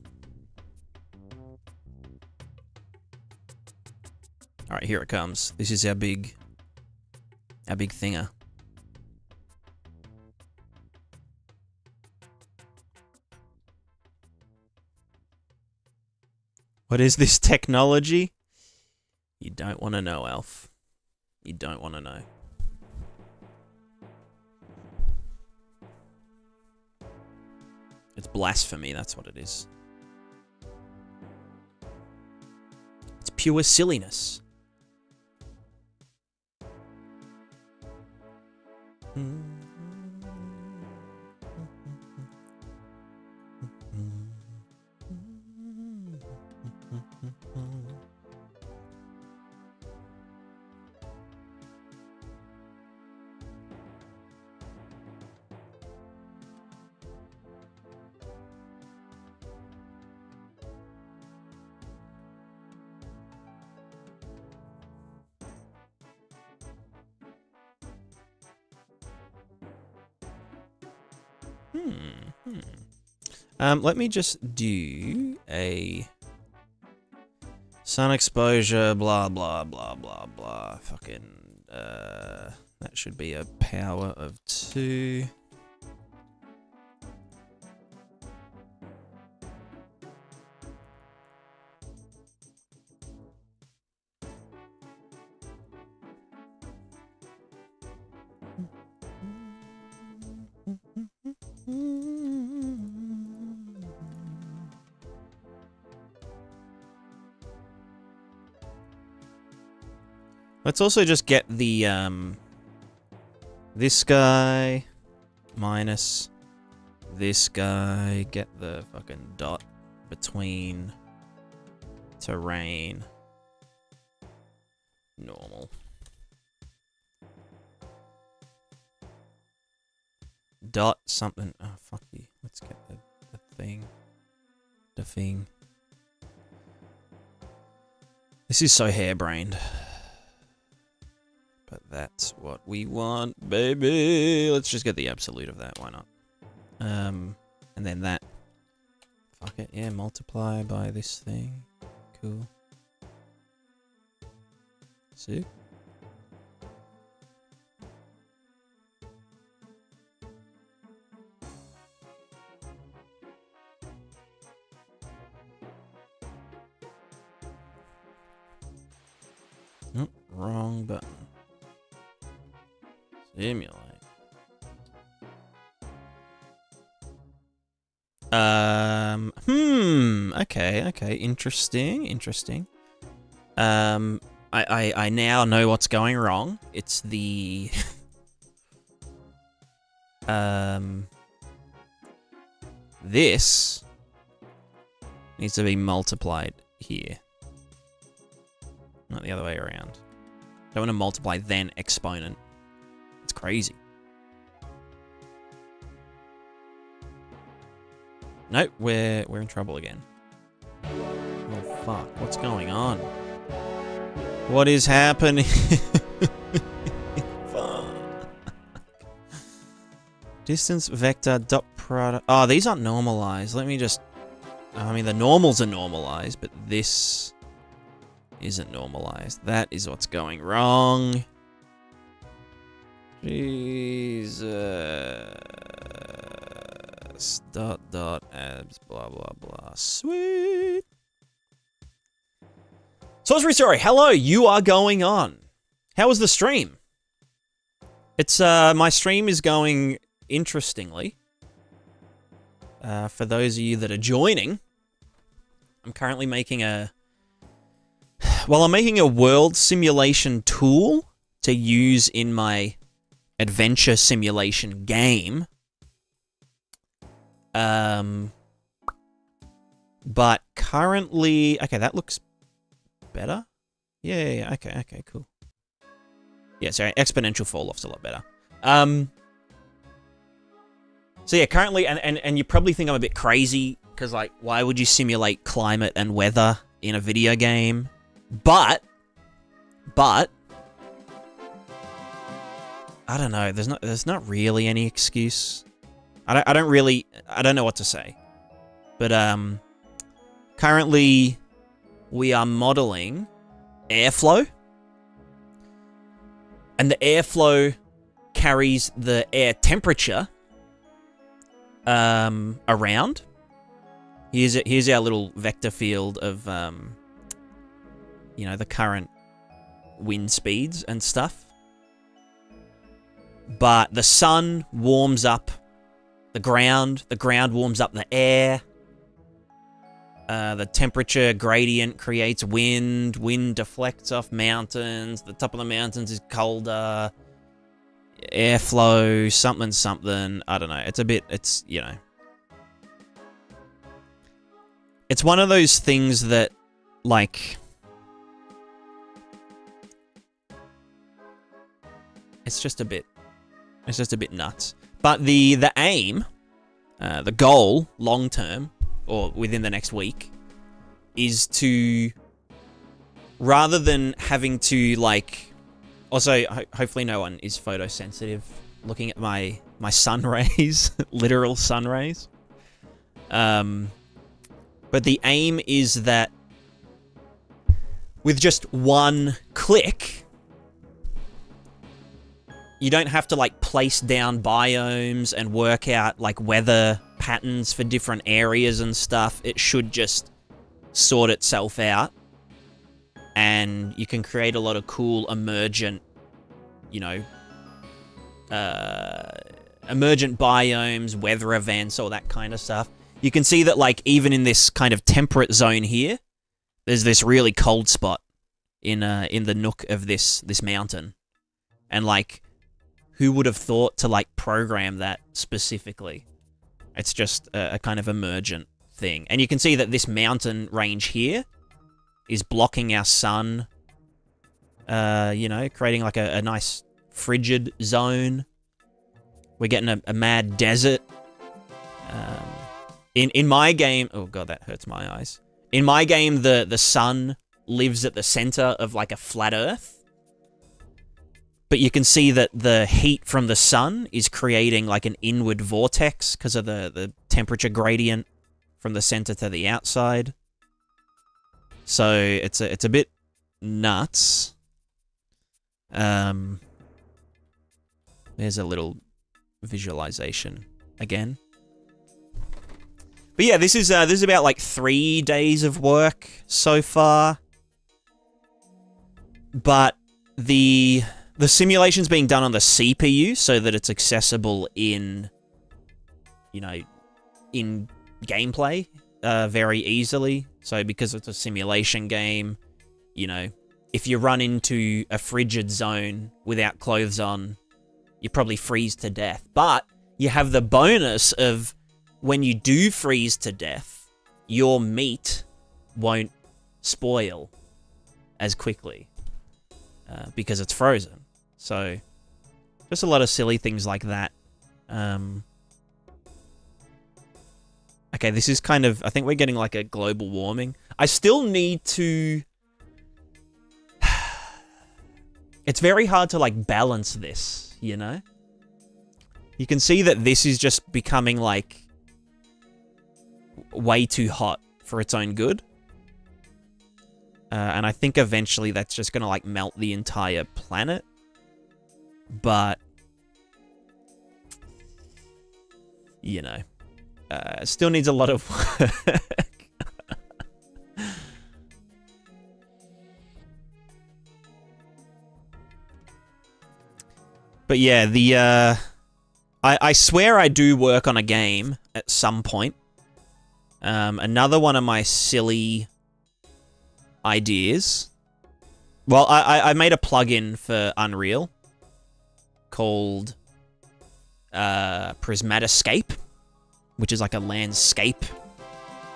Alright, here it comes. This is our big thinger. What is this technology? You don't want to know, Alf. You don't want to know. It's blasphemy, that's what it is. It's pure silliness. Let me just do a sun exposure, blah, blah, blah, blah, blah. Fucking, that should be a power of 2. Let's also just get the, this guy minus this guy, get the fucking dot between terrain, normal. Dot something, oh fuck you, let's get the thing, the thing. This is so harebrained. But that's what we want, baby. Let's just get the absolute of that. Why not? And then that. Fuck it. Yeah, multiply by this thing. Cool. See? Nope, wrong button. Simulate. Okay, interesting. I now know what's going wrong. It's the this needs to be multiplied here. Not the other way around. Don't want to multiply then exponent. It's crazy. Nope, we're in trouble again. Oh fuck, what's going on? What is happening? Fuck. Distance vector dot product. Oh, these aren't normalized. Let me just. I mean, the normals are normalized, but this isn't normalized. That is what's going wrong. Jesus. Dot abs blah blah blah. Sweet. Sorry. Hello, you are going on. How was the stream? It's my stream is going interestingly. For those of you that are joining, I'm currently making I'm making a world simulation tool to use in my adventure simulation game. But currently, okay, that looks better. Yeah, okay, cool. Yeah, sorry, exponential fall-off's a lot better. So yeah, currently, and you probably think I'm a bit crazy, because, like, why would you simulate climate and weather in a video game? But, I don't know, there's not really any excuse. I don't know what to say. But, currently, we are modeling airflow. And the airflow carries the air temperature around. Here's our little vector field of, you know, the current wind speeds and stuff. But the sun warms up the ground warms up the air. The temperature gradient creates wind deflects off mountains, the top of the mountains is colder, airflow, something, I don't know, it's, you know. It's one of those things that, like, it's just a bit nuts. But the aim, the goal, long term, or within the next week, is to, rather than having to, like, also, hopefully no one is photosensitive looking at my sun rays, literal sun rays. But the aim is that with just one click, you don't have to like place down biomes and work out like weather patterns for different areas and stuff. It should just sort itself out, and you can create a lot of cool emergent, you know, emergent biomes, weather events, all that kind of stuff. You can see that like even in this kind of temperate zone here, there's this really cold spot in the nook of this mountain, and like, who would have thought to like program that specifically? It's just a kind of emergent thing. And you can see that this mountain range here is blocking our sun, you know, creating like a nice frigid zone. We're getting a mad desert. In my game, oh god, that hurts my eyes. In my game, the sun lives at the center of like a flat Earth. But you can see that the heat from the sun is creating like an inward vortex because of the temperature gradient from the center to the outside. So it's a bit nuts. There's a little visualization again. But yeah, this is about like 3 days of work so far. But the simulation's being done on the CPU so that it's accessible in, you know, in gameplay very easily. So because it's a simulation game, you know, if you run into a frigid zone without clothes on, you probably freeze to death. But you have the bonus of when you do freeze to death, your meat won't spoil as quickly because it's frozen. So, just a lot of silly things like that. Okay, this is kind of... I think we're getting like a global warming. I still need to... It's very hard to like balance this, you know? You can see that this is just becoming like way too hot for its own good. And I think eventually that's just going to like melt the entire planet. But, you know, still needs a lot of work. But yeah, the I swear I do work on a game at some point. Another one of my silly ideas. Well, I made a plugin for Unreal called PrismaticaDev, which is like a landscape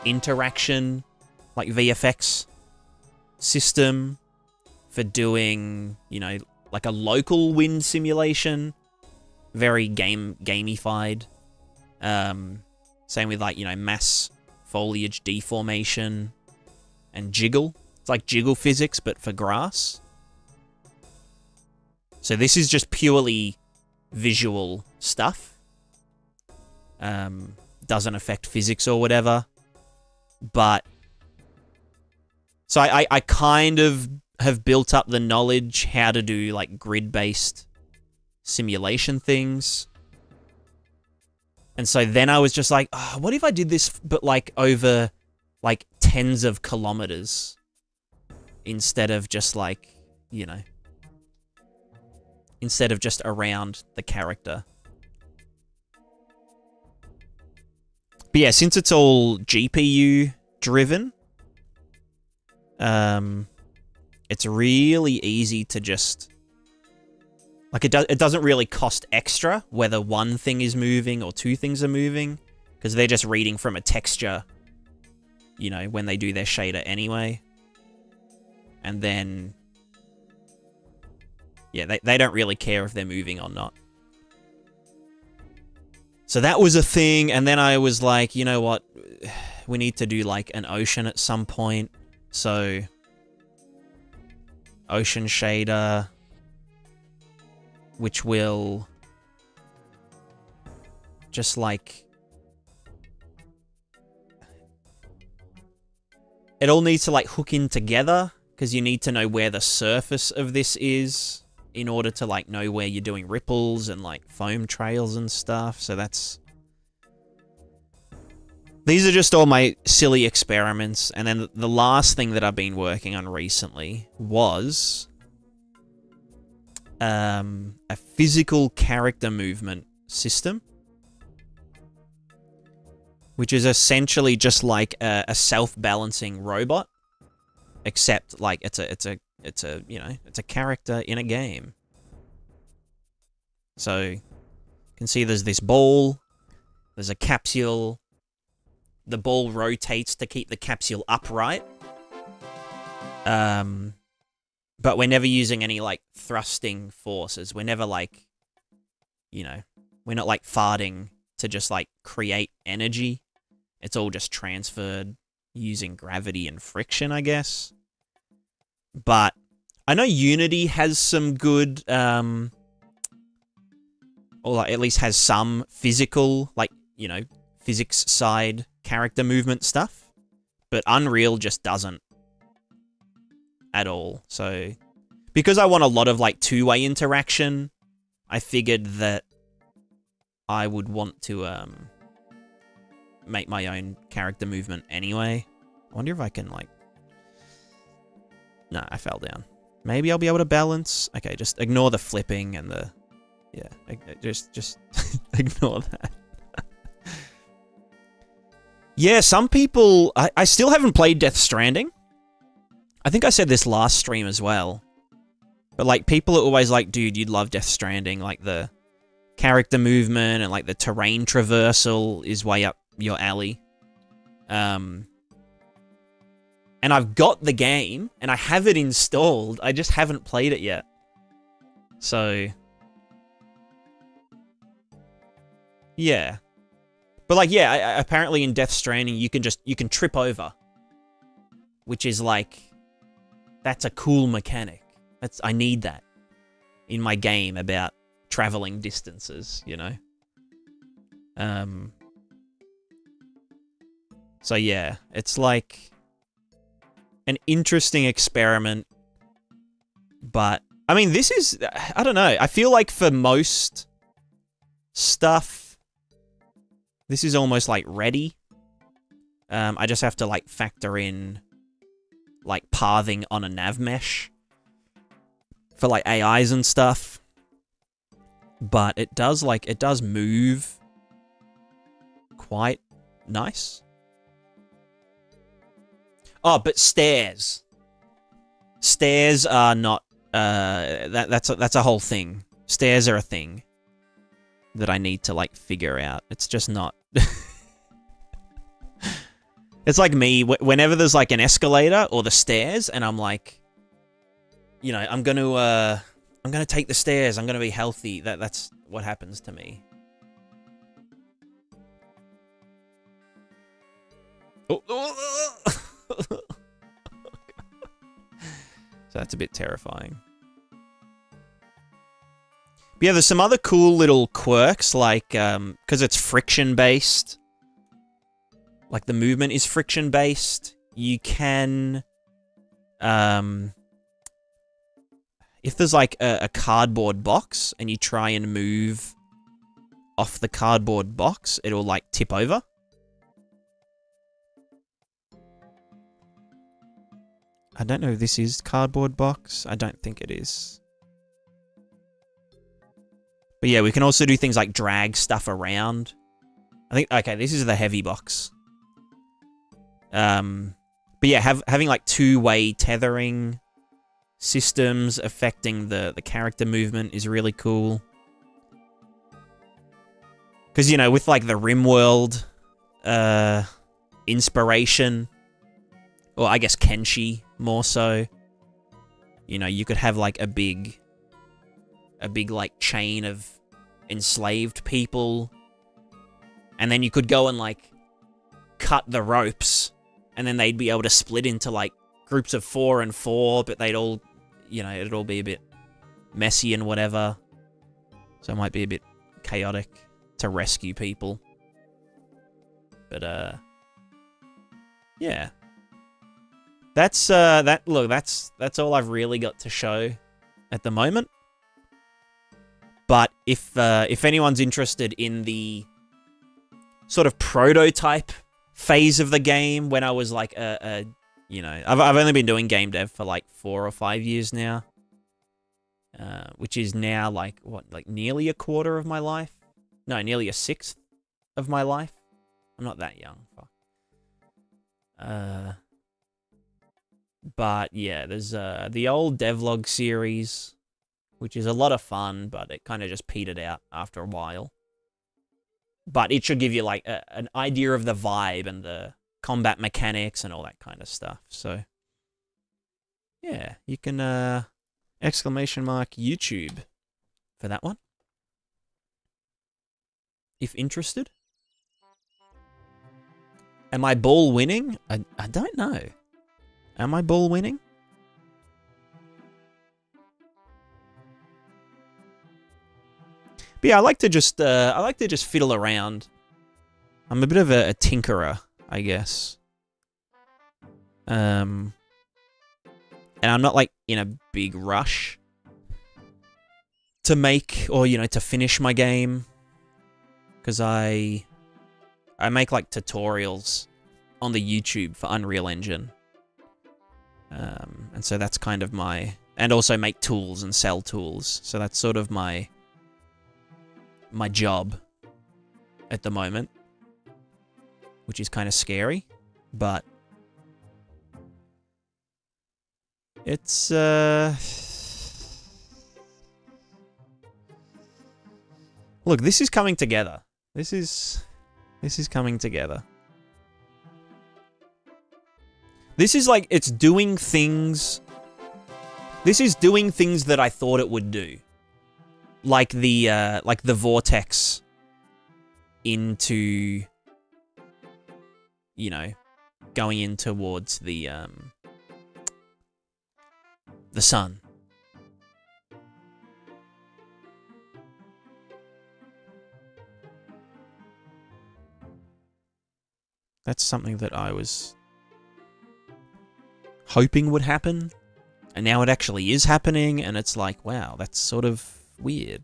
interaction, like VFX system for doing, you know, like a local wind simulation, very gamified. Same with like, you know, mass foliage deformation and jiggle. It's like jiggle physics, but for grass. So this is just purely visual stuff. Doesn't affect physics or whatever. But... So I kind of have built up the knowledge how to do like grid-based simulation things. And so then I was just like, oh, what if I did this but like over like tens of kilometers instead of just like, you know, instead of just around the character. But yeah, since it's all GPU driven, it's really easy to just... Like, it doesn't really cost extra whether one thing is moving or two things are moving, because they're just reading from a texture, you know, when they do their shader anyway. And then... Yeah, they don't really care if they're moving or not. So that was a thing, and then I was like, you know what? We need to do, like, an ocean at some point. So... Ocean shader... which will just like... It all needs to like hook in together, because you need to know where the surface of this is in order to like know where you're doing ripples and like foam trails and stuff. So that's... These are just all my silly experiments. And then the last thing that I've been working on recently was a physical character movement system, which is essentially just like a self-balancing robot, except like it's a you know, it's a character in a game. So you can see there's this ball, there's a capsule. The ball rotates to keep the capsule upright. But we're never using any, like, thrusting forces. We're never, like, you know, we're not, like, farting to just, like, create energy. It's all just transferred using gravity and friction, I guess. But I know Unity has some good, or like, at least has some physical, like, you know, physics side character movement stuff, but Unreal just doesn't at all. So because I want a lot of like two-way interaction, I figured that I would want to make my own character movement anyway. I wonder if I can like... Nah, I fell down. Maybe I'll be able to balance. Okay, just ignore the flipping and the... Yeah, just ignore that. Yeah, some people... I still haven't played Death Stranding. I think I said this last stream as well. But, like, people are always like, dude, you'd love Death Stranding. Like, the character movement and, like, the terrain traversal is way up your alley. And I've got the game, and I have it installed. I just haven't played it yet. So... Yeah. But, like, yeah, apparently in Death Stranding, you can trip over. Which is, like, that's a cool mechanic. I need that in my game about traveling distances, you know? So, yeah, it's, like, an interesting experiment. But, I mean, this is, I don't know. I feel like for most stuff, this is almost, like, ready. I just have to, like, factor in, like, pathing on a nav mesh for, like, AIs and stuff. But it does, like, it does move quite nice. Oh, but stairs. Stairs are not, that's a whole thing. Stairs are a thing that I need to, like, figure out. It's just not... It's like me, whenever there's, like, an escalator or the stairs, and I'm like, you know, I'm gonna take the stairs, I'm gonna be healthy. That's what happens to me. Oh. So that's a bit terrifying. But yeah, there's some other cool little quirks, like, because it's friction-based. Like, the movement is friction-based. You can, if there's, like, a cardboard box, and you try and move off the cardboard box, it'll, like, tip over. I don't know if this is cardboard box. I don't think it is. But yeah, we can also do things like drag stuff around. I think, okay, this is the heavy box. But yeah, having like two-way tethering systems affecting the character movement is really cool. Because, you know, with like the RimWorld inspiration, or I guess Kenshi more so, you know, you could have like a big like chain of enslaved people, and then you could go and like cut the ropes, and then they'd be able to split into like groups of 4 and 4, but they'd all, you know, it'd all be a bit messy and whatever, so it might be a bit chaotic. to rescue people. But yeah. That's that's all I've really got to show at the moment. But if anyone's interested in the sort of prototype phase of the game, when I was like you know, I've only been doing game dev for like 4 or 5 years now, which is now like what, like nearly a quarter of my life? No, nearly a sixth of my life. I'm not that young. Fuck. But yeah, there's the old devlog series, which is a lot of fun, but it kind of just petered out after a while. But it should give you like an idea of the vibe and the combat mechanics and all that kind of stuff. So yeah, you can !YouTube for that one if interested. Am I ball winning? I don't know. Am I ball winning? But yeah, I like to just fiddle around. I'm a bit of a tinkerer, I guess. And I'm not like in a big rush to make or, you know, to finish my game, because I make like tutorials on the YouTube for Unreal Engine. And so that's kind of my, and also make tools and sell tools. So that's sort of my job at the moment, which is kind of scary, but it's look, this is coming together. This is coming together. This is like, it's doing things. This is doing things that I thought it would do. Like the vortex into, you know, going in towards the sun. That's something that I was hoping would happen, and now it actually is happening, and it's like, wow, that's sort of weird.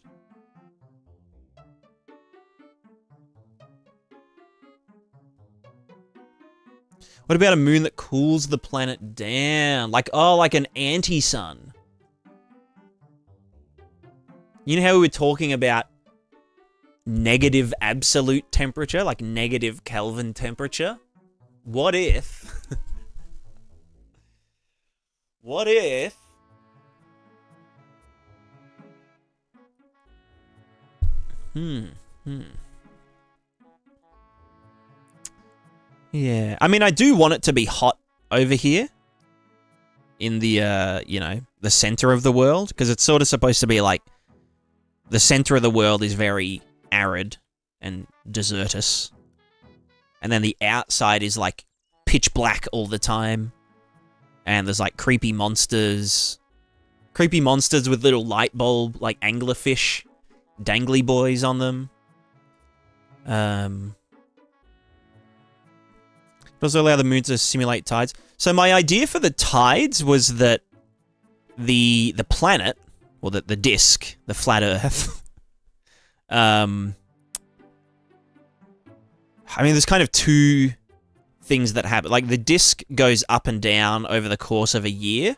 What about a moon that cools the planet down? Like, oh, like an anti-sun. You know how we were talking about negative absolute temperature, like negative Kelvin temperature? What if... What if... Yeah, I mean, I do want it to be hot over here in the, you know, the center of the world, because it's sort of supposed to be like the center of the world is very arid and desertous, and then the outside is like pitch black all the time, and there's like creepy monsters with little light bulb, like anglerfish, dangly boys on them. Also allow the moon to simulate tides. So my idea for the tides was that the planet, or the disk, the flat Earth. I mean, there's kind of two things that happen. Like, the disk goes up and down over the course of a year.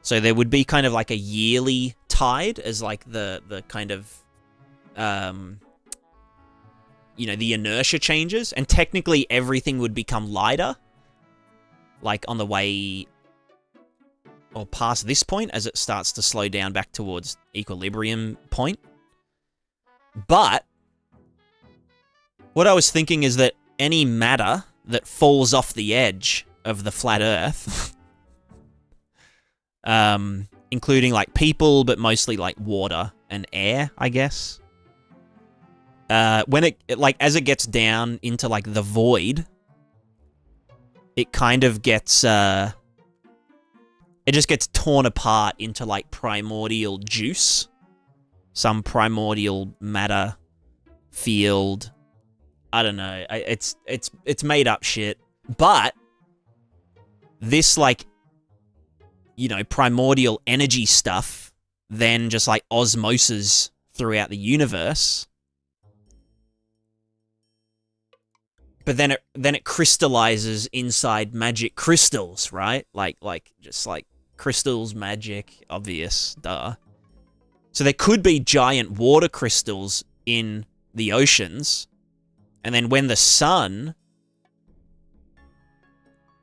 So there would be kind of like a yearly tide as like the kind of, you know, the inertia changes, and technically everything would become lighter, like on the way or past this point as it starts to slow down back towards equilibrium point. But what I was thinking is that any matter that falls off the edge of the flat Earth, including like people, but mostly like water and air, I guess, when it like, as it gets down into like the void, it kind of gets, it just gets torn apart into like primordial juice, some primordial matter field. I don't know. It's made up shit. But this, like, you know, primordial energy stuff then just, like, osmoses throughout the universe. But then it crystallizes inside magic crystals, right? Like just like crystals, magic, obvious, duh. So there could be giant water crystals in the oceans. And then when the sun,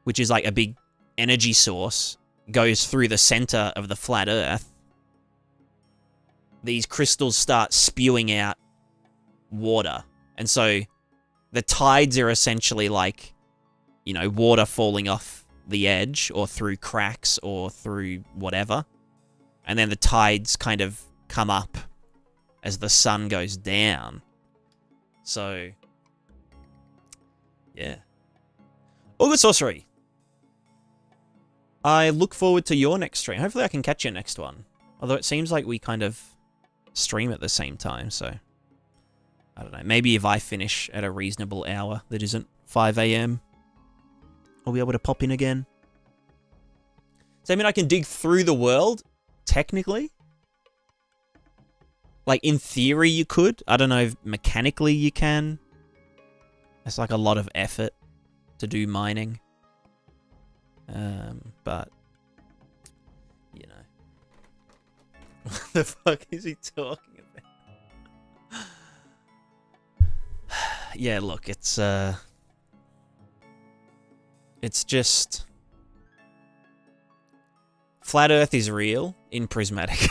which is like a big energy source, goes through the center of the flat Earth, these crystals start spewing out water. And so the tides are essentially like, you know, water falling off the edge or through cracks or through whatever. And then the tides kind of come up as the sun goes down. So, yeah. All good sorcery. I look forward to your next stream. Hopefully I can catch your next one. Although it seems like we kind of stream at the same time, so I don't know. Maybe if I finish at a reasonable hour that isn't 5 AM, I'll be able to pop in again. Does that mean I can dig through the world? Technically? Like, in theory you could. I don't know if mechanically you can. It's like a lot of effort to do mining. But, you know. What the fuck is he talking about? Yeah, look, it's just Flat Earth is real in Prismatic.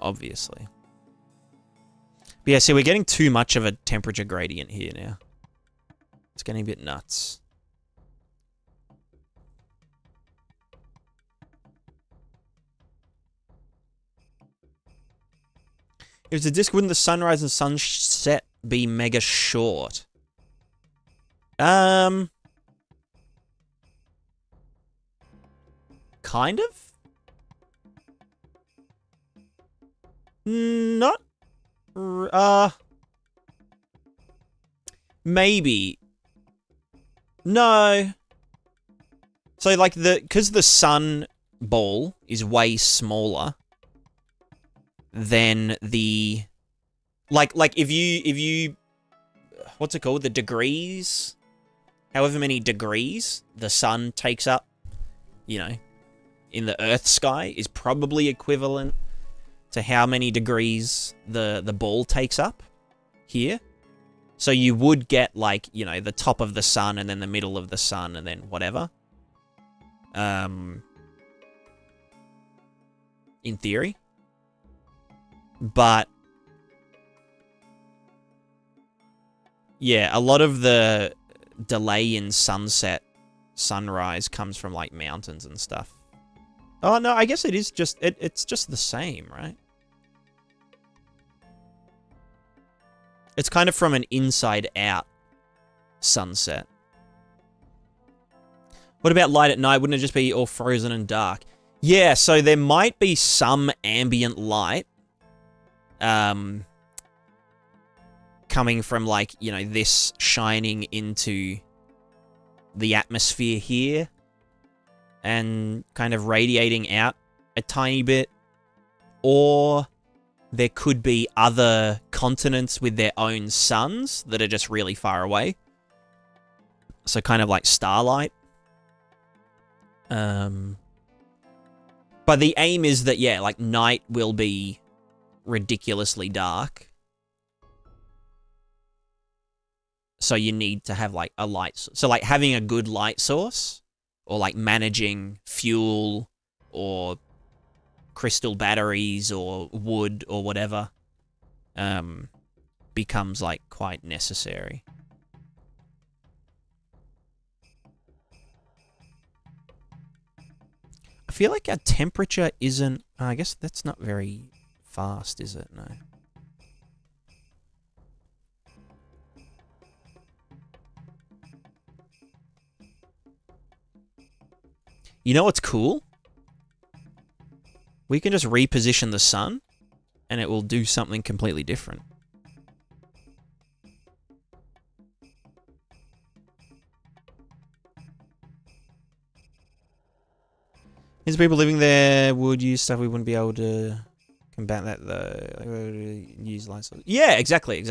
Obviously. But yeah, see, we're getting too much of a temperature gradient here now. It's getting a bit nuts. If it's a disk, wouldn't the sunrise and sunset be mega short? Kind of? Not... Maybe. No. So, like, because the sun ball is way smaller than the... Like, if you... What's it called? The degrees? However many degrees the sun takes up, you know, in the Earth sky is probably equivalent to how many degrees the ball takes up here. So you would get, like, you know, the top of the sun and then the middle of the sun and then whatever. In theory. But yeah, a lot of the delay in sunrise comes from, like, mountains and stuff. Oh, no, I guess it is just... It's just the same, right? It's kind of from an inside-out sunset. What about light at night? Wouldn't it just be all frozen and dark? Yeah, so there might be some ambient light coming from, like, you know, this shining into the atmosphere here and kind of radiating out a tiny bit. Or there could be other continents with their own suns that are just really far away. So kind of like starlight. But the aim is that, yeah, like, night will be ridiculously dark. So you need to have, like, a light... So, like, having a good light source, or, like, managing fuel, or crystal batteries, or wood, or whatever, becomes, like, quite necessary. I feel like our temperature isn't... I guess that's not very fast, is it? No. You know what's cool? We can just reposition the sun and it will do something completely different. Is people living there would use stuff we wouldn't be able to combat that though. Use light sources. Yeah, exactly.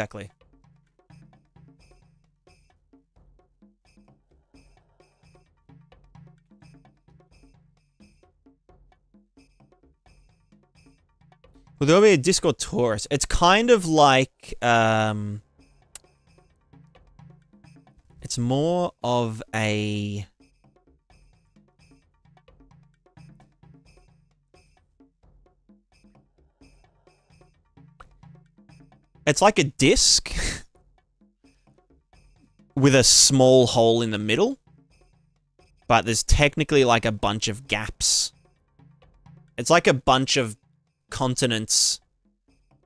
Will there be a Discord Taurus? It's kind of like, it's more of a... It's like a disc with a small hole in the middle, but there's technically like a bunch of gaps. It's like a bunch of continents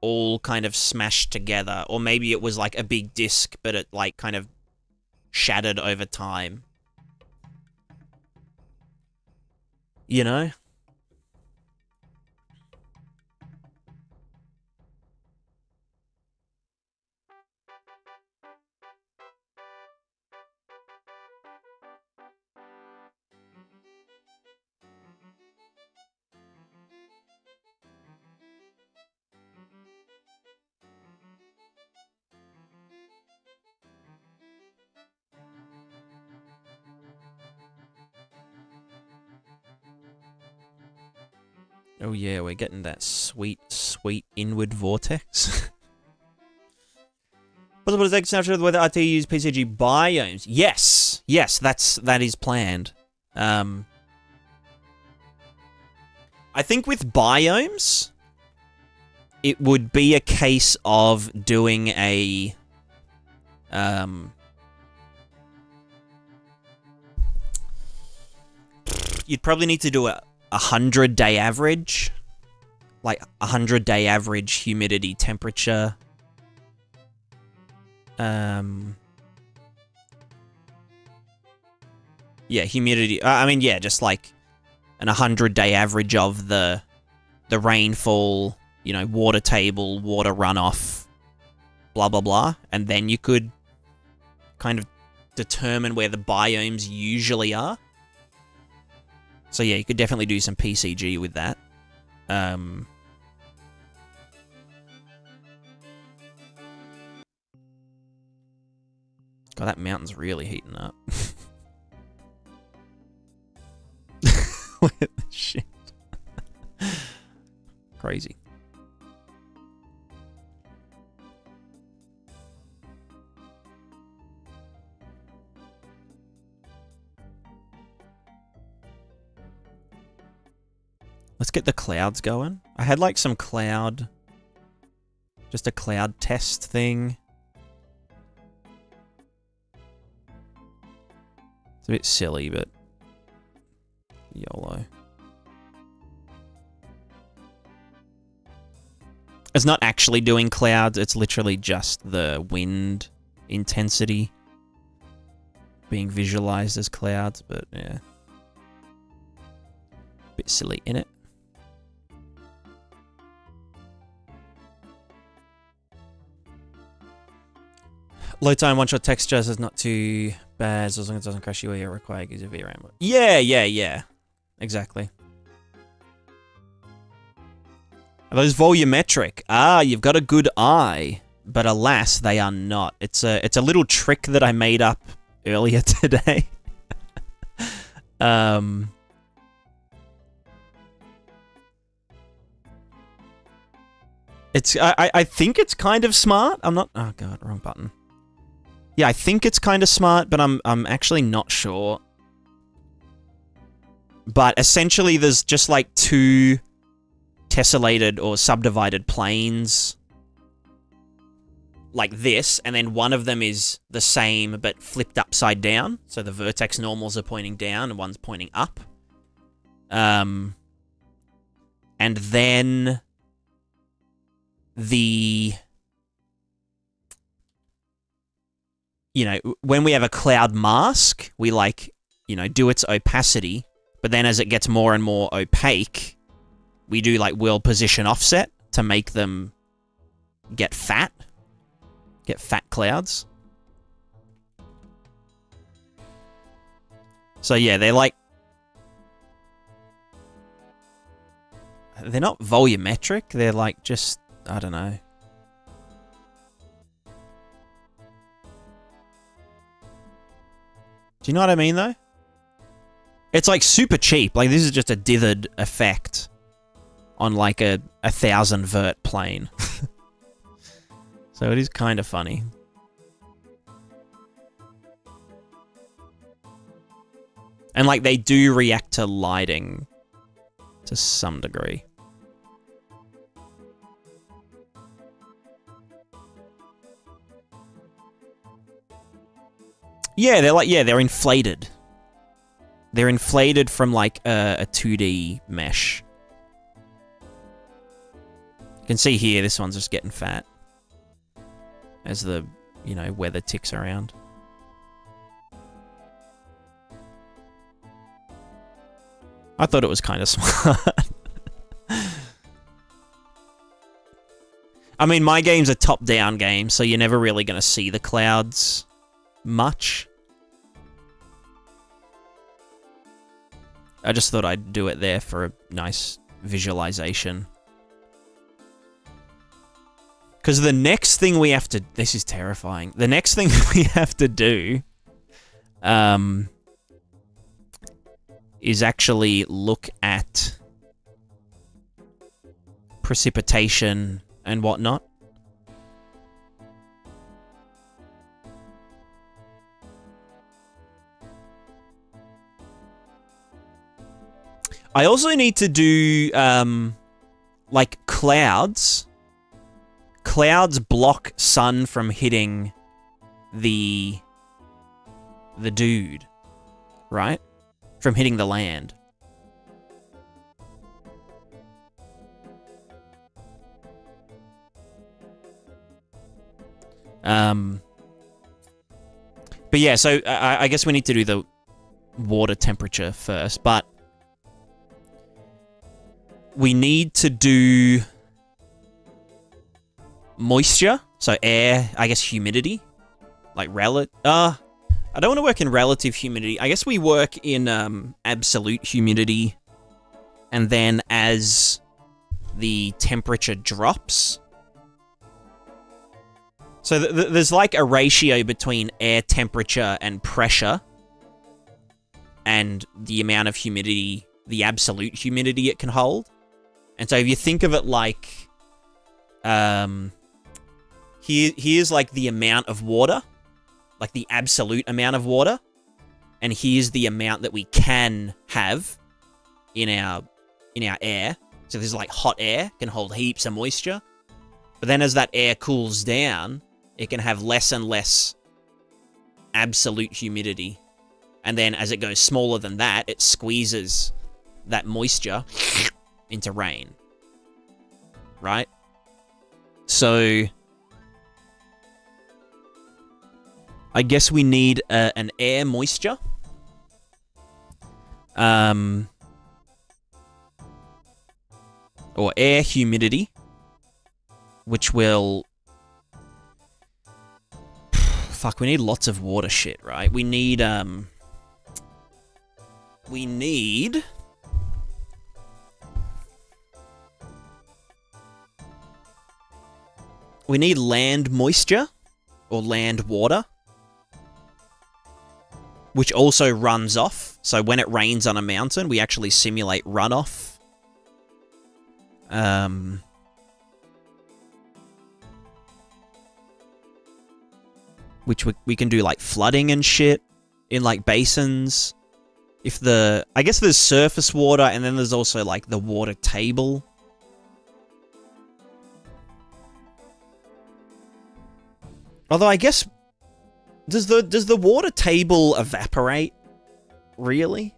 all kind of smashed together, or maybe it was like a big disc, but it like kind of shattered over time. You know? Oh yeah, we're getting that sweet, sweet inward vortex. Possible to take a snapshot of whether RT use PCG biomes. Yes, that is planned. I think with biomes, it would be a case of doing a you'd probably need to do a 100-day average, like 100-day average humidity temperature. Yeah, humidity. I mean, yeah, just like an 100-day average of the rainfall, you know, water table, water runoff, blah blah blah, and then you could kind of determine where the biomes usually are. So yeah, you could definitely do some PCG with that. God, that mountain's really heating up. Look at this shit. Crazy. Let's get the clouds going. I had like some cloud, just a cloud test thing. It's a bit silly, but YOLO. It's not actually doing clouds, it's literally just the wind intensity being visualized as clouds, but yeah. Bit silly, innit? Low time one-shot texture is not too bad as long as it doesn't crash you or you require use of VRAM. Yeah. Exactly. Are those volumetric? Ah, you've got a good eye. But alas, they are not. It's a little trick that I made up earlier today. I think it's kind of smart. I'm not... Oh god, wrong button. Yeah, I think it's kind of smart, but I'm actually not sure. But essentially, there's just like two tessellated or subdivided planes like this, and then one of them is the same but flipped upside down. So the vertex normals are pointing down and one's pointing up. And then the... You know, when we have a cloud mask, we like, you know, do its opacity, but then as it gets more and more opaque, we do like world position offset, to make them get fat clouds. So yeah, they're like, they're not volumetric, they're like just, I don't know. Do you know what I mean though? It's like super cheap. Like this is just a dithered effect on like a 1000 vert plane. So it is kind of funny. And like they do react to lighting to some degree. Yeah, they're like, yeah, they're inflated. They're inflated from like a 2D mesh. You can see here, this one's just getting fat as the, you know, weather ticks around. I thought it was kind of smart. I mean, my game's a top-down game, so you're never really going to see the clouds much. I just thought I'd do it there for a nice visualization. Because the next thing we have to... This is terrifying. The next thing we have to do... is actually look at precipitation and whatnot. I also need to do, like, clouds. Clouds block sun from hitting the dude, right? From hitting the land. But yeah, so I guess we need to do the water temperature first, but we need to do moisture, so air, I guess humidity, like I don't want to work in relative humidity. I guess we work in absolute humidity, and then as the temperature drops. So there's like a ratio between air temperature and pressure, and the amount of humidity, the absolute humidity it can hold. And so if you think of it like, here's like the amount of water, like the absolute amount of water, and here's the amount that we can have in our air. So there's like hot air can hold heaps of moisture, but then as that air cools down, it can have less and less absolute humidity, and then as it goes smaller than that, it squeezes that moisture into rain, right? So I guess we need an air moisture. Or air humidity, which will... Fuck, we need lots of water shit, right? We need land moisture, or land water, which also runs off. So when it rains on a mountain, we actually simulate runoff. Which we can do like flooding and shit in like basins. I guess there's surface water, and then there's also like the water table. Although I guess, does the water table evaporate? Really?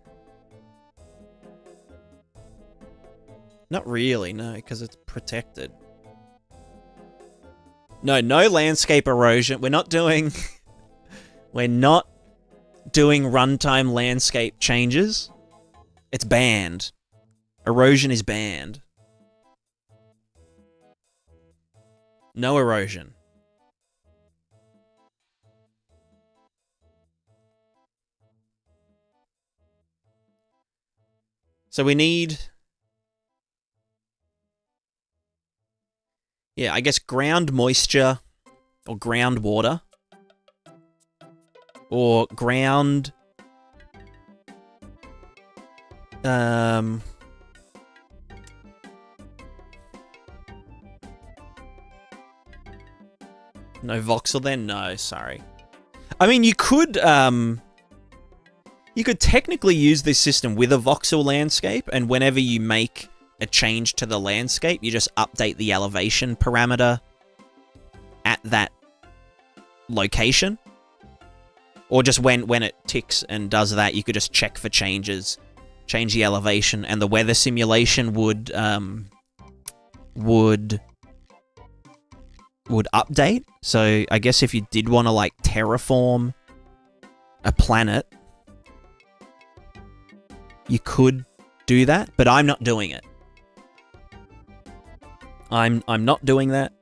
Not really, no, because it's protected. No landscape erosion. We're not doing runtime landscape changes. It's banned. Erosion is banned. No erosion. So we need... Yeah, I guess ground moisture or groundwater or ground... No voxel then? No, sorry. I mean, you could technically use this system with a voxel landscape, and whenever you make a change to the landscape, you just update the elevation parameter at that location. Or just when it ticks and does that, you could just check for changes, change the elevation, and the weather simulation would update. So I guess if you did want to like terraform a planet, you could do that, but I'm not doing it. I'm not doing that.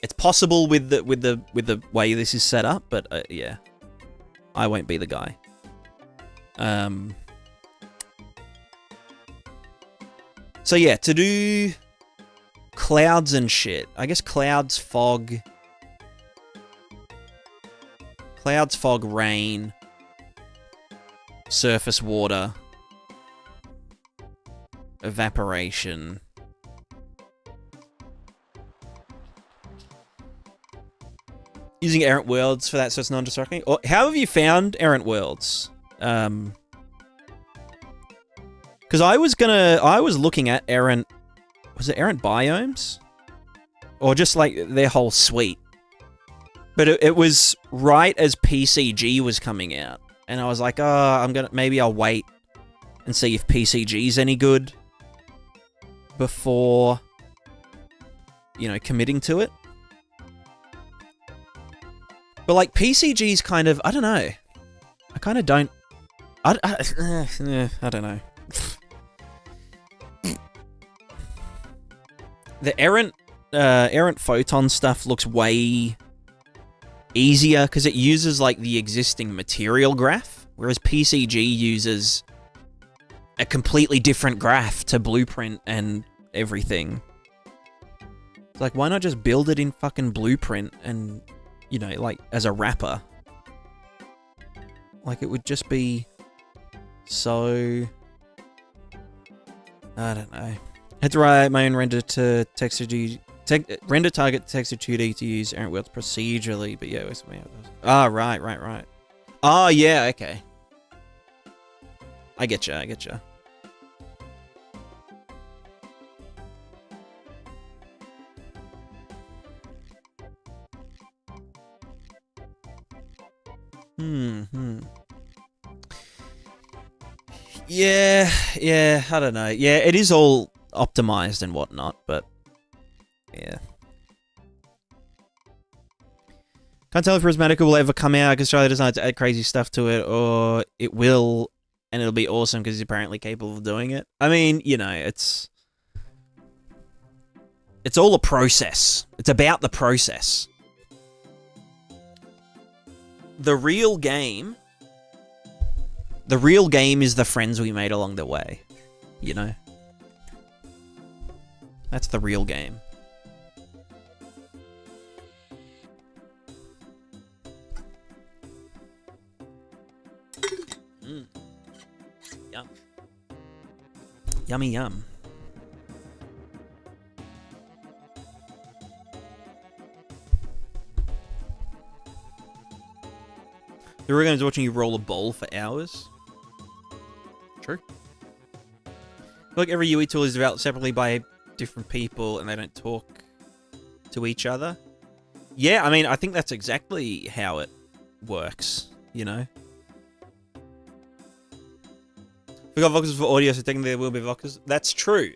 It's possible with the way this is set up, but yeah, I won't be the guy. So yeah, to do clouds and shit, I guess clouds, fog, rain, surface water, evaporation. Using errant worlds for that so it's non-destructing. Or how have you found errant worlds? Because I was looking at errant... Was it errant biomes? Or just like their whole suite. But it was right as PCG was coming out. And I was like, oh, maybe I'll wait and see if PCG's any good before, you know, committing to it. But like PCG's kind of, I don't know. I kind of don't. I don't know. The errant photon stuff looks way easier because it uses like the existing material graph, whereas PCG uses a completely different graph to blueprint and everything. It's like, why not just build it in fucking blueprint and, you know, like as a wrapper? Like it would just be so... I don't know. I had to write my own render to texture render target texture 2D to use errant worlds procedurally, but yeah, it was... right. Oh, yeah, okay. I get you. Yeah, I don't know. Yeah, it is all optimized and whatnot, but yeah. Can't tell if Prismatica will ever come out because Australia decides to add crazy stuff to it, or it will, and it'll be awesome because he's apparently capable of doing it. I mean, you know, it's all a process. It's about the process. The real game is the friends we made along the way, you know? That's the real game. Yum. Yummy yum. The real game is watching you roll a ball for hours. True. I feel like every UE tool is developed separately by different people and they don't talk to each other. Yeah, I mean, I think that's exactly how it works, you know? We got voxels for audio, so technically there will be voxels. That's true.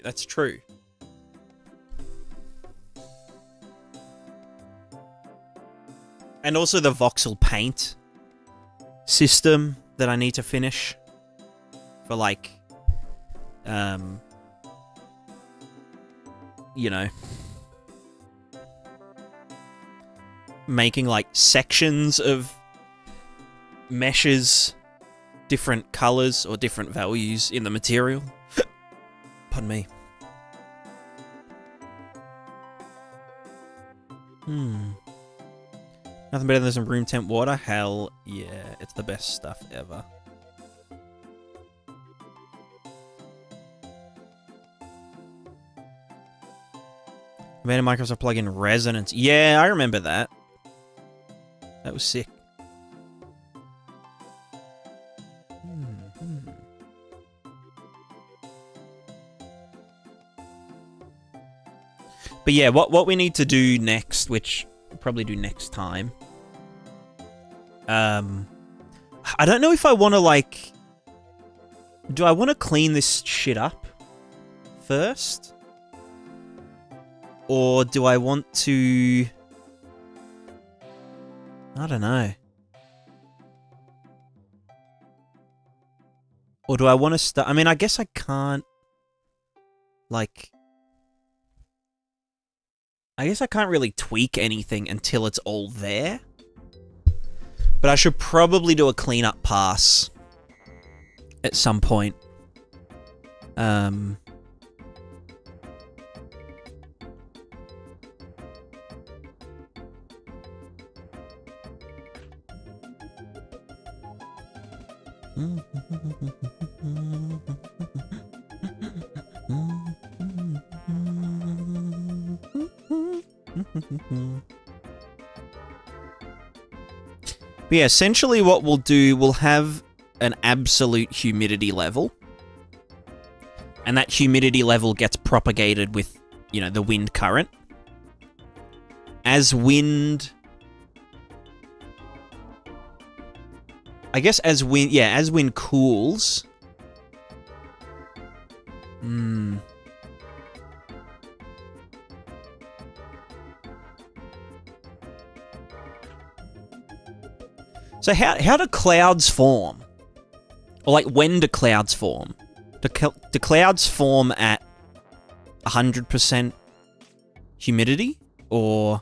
And also the voxel paint system that I need to finish for like, you know, making like sections of meshes, different colors or different values in the material. Pardon me. Nothing better than some room temp water. Hell yeah, it's the best stuff ever. Made a Microsoft plugin Resonance. Yeah, I remember that. That was sick. But yeah, what we need to do next, which we'll probably do next time. I don't know if I want to, like... Do I want to clean this shit up first? Or do I want to... I don't know. Or do I want to start... I mean, I guess I can't... Like... I guess I can't really tweak anything until it's all there. But I should probably do a cleanup pass at some point. But yeah, essentially what we'll do, we'll have an absolute humidity level. And that humidity level gets propagated with, you know, the wind current. As wind... I guess as wind... Yeah, as wind cools... So how do clouds form? Or like, when do clouds form? Do clouds form at 100% humidity? Or...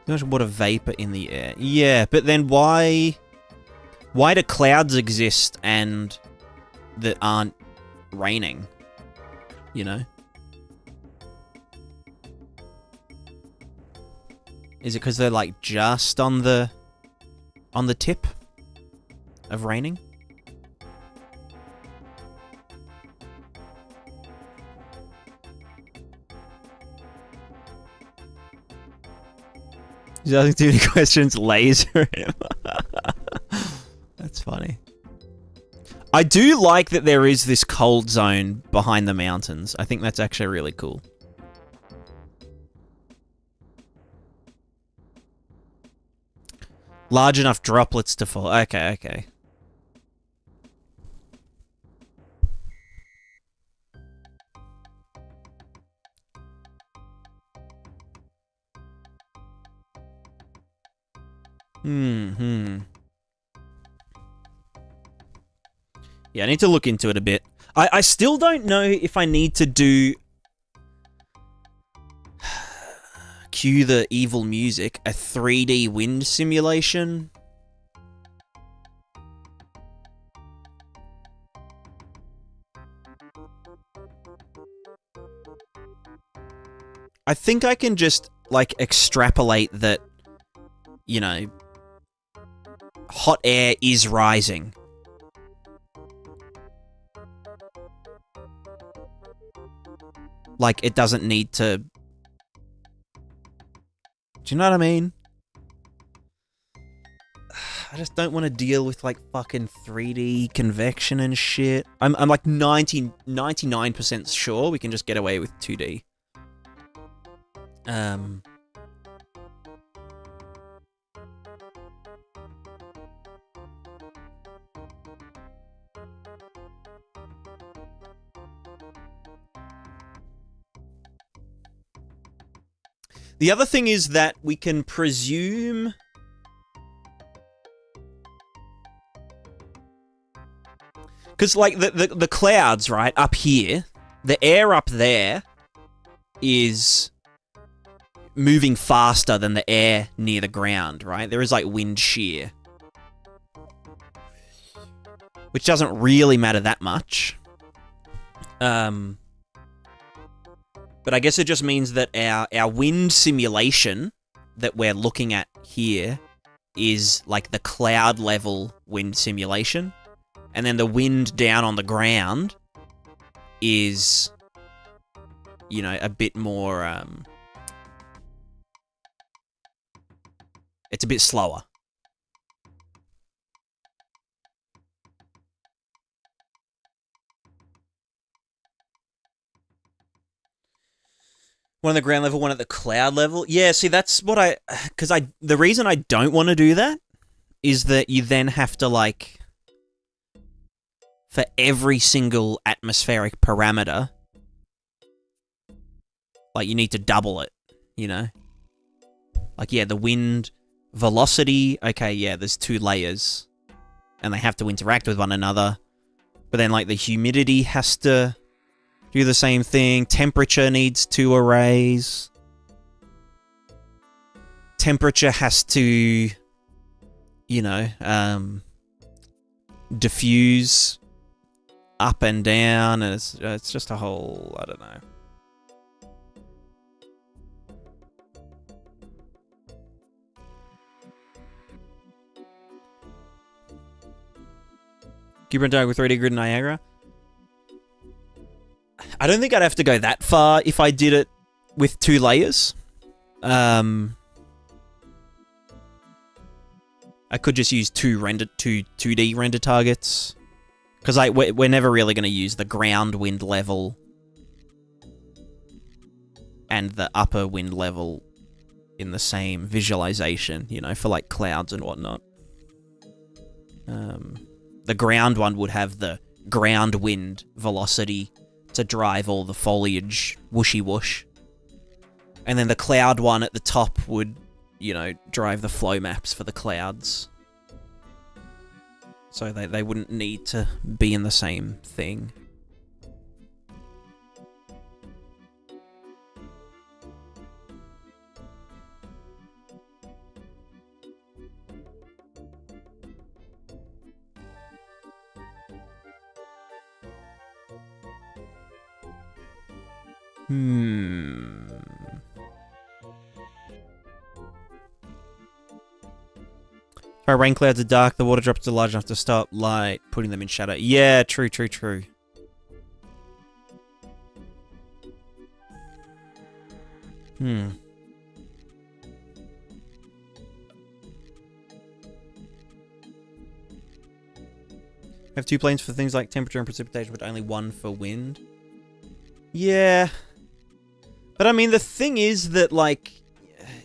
Too much water vapor in the air. Yeah, but then why do clouds exist and that aren't raining? You know? Is it because they're like just on the tip of raining? He's asking too many questions. Laser him. That's funny. I do like that there is this cold zone behind the mountains. I think that's actually really cool. Large enough droplets to fall. Okay, okay. Yeah, I need to look into it a bit. I still don't know if I need to do... Cue the evil music. A 3D wind simulation. I think I can just, like, extrapolate that, you know, hot air is rising. Like, it doesn't need to Do you know what I mean? I just don't want to deal with, like, fucking 3D convection and shit. I'm like 99% sure we can just get away with 2D. The other thing is that we can presume... Because, like, the clouds, right, up here, the air up there is moving faster than the air near the ground, right? There is, like, wind shear. Which doesn't really matter that much. But I guess it just means that our wind simulation that we're looking at here is, like, the cloud level wind simulation. And then the wind down on the ground is, you know, a bit more, it's a bit slower. One at the ground level, one at the cloud level. Yeah, see, that's what the reason I don't want to do that is that you then have to, like, for every single atmospheric parameter, like, you need to double it, you know? Like, yeah, the wind velocity, okay, yeah, there's 2 layers, and they have to interact with one another, but then, like, the humidity has to do the same thing, temperature needs 2 arrays, temperature has to, you know, diffuse up and down, and it's just a whole, I don't know. Cuban with 3D grid Niagara. I don't think I'd have to go that far if I did it with 2 layers. I could just use 2D render targets. Because we're never really going to use the ground wind level and the upper wind level in the same visualization, you know, for, like, clouds and whatnot. The ground one would have the ground wind velocity to drive all the foliage whooshy whoosh. And then the cloud one at the top would, you know, drive the flow maps for the clouds. So they wouldn't need to be in the same thing. If our rain clouds are dark, the water drops are large enough to stop light, putting them in shadow. Yeah, true. Have 2 planes for things like temperature and precipitation, but only 1 for wind. Yeah. But I mean, the thing is that, like,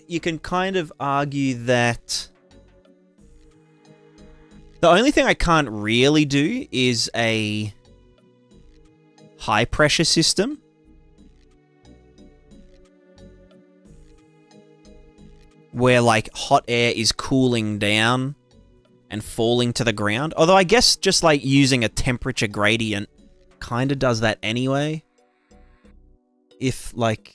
you can kind of argue that the only thing I can't really do is a high pressure system. Where, like, hot air is cooling down and falling to the ground. Although I guess just, like, using a temperature gradient kind of does that anyway. If, like...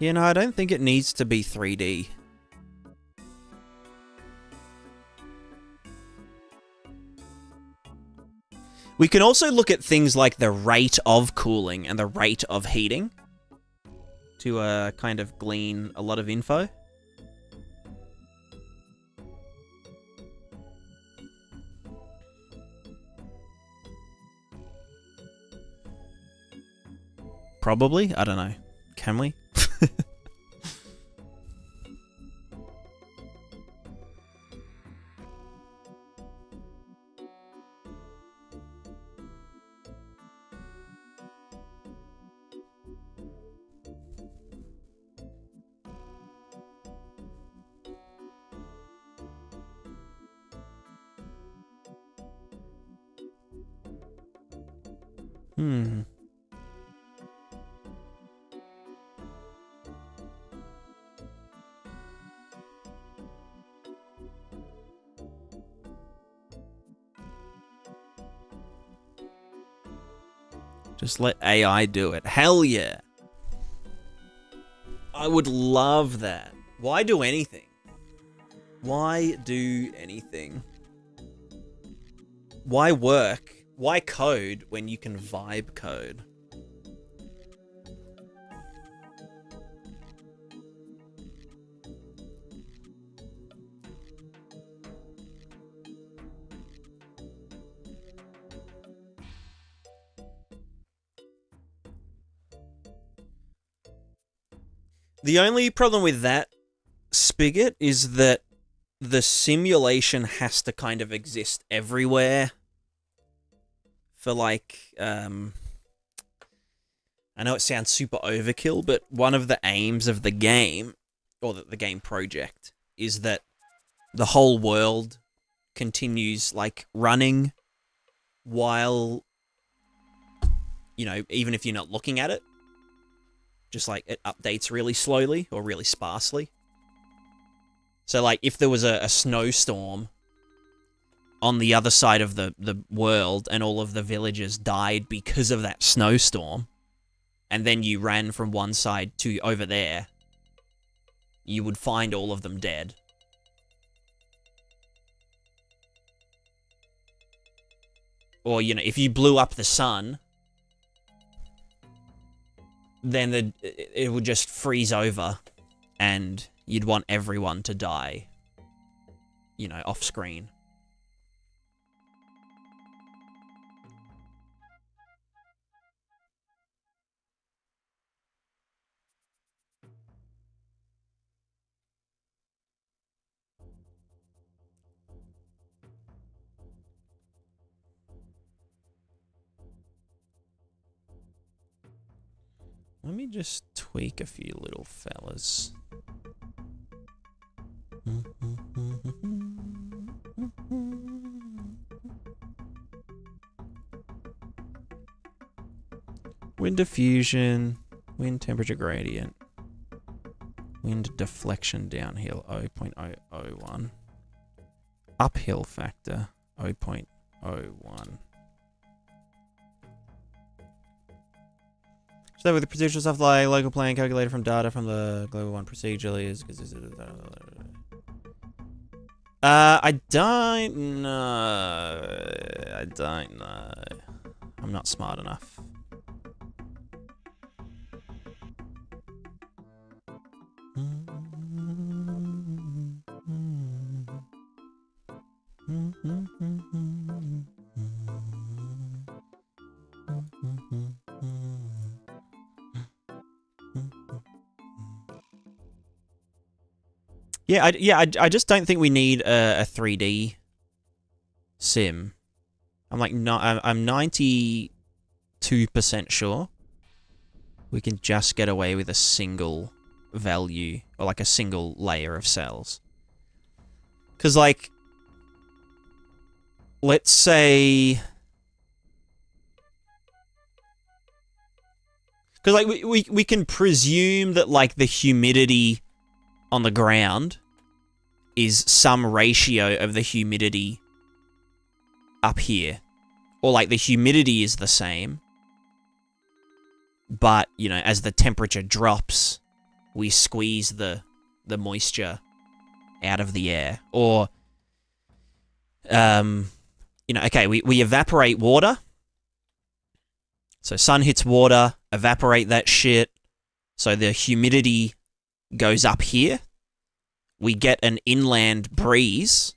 Yeah, no, I don't think it needs to be 3D. We can also look at things like the rate of cooling and the rate of heating to kind of glean a lot of info. Probably. I don't know. Can we? Just let AI do it. Hell yeah. I would love that. Why do anything? Why do anything? Why work? Why code when you can vibe code? The only problem with that spigot is that the simulation has to kind of exist everywhere for like, I know it sounds super overkill, but one of the aims of the game, or the game project, is that the whole world continues like running while, you know, even if you're not looking at it. Just like it updates really slowly or really sparsely. So like if there was a snowstorm on the other side of the world and all of the villagers died because of that snowstorm, and then you ran from one side to over there, you would find all of them dead. Or, you know, if you blew up the sun, then it would just freeze over, and you'd want everyone to die, you know, off screen. Let me just tweak a few little fellas. Wind diffusion, wind temperature gradient, wind deflection downhill 0.001, uphill factor 0.01. So with the procedural stuff like local plan calculated from data from the global one procedurally is I don't know. I don't know. I'm not smart enough. I just don't think we need a 3D sim. I'm 92% sure we can just get away with a single value, or like a single layer of cells. Because, like, let's say... Because, like, we can presume that, like, the humidity on the ground is some ratio of the humidity up here. Or, like, the humidity is the same. But, you know, as the temperature drops, we squeeze the moisture out of the air. Or, you know, okay, we evaporate water. So sun hits water, evaporate that shit. So the humidity goes up here. We get an inland breeze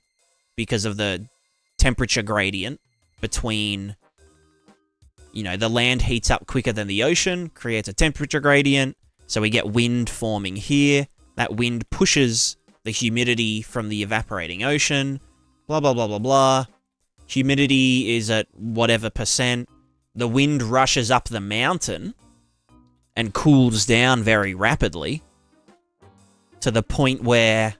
because of the temperature gradient between, you know, the land heats up quicker than the ocean, creates a temperature gradient. So we get wind forming here. That wind pushes the humidity from the evaporating ocean. Blah, blah, blah, blah, blah. Humidity is at whatever percent. The wind rushes up the mountain and cools down very rapidly to the point where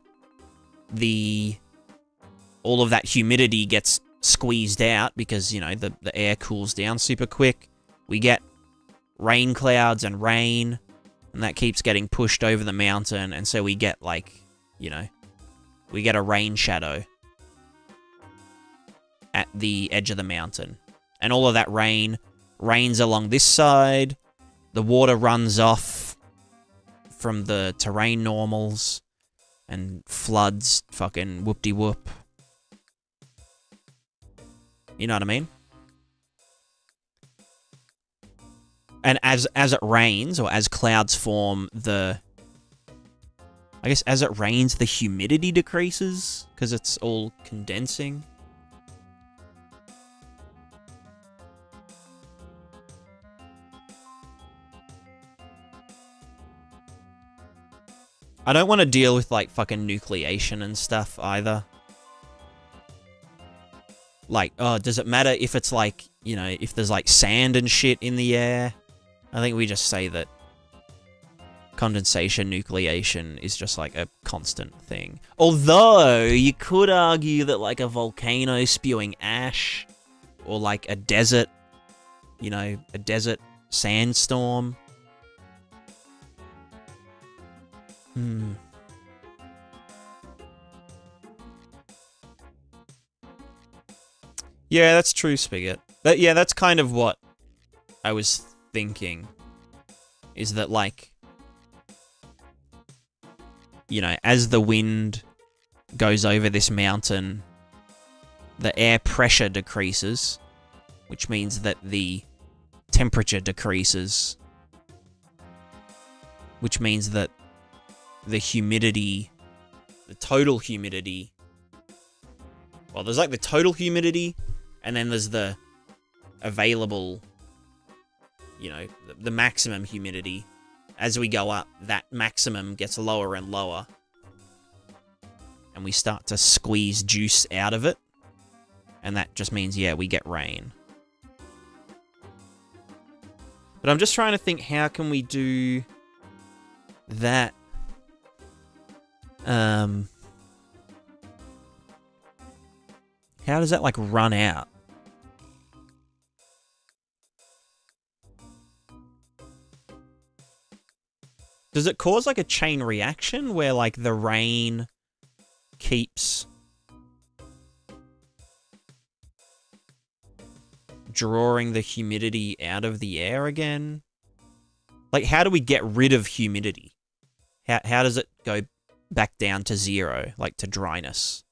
all of that humidity gets squeezed out because, you know, the air cools down super quick. We get rain clouds and rain, and that keeps getting pushed over the mountain, and so we get, like, you know, we get a rain shadow at the edge of the mountain. And all of that rains along this side. The water runs off from the terrain normals and floods fucking whoop-de-whoop. You know what I mean? And as it rains, or as clouds form, I guess as it rains, the humidity decreases because it's all condensing. I don't want to deal with, like, fucking nucleation and stuff either. Like, oh, does it matter if it's, like, you know, if there's, like, sand and shit in the air? I think we just say that condensation, nucleation is just, like, a constant thing. Although, you could argue that, like, a volcano spewing ash, or, like, a desert, you know, a desert sandstorm. Yeah, that's true, Spigot. Yeah, that's kind of what I was thinking. Is that, like, you know, as the wind goes over this mountain, the air pressure decreases, which means that the temperature decreases, which means that the humidity, the total humidity, well, there's, like, the total humidity, and then there's the available, you know, the maximum humidity. As we go up, that maximum gets lower and lower. And we start to squeeze juice out of it. And that just means, yeah, we get rain. But I'm just trying to think, how can we do that? How does that, like, run out? Does it cause, like, a chain reaction where, like, the rain keeps drawing the humidity out of the air again? Like, how do we get rid of humidity? How does it go back down to zero, like to dryness?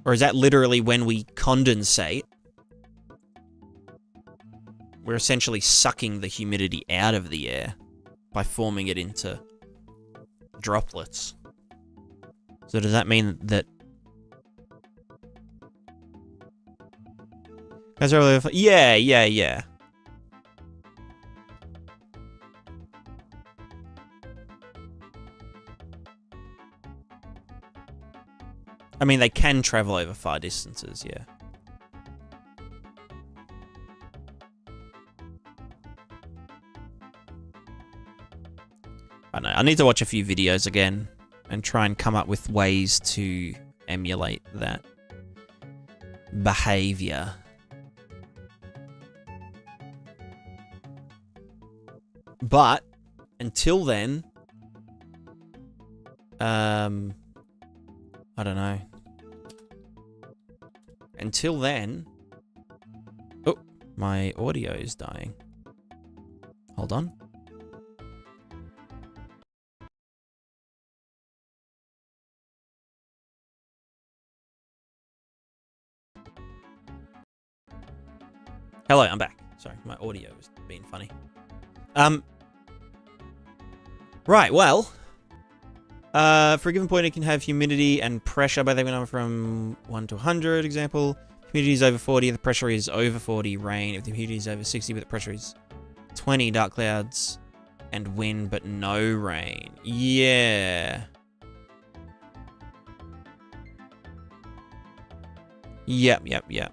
Or is that literally when we condensate, we're essentially sucking the humidity out of the air by forming it into droplets? So does that mean that... Yeah. I mean, they can travel over far distances, yeah. I don't know. I need to watch a few videos again and try and come up with ways to emulate that behavior. But until then, I don't know. until then... Oh, my audio is dying. Hold on. Hello, I'm back. Sorry, my audio was being funny. Right, well, for a given point, it can have humidity and pressure, both going from 1 to 100, example. Humidity is over 40, the pressure is over 40, rain. If the humidity is over 60, but the pressure is 20, dark clouds and wind, but no rain. Yeah. Yep.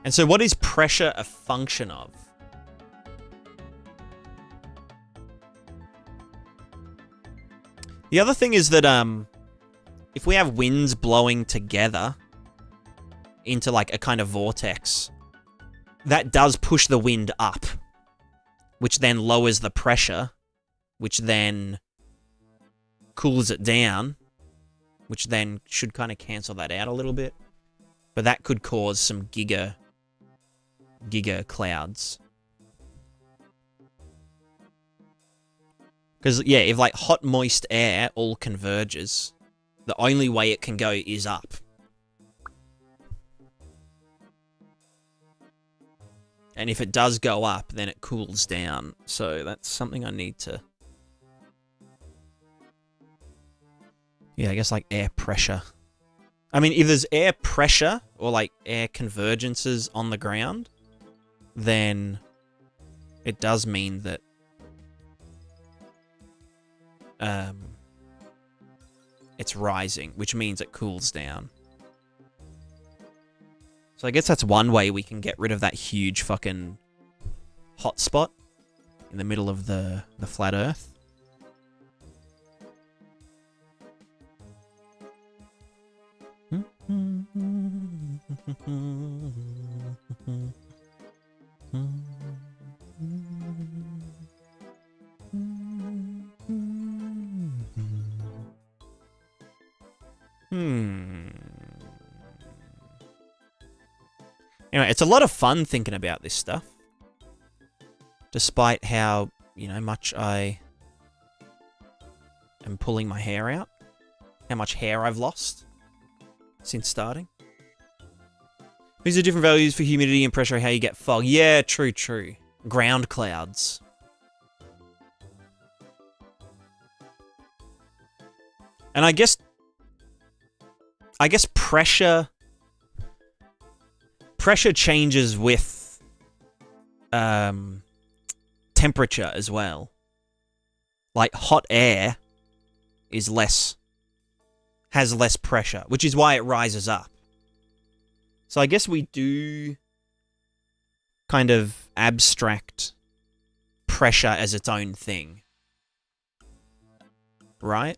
And so what is pressure a function of? The other thing is that if we have winds blowing together into like a kind of vortex, that does push the wind up, which then lowers the pressure, which then cools it down, which then should kind of cancel that out a little bit. But that could cause some giga clouds. Because, yeah, if, like, hot, moist air all converges, the only way it can go is up. And if it does go up, then it cools down. So that's something I need to... Yeah, I guess, like, air pressure. I mean, if there's air pressure or, like, air convergences on the ground, then it does mean that it's rising, which means it cools down. So I guess that's one way we can get rid of that huge fucking hot spot in the middle of the flat Earth. Anyway, it's a lot of fun thinking about this stuff. Despite how, you know, much I am pulling my hair out. How much hair I've lost since starting. These are different values for humidity and pressure, how you get fog. Yeah, true. Ground clouds. And I guess pressure changes with temperature as well. Like hot air has less pressure, which is why it rises up. So I guess we do kind of abstract pressure as its own thing. Right?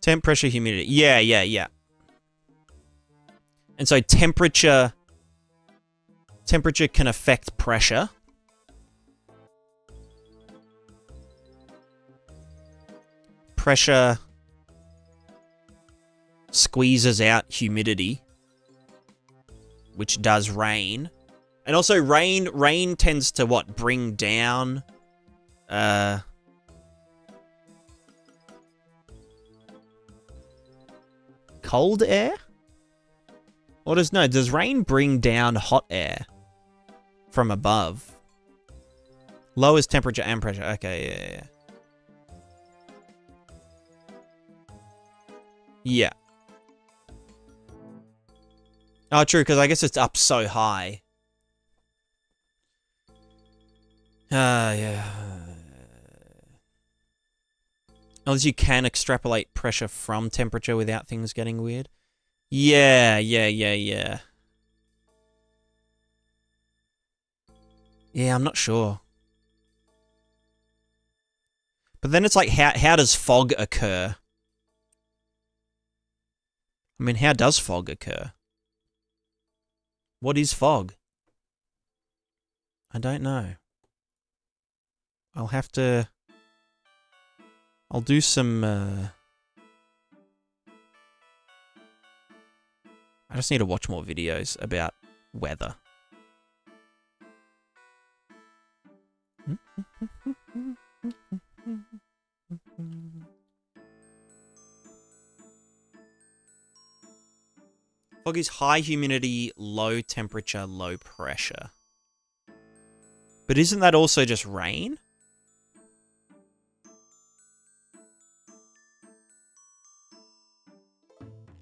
Temp, pressure, humidity. Yeah. And so temperature can affect pressure. Pressure squeezes out humidity, which does rain. And also rain tends to what? Bring down cold air? Or does rain bring down hot air from above? Lowers temperature and pressure. Okay, yeah. Oh, true, because I guess it's up so high. Yeah. Unless you can extrapolate pressure from temperature without things getting weird. Yeah. Yeah, I'm not sure. But then it's like, how does fog occur? I mean, how does fog occur? What is fog? I don't know. I'll do some, I just need to watch more videos about weather. Fog is high humidity, low temperature, low pressure. But isn't that also just rain?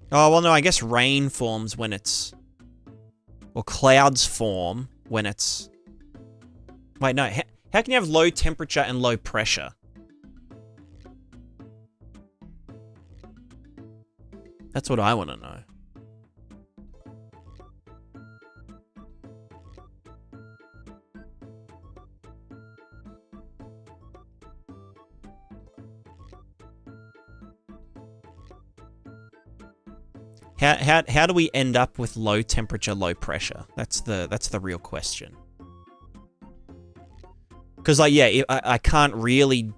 Oh, well, no, I guess rain forms when it's... Or clouds form when it's... Wait, no. How can you have low temperature and low pressure? That's what I want to know. How do we end up with low temperature, low pressure? That's the real question. Because, like, yeah, I can't really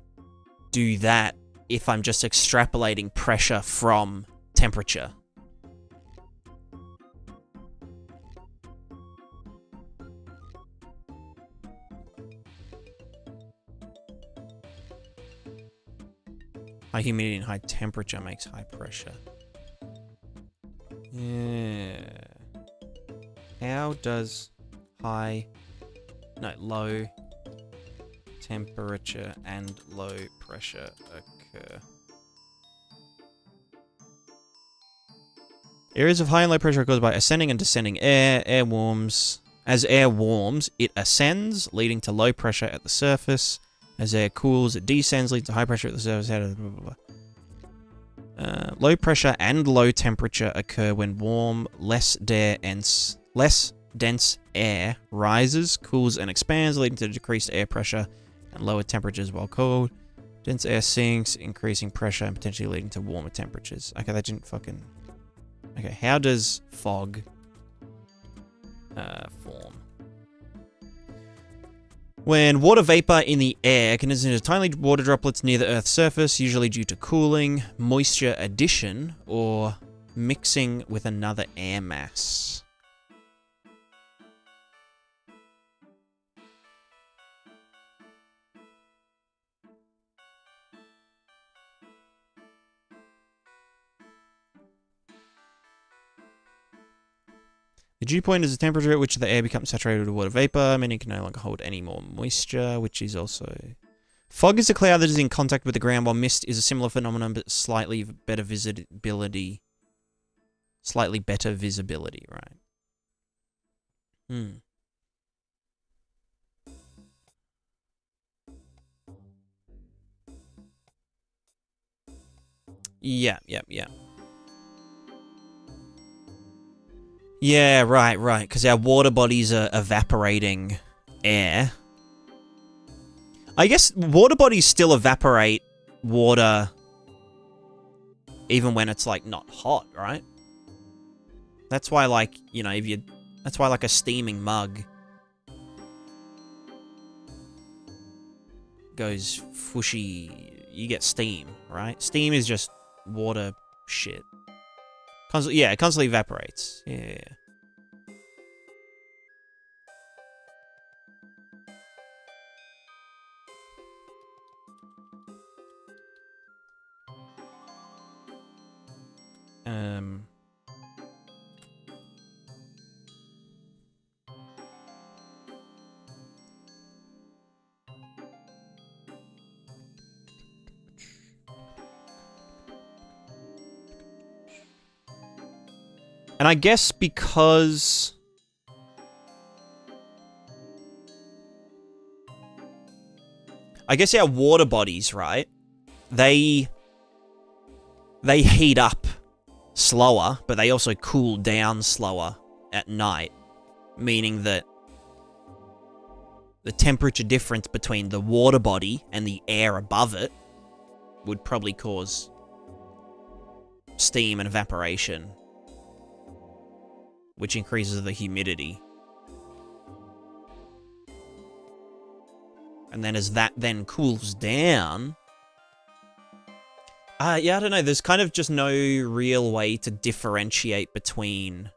do that if I'm just extrapolating pressure from temperature. High humidity and high temperature makes high pressure. Yeah. How does low temperature and low pressure occur? Areas of high and low pressure are caused by ascending and descending air. Air warms. As air warms, it ascends, leading to low pressure at the surface. As air cools, it descends, leading to high pressure at the surface. Blah, blah, blah. Low pressure and low temperature occur when warm, less dense air rises, cools, and expands, leading to decreased air pressure and lower temperatures while cold. Dense air sinks, increasing pressure and potentially leading to warmer temperatures. Okay, that didn't fucking... Okay, how does fog form? When water vapor in the air condenses into tiny water droplets near the Earth's surface, usually due to cooling, moisture addition, or mixing with another air mass. The dew point is the temperature at which the air becomes saturated with water vapor, meaning it can no longer hold any more moisture, which is also... Fog is a cloud that is in contact with the ground, while mist is a similar phenomenon, but slightly better visibility. Slightly better visibility, right? Yeah. Yeah, right. Because our water bodies are evaporating air. I guess water bodies still evaporate water even when it's, like, not hot, right? That's why, like, you know, that's why, like, a steaming mug goes fushy. You get steam, right? Steam is just water shit. It constantly evaporates. Yeah. And I guess because... I guess our water bodies, right? They heat up slower, but they also cool down slower at night, meaning that the temperature difference between the water body and the air above it would probably cause steam and evaporation, which increases the humidity. And then as that then cools down... yeah, I don't know. There's kind of just no real way to differentiate between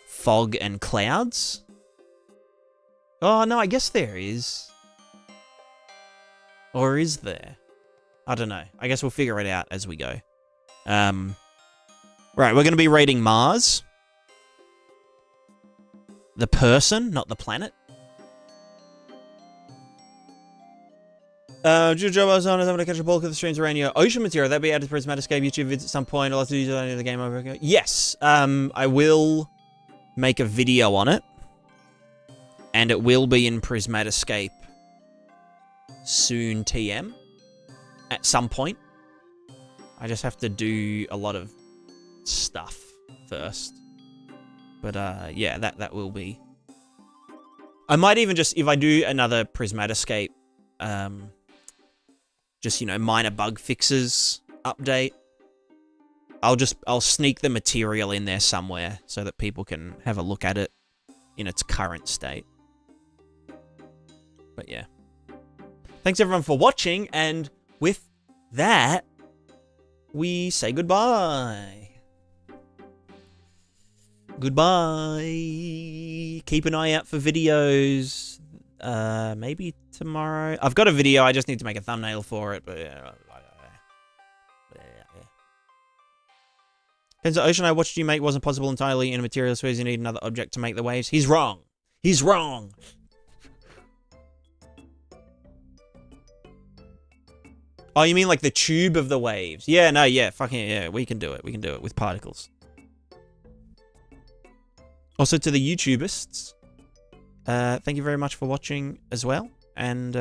fog and clouds. Oh, no, I guess there is. Or is there? I don't know. I guess we'll figure it out as we go. Right, we're going to be rating Mars. The person, not the planet. Jojo was on, I'm going to catch a bulk of the streams around your ocean material. That'll be added to PrismaticaDev YouTube vids at some point. I'll have to do that in the game over. Yes, I will make a video on it. And it will be in PrismaticaDev soon TM. At some point. I just have to do a lot of stuff first. But, yeah, that will be. I might even just, if I do another PrismaticaDev, just, you know, minor bug fixes update, I'll sneak the material in there somewhere so that people can have a look at it in its current state. But, yeah. Thanks, everyone, for watching, and with that, we say goodbye. Goodbye. Keep an eye out for videos. Maybe tomorrow. I've got a video. I just need to make a thumbnail for it. But yeah. Depends on Ocean I watched you make wasn't possible entirely in a material space. You need another object to make the waves. He's wrong. He's wrong. Oh, you mean like the tube of the waves? Yeah, no, yeah, fucking yeah. We can do it. We can do it with particles. Also, to the YouTubists, thank you very much for watching as well. And,